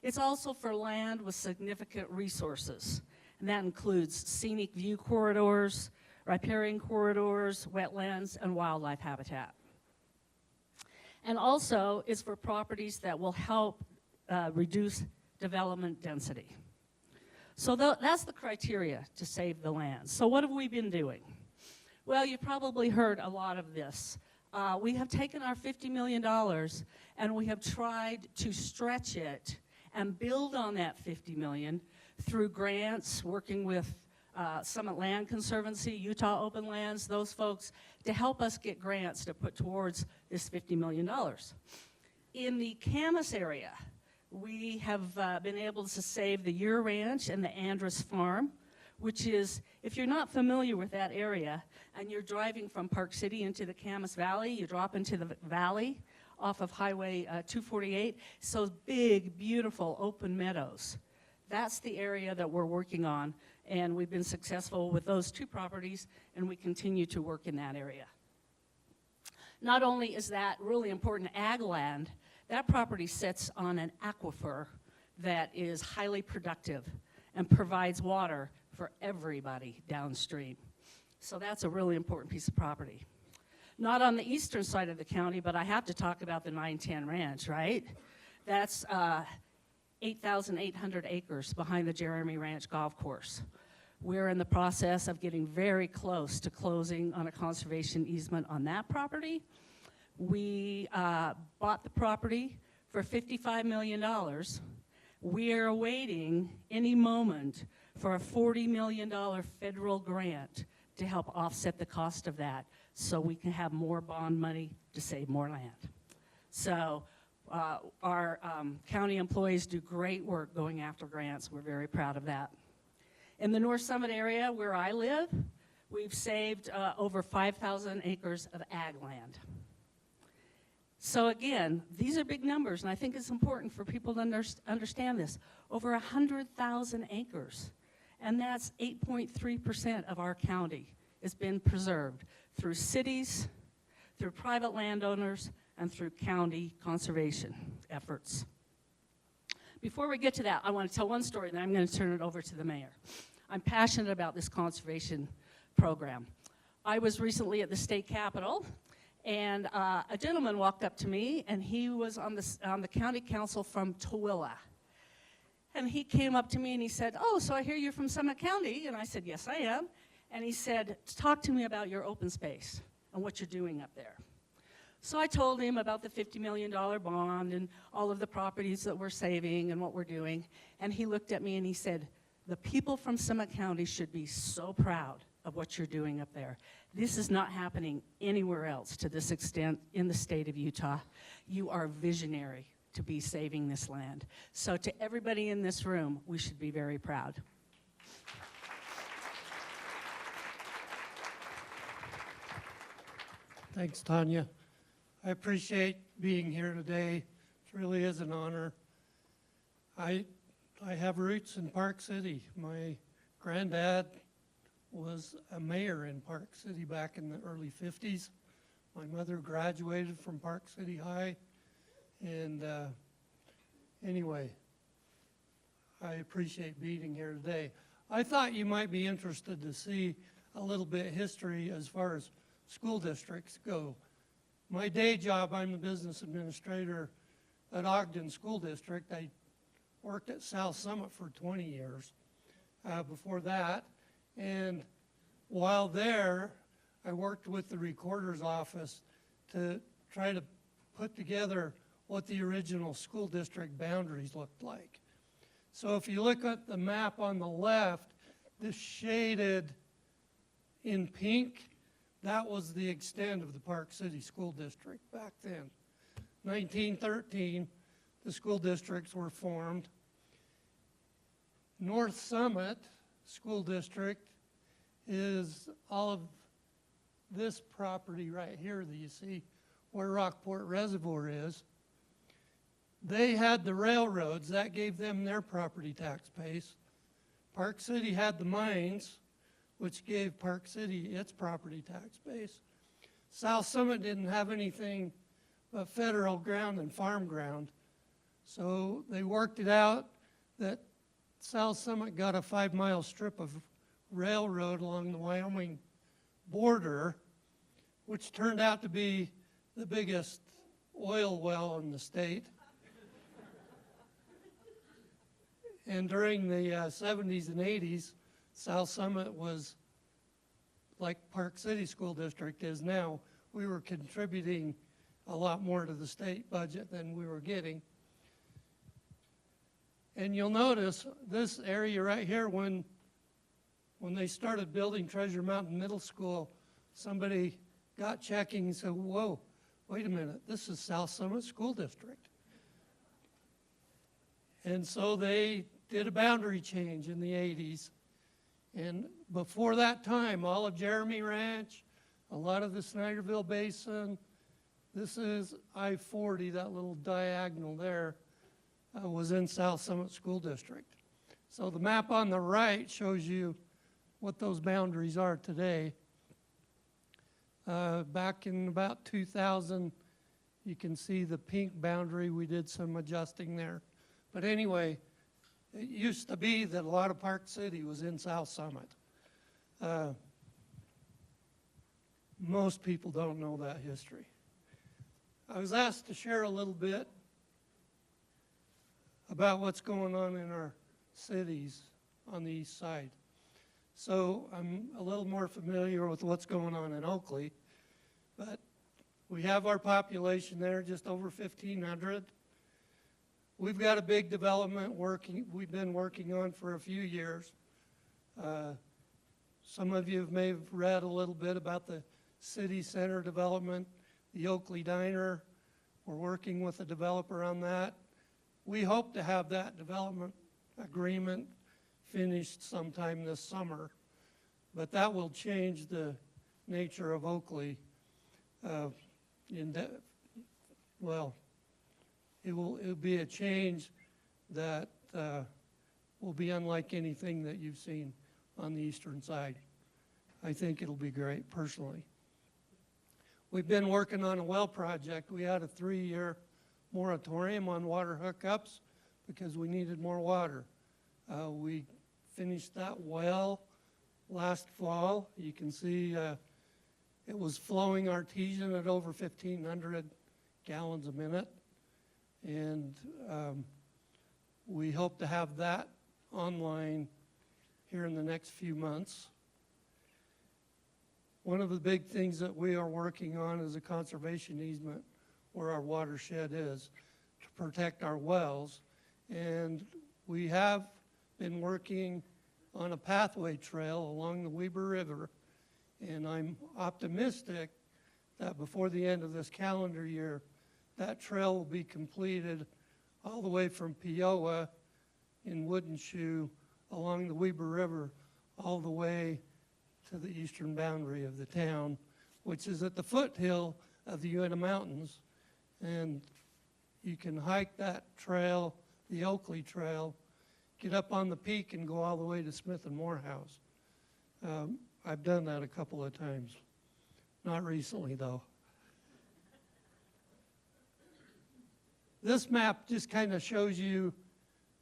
It's also for land with significant resources, and that includes scenic view corridors, riparian corridors, wetlands, and wildlife habitat. And also is for properties that will help reduce development density. So that's the criteria to save the land. So what have we been doing? Well, you've probably heard a lot of this. We have taken our $50 million and we have tried to stretch it and build on that $50 million through grants, working with Summit Land Conservancy, Utah Open Lands, those folks, to help us get grants to put towards this $50 million. In the Camas area, we have been able to save the Ure Ranch and the Andrus Farm, which is, if you're not familiar with that area and you're driving from Park City into the Camas Valley, you drop into the valley off of Highway 248, so big, beautiful open meadows. That's the area that we're working on, and we've been successful with those two properties, and we continue to work in that area. Not only is that really important ag land, that property sits on an aquifer that is highly productive and provides water for everybody downstream. So that's a really important piece of property. Not on the eastern side of the county, but I have to talk about the 910 Ranch, right? That's 8,800 acres behind the Jeremy Ranch Golf Course. We're in the process of getting very close to closing on a conservation easement on that property. We bought the property for $55 million. We are awaiting any moment for a $40 million federal grant to help offset the cost of that so we can have more bond money to save more land. So our county employees do great work going after grants. We're very proud of that. In the North Summit area where I live, we've saved over 5,000 acres of ag land. So again, these are big numbers, and I think it's important for people to understand this. Over 100,000 acres, and that's 8.3% of our county has been preserved through cities, through private landowners, and through county conservation efforts. Before we get to that, I want to tell one story, and then I'm going to turn it over to the mayor. I'm passionate about this conservation program. I was recently at the state capitol, and a gentleman walked up to me, and he was on the county council from Tooele. And he came up to me and he said, "Oh, so I hear you're from Summit County." And I said, "Yes, I am." And he said, "Talk to me about your open space and what you're doing up there." So I told him about the $50 million bond and all of the properties that we're saving and what we're doing. And he looked at me and he said, "The people from Summit County should be so proud of what you're doing up there. This is not happening anywhere else to this extent in the state of Utah. You are visionary. to be saving this land. So to everybody in this room, we should be very proud. Thanks, Tanya. I appreciate being here today. It really is an honor. I have roots in Park City. My granddad was a mayor in Park City back in the early 50s. My mother graduated from Park City High. And anyway, I appreciate being here today. I thought you might be interested to see a little bit of history as far as school districts go. My day job, I'm the business administrator at Ogden School District. I worked at South Summit for 20 years before that. And while there, I worked with the recorder's office to try to put together what the original school district boundaries looked like. So if you look at the map on the left, this shaded in pink, that was the extent of the Park City School District back then. 1913, the school districts were formed. North Summit School District is all of this property right here that you see where Rockport Reservoir is. They had the railroads, that gave them their property tax base. Park City had the mines, which gave Park City its property tax base. South Summit didn't have anything but federal ground and farm ground. So they worked it out that South Summit got a 5-mile strip of railroad along the Wyoming border, which turned out to be the biggest oil well in the state. And during the 70s and 80s, South Summit was like Park City School District is now. We were contributing a lot more to the state budget than we were getting. And you'll notice this area right here, when they started building Treasure Mountain Middle School, somebody got checking and said, whoa, wait a minute, this is South Summit School District. And so they did a boundary change in the 80s. And before that time, all of Jeremy Ranch, a lot of the Snyderville Basin, this is I-40, that little diagonal there, was in South Summit School District. So the map on the right shows you what those boundaries are today. Back in about 2000, you can see the pink boundary. We did some adjusting there. But anyway, it used to be that a lot of Park City was in South Summit. Most people don't know that history. I was asked to share a little bit about what's going on in our cities on the east side. So I'm a little more familiar with what's going on in Oakley, but we have our population there, just over 1,500. We've got a big development we've been working on for a few years. Some of you may have read a little bit about the city center development, the Oakley Diner. We're working with a developer on that. We hope to have that development agreement finished sometime this summer, but that will change the nature of Oakley. It'll be a change that will be unlike anything that you've seen on the eastern side. I think it'll be great, personally. We've been working on a well project. We had a 3-year moratorium on water hookups because we needed more water. We finished that well last fall. You can see it was flowing artesian at over 1,500 gallons a minute. And we hope to have that online here in the next few months. One of the big things that we are working on is a conservation easement where our watershed is to protect our wells. And we have been working on a pathway trail along the Weber River. And I'm optimistic that before the end of this calendar year, that trail will be completed all the way from Peoa in Wooden Shoe along the Weber River all the way to the eastern boundary of the town, which is at the foothill of the Uinta Mountains. And you can hike that trail, the Oakley Trail, get up on the peak and go all the way to Smith and Morehouse. I've done that a couple of times. Not recently, though. This map just kind of shows you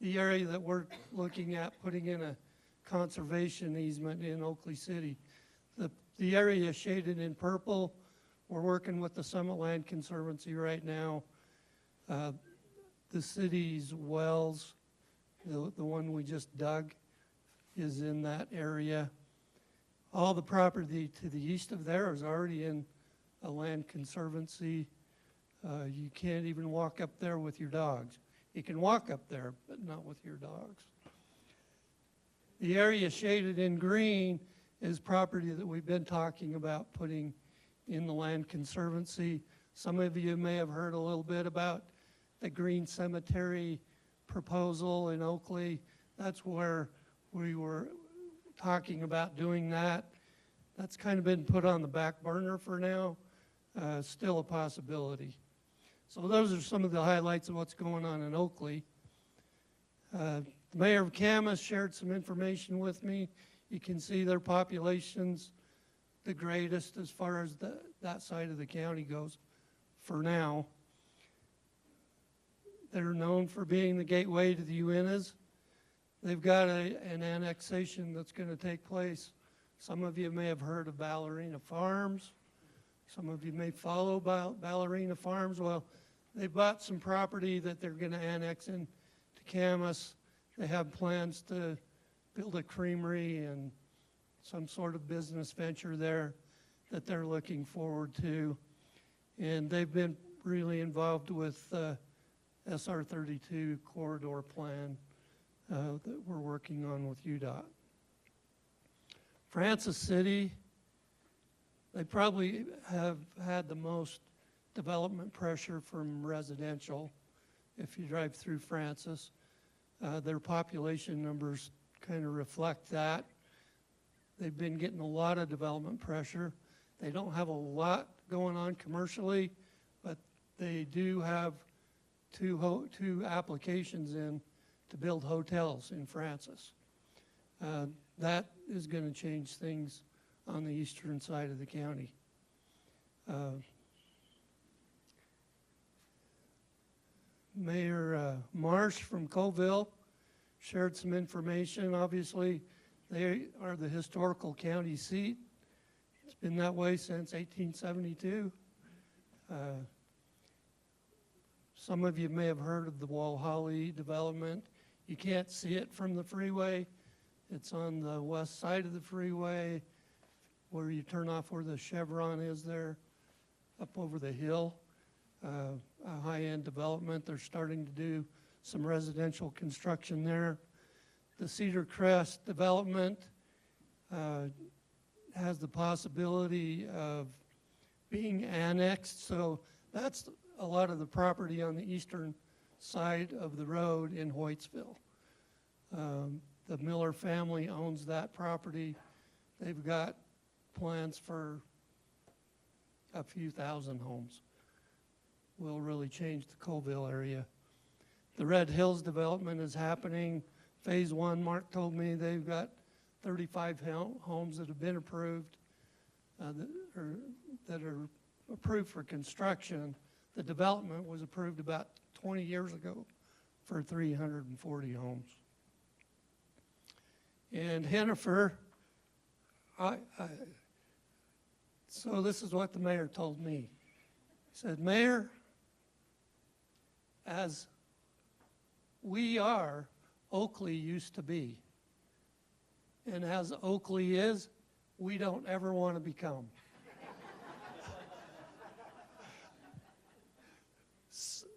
the area that we're looking at putting in a conservation easement in Oakley City. The area shaded in purple, we're working with the Summit Land Conservancy right now. The city's wells, the one we just dug, is in that area. All the property to the east of there is already in a land conservancy. You can't even walk up there with your dogs. You can walk up there, but not with your dogs. The area shaded in green is property that we've been talking about putting in the land conservancy. Some of you may have heard a little bit about the Green Cemetery proposal in Oakley. That's where we were talking about doing that. That's kind of been put on the back burner for now. Still a possibility. So those are some of the highlights of what's going on in Oakley. The mayor of Camas shared some information with me. You can see their population's the greatest as far as that side of the county goes for now. They're known for being the gateway to the Uintas. They've got an annexation that's going to take place. Some of you may have heard of Ballerina Farms. Some of you may follow about Ballerina Farms. Well, they bought some property that they're going to annex into Camas. They have plans to build a creamery and some sort of business venture there that they're looking forward to. And they've been really involved with SR 32 corridor plan that we're working on with UDOT. Francis City, they probably have had the most development pressure from residential if you drive through Francis. Their population numbers kind of reflect that. They've been getting a lot of development pressure. They don't have a lot going on commercially, but they do have two applications in to build hotels in Francis. That is going to change things on the eastern side of the county. Mayor Marsh from Colville shared some information. Obviously, they are the historical county seat. It's been that way since 1872. Some of you may have heard of the Walhalla development. You can't see it from the freeway. It's on the west side of the freeway where you turn off where the Chevron is there, up over the hill. A high-end development. They're starting to do some residential construction there. The Cedar Crest development has the possibility of being annexed. So that's a lot of the property on the eastern side of the road in Hoytsville. The Miller family owns that property. They've got plans for a few thousand homes. Will really change the Colville area. The Red Hills development is happening. Phase 1, Mark told me they've got 35 homes that have been approved, that are approved for construction. The development was approved about 20 years ago for 340 homes. And Hennifer, so this is what the mayor told me. He said, Mayor, as we are, Oakley used to be. And as Oakley is, we don't ever want to become.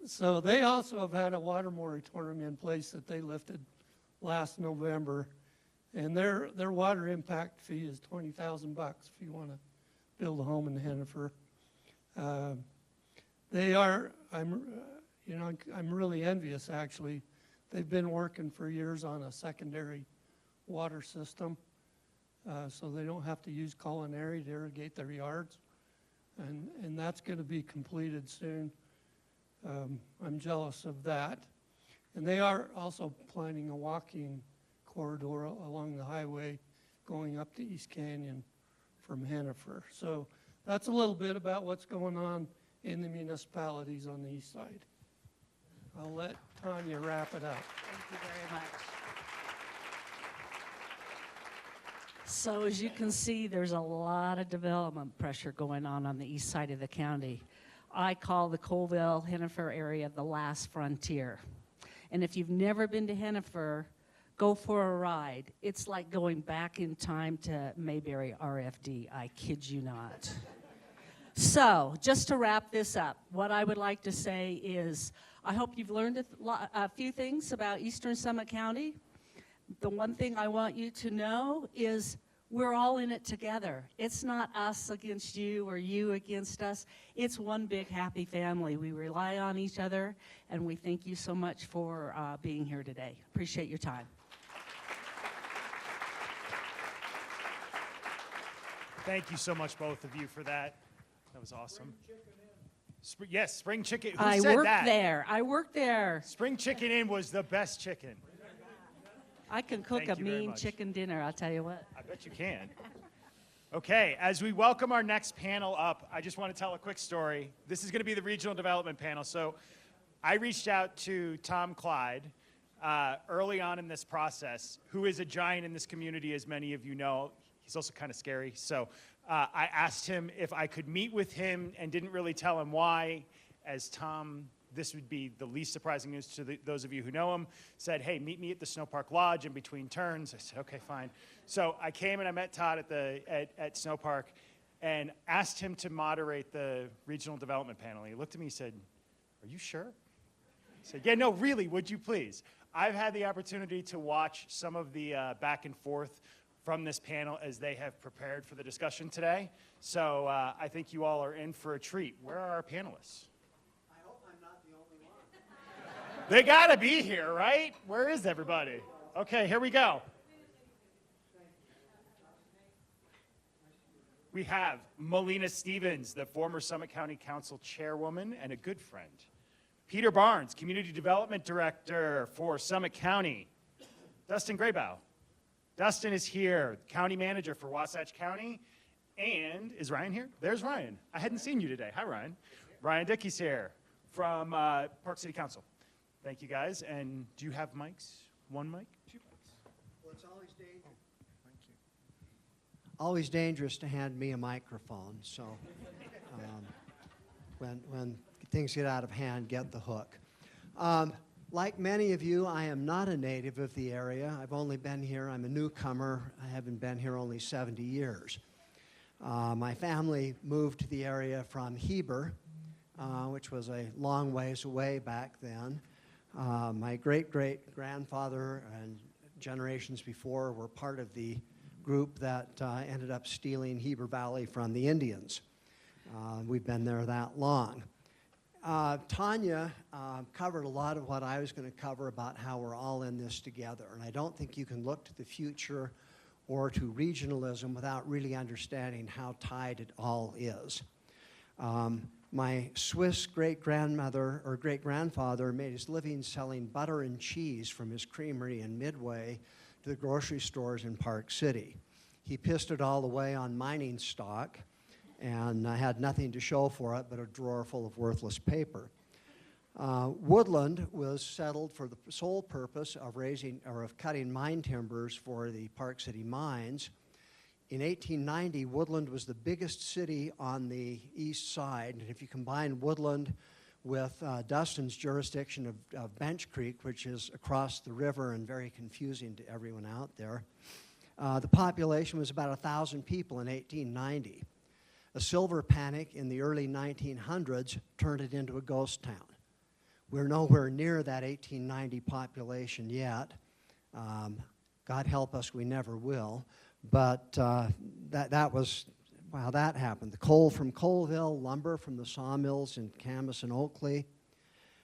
So they also have had a water moratorium in place that they lifted last November. And their water impact fee is $20,000 if you want to build a home in Hennifer. They are, You know, I'm really envious, actually. They've been working for years on a secondary water system, so they don't have to use culinary to irrigate their yards. And that's going to be completed soon. I'm jealous of that. And they are also planning a walking corridor along the highway going up to East Canyon from Hannaford. So that's a little bit about what's going on in the municipalities on the east side. I'll let Tanya wrap it up. Thank you very much. So as you can see, there's a lot of development pressure going on the east side of the county. I call the Colville-Hennepin area the last frontier. And if you've never been to Hennepin, go for a ride. It's like going back in time to Mayberry RFD. I kid you not. So just to wrap this up, what I would like to say is I hope you've learned a few things about Eastern Summit County. The one thing I want you to know is we're all in it together. It's not us against you or you against us. It's one big happy family. We rely on each other, and we thank you so much for being here today. Appreciate your time. Thank you so much, both of you, for that. That was awesome. Yes, Spring Chicken. Who I said worked that? there. I worked there. Spring Chicken Inn was the best chicken. I can cook Thank a you very mean much. chicken dinner, I'll tell you what. I bet you can. Okay, as we welcome our next panel up, I just want to tell a quick story. This is going to be the regional development panel. So I reached out to Tom Clyde early on in this process, who is a giant in this community, as many of you know. He's also kind of scary. So I asked him if I could meet with him and didn't really tell him why, as Tom, this would be the least surprising news to those of you who know him, said, hey, meet me at the Snow Park Lodge in between turns. I said, okay, fine. So I came and I met Todd at Snow Park and asked him to moderate the regional development panel. He looked at me and said, are you sure? I said, yeah, no, really, would you please? I've had the opportunity to watch some of the back and forth from this panel as they have prepared for the discussion today. So I think you all are in for a treat. Where are our panelists? I hope I'm not the only one. They gotta be here, right? Where is everybody? Okay, here we go. We have Melina Stevens, the former Summit County Council chairwoman and a good friend. Peter Barnes, Community Development Director for Summit County. Dustin Graybow. Dustin is here, County Manager for Wasatch County. And is Ryan here? There's Ryan. I hadn't seen you today. Hi, Ryan. Ryan Dickey's here from Park City Council. Thank you, guys. And do you have mics? One mic? Two mics? Well, it's always dangerous. Thank you. Always dangerous to hand me a microphone. So when things get out of hand, get the hook. Like many of you, I am not a native of the area. I've only been here. I'm a newcomer. I haven't been here only 70 years. My family moved to the area from Heber, which was a long ways away back then. My great-great-grandfather and generations before were part of the group that ended up stealing Heber Valley from the Indians. We've been there that long. Tanya covered a lot of what I was going to cover about how we're all in this together. And I don't think you can look to the future or to regionalism without really understanding how tied it all is. My Swiss great-grandmother or great-grandfather made his living selling butter and cheese from his creamery in Midway to the grocery stores in Park City. He pissed it all away on mining stock and had nothing to show for it but a drawer full of worthless paper. Woodland was settled for the sole purpose of cutting mine timbers for the Park City mines. In 1890, Woodland was the biggest city on the east side, and if you combine Woodland with Dustin's jurisdiction of Bench Creek, which is across the river and very confusing to everyone out there, the population was about 1,000 people in 1890. A silver panic in the early 1900s turned it into a ghost town. We're nowhere near that 1890 population yet. God help us, we never will. But that was how that happened. The coal from Colville, lumber from the sawmills in Camas and Oakley.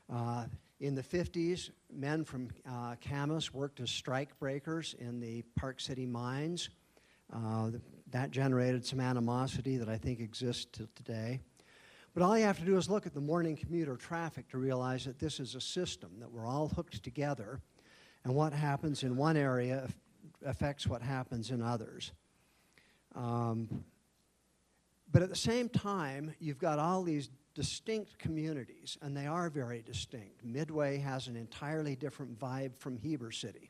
In the 50s, men from Camas worked as strike breakers in the Park City mines. That generated some animosity that I think exists till today. But all you have to do is look at the morning commuter traffic to realize that this is a system, that we're all hooked together, and what happens in one area affects what happens in others. But at the same time, you've got all these distinct communities, and they are very distinct. Midway has an entirely different vibe from Heber City.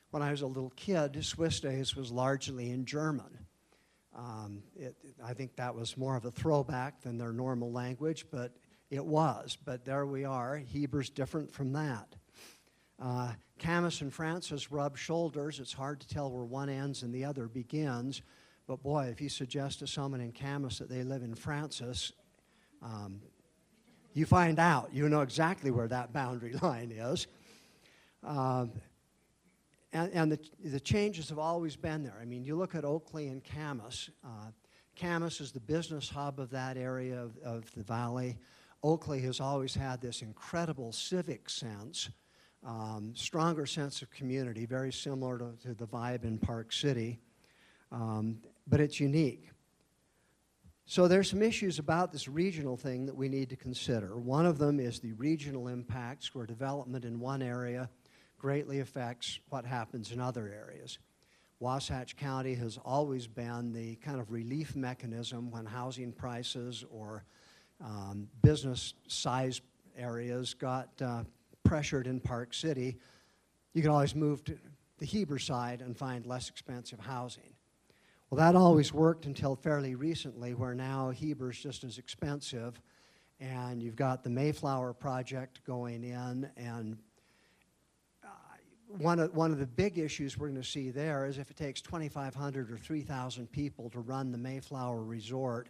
When I was a little kid, Swiss days was largely in German. I think that was more of a throwback than their normal language, but it was. But there we are. Heber's different from that. Camas and Francis rub shoulders. It's hard to tell where one ends and the other begins. But boy, if you suggest to someone in Camas that they live in Francis, you find out. You know exactly where that boundary line is. And the changes have always been there. I mean, you look at Oakley and Camas. Camas is the business hub of that area of the valley. Oakley has always had this incredible civic sense, stronger sense of community, very similar to the vibe in Park City, but it's unique. So there's some issues about this regional thing that we need to consider. One of them is the regional impacts, where development in one area greatly affects what happens in other areas. Wasatch County has always been the kind of relief mechanism when housing prices or business size areas got pressured in Park City. You could always move to the Heber side and find less expensive housing. Well, that always worked until fairly recently, where now Heber's just as expensive, and you've got the Mayflower project going in, and one of the big issues we're going to see there is if it takes 2,500 or 3,000 people to run the Mayflower Resort,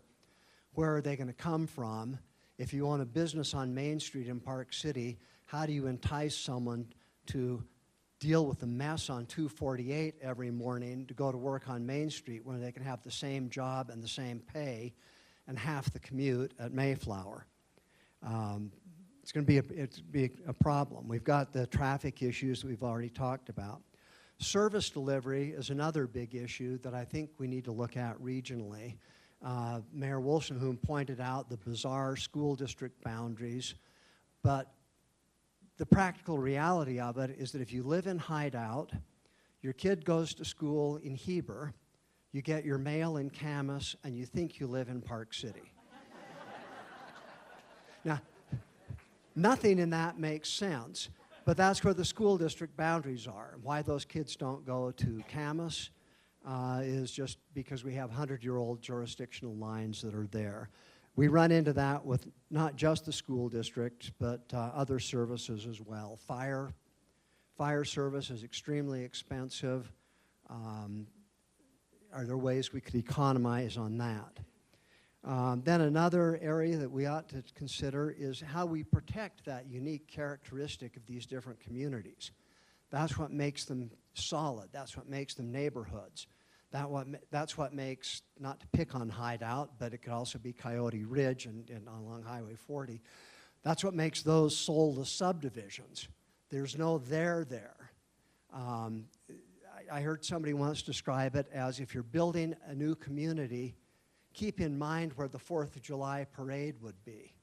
where are they going to come from? If you own a business on Main Street in Park City, how do you entice someone to deal with the mess on 248 every morning to go to work on Main Street when they can have the same job and the same pay and half the commute at Mayflower? It's going to be a problem. We've got the traffic issues that we've already talked about. Service delivery is another big issue that I think we need to look at regionally. Mayor Wolstenholme pointed out the bizarre school district boundaries, but the practical reality of it is that if you live in Hideout, your kid goes to school in Heber, you get your mail in Camas, and you think you live in Park City. Now, nothing in that makes sense, but that's where the school district boundaries are. Why those kids don't go to Camas is just because we have 100-year-old jurisdictional lines that are there. We run into that with not just the school district, but other services as well. Fire service is extremely expensive. Are there ways we could economize on that? Then another area that we ought to consider is how we protect that unique characteristic of these different communities. That's what makes them solid. That's what makes them neighborhoods. That's what makes, not to pick on Hideout, but it could also be Coyote Ridge and along Highway 40. That's what makes those soulless subdivisions. There's no there. I heard somebody once describe it as if you're building a new community, keep in mind where the 4th of July parade would be.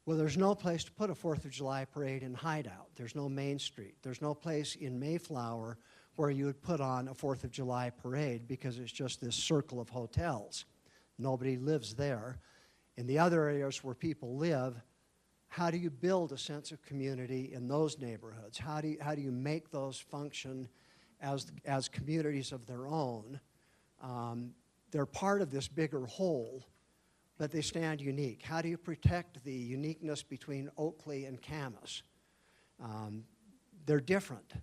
Well, there's no place to put a 4th of July parade in Hideout. There's no Main Street. There's no place in Mayflower where you would put on a 4th of July parade because it's just this circle of hotels. Nobody lives there. In the other areas where people live, how do you build a sense of community in those neighborhoods? How do you make those function as communities of their own? They're part of this bigger whole, but they stand unique. How do you protect the uniqueness between Oakley and Camas? They're different.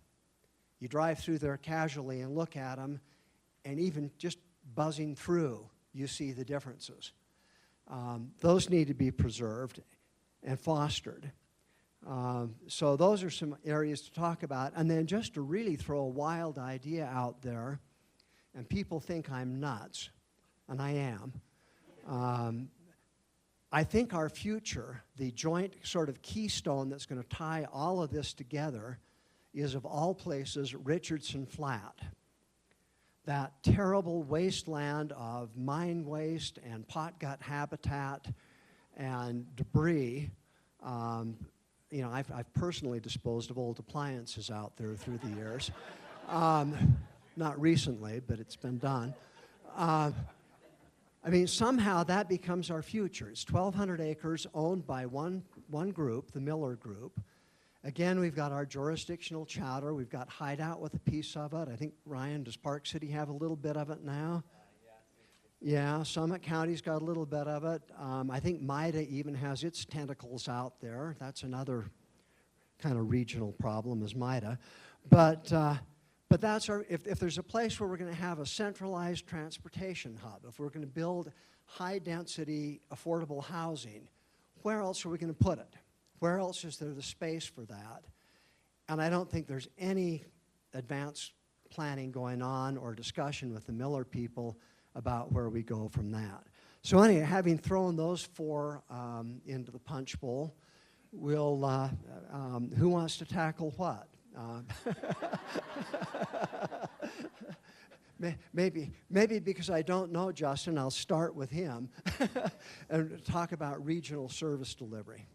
You drive through there casually and look at them, and even just buzzing through, you see the differences. Those need to be preserved and fostered. So those are some areas to talk about. And then just to really throw a wild idea out there, and people think I'm nuts, and I am. I think our future, the joint sort of keystone that's going to tie all of this together, is of all places Richardson Flat. That terrible wasteland of mine waste and pot gut habitat and debris. You know, I've personally disposed of old appliances out there through the years. Not recently, but it's been done. I mean, somehow that becomes our future. It's 1,200 acres owned by one group, the Miller Group. Again, we've got our jurisdictional charter. We've got Hideout with a piece of it. I think, Ryan, does Park City have a little bit of it now? Yeah, Summit County's got a little bit of it. I think MIDA even has its tentacles out there. That's another kind of regional problem is MIDA. But that's our, if there's a place where we're going to have a centralized transportation hub, if we're going to build high-density, affordable housing, where else are we going to put it? Where else is there the space for that? And I don't think there's any advanced planning going on or discussion with the Miller people about where we go from that. So anyway, having thrown those four into the punch bowl, we'll, who wants to tackle what? Maybe because I don't know Justin, I'll start with him and talk about regional service delivery.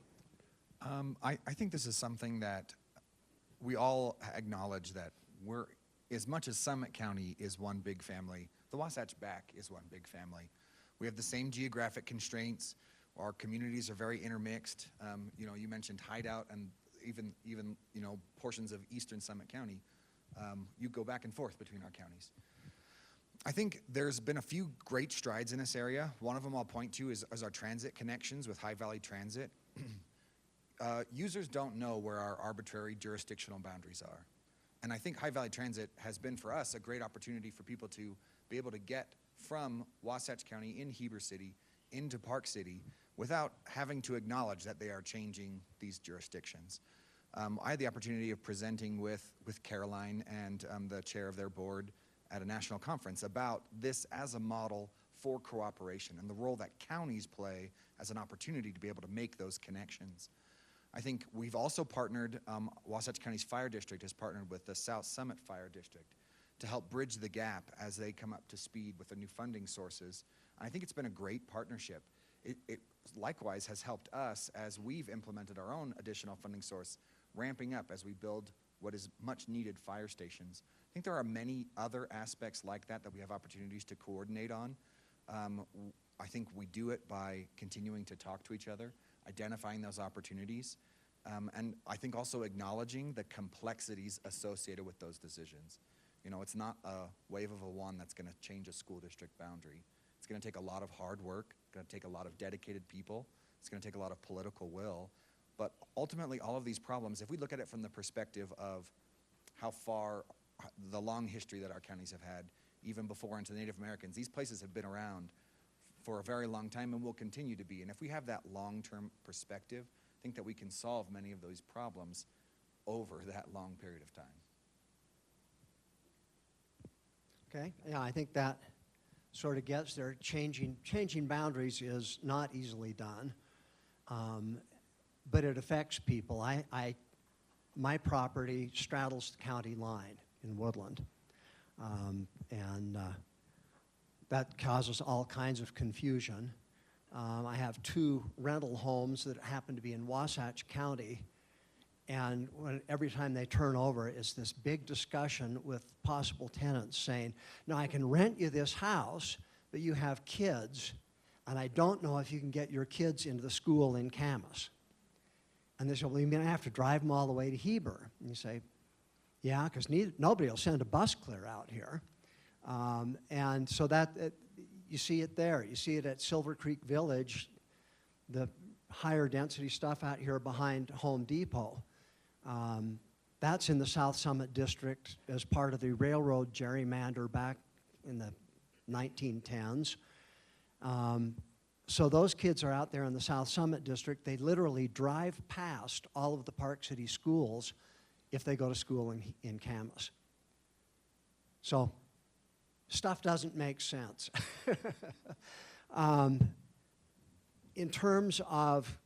I think this is something that we all acknowledge that we're, as much as Summit County is one big family, the Wasatch Back is one big family. We have the same geographic constraints. Our communities are very intermixed. You know, you mentioned Hideout and even you know, portions of eastern Summit County. You go back and forth between our counties. I think there's been a few great strides in this area. One of them I'll point to is our transit connections with High Valley Transit. Users don't know where our arbitrary jurisdictional boundaries are. And I think High Valley Transit has been for us a great opportunity for people to be able to get from Wasatch County in Heber City into Park City without having to acknowledge that they are changing these jurisdictions. I had the opportunity of presenting with Caroline and the chair of their board at a national conference about this as a model for cooperation and the role that counties play as an opportunity to be able to make those connections. I think we've also partnered, Wasatch County's Fire District has partnered with the South Summit Fire District to help bridge the gap as they come up to speed with the new funding sources. And I think it's been a great partnership. It likewise has helped us as we've implemented our own additional funding source, ramping up as we build what is much needed fire stations. I think there are many other aspects like that that we have opportunities to coordinate on. I think we do it by continuing to talk to each other, identifying those opportunities, and I think also acknowledging the complexities associated with those decisions. You know, it's not a wave of a wand that's going to change a school district boundary. It's going to take a lot of hard work, it's going to take a lot of dedicated people, it's going to take a lot of political will, but ultimately all of these problems, if we look at it from the perspective of how far, the long history that our counties have had, even before into the Native Americans, these places have been around for a very long time and will continue to be. And if we have that long-term perspective, I think that we can solve many of those problems over that long period of time. Okay, yeah, I think that sort of gets there. Changing boundaries is not easily done, but it affects people. My property straddles the county line in Woodland, and that causes all kinds of confusion. I have two rental homes that happen to be in Wasatch County, and every time they turn over, it's this big discussion with possible tenants saying, no, I can rent you this house, but you have kids, and I don't know if you can get your kids into the school in Camas. And they say, well, you mean I have to drive them all the way to Heber? And you say, yeah, because nobody will send a bus clear out here. And so you see it there. You see it at Silver Creek Village, the higher density stuff out here behind Home Depot. That's in the South Summit District as part of the railroad gerrymander back in the 1910s. So those kids are out there in the South Summit District. They literally drive past all of the Park City schools if they go to school in Camas. So in terms of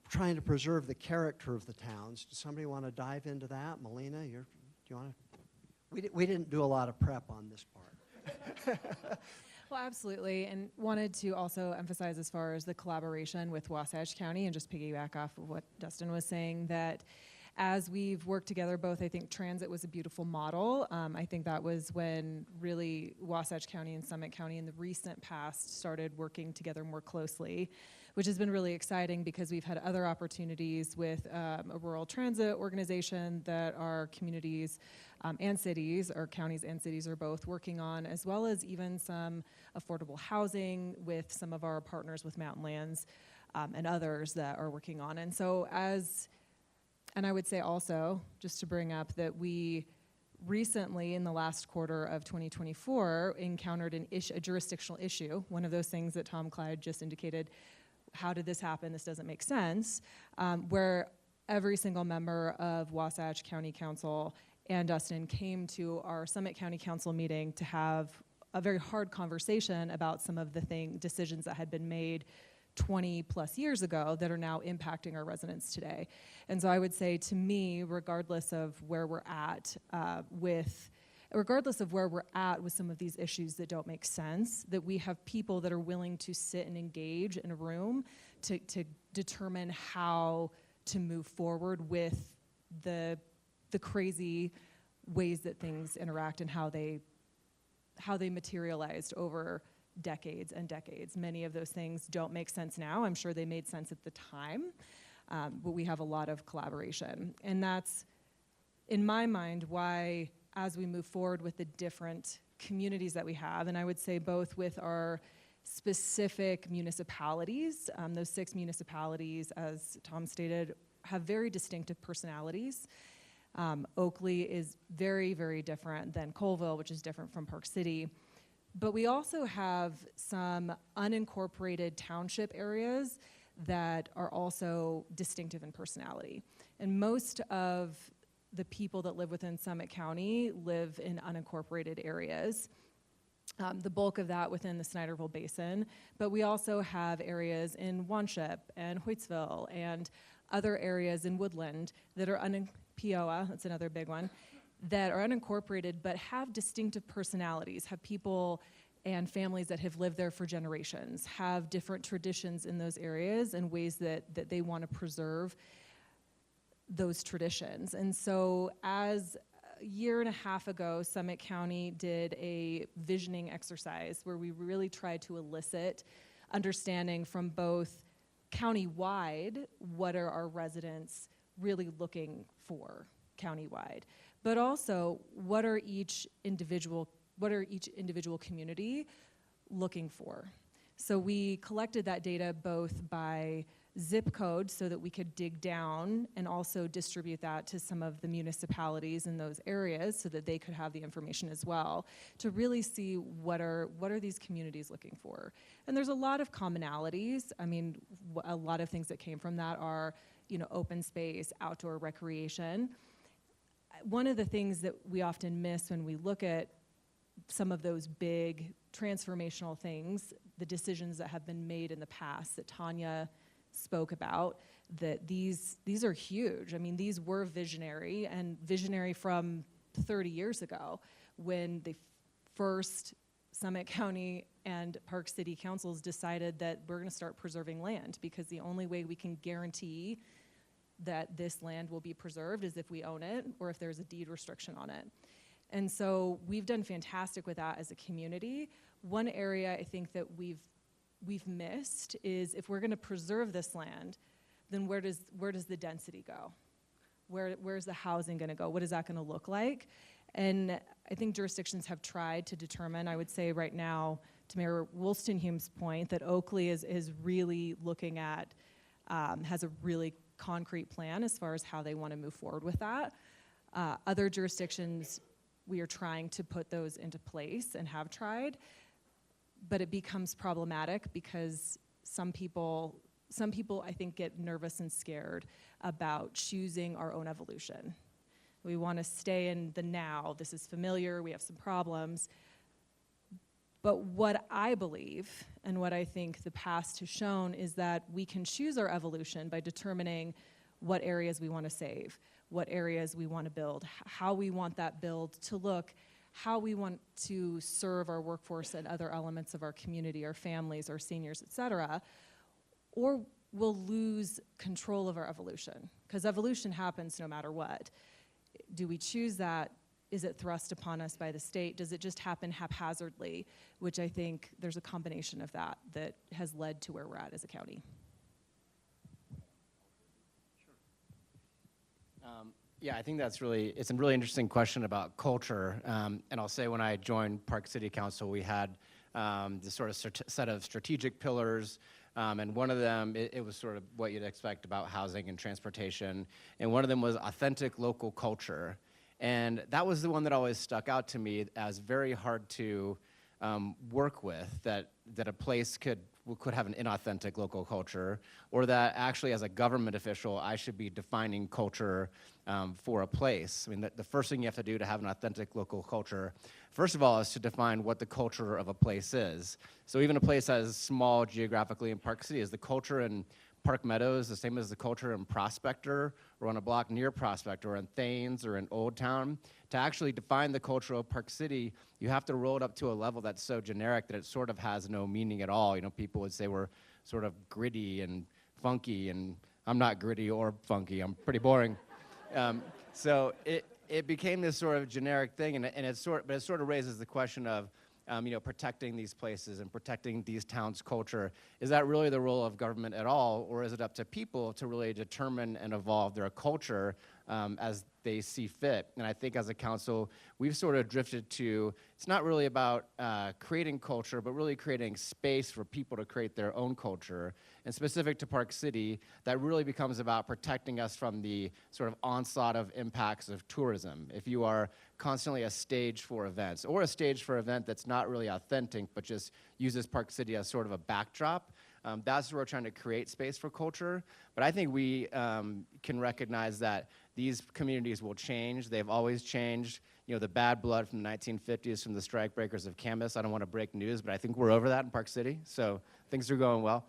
trying to preserve the character of the towns, does somebody want to dive into that? Melina, do you want to? We didn't do a lot of prep on this part. Well, absolutely, and wanted to also emphasize as far as the collaboration with Wasatch County, and just piggyback off of what Dustin was saying, that as we've worked together both, I think transit was a beautiful model. I think that was when really Wasatch County and Summit County in the recent past started working together more closely, which has been really exciting because we've had other opportunities with a rural transit organization that our communities and cities, or counties and cities, are both working on, as well as even some affordable housing with some of our partners with Mountain Lands and others that are working on. And so and I would say also, just to bring up that we recently, in the last quarter of 2024, encountered a jurisdictional issue, one of those things that Tom Clyde just indicated. How did this happen? This doesn't make sense. Where every single member of Wasatch County Council and Dustin came to our Summit County Council meeting to have a very hard conversation about some of the decisions that had been made 20 plus years ago that are now impacting our residents today. And so I would say, to me, regardless of where we're at with some of these issues that don't make sense, that we have people that are willing to sit and engage in a room to determine how to move forward with the crazy ways that things interact and how they materialized over decades and decades. Many of those things don't make sense now. I'm sure they made sense at the time, but we have a lot of collaboration. And that's, in my mind, why as we move forward with the different communities that we have, and I would say both with our specific municipalities, those 6 municipalities, as Tom stated, have very distinctive personalities. Oakley is very, very different than Colville, which is different from Park City. But we also have some unincorporated township areas that are also distinctive in personality. And most of the people that live within Summit County live in unincorporated areas. The bulk of that within the Snyderville Basin. But we also have areas in Wanship and Hoytsville and other areas in Woodland that are Peoa, that's another big one, that are unincorporated but have distinctive personalities, have people and families that have lived there for generations, have different traditions in those areas and ways that they want to preserve those traditions. And so as a year and a half ago, Summit County did a visioning exercise where we really tried to elicit understanding from both county-wide, what are our residents really looking for county-wide, but also what are each individual community looking for. So we collected that data both by zip code so that we could dig down and also distribute that to some of the municipalities in those areas so that they could have the information as well to really see what are these communities looking for. And there's a lot of commonalities. I mean, a lot of things that came from that are, open space, outdoor recreation. One of the things that we often miss when we look at some of those big transformational things, the decisions that have been made in the past that Tanya spoke about, that these are huge. I mean, these were visionary, and visionary from 30 years ago when the first Summit County and Park City councils decided that we're going to start preserving land, because the only way we can guarantee that this land will be preserved is if we own it or if there's a deed restriction on it. And so we've done fantastic with that as a community. One area I think that we've missed is, if we're going to preserve this land, then where does the density go? Where's the housing going to go? What is that going to look like? And I think jurisdictions have tried to determine. I would say right now, to Mayor Wolstenhume's point, that Oakley is really looking at, has a really concrete plan as far as how they want to move forward with that. Other jurisdictions, we are trying to put those into place and have tried, but it becomes problematic because some people I think get nervous and scared about choosing our own evolution. We want to stay in the now. This is familiar, we have some problems. But what I believe and what I think the past has shown is that we can choose our evolution by determining what areas we want to save, what areas we want to build, how we want that build to look, how we want to serve our workforce and other elements of our community, our families, our seniors, et cetera, or we'll lose control of our evolution, because evolution happens no matter what. Do we choose that? Is it thrust upon us by the state? Does it just happen haphazardly? Which I think there's a combination of that that has led to where we're at as a county. Yeah, I think that's it's a really interesting question about culture. And I'll say when I joined Park City Council, we had this sort of set of strategic pillars. And one of them, it was sort of what you'd expect about housing and transportation. And one of them was authentic local culture. And that was the one that always stuck out to me as very hard to work with, that a place could have an inauthentic local culture, or that actually as a government official, I should be defining culture for a place. I mean, the first thing you have to do to have an authentic local culture, first of all, is to define what the culture of a place is. So even a place as small geographically in Park City, is the culture in Park Meadows the same as the culture in Prospector, or on a block near Prospector, or in Thanes, or in Old Town? To actually define the culture of Park City, you have to roll it up to a level that's so generic that it sort of has no meaning at all. You know, people would say we're sort of gritty and funky, and I'm not gritty or funky. I'm pretty boring. So it became this sort of generic thing, but it sort of raises the question of, protecting these places and protecting these towns' culture. Is that really the role of government at all, or is it up to people to really determine and evolve their culture as they see fit? And I think as a council, we've sort of drifted to, it's not really about creating culture, but really creating space for people to create their own culture. And specific to Park City, that really becomes about protecting us from the sort of onslaught of impacts of tourism. If you are constantly a stage for events, or a stage for an event that's not really authentic, but just uses Park City as sort of a backdrop, that's where we're trying to create space for culture. But I think we can recognize that these communities will change. They've always changed. You know, the bad blood from the 1950s from the strikebreakers of Camas, I don't want to break news, but I think we're over that in Park City, so things are going well.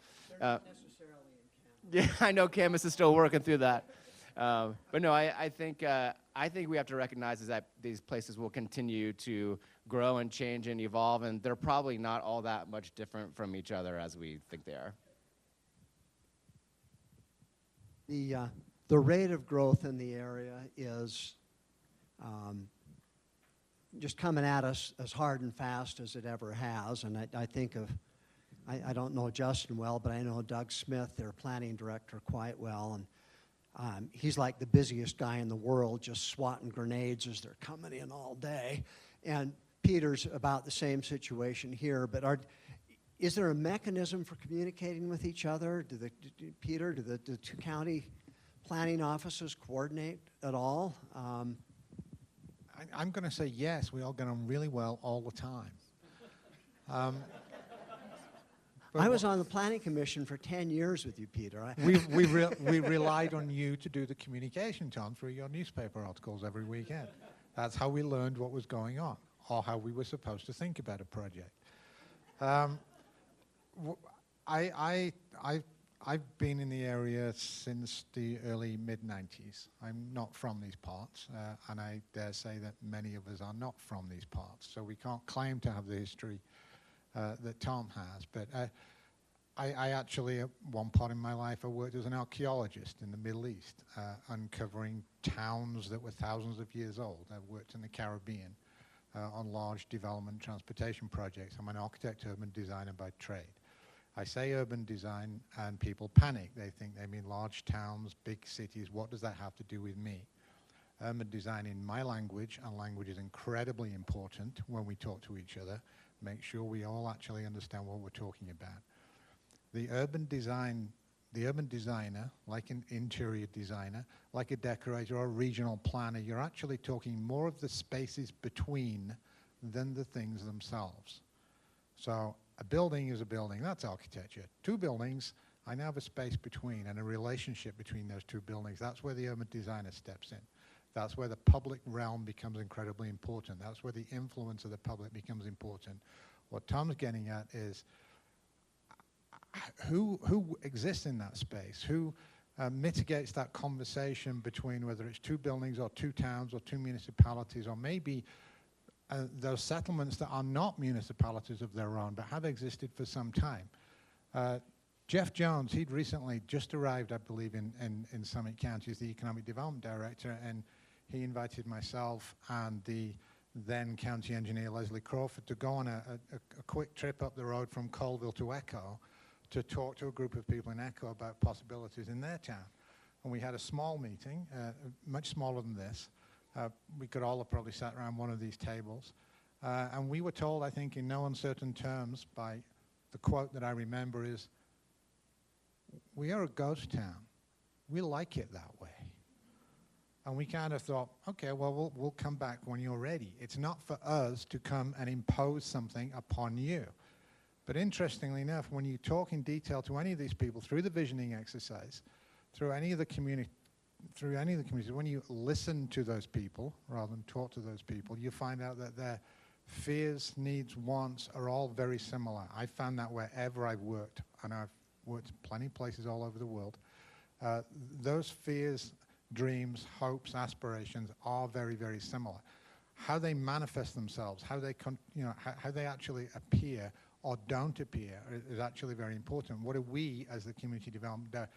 Yeah, I know Camas is still working through that. But no, I think we have to recognize is that these places will continue to grow and change and evolve, and they're probably not all that much different from each other as we think they are. The rate of growth in the area is just coming at us as hard and fast as it ever has. And I think of, I don't know Justin well, but I know Doug Smith, their planning director, quite well. And he's like the busiest guy in the world, just swatting grenades as they're coming in all day. And Peter's about the same situation here. But is there a mechanism for communicating with each other? Peter, do the two county planning offices coordinate at all? I'm going to say yes. We all get on really well all the time. I was on the planning commission for 10 years with you, Peter. We relied on you to do the communication, John, through your newspaper articles every weekend. That's how we learned what was going on, or how we were supposed to think about a project. I've been in the area since the early mid-90s. I'm not from these parts, and I dare say that many of us are not from these parts, so we can't claim to have the history that Tom has. But I actually, at one part in my life, I worked as an archaeologist in the Middle East, uncovering towns that were thousands of years old. I've worked in the Caribbean on large development transportation projects. I'm an architect, urban designer by trade. I say urban design and people panic. They think they mean large towns, big cities. What does that have to do with me? Urban design in my language, and language is incredibly important when we talk to each other. Make sure we all actually understand what we're talking about. The urban designer, like an interior designer, like a decorator or a regional planner, you're actually talking more of the spaces between than the things themselves. So a building is a building, that's architecture. Two buildings, I now have a space between and a relationship between those two buildings. That's where the urban designer steps in. That's where the public realm becomes incredibly important. That's where the influence of the public becomes important. What Tom's getting at is who exists in that space? Who mitigates that conversation between whether it's two buildings or two towns or two municipalities, or maybe those settlements that are not municipalities of their own but have existed for some time. Jeff Jones, he'd recently just arrived, I believe, in Summit County as the Economic Development Director, and he invited myself and the then County Engineer Leslie Crawford to go on a quick trip up the road from Colville to Echo to talk to a group of people in Echo about possibilities in their town. And we had a small meeting, much smaller than this. We could all have probably sat around one of these tables. And we were told, I think, in no uncertain terms by the quote that I remember is, "We are a ghost town. We like it that way." And we kind of thought, okay, well, we'll come back when you're ready. It's not for us to come and impose something upon you. But interestingly enough, when you talk in detail to any of these people through the visioning exercise, through any of the communities, when you listen to those people rather than talk to those people, you find out that their fears, needs, wants are all very similar. I found that wherever I've worked, and I've worked plenty of places all over the world, those fears, dreams, hopes, aspirations are very, very similar. How they manifest themselves, how they how they actually appear or don't appear is actually very important. What are we as the Community Development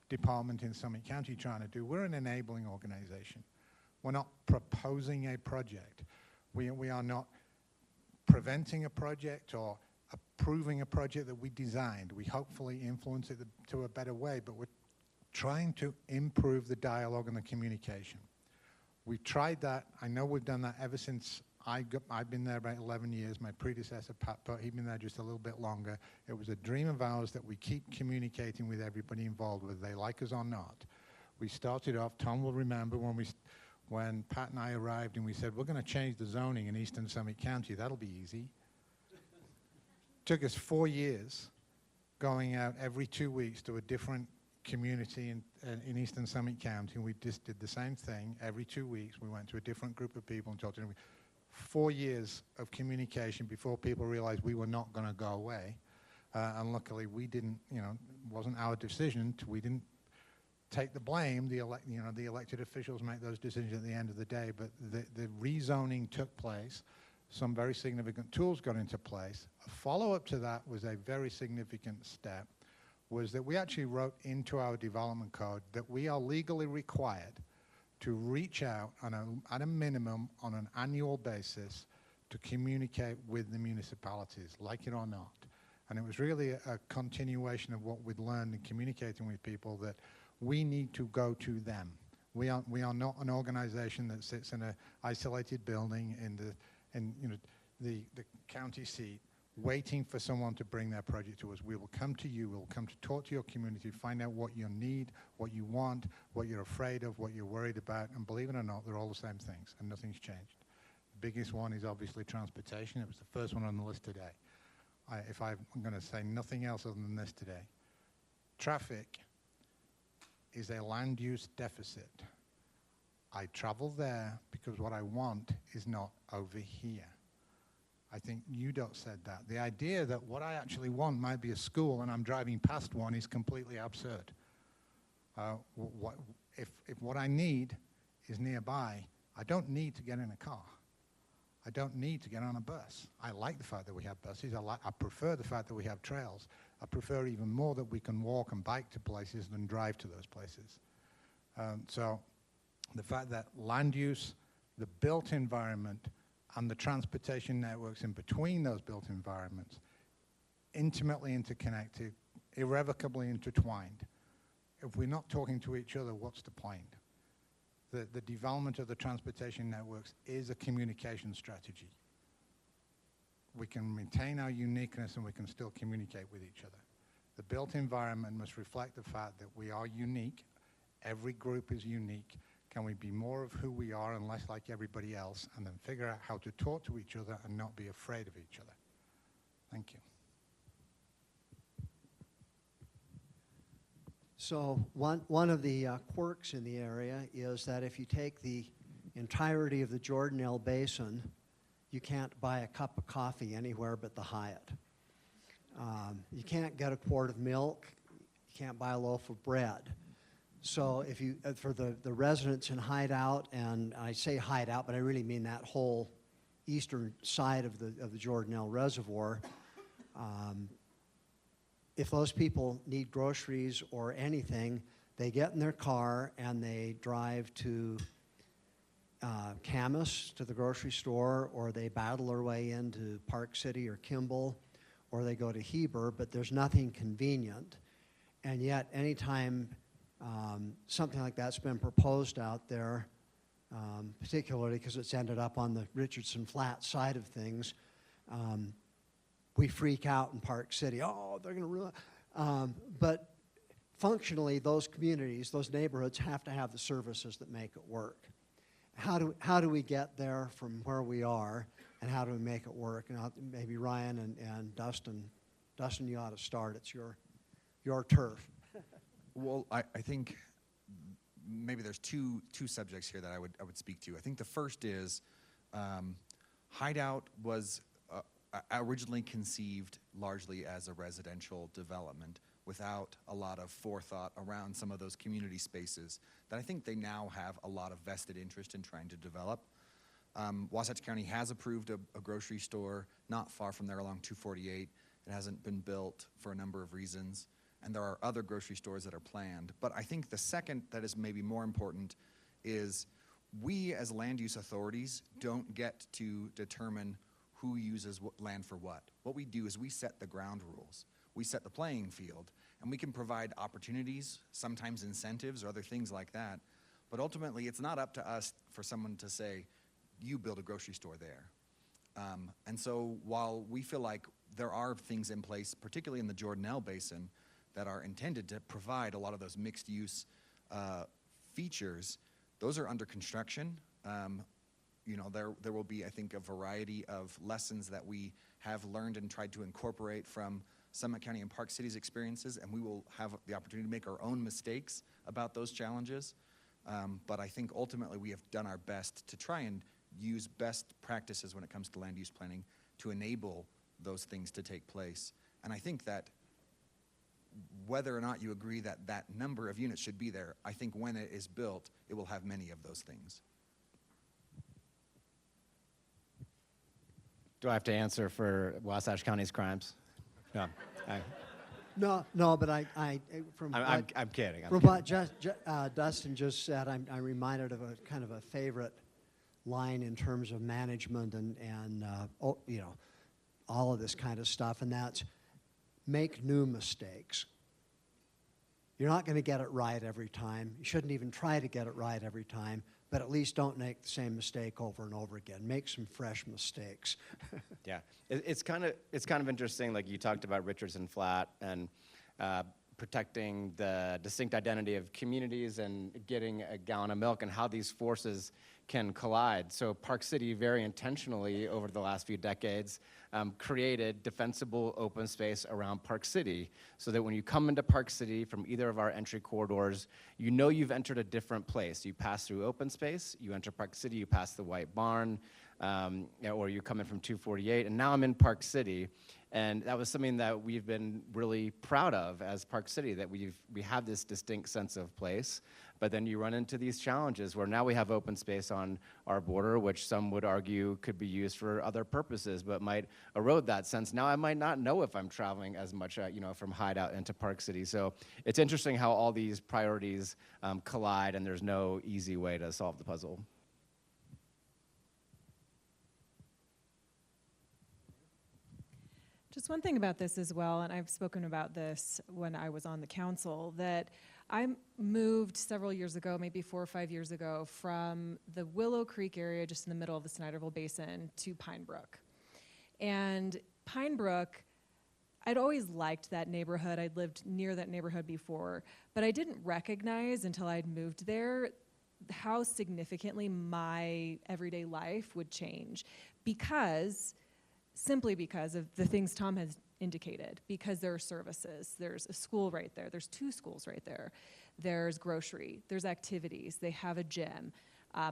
Department in Summit County trying to do? We're an enabling organization. We're not proposing a project. We are not preventing a project or approving a project that we designed. We hopefully influence it to a better way, but we're trying to improve the dialogue and the communication. We've tried that. I know we've done that ever since I've been there about 11 years. My predecessor, Pat Putt, he'd been there just a little bit longer. It was a dream of ours that we keep communicating with everybody involved, whether they like us or not. We started off, Tom will remember, when Pat and I arrived and we said, we're going to change the zoning in Eastern Summit County. That'll be easy. Took us 4 years going out every 2 weeks to a different community in Eastern Summit County, and we just did the same thing. Every 2 weeks we went to a different group of people and talked to them. 4 years of communication before people realized we were not going to go away, and luckily we didn't, it wasn't our decision. We didn't take the blame. The elected officials make those decisions at the end of the day, but the rezoning took place. Some very significant tools got into place. A follow-up to that was a very significant step, was that we actually wrote into our development code that we are legally required to reach out at a minimum on an annual basis to communicate with the municipalities, like it or not. And it was really a continuation of what we'd learned in communicating with people, that we need to go to them. We are not an organization that sits in an isolated building in the county seat, waiting for someone to bring their project to us. We will come to you. We'll come to talk to your community, find out what you need, what you want, what you're afraid of, what you're worried about. And believe it or not, they're all the same things, and nothing's changed. The biggest one is obviously transportation. It was the first one on the list today. If I'm going to say nothing else other than this today, traffic is a land use deficit. I travel there because what I want is not over here. I think UDOT said that. The idea that what I actually want might be a school and I'm driving past one is completely absurd. If what I need is nearby, I don't need to get in a car. I don't need to get on a bus. I like the fact that we have buses. I prefer the fact that we have trails. I prefer even more that we can walk and bike to places than drive to those places. So the fact that land use, the built environment, and the transportation networks in between those built environments, intimately interconnected, irrevocably intertwined. If we're not talking to each other, what's the point? The development of the transportation networks is a communication strategy. We can maintain our uniqueness and we can still communicate with each other. The built environment must reflect the fact that we are unique. Every group is unique. Can we be more of who we are and less like everybody else, and then figure out how to talk to each other and not be afraid of each other? Thank you. So one of the quirks in the area is that if you take the entirety of the Jordanelle Basin you can't buy a cup of coffee anywhere but the Hyatt. You can't get a quart of milk. You can't buy a loaf of bread. So if you, for the residents in Hideout, and I say Hideout, but I really mean that whole eastern side of the Jordanelle Reservoir, if those people need groceries or anything, they get in their car and they drive to Camas, to the grocery store, or they battle their way into Park City or Kimball, or they go to Heber, but there's nothing convenient. And yet, anytime something like that's been proposed out there, particularly because it's ended up on the Richardson Flat side of things, we freak out in Park City. Oh, they're going to ruin. But functionally, those communities, those neighborhoods have to have the services that make it work. How do we get there from where we are, and how do we make it work? And maybe Ryan and Dustin, you ought to start. It's your turf. Well, I think maybe there's two subjects here that I would speak to. I think the first is Hideout was originally conceived largely as a residential development without a lot of forethought around some of those community spaces that I think they now have a lot of vested interest in trying to develop. Wasatch County has approved a grocery store not far from there along 248. It hasn't been built for a number of reasons, and there are other grocery stores that are planned. But I think the second that is maybe more important is we as land use authorities don't get to determine who uses land for what. What we do is we set the ground rules. We set the playing field, and we can provide opportunities, sometimes incentives or other things like that. But ultimately, it's not up to us for someone to say, you build a grocery store there. And so while we feel like there are things in place, particularly in the Jordanelle Basin, that are intended to provide a lot of those mixed use features, those are under construction. You know, there will be, I think, a variety of lessons that we have learned and tried to incorporate from Summit County and Park City's experiences, and we will have the opportunity to make our own mistakes about those challenges. But I think ultimately we have done our best to try and use best practices when it comes to land use planning to enable those things to take place. And I think that whether or not you agree that that number of units should be there, I think when it is built, it will have many of those things. Do I have to answer for Wasatch County's crimes? No. No, but I'm kidding. From what Dustin just said, I'm reminded of a kind of a favorite line in terms of management and you know, all of this kind of stuff, and that's make new mistakes. You're not going to get it right every time. You shouldn't even try to get it right every time, but at least don't make the same mistake over and over again. Make some fresh mistakes. Yeah, it's kind of interesting. Like you talked about Richardson Flat and protecting the distinct identity of communities and getting a gallon of milk, and how these forces can collide. So Park City very intentionally over the last few decades created defensible open space around Park City, so that when you come into Park City from either of our entry corridors, you know you've entered a different place. You pass through open space, you enter Park City, you pass the White Barn, or you come in from 248, and now I'm in Park City. And that was something that we've been really proud of as Park City, that we have this distinct sense of place. But then you run into these challenges where now we have open space on our border, which some would argue could be used for other purposes, but might erode that sense. Now I might not know if I'm traveling as much, from Hideout into Park City. So it's interesting how all these priorities collide, and there's no easy way to solve the puzzle. Just one thing about this as well, and I've spoken about this when I was on the council, that I moved several years ago, maybe 4 or 5 years ago, from the Willow Creek area just in the middle of the Snyderville Basin to Pine Brook. And Pine Brook, I'd always liked that neighborhood. I'd lived near that neighborhood before, but I didn't recognize until I'd moved there how significantly my everyday life would change, simply because of the things Tom has indicated, because there are services. There's a school right there. There's 2 schools right there. There's grocery. There's activities. They have a gym.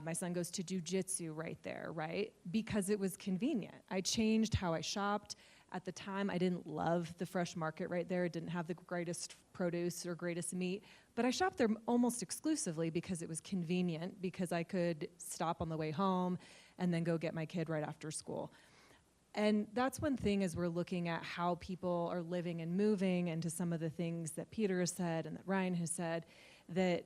My son goes to jujitsu right there, right? Because it was convenient. I changed how I shopped. At the time, I didn't love the fresh market right there. It didn't have the greatest produce or greatest meat, but I shopped there almost exclusively because it was convenient, because I could stop on the way home and then go get my kid right after school. And that's one thing as we're looking at how people are living and moving, and to some of the things that Peter has said and that Ryan has said, that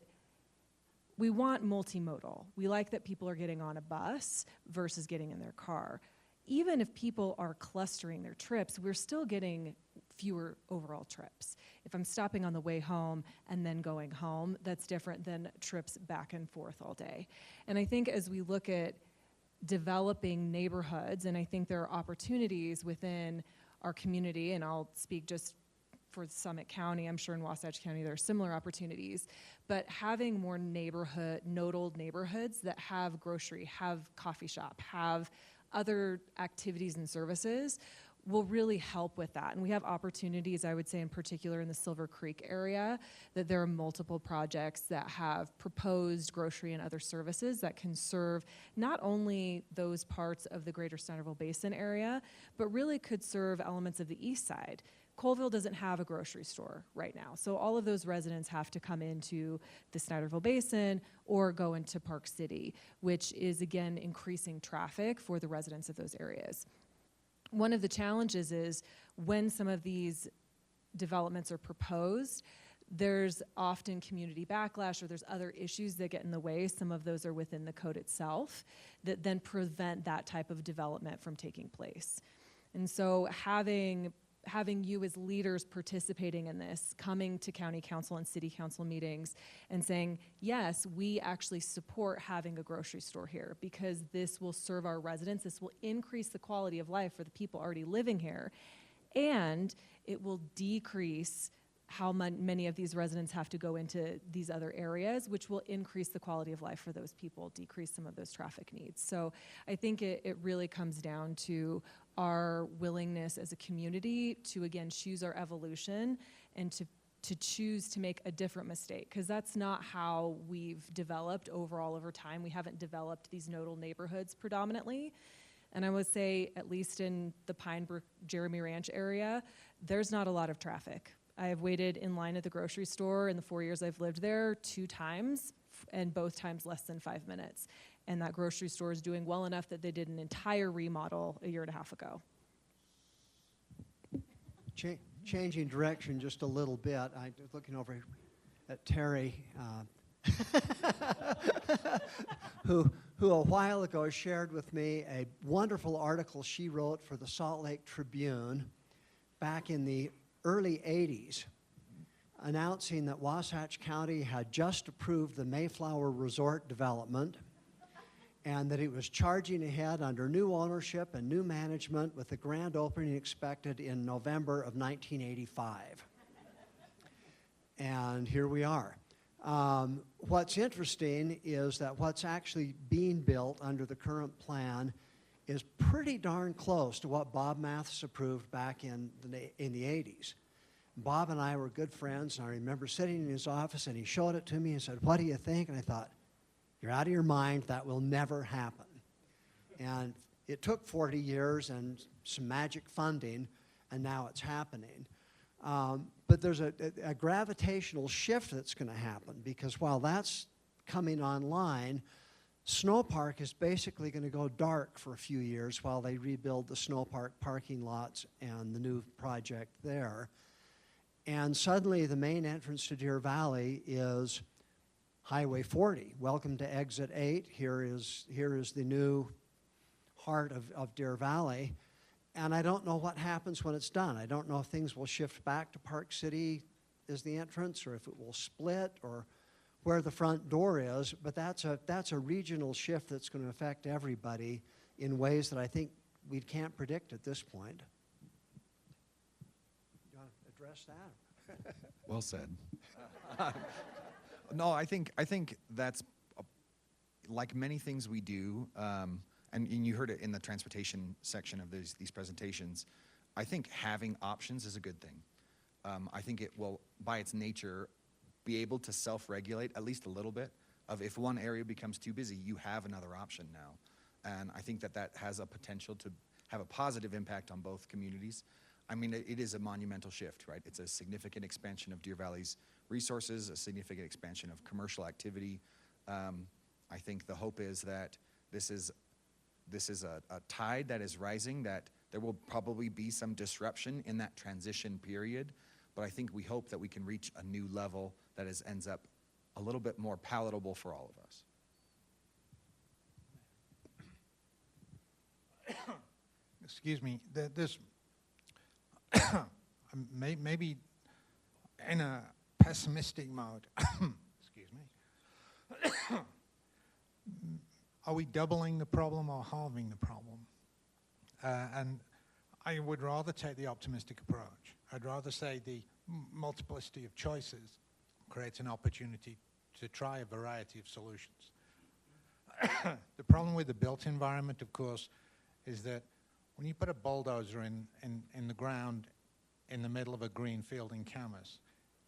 we want multimodal. We like that people are getting on a bus versus getting in their car. Even if people are clustering their trips, we're still getting fewer overall trips. If I'm stopping on the way home and then going home, that's different than trips back and forth all day. And I think as we look at developing neighborhoods, and I think there are opportunities within our community, and I'll speak just for Summit County, I'm sure in Wasatch County there are similar opportunities, but having more nodal neighborhoods that have grocery, have coffee shop, have other activities and services will really help with that. And we have opportunities, I would say in particular in the Silver Creek area, that there are multiple projects that have proposed grocery and other services that can serve not only those parts of the greater Centerville Basin area, but really could serve elements of the east side. Colville doesn't have a grocery store right now, so all of those residents have to come into the Snyderville Basin or go into Park City, which is again increasing traffic for the residents of those areas. One of the challenges is when some of these developments are proposed, there's often community backlash or there's other issues that get in the way. Some of those are within the code itself that then prevent that type of development from taking place. And so having you as leaders participating in this, coming to county council and city council meetings and saying, yes, we actually support having a grocery store here because this will serve our residents, this will increase the quality of life for the people already living here, and it will decrease how many of these residents have to go into these other areas, which will increase the quality of life for those people, decrease some of those traffic needs. So I think it really comes down to our willingness as a community to, again, choose our evolution and to choose to make a different mistake, because that's not how we've developed overall over time. We haven't developed these nodal neighborhoods predominantly. And I would say, at least in the Pine Brook, Jeremy Ranch area, there's not a lot of traffic. I have waited in line at the grocery store in the 4 years I've lived there 2 times, and both times less than 5 minutes. And that grocery store is doing well enough that they did an entire remodel a year and a half ago. Changing direction just a little bit, I was looking over at Terry, who a while ago shared with me a wonderful article she wrote for the Salt Lake Tribune back in the early 80s, announcing that Wasatch County had just approved the Mayflower Resort development and that it was charging ahead under new ownership and new management with the grand opening expected in November of 1985. And here we are. What's interesting is that what's actually being built under the current plan is pretty darn close to what Bob Mathis approved back in the 80s. Bob and I were good friends, and I remember sitting in his office, and he showed it to me and said, "What do you think?" And I thought, "You're out of your mind. That will never happen." And it took 40 years and some magic funding, and now it's happening. But there's a gravitational shift that's going to happen, because while that's coming online, Snow Park is basically going to go dark for a few years while they rebuild the Snow Park parking lots and the new project there. And suddenly the main entrance to Deer Valley is Highway 40. Welcome to Exit 8. Here is the new heart of Deer Valley. And I don't know what happens when it's done. I don't know if things will shift back to Park City as the entrance, or if it will split, or where the front door is, but that's a regional shift that's going to affect everybody in ways that I think we can't predict at this point. You want to address that? Well said. No, I think that's like many things we do, and you heard it in the transportation section of these presentations. I think having options is a good thing. I think it will, by its nature, be able to self-regulate at least a little bit of if one area becomes too busy, you have another option now. And I think that that has a potential to have a positive impact on both communities. I mean, it is a monumental shift, right? It's a significant expansion of Deer Valley's resources, a significant expansion of commercial activity. I think the hope is that this is a tide that is rising, that there will probably be some disruption in that transition period, but I think we hope that we can reach a new level that ends up a little bit more palatable for all of us. Excuse me, this maybe in a pessimistic mode, excuse me, are we doubling the problem or halving the problem? And I would rather take the optimistic approach. I'd rather say the multiplicity of choices creates an opportunity to try a variety of solutions. The problem with the built environment, of course, is that when you put a bulldozer in the ground in the middle of a green field in Camas,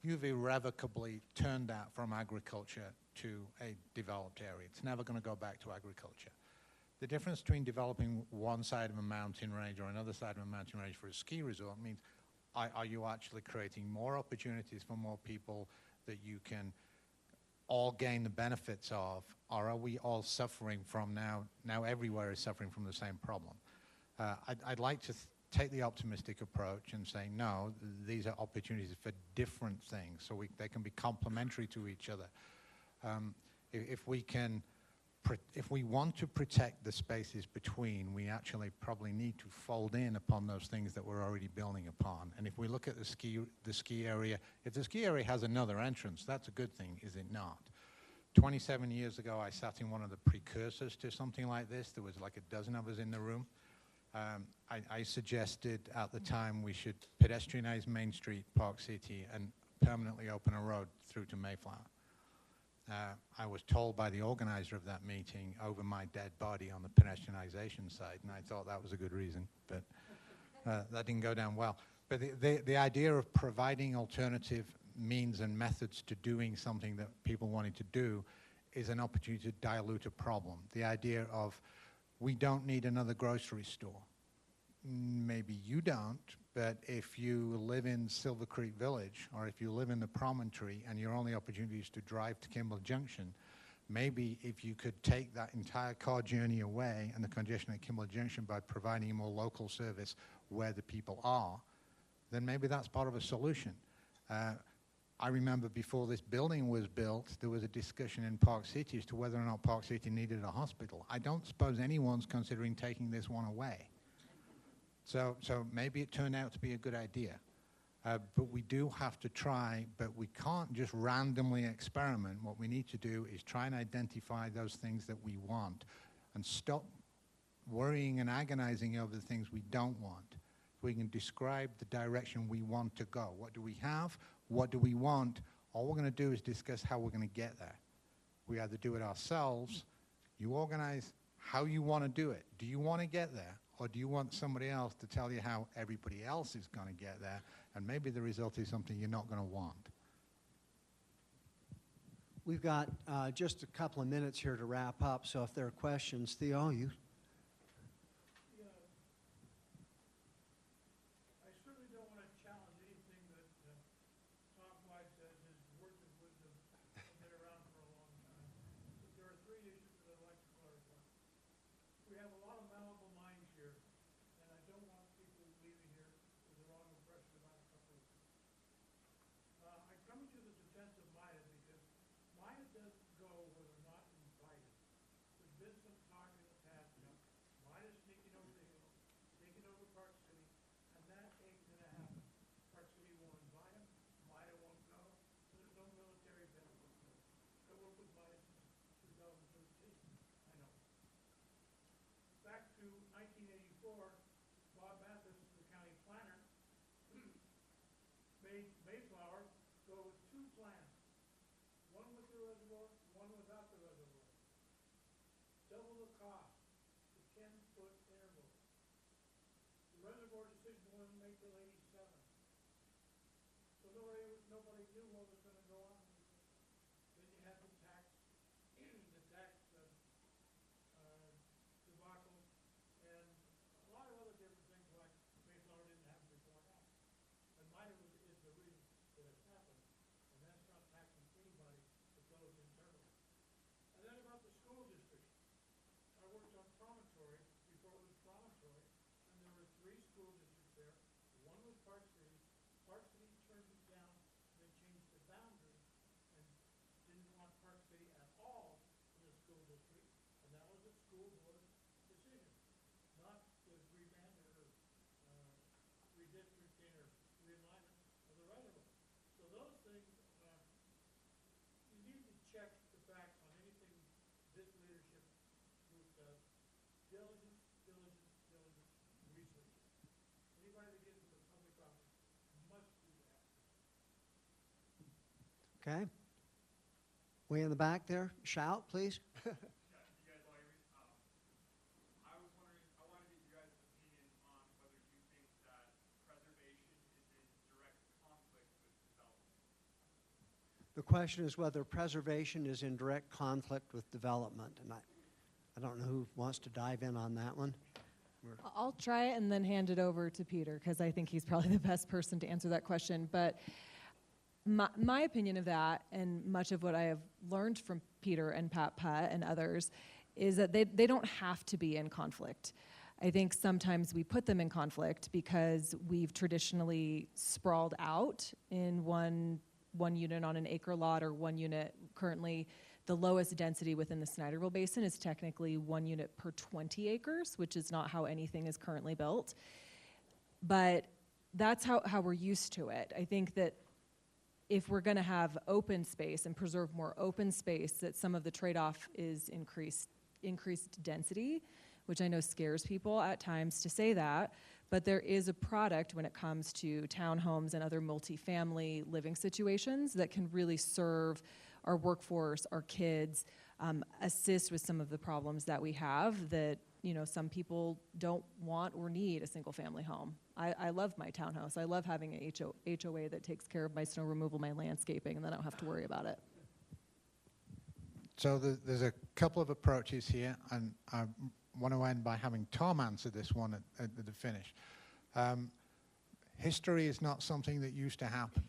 you've irrevocably turned that from agriculture to a developed area. It's never going to go back to agriculture. The difference between developing one side of a mountain range or another side of a mountain range for a ski resort means, are you actually creating more opportunities for more people that you can all gain the benefits of, or are we all suffering from now everywhere is suffering from the same problem? I'd like to take the optimistic approach and say, no, these are opportunities for different things, so they can be complementary to each other. If we want to protect the spaces between, we actually probably need to fold in upon those things that we're already building upon. And if we look at the ski area, if the ski area has another entrance, that's a good thing, is it not? 27 years ago, I sat in one of the precursors to something like this. There was like a dozen of us in the room. I suggested at the time we should pedestrianize Main Street, Park City, and permanently open a road through to Mayflower. I was told by the organizer of that meeting over my dead body on the pedestrianization side, and I thought that was a good reason, but that didn't go down well. But the idea of providing alternative means and methods to doing something that people wanted to do is an opportunity to dilute a problem. The idea of, we don't need another grocery store. Maybe you don't, but if you live in Silver Creek Village, or if you live in the Promontory and your only opportunity is to drive to Kimball Junction, maybe if you could take that entire car journey away and the congestion at Kimball Junction by providing more local service where the people are, then maybe that's part of a solution. I remember before this building was built, there was a discussion in Park City as to whether or not Park City needed a hospital. I don't suppose anyone's considering taking this one away. So maybe it turned out to be a good idea. But we do have to try, but we can't just randomly experiment. What we need to do is try and identify those things that we want and stop worrying and agonizing over the things we don't want. We can describe the direction we want to go. What do we have? What do we want? All we're going to do is discuss how we're going to get there. We either do it ourselves, you organize how you want to do it. Do you want to get there? Or do you want somebody else to tell you how everybody else is going to get there? And maybe the result is something you're not going to want. We've got just a couple of minutes here to wrap up, so if there are questions, Theo, you. I certainly don't want to challenge anything that Tom White says is words of wisdom have been around for a long time. But there are three issues that I'd like to clarify. We have a lot of malleable minds here, and I don't want people leaving here with the wrong impression about a couple of things. I come to the defense of Maya because Maya doesn't go where they're not invited. There's been some talk in the past about Maya sneaking over the hill, taking over Park City, and that ain't going to happen. Park City won't invite him, Maya won't go, and there's no military benefit to it. I worked with Maya since 2013. I know. Back to 1984, Bob Mathis, the county planner, made Mayflower go with two plans. One with the reservoir, one without the reservoir. Double the cost, the 10-foot interval. The reservoir decision wasn't made till '87. So nobody knew what was going to go on. Then you had the tax Okay. Way in the back there, shout, please. The question is whether preservation is in direct conflict with development, and I don't know who wants to dive in on that one. I'll try it and then hand it over to Peter because I think he's probably the best person to answer that question. But my opinion of that, and much of what I have learned from Peter and Pat Putt and others, is that they don't have to be in conflict. I think sometimes we put them in conflict because we've traditionally sprawled out in one unit on an acre lot or one unit. Currently, the lowest density within the Snyderville Basin is technically 1 unit per 20 acres, which is not how anything is currently built. But that's how we're used to it. I think that if we're going to have open space and preserve more open space, that some of the trade-off is increased density, which I know scares people at times to say that, but there is a product when it comes to townhomes and other multifamily living situations that can really serve our workforce, our kids, assist with some of the problems that we have that, you know, some people don't want or need a single family home. I love my townhouse. I love having an HOA that takes care of my snow removal, my landscaping, and then I don't have to worry about it. So there's a couple of approaches here, and I want to end by having Tom answer this one at the finish. History is not something that used to happen.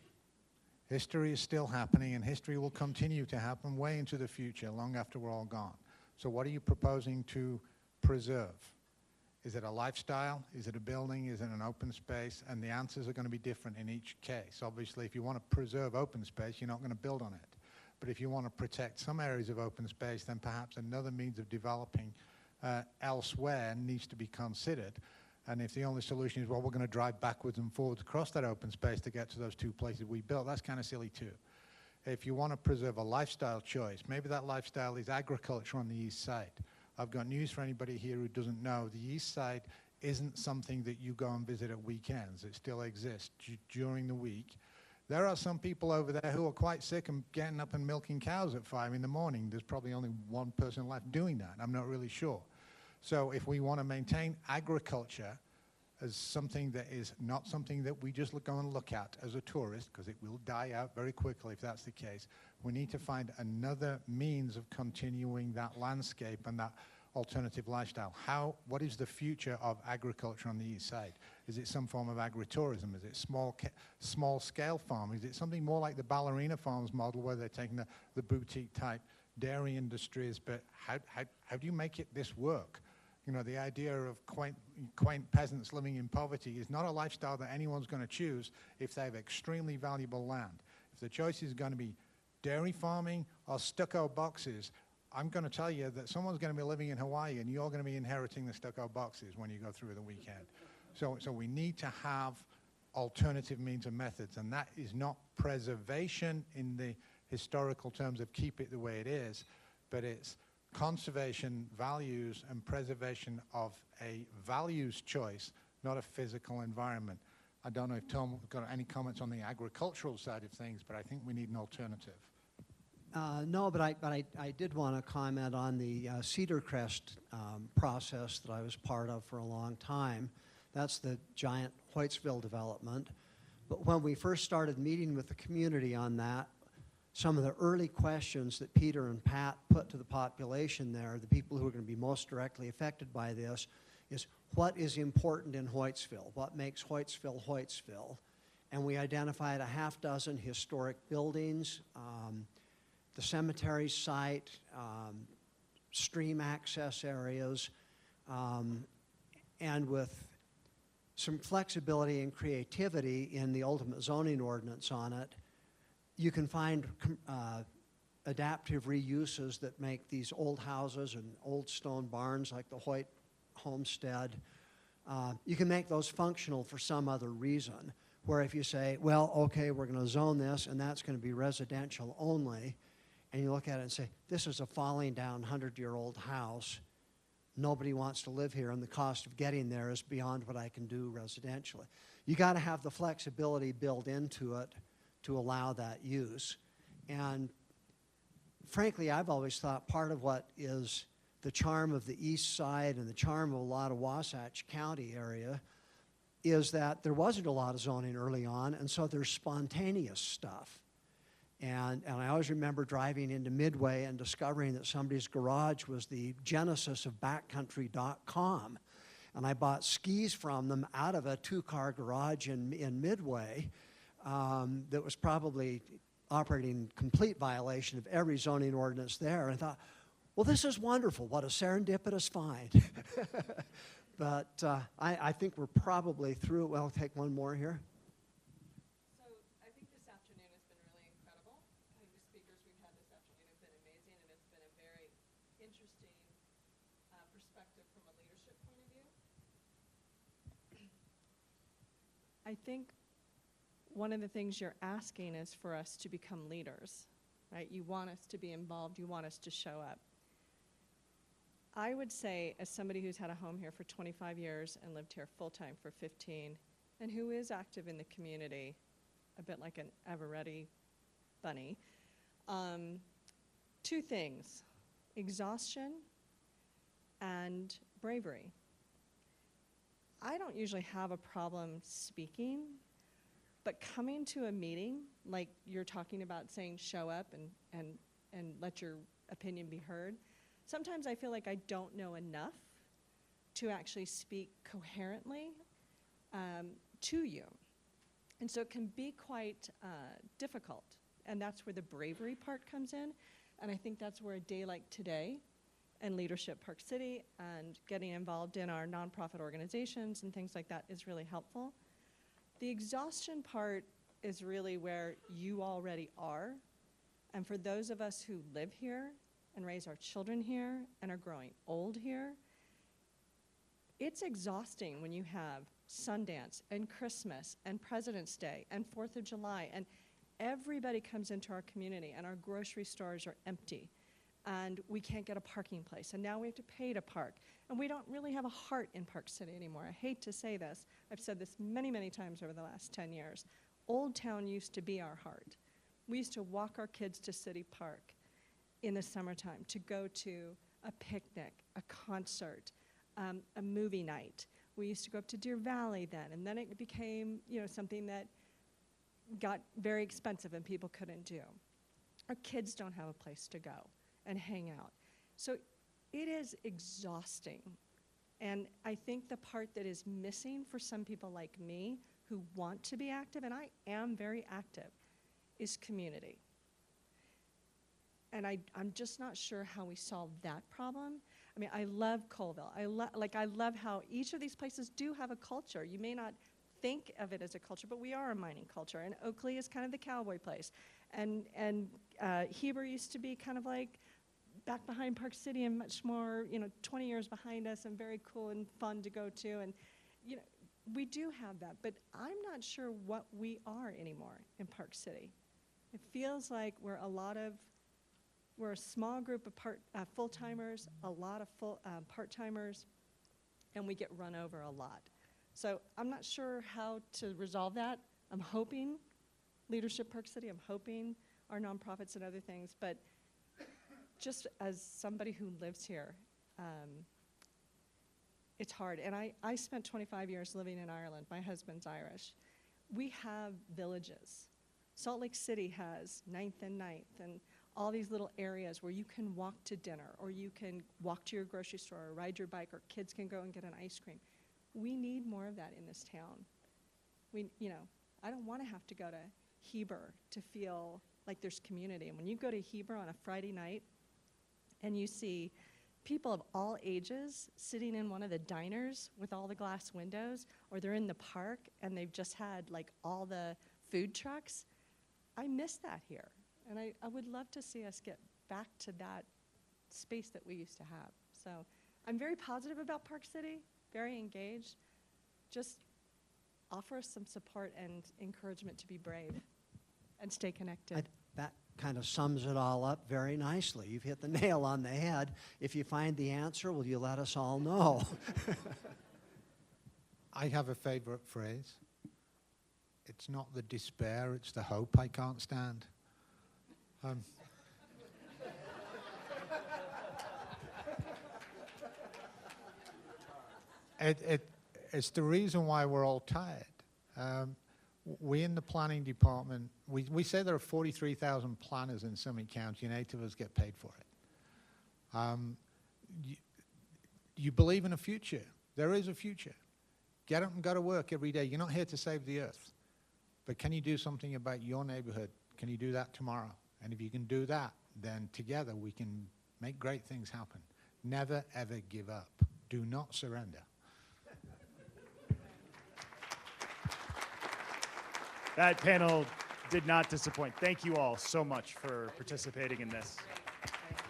History is still happening, and history will continue to happen way into the future, long after we're all gone. So what are you proposing to preserve? Is it a lifestyle? Is it a building? Is it an open space? And the answers are going to be different in each case. Obviously, if you want to preserve open space, you're not going to build on it. But if you want to protect some areas of open space, then perhaps another means of developing elsewhere needs to be considered. And if the only solution is, well, we're going to drive backwards and forwards across that open space to get to those two places we built, that's kind of silly too. If you want to preserve a lifestyle choice, maybe that lifestyle is agriculture on the east side. I've got news for anybody here who doesn't know. The east side isn't something that you go and visit at weekends. It still exists during the week. There are some people over there who are quite sick and getting up and milking cows at 5 in the morning. There's probably only one person left doing that. I'm not really sure. So if we want to maintain agriculture as something that is not something that we just go and look at as a tourist, because it will die out very quickly if that's the case, we need to find another means of continuing that landscape and that alternative lifestyle. What is the future of agriculture on the east side? Is it some form of agritourism? Is it small scale farming? Is it something more like the ballerina farms model where they're taking the boutique type dairy industries? But how do you make this work? You know, the idea of quaint peasants living in poverty is not a lifestyle that anyone's going to choose if they have extremely valuable land. If the choice is going to be dairy farming or stucco boxes, I'm going to tell you that someone's going to be living in Hawaii and you're going to be inheriting the stucco boxes when you go through the weekend. So we need to have alternative means and methods, and that is not preservation in the historical terms of keep it the way it is, but it's conservation values and preservation of a values choice, not a physical environment. I don't know if Tom has got any comments on the agricultural side of things, but I think we need an alternative. No, but I did want to comment on the Cedar Crest process that I was part of for a long time. That's the giant Hoytsville development. But when we first started meeting with the community on that, some of the early questions that Peter and Pat put to the population there, the people who are going to be most directly affected by this, is what is important in Hoytsville? What makes Hoytsville Hoytsville? And we identified a half dozen historic buildings, the cemetery site, stream access areas, and with some flexibility and creativity in the ultimate zoning ordinance on it, you can find adaptive reuses that make these old houses and old stone barns like the Hoyt homestead, you can make those functional for some other reason. Where if you say, well, okay, we're going to zone this and that's going to be residential only, and you look at it and say, this is a falling down 100-year-old house, nobody wants to live here and the cost of getting there is beyond what I can do residentially. You got to have the flexibility built into it to allow that use. And frankly, I've always thought part of what is the charm of the east side and the charm of a lot of Wasatch County area is that there wasn't a lot of zoning early on, and so there's spontaneous stuff. And I always remember driving into Midway and discovering that somebody's garage was the genesis of backcountry.com. And I bought skis from them out of a two-car garage in Midway that was probably operating in complete violation of every zoning ordinance there. And I thought, well, this is wonderful. What a serendipitous find. But I think we're probably through. Well, I'll take one more here. So I think this afternoon has been really incredible. I think the speakers we've had this afternoon have been amazing, and it's been a very interesting perspective from a leadership point of view. I think one of the things you're asking is for us to become leaders, right? You want us to be involved. You want us to show up. I would say, as somebody who's had a home here for 25 years and lived here full-time for 15, and who is active in the community, a bit like an ever-ready bunny, two things: exhaustion and bravery. I don't usually have a problem speaking, but coming to a meeting, like you're talking about, saying show up and let your opinion be heard, sometimes I feel like I don't know enough to actually speak coherently to you. And so it can be quite difficult. And that's where the bravery part comes in. And I think that's where a day like today and Leadership Park City and getting involved in our nonprofit organizations and things like that is really helpful. The exhaustion part is really where you already are. And for those of us who live here and raise our children here and are growing old here, it's exhausting when you have Sundance and Christmas and President's Day and 4th of July, and everybody comes into our community and our grocery stores are empty and we can't get a parking place, and now we have to pay to park, and we don't really have a heart in Park City anymore. I hate to say this. I've said this many, many times over the last 10 years. Old Town used to be our heart. We used to walk our kids to City Park in the summertime to go to a picnic, a concert, a movie night. We used to go up to Deer Valley then, and then it became, something that got very expensive and people couldn't do. Our kids don't have a place to go and hang out. So it is exhausting. And I think the part that is missing for some people like me who want to be active, and I am very active, is community. And I'm just not sure how we solve that problem. I mean, I love Colville. I love how each of these places do have a culture. You may not think of it as a culture, but we are a mining culture. And Oakley is kind of the cowboy place. And Heber used to be kind of like back behind Park City and much more, 20 years behind us and very cool and fun to go to. And, we do have that, but I'm not sure what we are anymore in Park City. It feels like we're a small group of full-timers, a lot of part-timers, and we get run over a lot. So I'm not sure how to resolve that. I'm hoping Leadership Park City, I'm hoping our nonprofits and other things, but just as somebody who lives here, it's hard. And I spent 25 years living in Ireland. My husband's Irish. We have villages. Salt Lake City has 9th and 9th and all these little areas where you can walk to dinner, or you can walk to your grocery store, or ride your bike, or kids can go and get an ice cream. We need more of that in this town. I don't want to have to go to Heber to feel like there's community. And when you go to Heber on a Friday night and you see people of all ages sitting in one of the diners with all the glass windows, or they're in the park and they've just had like all the food trucks, I miss that here. And I would love to see us get back to that space that we used to have. So I'm very positive about Park City, very engaged. Just offer us some support and encouragement to be brave and stay connected. That kind of sums it all up very nicely. You've hit the nail on the head. If you find the answer, will you let us all know? I have a favorite phrase. It's not the despair, it's the hope I can't stand. Um, it's the reason why we're all tired. We in the planning department, we say there are 43,000 planners in Summit County and 8 of us get paid for it. You believe in a future. There is a future. Get up and go to work every day. You're not here to save the earth. But can you do something about your neighborhood? Can you do that tomorrow? And if you can do that, then together we can make great things happen. Never, ever give up. Do not surrender. That panel did not disappoint. Thank you all so much for participating in this.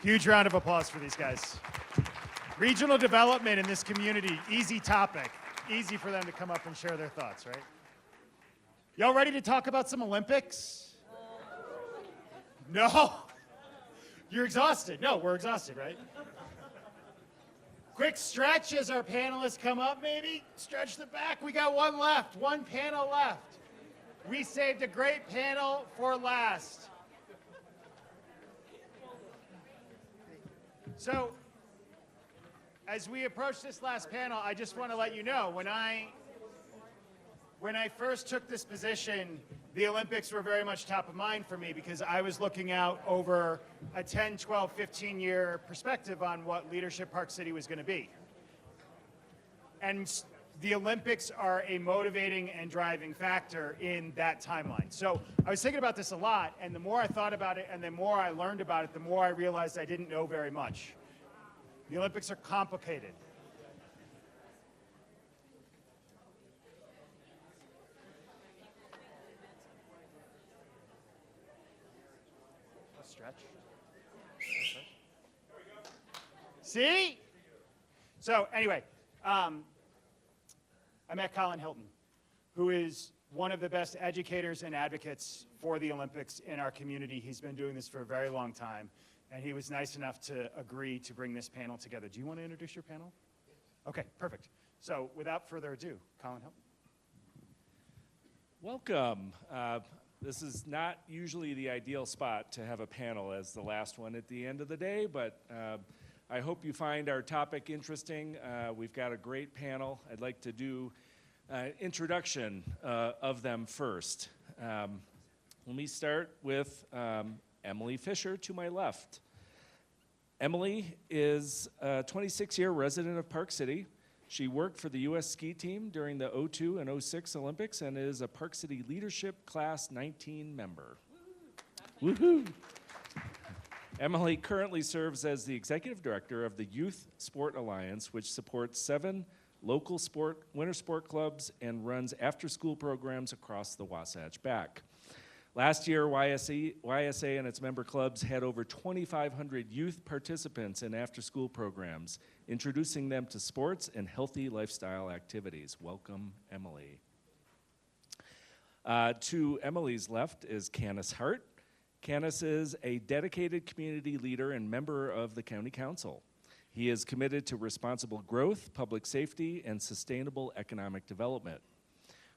Huge round of applause for these guys. Regional development in this community, easy topic. Easy for them to come up and share their thoughts, right? Y'all ready to talk about some Olympics? No? You're exhausted. No, we're exhausted, right? Quick stretch as our panelists come up, maybe. Stretch the back. We got one left, one panel left. We saved a great panel for last. So, as we approach this last panel, I just want to let you know, when I first took this position, the Olympics were very much top of mind for me because I was looking out over a 10, 12, 15-year perspective on what Leadership Park City was going to be. And the Olympics are a motivating and driving factor in that timeline. So I was thinking about this a lot, and the more I thought about it and the more I learned about it, the more I realized I didn't know very much. The Olympics are complicated. Stretch. See? So anyway, I met Colin Hilton, who is one of the best educators and advocates for the Olympics in our community. He's been doing this for a very long time, and he was nice enough to agree to bring this panel together. Do you want to introduce your panel? Okay, perfect. So without further ado, Colin Hilton. Welcome. This is not usually the ideal spot to have a panel as the last one at the end of the day, but I hope you find our topic interesting. We've got a great panel. I'd like to do an introduction of them first. Let me start with Emily Fisher to my left. Emily is a 26-year resident of Park City. She worked for the U.S. ski team during the 02 and 06 Olympics and is a Park City Leadership Class 19 member. Woohoo! Emily currently serves as the executive director of the Youth Sport Alliance, which supports 7 local winter sport clubs and runs after-school programs across the Wasatch Back. Last year, YSA and its member clubs had over 2,500 youth participants in after-school programs, introducing them to sports and healthy lifestyle activities. Welcome, Emily. To Emily's left is Canis Hart. Canis is a dedicated community leader and member of the County Council. He is committed to responsible growth, public safety, and sustainable economic development.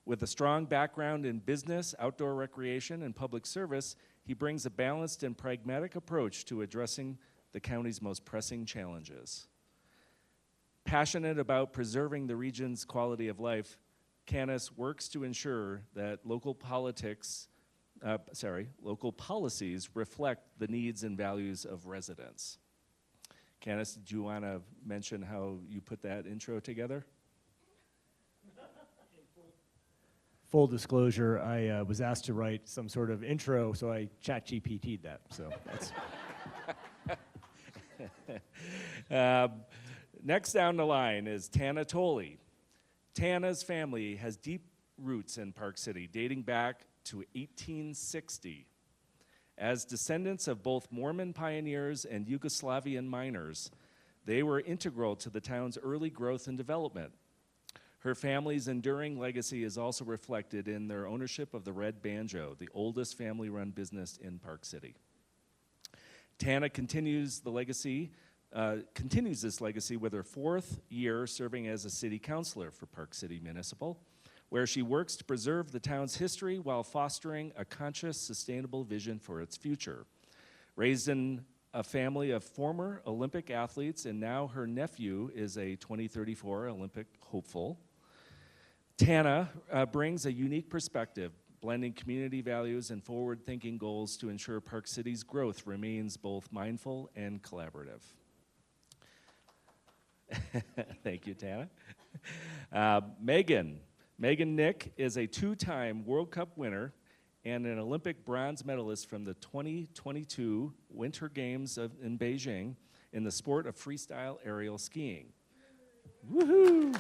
With a strong background in business, outdoor recreation, and public service, he brings a balanced and pragmatic approach to addressing the county's most pressing challenges. Passionate about preserving the region's quality of life, Canis works to ensure that local policies reflect the needs and values of residents. Canis, do you want to mention how you put that intro together? Full disclosure, I was asked to write some sort of intro, so I ChatGPT'd that. So that's. Next down the line is Tana Tolley. Tana's family has deep roots in Park City, dating back to 1860. As descendants of both Mormon pioneers and Yugoslavian miners, they were integral to the town's early growth and development. Her family's enduring legacy is also reflected in their ownership of the Red Banjo, the oldest family-run business in Park City. Tana continues this legacy with her 4th year serving as a city councilor for Park City Municipal, where she works to preserve the town's history while fostering a conscious, sustainable vision for its future. Raised in a family of former Olympic athletes, and now her nephew is a 2034 Olympic hopeful. Tana brings a unique perspective, blending community values and forward-thinking goals to ensure Park City's growth remains both mindful and collaborative. Thank you, Tana. Megan Nick is a two-time World Cup winner and an Olympic bronze medalist from the 2022 Winter Games in Beijing in the sport of freestyle aerial skiing. Woohoo!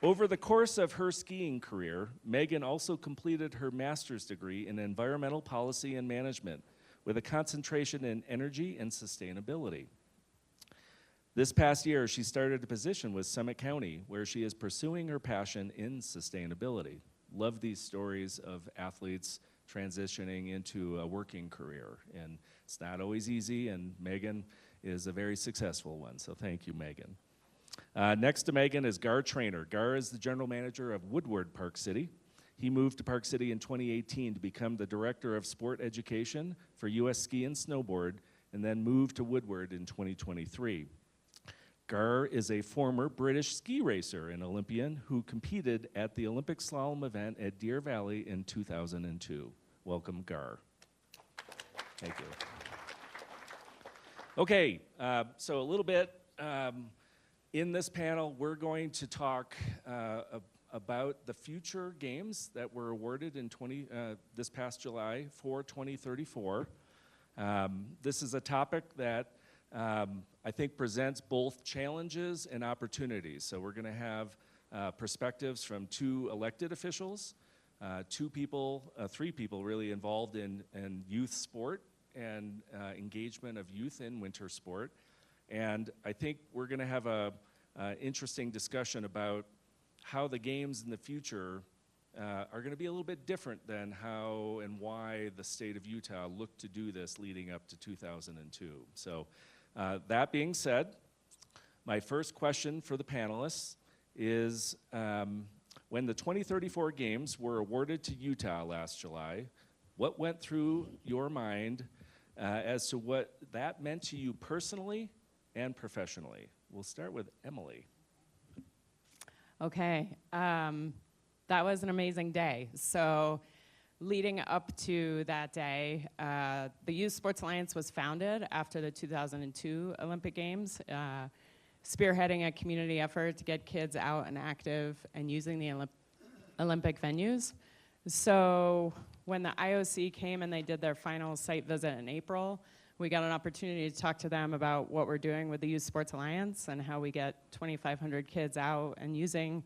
Over the course of her skiing career, Megan also completed her master's degree in environmental policy and management with a concentration in energy and sustainability. This past year, she started a position with Summit County, where she is pursuing her passion in sustainability. Love these stories of athletes transitioning into a working career, and it's not always easy, and Megan is a very successful one, so thank you, Megan. Next to Megan is Gar Trainer. Gar is the general manager of Woodward Park City. He moved to Park City in 2018 to become the director of sport education for U.S. Ski and Snowboard, and then moved to Woodward in 2023. Gar is a former British ski racer and Olympian who competed at the Olympic slalom event at Deer Valley in 2002. Welcome, Gar. Thank you. Okay, so a little bit, in this panel, we're going to talk about the future games that were awarded in this past July for 2034. This is a topic that I think presents both challenges and opportunities. So we're going to have perspectives from two elected officials, three people really involved in youth sport and engagement of youth in winter sport. And I think we're going to have a interesting discussion about how the games in the future are going to be a little bit different than how and why the state of Utah looked to do this leading up to 2002. So that being said, my first question for the panelists is, when the 2034 games were awarded to Utah last July, what went through your mind as to what that meant to you personally and professionally? We'll start with Emily. Okay, that was an amazing day. So leading up to that day, the Youth Sports Alliance was founded after the 2002 Olympic Games, spearheading a community effort to get kids out and active and using the Olympic venues. So when the IOC came and they did their final site visit in April, we got an opportunity to talk to them about what we're doing with the Youth Sports Alliance and how we get 2,500 kids out and using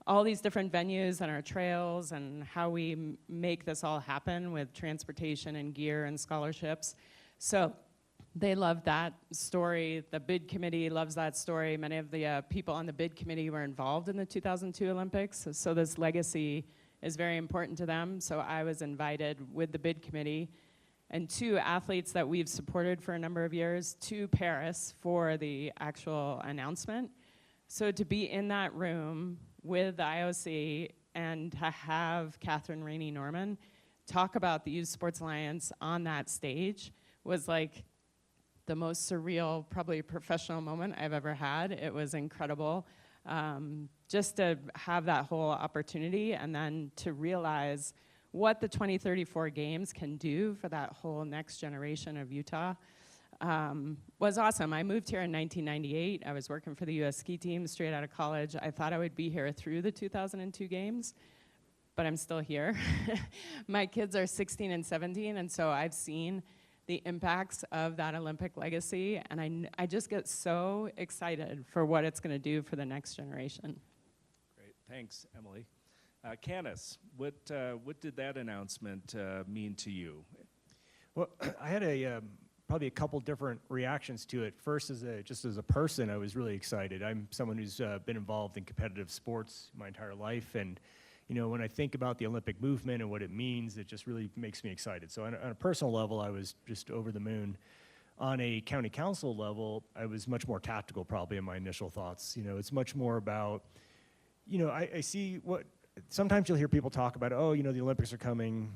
all these different venues and our trails and how we make this all happen with transportation and gear and scholarships. So they love that story. The bid committee loves that story. Many of the people on the bid committee were involved in the 2002 Olympics. So this legacy is very important to them. So I was invited with the bid committee and two athletes that we've supported for a number of years to Paris for the actual announcement. So to be in that room with the IOC and to have Catherine Rainey Norman talk about the Youth Sports Alliance on that stage was like the most surreal, probably professional moment I've ever had. It was incredible. Just to have that whole opportunity and then to realize what the 2034 games can do for that whole next generation of Utah was awesome. I moved here in 1998. I was working for the U.S. ski team straight out of college. I thought I would be here through the 2002 games, but I'm still here. My kids are 16 and 17, and so I've seen the impacts of that Olympic legacy, and I just get so excited for what it's going to do for the next generation. Great, thanks, Emily. Canis, what did that announcement mean to you? Well, I had probably a couple different reactions to it. First, just as a person, I was really excited. I'm someone who's been involved in competitive sports my entire life, and when I think about the Olympic movement and what it means, it just really makes me excited. So on a personal level, I was just over the moon. On a county council level, I was much more tactical probably in my initial thoughts. It's much more about, I see what, sometimes you'll hear people talk about, the Olympics are coming,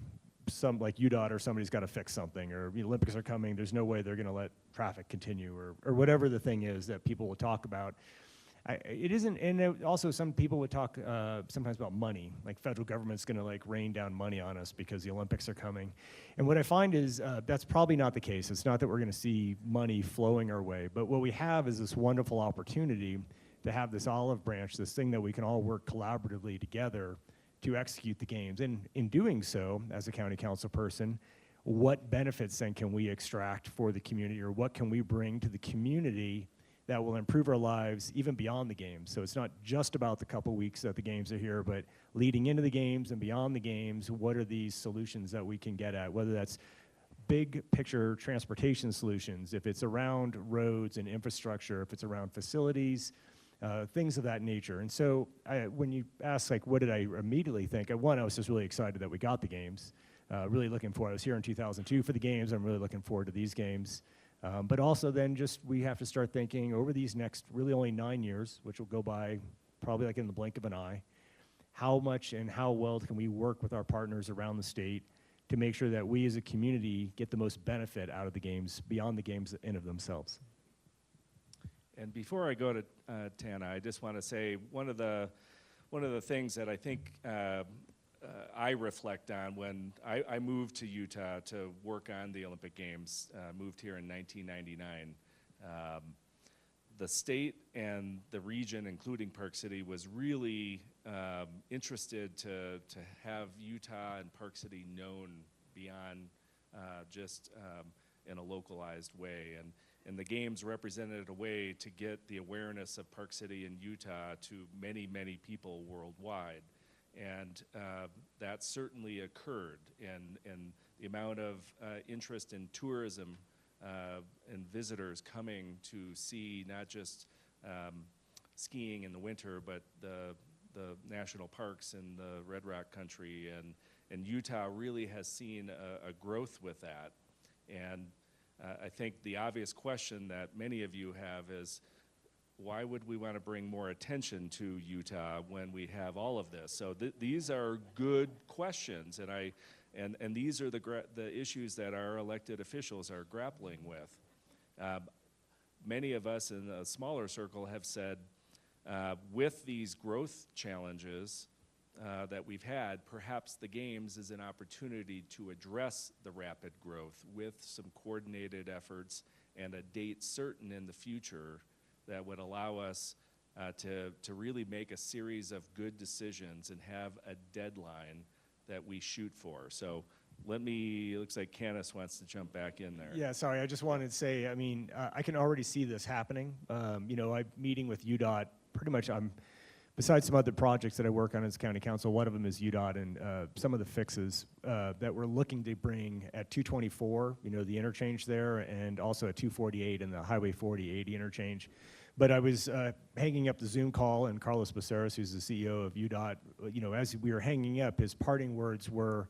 some like UDOT or somebody's got to fix something, or the Olympics are coming, there's no way they're going to let traffic continue, or whatever the thing is that people will talk about. It isn't, and also some people would talk sometimes about money, like federal government's going to like rain down money on us because the Olympics are coming. And what I find is that's probably not the case. It's not that we're going to see money flowing our way, but what we have is this wonderful opportunity to have this olive branch, this thing that we can all work collaboratively together to execute the games. And in doing so, as a county council person, what benefits then can we extract for the community, or what can we bring to the community that will improve our lives even beyond the games? So it's not just about the couple weeks that the games are here, but leading into the games and beyond the games, what are these solutions that we can get at, whether that's big picture transportation solutions, if it's around roads and infrastructure, if it's around facilities, things of that nature. And so when you ask, like, what did I immediately think? One, I was just really excited that we got the games. Really looking forward. I was here in 2002 for the games. I'm really looking forward to these games. But also then just we have to start thinking over these next really only 9 years, which will go by probably like in the blink of an eye, how much and how well can we work with our partners around the state to make sure that we as a community get the most benefit out of the games beyond the games in of themselves. And before I go to Tana, I just want to say one of the things that I think I reflect on when I moved to Utah to work on the Olympic Games, moved here in 1999. The state and the region, including Park City, was really interested to have Utah and Park City known beyond just in a localized way. And the games represented a way to get the awareness of Park City and Utah to many, many people worldwide. And that certainly occurred. And the amount of interest in tourism and visitors coming to see not just skiing in the winter, but the national parks in the Red Rock country. And Utah really has seen a growth with that. And I think the obvious question that many of you have is, why would we want to bring more attention to Utah when we have all of this? So these are good questions, and these are the issues that our elected officials are grappling with. Many of us in a smaller circle have said, with these growth challenges that we've had, perhaps the games is an opportunity to address the rapid growth with some coordinated efforts and a date certain in the future that would allow us to really make a series of good decisions and have a deadline that we shoot for. So it looks like Candace wants to jump back in there. Yeah, sorry, I just wanted to say, I mean, I can already see this happening. I'm meeting with UDOT, pretty much besides some other projects that I work on as county council, one of them is UDOT and some of the fixes that we're looking to bring at 224, the interchange there, and also at 248 and the Highway 4080 interchange. But I was hanging up the Zoom call, and Carlos Becerras, who's the CEO of UDOT, as we were hanging up, his parting words were,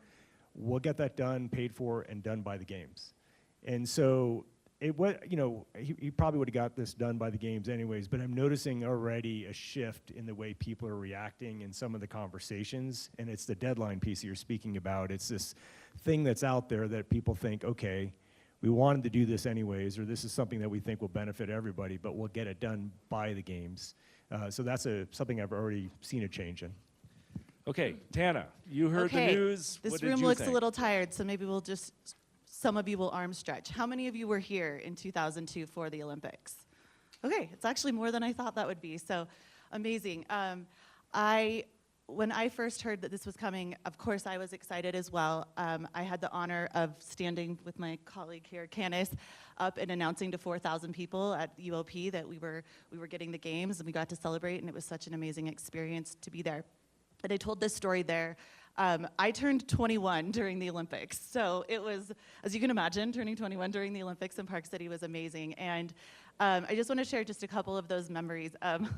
"We'll get that done, paid for, and done by the games." And so he probably would have got this done by the games anyways, but I'm noticing already a shift in the way people are reacting in some of the conversations, and it's the deadline piece that you're speaking about. It's this thing that's out there that people think, okay, we wanted to do this anyways, or this is something that we think will benefit everybody, but we'll get it done by the games. So that's something I've already seen a change in. Okay, Tana, you heard the news. This What did room you looks think? a little tired, so maybe some of you will arm stretch. How many of you were here in 2002 for the Olympics? Okay, it's actually more than I thought that would be, so amazing. When I first heard that this was coming, of course I was excited as well. I had the honor of standing with my colleague here, Candace, up and announcing to 4,000 people at UOP that we were getting the games, and we got to celebrate, and it was such an amazing experience to be there. And I told this story there. I turned 21 during the Olympics, so it was, as you can imagine, turning 21 during the Olympics in Park City was amazing. And I just want to share just a couple of those memories.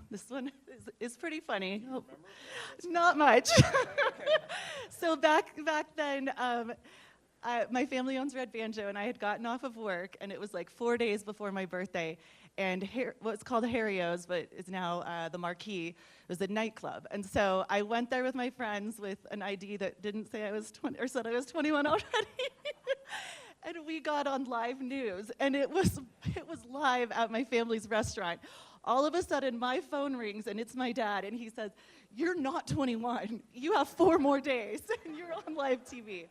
This one is pretty funny. Not much. So back then, My family owns Red Banjo, and I had gotten off of work, and it was like 4 days before my birthday, and what's called Harrio's, but is now the Marquee, was a nightclub. And so I went there with my friends with an ID that didn't say I was 20, or said I was 21 already. And we got on live news, and it was live at my family's restaurant. All of a sudden, my phone rings, and it's my dad, and he says, "You're not 21. You have 4 more days, and you're on live TV."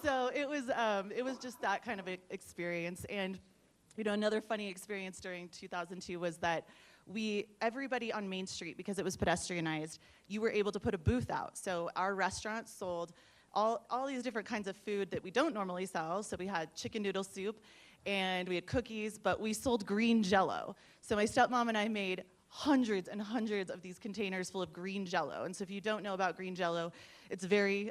So it was just that kind of experience. And another funny experience during 2002 was that everybody on Main Street, because it was pedestrianized, you were able to put a booth out. So our restaurant sold all these different kinds of food that we don't normally sell. So we had chicken noodle soup, and we had cookies, but we sold green Jell-O. So my stepmom and I made hundreds and hundreds of these containers full of green Jell-O. And so if you don't know about green Jell-O, it's very,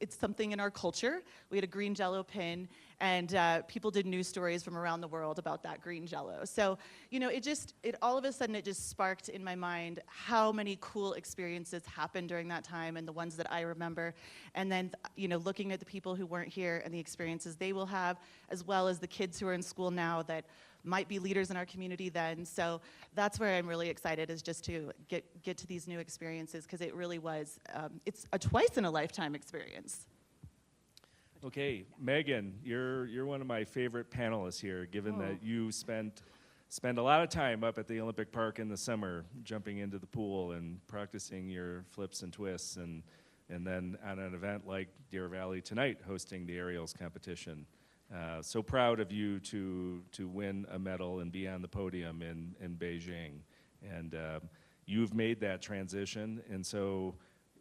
it's something in our culture. We had a green Jell-O pin, and people did news stories from around the world about that green Jell-O. So, it all of a sudden, it just sparked in my mind how many cool experiences happened during that time, and the ones that I remember. And then, looking at the people who weren't here and the experiences they will have, as well as the kids who are in school now that might be leaders in our community then. So that's where I'm really excited, is just to get to these new experiences, because it really was, it's a twice-in-a-lifetime experience. Okay, Megan, you're one of my favorite panelists here, given that you spend a lot of time up at the Olympic Park in the summer, jumping into the pool and practicing your flips and twists, and then at an event like Deer Valley tonight, hosting the aerials competition. So proud of you to win a medal and be on the podium in Beijing. And you've made that transition, and so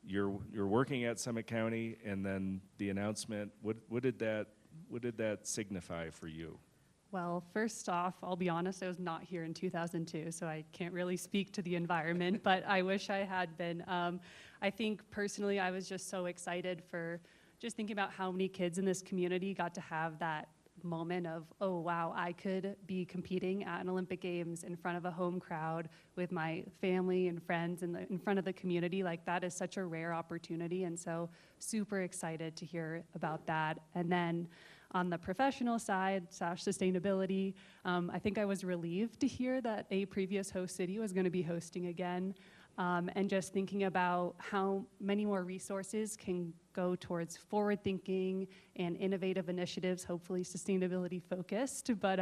you're working at Summit County, and then the announcement, what did that signify for you? Well, first off, I'll be honest, I was not here in 2002, so I can't really speak to the environment, but I wish I had been. I think personally, I was just so excited for just thinking about how many kids in this community got to have that moment of, oh wow, I could be competing at an Olympic Games in front of a home crowd with my family and friends in front of the community. Like, that is such a rare opportunity, and so super excited to hear about that. And then on the professional side, sustainability, I think I was relieved to hear that a previous host city was going to be hosting again. And just thinking about how many more resources can go towards forward-thinking and innovative initiatives, hopefully sustainability focused. But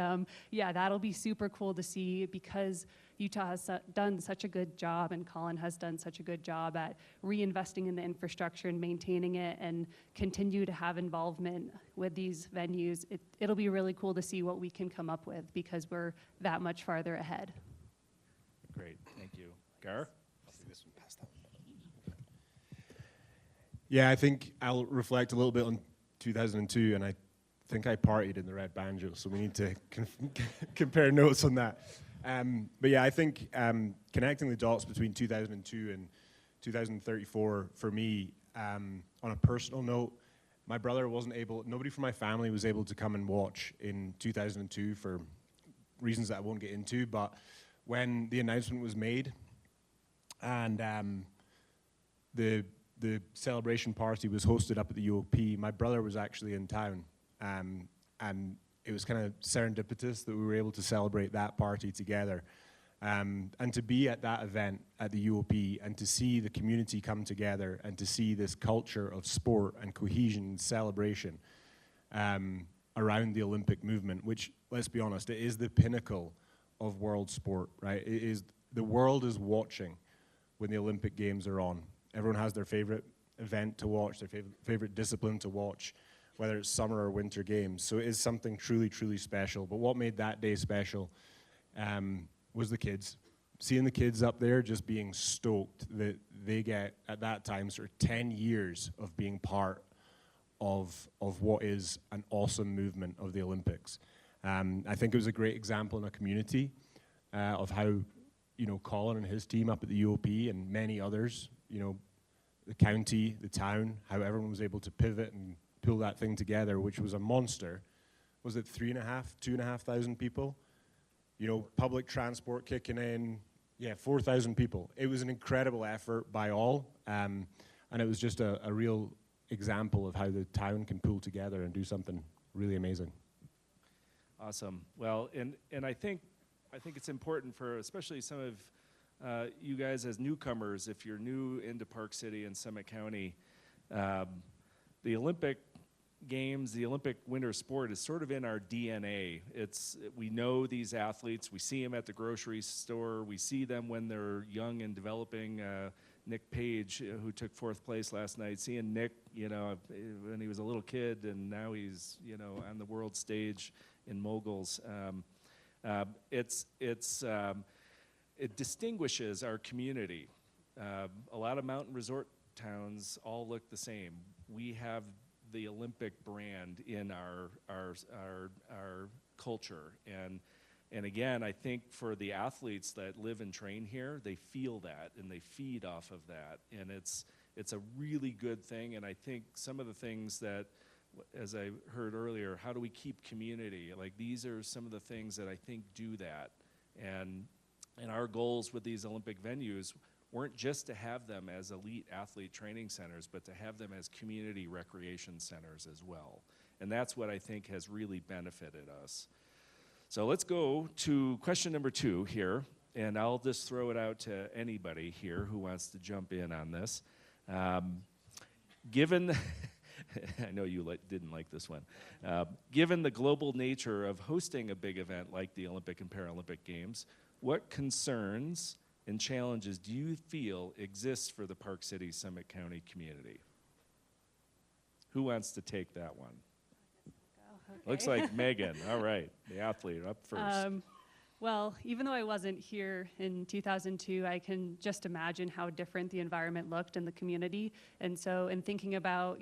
yeah, that'll be super cool to see, because Utah has done such a good job, and Colin has done such a good job at reinvesting in the infrastructure and maintaining it, and continue to have involvement with these venues. It'll be really cool to see what we can come up with, because we're that much farther ahead. Great, thank you. Gar? Yeah, I think I'll reflect a little bit on 2002, and I think I partied in the Red Banjo, so we need to compare notes on that. But yeah, I think connecting the dots between 2002 and 2034 for me, on a personal note, my brother nobody from my family was able to come and watch in 2002 for reasons that I won't get into, but when the announcement was made and the celebration party was hosted up at the UOP, my brother was actually in town, and it was kind of serendipitous that we were able to celebrate that party together. And to be at that event at the UOP and to see the community come together and to see this culture of sport and cohesion and celebration around the Olympic movement, which, let's be honest, it is the pinnacle of world sport, right? The world is watching when the Olympic Games are on. Everyone has their favorite event to watch, their favorite discipline to watch, whether it's summer or winter games. So it is something truly, truly special. But what made that day special was the kids. Seeing the kids up there just being stoked that they get, at that time, sort of 10 years of being part of what is an awesome movement of the Olympics. I think it was a great example in a community of how, Colin and his team up at the UOP and many others, the county, the town, how everyone was able to pivot and pull that thing together, which was a monster. Was it 2,500 people? Public transport kicking in, 4,000 people. It was an incredible effort by all, and it was just a real example of how the town can pull together and do something really amazing. Awesome. Well, and I think it's important for especially some of you guys as newcomers, if you're new into Park City and Summit County, the Olympic Games, the Olympic winter sport is sort of in our DNA. We know these athletes, we see them at the grocery store, we see them when they're young and developing. Nick Page, who took 4th place last night, seeing Nick, when he was a little kid, and now he's, on the world stage in moguls. It distinguishes our community. A lot of mountain resort towns all look the same. We have the Olympic brand in our culture, and again, I think for the athletes that live and train here, they feel that and they feed off of that, and it's a really good thing. And I think some of the things that, as I heard earlier, how do we keep community? Like, these are some of the things that I think do that. And our goals with these Olympic venues weren't just to have them as elite athlete training centers, but to have them as community recreation centers as well. And that's what I think has really benefited us. So let's go to question number 2 here, and I'll just throw it out to anybody here who wants to jump in on this. Given, I know you didn't like this one. Given the global nature of hosting a big event like the Olympic and Paralympic Games, what concerns and challenges do you feel exist for the Park City Summit County community? Who wants to take that one? Okay. Looks like Megan. All right, the athlete up first. Well, even though I wasn't here in 2002, I can just imagine how different the environment looked in the community. And so in thinking about,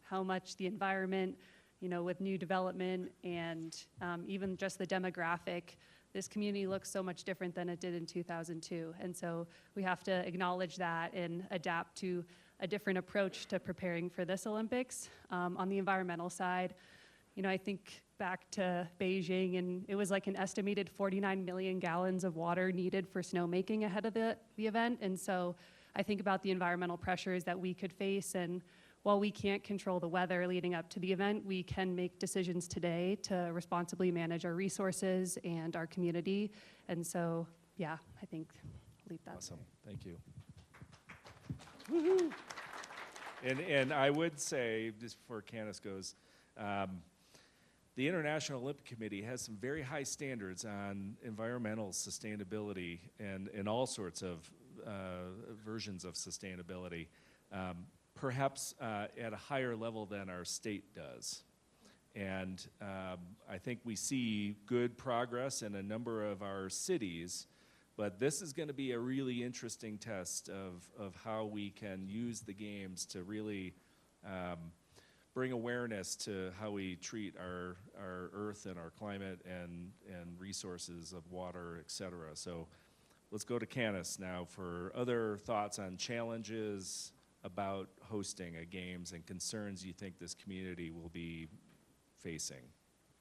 how much the environment, with new development and even just the demographic, this community looks so much different than it did in 2002. And so we have to acknowledge that and adapt to a different approach to preparing for this Olympics. On the environmental side, I think back to Beijing, and it was like an estimated 49 million gallons of water needed for snowmaking ahead of the event. And so I think about the environmental pressures that we could face, and while we can't control the weather leading up to the event, we can make decisions today to responsibly manage our resources and our community. And so, yeah, I think I'll leave that. Awesome, thank you. Woohoo! And I would say, just before Candace goes, the International Olympic Committee has some very high standards on environmental sustainability and all sorts of versions of sustainability, perhaps at a higher level than our state does. And I think we see good progress in a number of our cities, but this is going to be a really interesting test of how we can use the games to really bring awareness to how we treat our earth and our climate and resources of water, et cetera. So let's go to Candace now for other thoughts on challenges about hosting a games and concerns you think this community will be facing.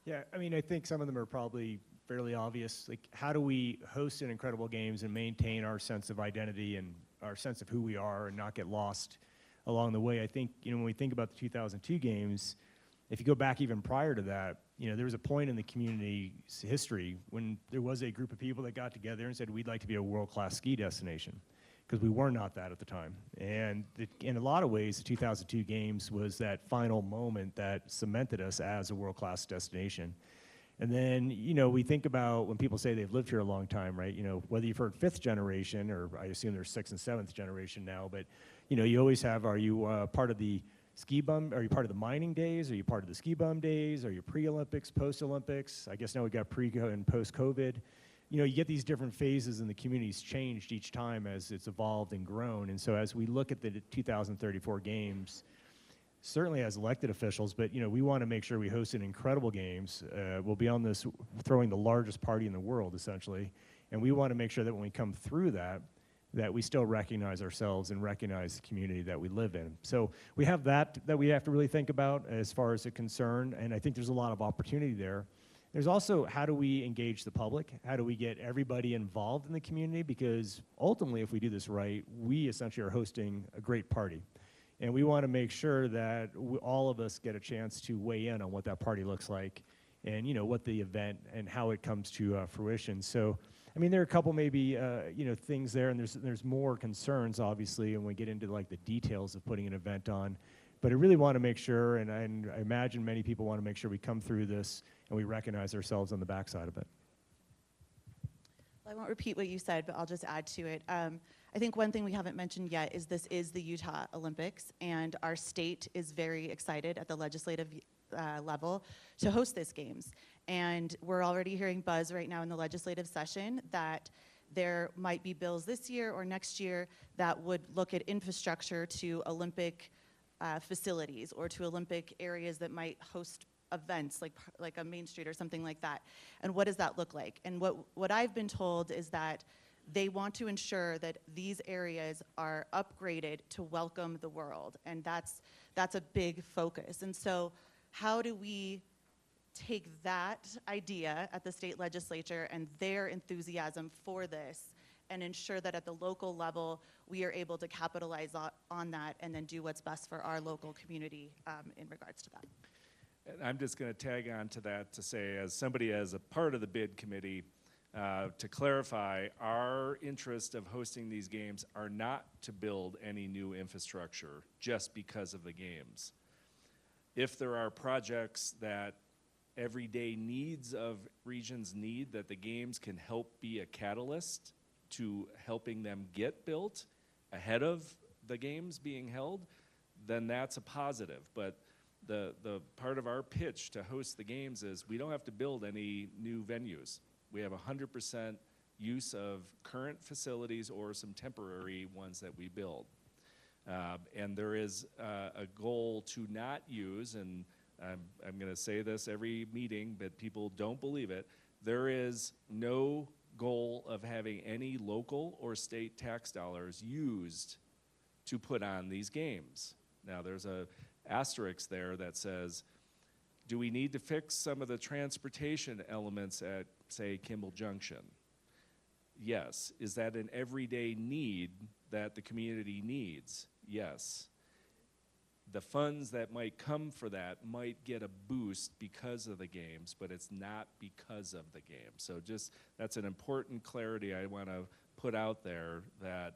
Yeah, I think some of them are probably fairly obvious. Like, how do we host an incredible games and maintain our sense of identity and our sense of who we are and not get lost along the way? I think, when we think about the 2002 games, if you go back even prior to that, there was a point in the community's history when there was a group of people that got together and said, we'd like to be a world-class ski destination, because we were not that at the time. And in a lot of ways, the 2002 games was that final moment that cemented us as a world-class destination. And then, we think about when people say they've lived here a long time, right? Whether you've heard 5th generation, or I assume there's 6th and 7th generation now, but, you always have, are you part of the ski bum? Are you part of the mining days? Are you part of the ski bum days? Are you pre-Olympics, post-Olympics? I guess now we've got pre and post-COVID. You get these different phases, and the community's changed each time as it's evolved and grown. And so as we look at the 2034 games, certainly as elected officials, but we want to make sure we host an incredible games. We'll be on this throwing the largest party in the world, essentially, and we want to make sure that when we come through that we still recognize ourselves and recognize the community that we live in. So we have that we have to really think about as far as a concern, and I think there's a lot of opportunity there. There's also, how do we engage the public? How do we get everybody involved in the community? Because ultimately, if we do this right, we essentially are hosting a great party. And we want to make sure that all of us get a chance to weigh in on what that party looks like and, you know, what the event and how it comes to fruition. So, I mean, there are a couple maybe, you know, things there, and there's more concerns, obviously, when we get into like the details of putting an event on. But I really want to make sure, and I imagine many people want to make sure we come through this and we recognize ourselves on the backside of it. Well, I won't repeat what you said, but I'll just add to it. I think one thing we haven't mentioned yet is this is the Utah Olympics, and our state is very excited at the legislative level to host these games. And we're already hearing buzz right now in the legislative session that there might be bills this year or next year that would look at infrastructure to Olympic facilities or to Olympic areas that might host events like a Main Street or something like that. And what does that look like? And what I've been told is that they want to ensure that these areas are upgraded to welcome the world, and that's a big focus. And so how do we take that idea at the state legislature and their enthusiasm for this and ensure that at the local level we are able to capitalize on that and then do what's best for our local community in regards to that? And I'm just going to tag on to that to say, as somebody as a part of the bid committee, to clarify, our interest of hosting these games are not to build any new infrastructure just because of the games. If there are projects that everyday needs of regions need, that the games can help be a catalyst to helping them get built ahead of the games being held, then that's a positive. But the part of our pitch to host the games is we don't have to build any new venues. We have 100% use of current facilities or some temporary ones that we build. And there is a goal to not use, and I'm going to say this every meeting, but people don't believe it, there is no goal of having any local or state tax dollars used to put on these games. Now, there's a asterisk there that says, do we need to fix some of the transportation elements at, say, Kimball Junction? Yes. Is that an everyday need that the community needs? Yes. The funds that might come for that might get a boost because of the games, but it's not because of the games. So just, that's an important clarity I want to put out there, that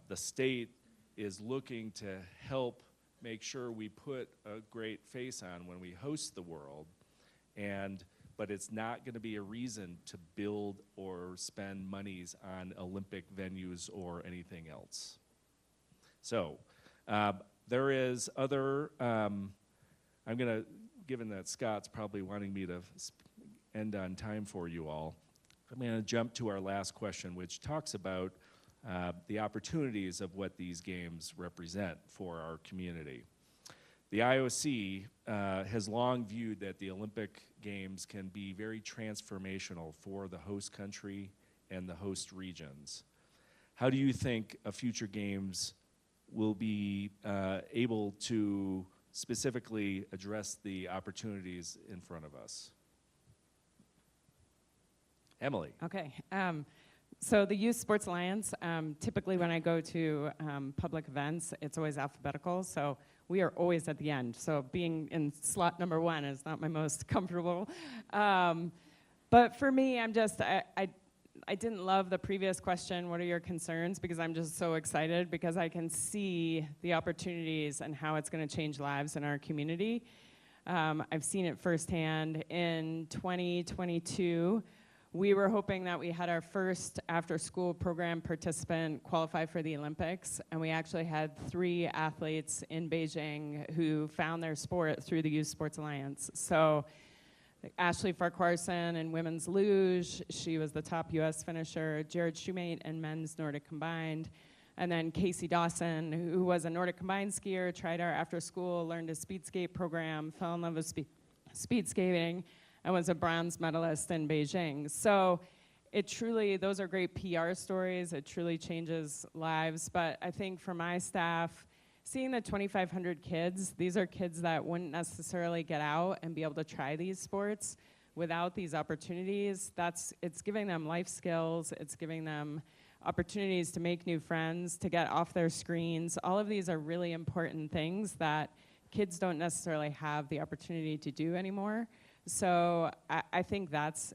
the state is looking to help make sure we put a great face on when we host the world, but it's not going to be a reason to build or spend monies on Olympic venues or anything else. So there is other, I'm going to, given that Scott's probably wanting me to end on time for you all, I'm going to jump to our last question, which talks about the opportunities of what these games represent for our community. The IOC has long viewed that the Olympic Games can be very transformational for the host country and the host regions. How do you think a future games will be able to specifically address the opportunities in front of us? Emily. Okay. So the Youth Sports Alliance, typically when I go to public events, it's always alphabetical, so we are always at the end. So being in slot number 1 is not my most comfortable. But for me, I didn't love the previous question, what are your concerns? Because I'm just so excited because I can see the opportunities and how it's gonna change lives in our community. I've seen it firsthand. In 2022, we were hoping that we had our first after-school program participant qualify for the Olympics, and we actually had 3 athletes in Beijing who found their sport through the Youth Sports Alliance. So Ashley Farquharson in women's luge, she was the top US finisher. Jared Shoemate in men's Nordic combined. And then Casey Dawson, who was a Nordic combined skier, tried our after-school, learned a speed skate program, fell in love with speed skating, and was a bronze medalist in Beijing. So it truly, those are great PR stories. It truly changes lives. But I think for my staff, seeing the 2,500 kids, these are kids that wouldn't necessarily get out and be able to try these sports without these opportunities. It's giving them life skills. It's giving them opportunities to make new friends, to get off their screens. All of these are really important things that kids don't necessarily have the opportunity to do anymore. So I think that's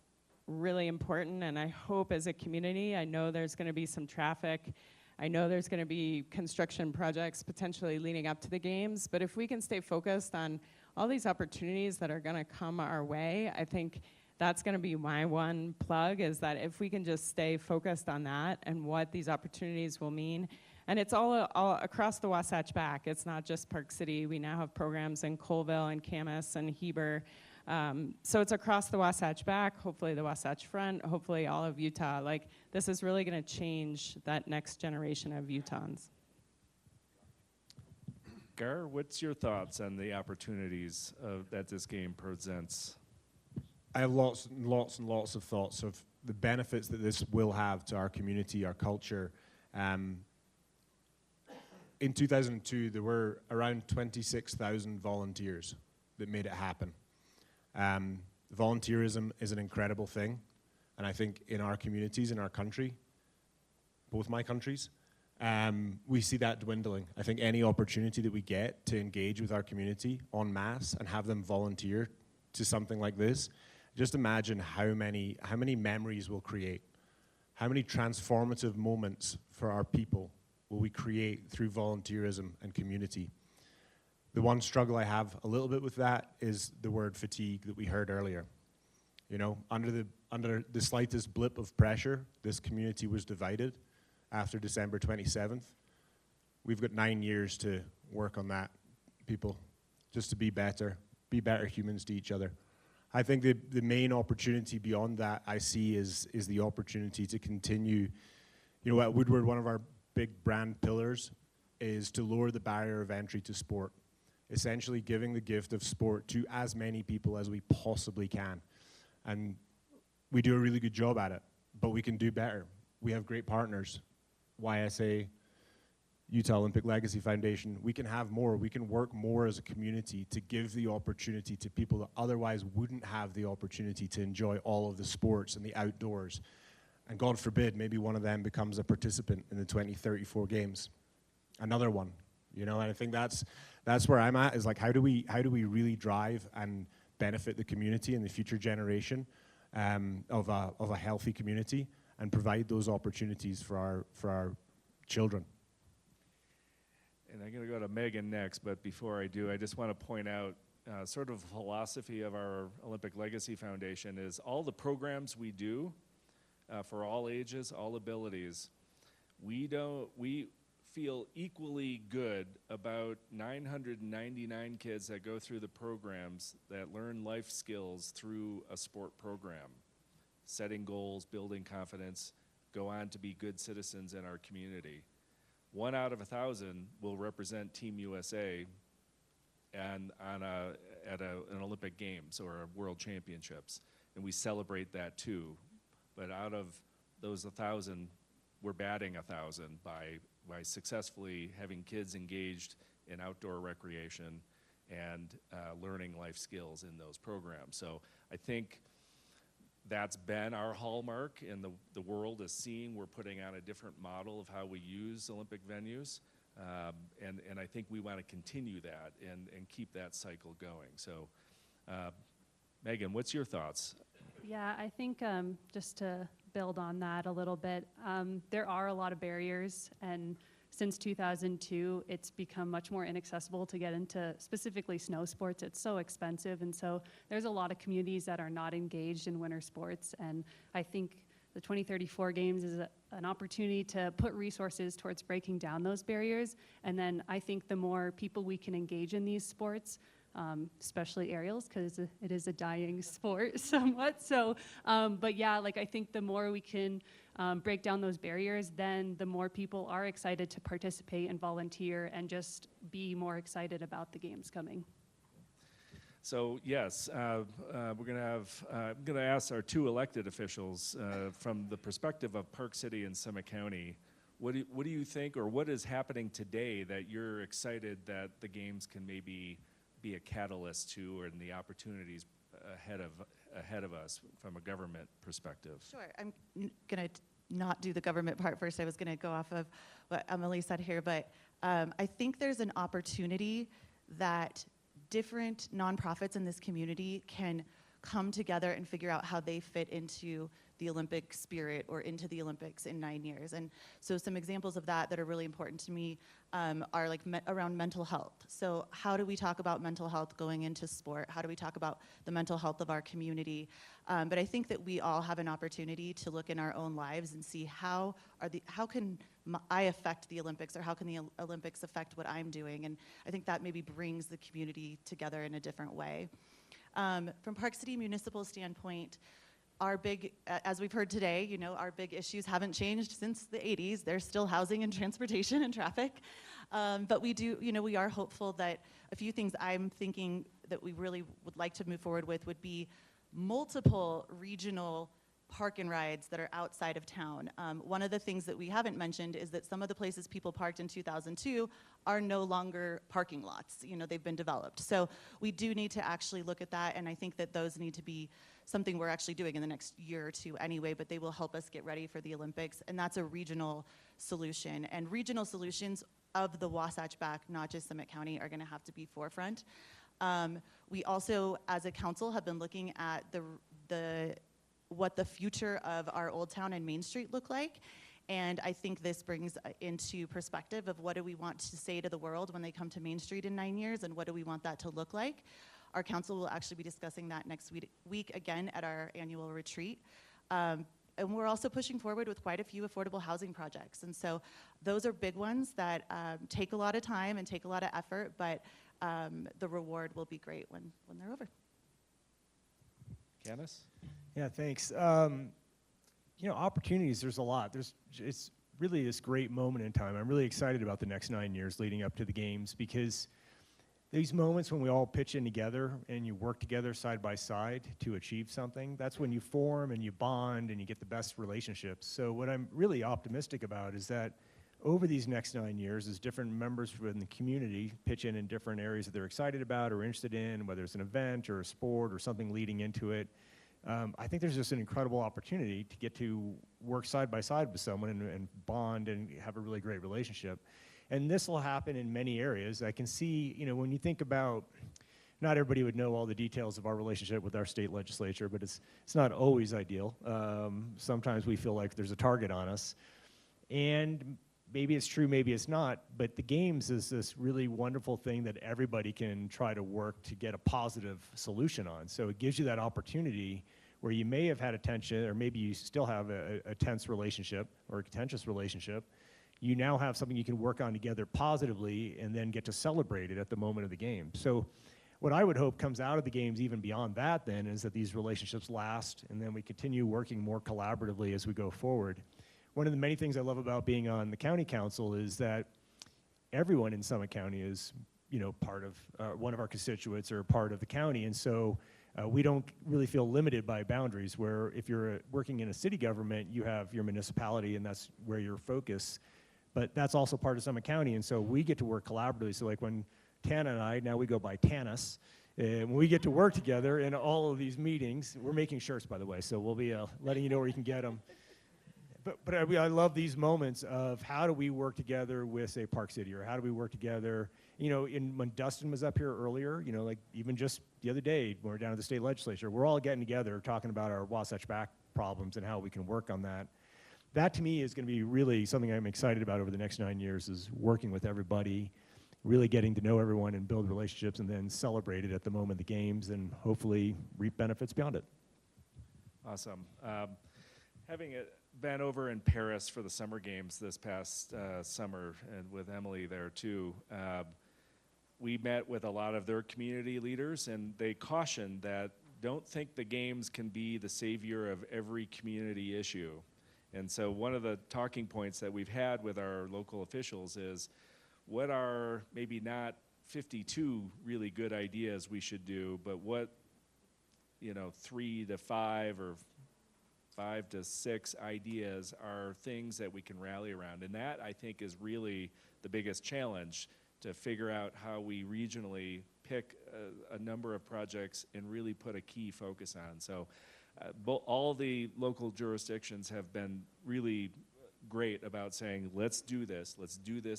really important, and I hope as a community, I know there's going to be some traffic. I know there's going to be construction projects potentially leading up to the games, but if we can stay focused on all these opportunities that are going to come our way, I think that's going to be my one plug, is that if we can just stay focused on that and what these opportunities will mean. And it's all across the Wasatch Back. It's not just Park City. We now have programs in Colville and Camas and Heber. So it's across the Wasatch Back, hopefully the Wasatch Front, hopefully all of Utah. Like, this is really going to change that next generation of Utahns. Gar, what's your thoughts on the opportunities that this game presents? I have lots and lots and lots of thoughts of the benefits that this will have to our community, our culture. In 2002, there were around 26,000 volunteers that made it happen. Volunteerism is an incredible thing, and I think in our communities, in our country, both my countries, we see that dwindling. I think any opportunity that we get to engage with our community en masse and have them volunteer to something like this, just imagine how many memories we'll create, how many transformative moments for our people will we create through volunteerism and community. The one struggle I have a little bit with that is the word fatigue that we heard earlier. You know, under the slightest blip of pressure, this community was divided after December 27th. We've got 9 years to work on that, people, just to be better humans to each other. I think the main opportunity beyond that I see is the opportunity to continue. You know, at Woodward, one of our big brand pillars is to lower the barrier of entry to sport, essentially giving the gift of sport to as many people as we possibly can. And we do a really good job at it, but we can do better. We have great partners, YSA, Utah Olympic Legacy Foundation. We can have more. We can work more as a community to give the opportunity to people that otherwise wouldn't have the opportunity to enjoy all of the sports and the outdoors. And God forbid, maybe one of them becomes a participant in the 2034 games. Another one, you know, and I think that's where I'm at, is like, how do we really drive and benefit the community and the future generation of a healthy community and provide those opportunities for our children. And I'm going to go to Megan next, but before I do, I just want to point out sort of a philosophy of our Olympic Legacy Foundation is all the programs we do for all ages, all abilities, we feel equally good about 999 kids that go through the programs that learn life skills through a sport program, setting goals, building confidence, go on to be good citizens in our community. 1 out of 1,000 will represent Team USA and at an Olympic Games or a World Championships, and we celebrate that too. But out of those 1,000, we're batting 1,000 by successfully having kids engaged in outdoor recreation and learning life skills in those programs. So I think that's been our hallmark, and the world is seeing we're putting on a different model of how we use Olympic venues, and I think we want to continue that and keep that cycle going. So, Megan, what's your thoughts? Yeah, I think just to build on that a little bit, there are a lot of barriers, and since 2002, it's become much more inaccessible to get into specifically snow sports. It's so expensive, and so there's a lot of communities that are not engaged in winter sports, and I think the 2034 games is an opportunity to put resources towards breaking down those barriers, and then I think the more people we can engage in these sports, especially aerials, because it is a dying sport somewhat. So, but yeah, like I think the more we can break down those barriers, then the more people are excited to participate and volunteer and just be more excited about the games coming. So yes, we're going to have, I'm going to ask our 2 elected officials from the perspective of Park City and Summit County, what do you think, or what is happening today that you're excited that the games can maybe be a catalyst to, or in the opportunities ahead of us from a government perspective? Sure. I'm going to not do the government part first. I was going to go off of what Emily said here, but I think there's an opportunity that different nonprofits in this community can come together and figure out how they fit into the Olympic spirit or into the Olympics in 9 years. And so some examples of that that are really important to me are like around mental health. So how do we talk about mental health going into sport? How do we talk about the mental health of our community? But I think that we all have an opportunity to look in our own lives and see how can I affect the Olympics, or how can the Olympics affect what I'm doing? And I think that maybe brings the community together in a different way. From Park City Municipal standpoint, our big, as we've heard today, you know, our big issues haven't changed since the 80s. There's still housing and transportation and traffic. But we do, you know, we are hopeful that a few things I'm thinking that we really would like to move forward with would be multiple regional park and rides that are outside of town. One of the things that we haven't mentioned is that some of the places people parked in 2002 are no longer parking lots. You know, they've been developed. So we do need to actually look at that, and I think that those need to be something we're actually doing in the next year or two anyway, but they will help us get ready for the Olympics, and that's a regional solution. And regional solutions of the Wasatch Back, not just Summit County, are gonna have to be forefront. We also, as a council, have been looking at what the future of our Old Town and Main Street look like. And I think this brings into perspective of what do we want to say to the world when they come to Main Street in 9 years, and what do we want that to look like. Our council will actually be discussing that next week again at our annual retreat. And we're also pushing forward with quite a few affordable housing projects. And so those are big ones that take a lot of time and take a lot of effort, but the reward will be great when they're over. Candace? Yeah, thanks. You know, opportunities, there's a lot. It's really this great moment in time. I'm really excited about the next 9 years leading up to the games, because these moments when we all pitch in together and you work together side by side to achieve something, that's when you form and you bond and you get the best relationships. So what I'm really optimistic about is that over these next 9 years, as different members within the community pitch in different areas that they're excited about or interested in, whether it's an event or a sport or something leading into it, I think there's just an incredible opportunity to get to work side by side with someone and bond and have a really great relationship. And this will happen in many areas. I can see, you know, when you think about, not everybody would know all the details of our relationship with our state legislature, but it's not always ideal. Sometimes we feel like there's a target on us. And maybe it's true, maybe it's not, but the games is this really wonderful thing that everybody can try to work to get a positive solution on. So it gives you that opportunity where you may have had a tension, or maybe you still have a tense relationship or a contentious relationship. You now have something you can work on together positively and then get to celebrate it at the moment of the game. So what I would hope comes out of the games even beyond that then is that these relationships last, and then we continue working more collaboratively as we go forward. One of the many things I love about being on the county council is that everyone in Summit County is, you know, part of one of our constituents or part of the county, and so we don't really feel limited by boundaries, where if you're working in a city government, you have your municipality and that's where your focus, but that's also part of Summit County, and so we get to work collaboratively. So like when Tana and I, now we go by Tanis, and we get to work together in all of these meetings. We're making shirts, by the way, so we'll be letting you know where you can get them. But I love these moments of how do we work together with, say, Park City, or how do we work together, you know, when Dustin was up here earlier, you know, like even just the other day when we were down at the state legislature, we're all getting together talking about our Wasatch Back problems and how we can work on that. That to me is going to be really something I'm excited about over the next 9 years, is working with everybody, really getting to know everyone and build relationships, and then celebrate it at the moment of the games and hopefully reap benefits beyond it. Awesome. Having been over in Paris for the summer games this past summer, and with Emily there too, we met with a lot of their community leaders, and they cautioned that don't think the games can be the savior of every community issue. And so one of the talking points that we've had with our local officials is, what are maybe not 52 really good ideas we should do, but what, you know, 3 to 5 or 5 to 6 ideas are things that we can rally around. And that, I think, is really the biggest challenge, to figure out how we regionally pick a number of projects and really put a key focus on. So all the local jurisdictions have been really great about saying, let's do this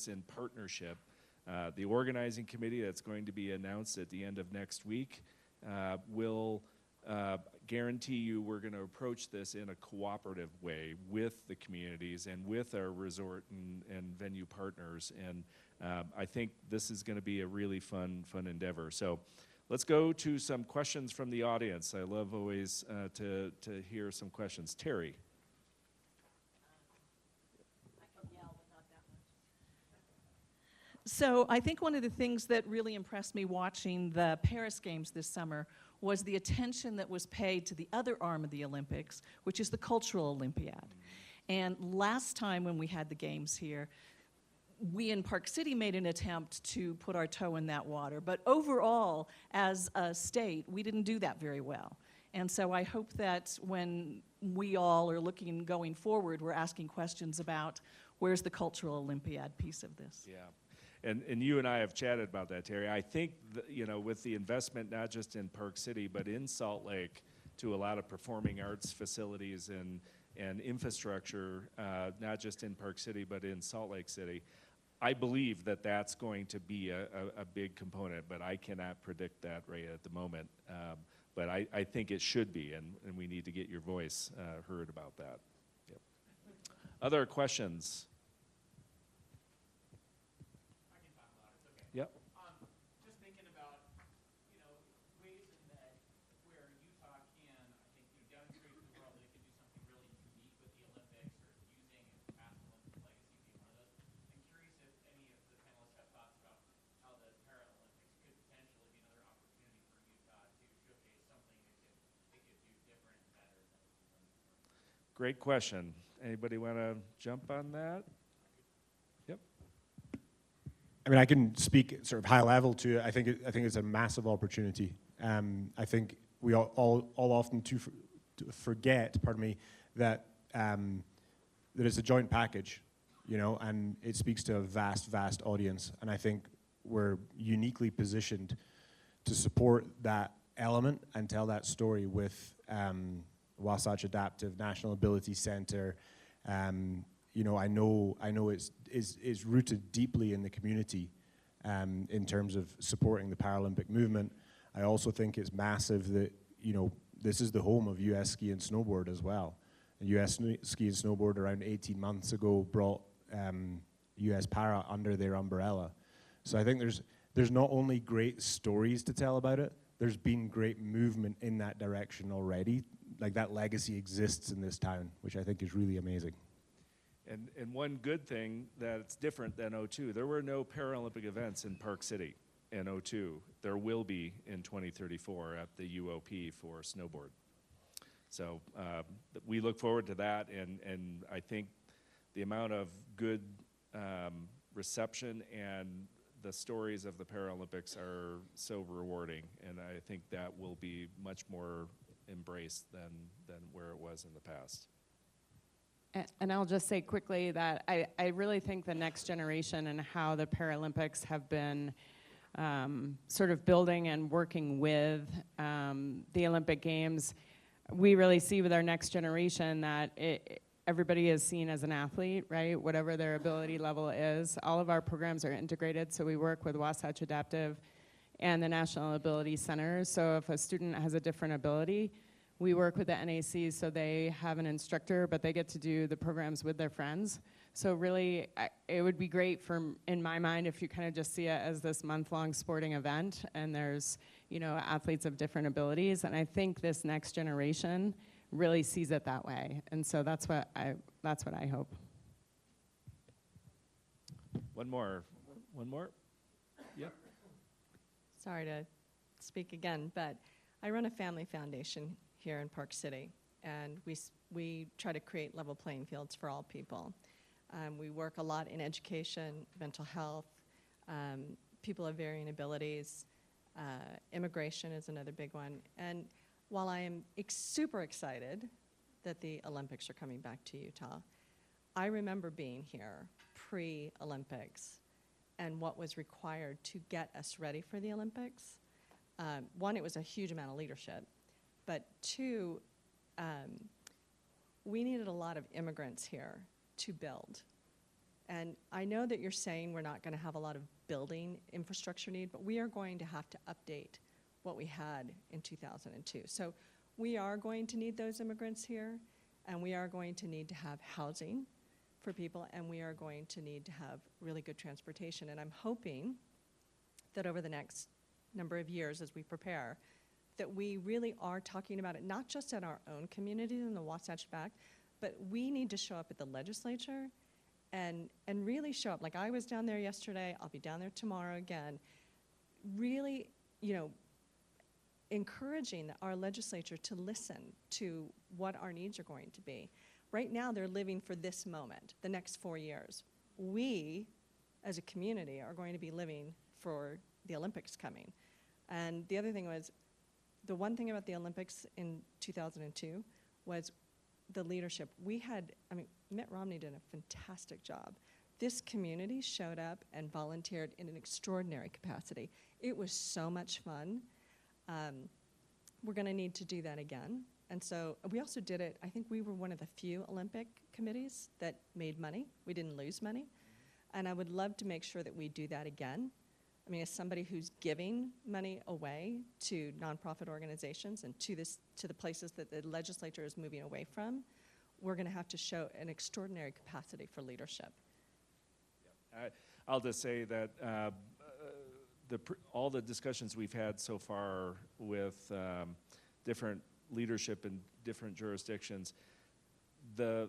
in partnership. The organizing committee that's going to be announced at the end of next week will guarantee you we're going to approach this in a cooperative way with the communities and with our resort and venue partners. And I think this is going to be a really fun endeavor. So let's go to some questions from the audience. I love always to hear some questions. Terry. So I think one of the things that really impressed me watching the Paris Games this summer was the attention that was paid to the other arm of the Olympics, which is the Cultural Olympiad. And last time when we had the games here, we in Park City made an attempt to put our toe in that water. But overall, as a state, we didn't do that very well. And so I hope that when we all are looking going forward, we're asking questions about where's the Cultural Olympiad piece of this. Yeah. And you and I have chatted about that, Terry. I think, with the investment not just in Park City, but in Salt Lake to a lot of performing arts facilities and infrastructure, not just in Park City, but in Salt Lake City, I believe that that's going to be a big component, but I cannot predict that right at the moment. But I think it should be, and we need to get your voice heard about that. Yep. Other questions? Yep. Just thinking about, ways in that where Utah can, I think, demonstrate to the world that it can do something really unique with the Olympics or using its past Olympic legacy being one of those. I'm curious if any of the panelists have thoughts about how the Paralympics could potentially be another opportunity for Utah to showcase something it could do different and better than it's done before. Great question. Anybody want to jump on that? Yep. I mean, I can speak sort of high level to it. I think it's a massive opportunity. I think we all often forget, that it's a joint package, and it speaks to a vast audience. And I think we're uniquely positioned to support that element and tell that story with Wasatch Adaptive National Ability Center. I know it's rooted deeply in the community in terms of supporting the Paralympic movement. I also think it's massive that, this is the home of U.S. Ski and Snowboard as well. And U.S. Ski and Snowboard around 18 months ago brought U.S. Para under their umbrella. So I think there's not only great stories to tell about it, there's been great movement in that direction already. Like, that legacy exists in this town, which I think is really amazing. And one good thing that's different than '02, there were no Paralympic events in Park City in '02. There will be in 2034 at the UOP for snowboard. So we look forward to that, and I think the amount of good reception and the stories of the Paralympics are so rewarding, and I think that will be much more embraced than where it was in the past. And I'll just say quickly that I really think the next generation and how the Paralympics have been sort of building and working with the Olympic Games, we really see with our next generation that everybody is seen as an athlete, right? Whatever their ability level is. All of our programs are integrated, so we work with Wasatch Adaptive and the National Ability Center. So if a student has a different ability, we work with the NAC, so they have an instructor, but they get to do the programs with their friends. So really, it would be great in my mind, if you kind of just see it as this month-long sporting event, and there's, athletes of different abilities. And I think this next generation really sees it that way. And so that's what I hope. One more. Yep. Sorry to speak again, but I run a family foundation here in Park City, and we try to create level playing fields for all people. We work a lot in education, mental health, people of varying abilities, immigration is another big one. And while I am super excited that the Olympics are coming back to Utah, I remember being here pre-Olympics and what was required to get us ready for the Olympics. One, it was a huge amount of leadership, but two, we needed a lot of immigrants here to build. And I know that you're saying we're not going to have a lot of building infrastructure need, but we are going to have to update what we had in 2002. So we are going to need those immigrants here, and we are going to need to have housing for people, and we are going to need to have really good transportation. And I'm hoping that over the next number of years as we prepare, that we really are talking about it, not just at our own communities in the Wasatch Back, but we need to show up at the legislature and really show up. Like I was down there yesterday, I'll be down there tomorrow again, really, encouraging our legislature to listen to what our needs are going to be. Right now, they're living for this moment, the next 4 years. We, as a community, are going to be living for the Olympics coming. And the other thing was, the one thing about the Olympics in 2002 was the leadership. Mitt Romney did a fantastic job. This community showed up and volunteered in an extraordinary capacity. It was so much fun. We're going to need to do that again. And so we also did it, I think we were one of the few Olympic committees that made money. We didn't lose money. And I would love to make sure that we do that again. I mean, as somebody who's giving money away to nonprofit organizations and to the places that the legislature is moving away from, we're going to have to show an extraordinary capacity for leadership. I'll just say that all the discussions we've had so far with different leadership in different jurisdictions, the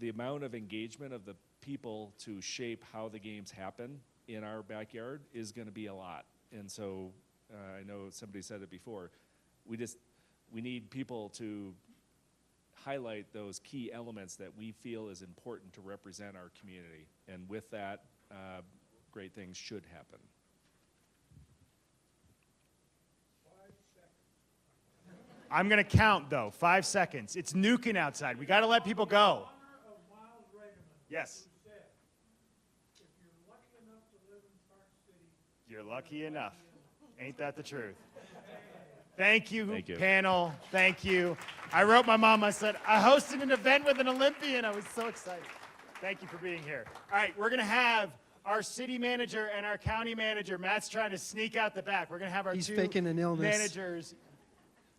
amount of engagement of the people to shape how the games happen in our backyard is going to be a lot. And so I know somebody said it before, we need people to highlight those key elements that we feel is important to represent our community. And with that, great things should happen. I'm going to count, though. 5 seconds. It's nuking outside. We got to let people go. Yes. You're lucky enough. Ain't that the truth? Thank you, panel. Thank you. I wrote my mom. I said, I hosted an event with an Olympian. I was so excited. Thank you for being here. All right, we're going to have our city manager and our county manager. Matt's trying to sneak out the back. We're going to have our He's two faking an illness. managers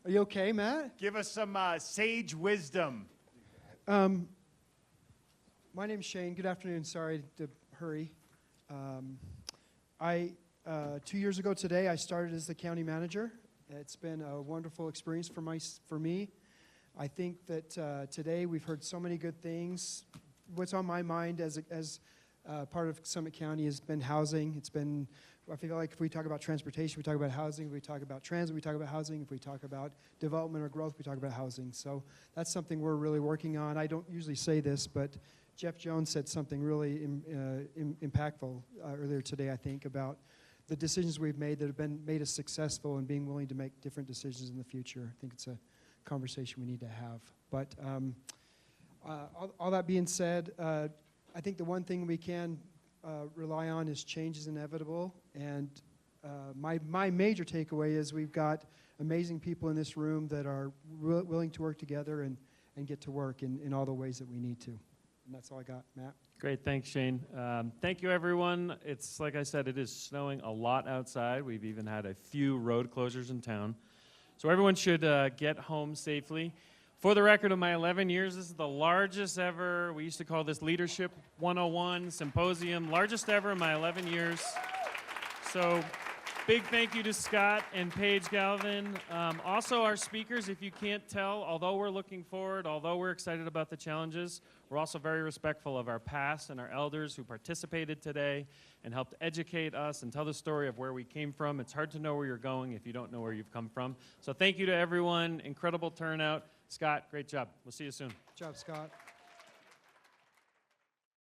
Are you okay, Matt? give us some sage wisdom. My name's Shane. Good afternoon. Sorry to hurry. 2 years ago today, I started as the county manager. It's been a wonderful experience for me. I think that today we've heard so many good things. What's on my mind as part of Summit County has been housing. I feel like if we talk about transportation, we talk about housing. If we talk about transit, we talk about housing. If we talk about development or growth, we talk about housing. So that's something we're really working on. I don't usually say this, but Jeff Jones said something really impactful earlier today, I think, about the decisions we've made that have made us successful and being willing to make different decisions in the future. I think it's a conversation we need to have. But all that being said, I think the one thing we can rely on is change is inevitable. And my major takeaway is we've got amazing people in this room that are willing to work together and get to work in all the ways that we need to. And that's all I got, Matt. Great, thanks, Shane. Thank you, everyone. It's like I said, it is snowing a lot outside. We've even had a few road closures in town. So everyone should get home safely. For the record, of my 11 years, this is the largest ever, we used to call this Leadership 101 Symposium, largest ever in my 11 years. So big thank you to Scott and Paige Galvin. Also our speakers, if you can't tell, although we're looking forward, although we're excited about the challenges, we're also very respectful of our past and our elders who participated today and helped educate us and tell the story of where we came from. It's hard to know where you're going if you don't know where you've come from. So thank you to everyone. Incredible turnout. Scott, great job. We'll see you soon. Good job, Scott.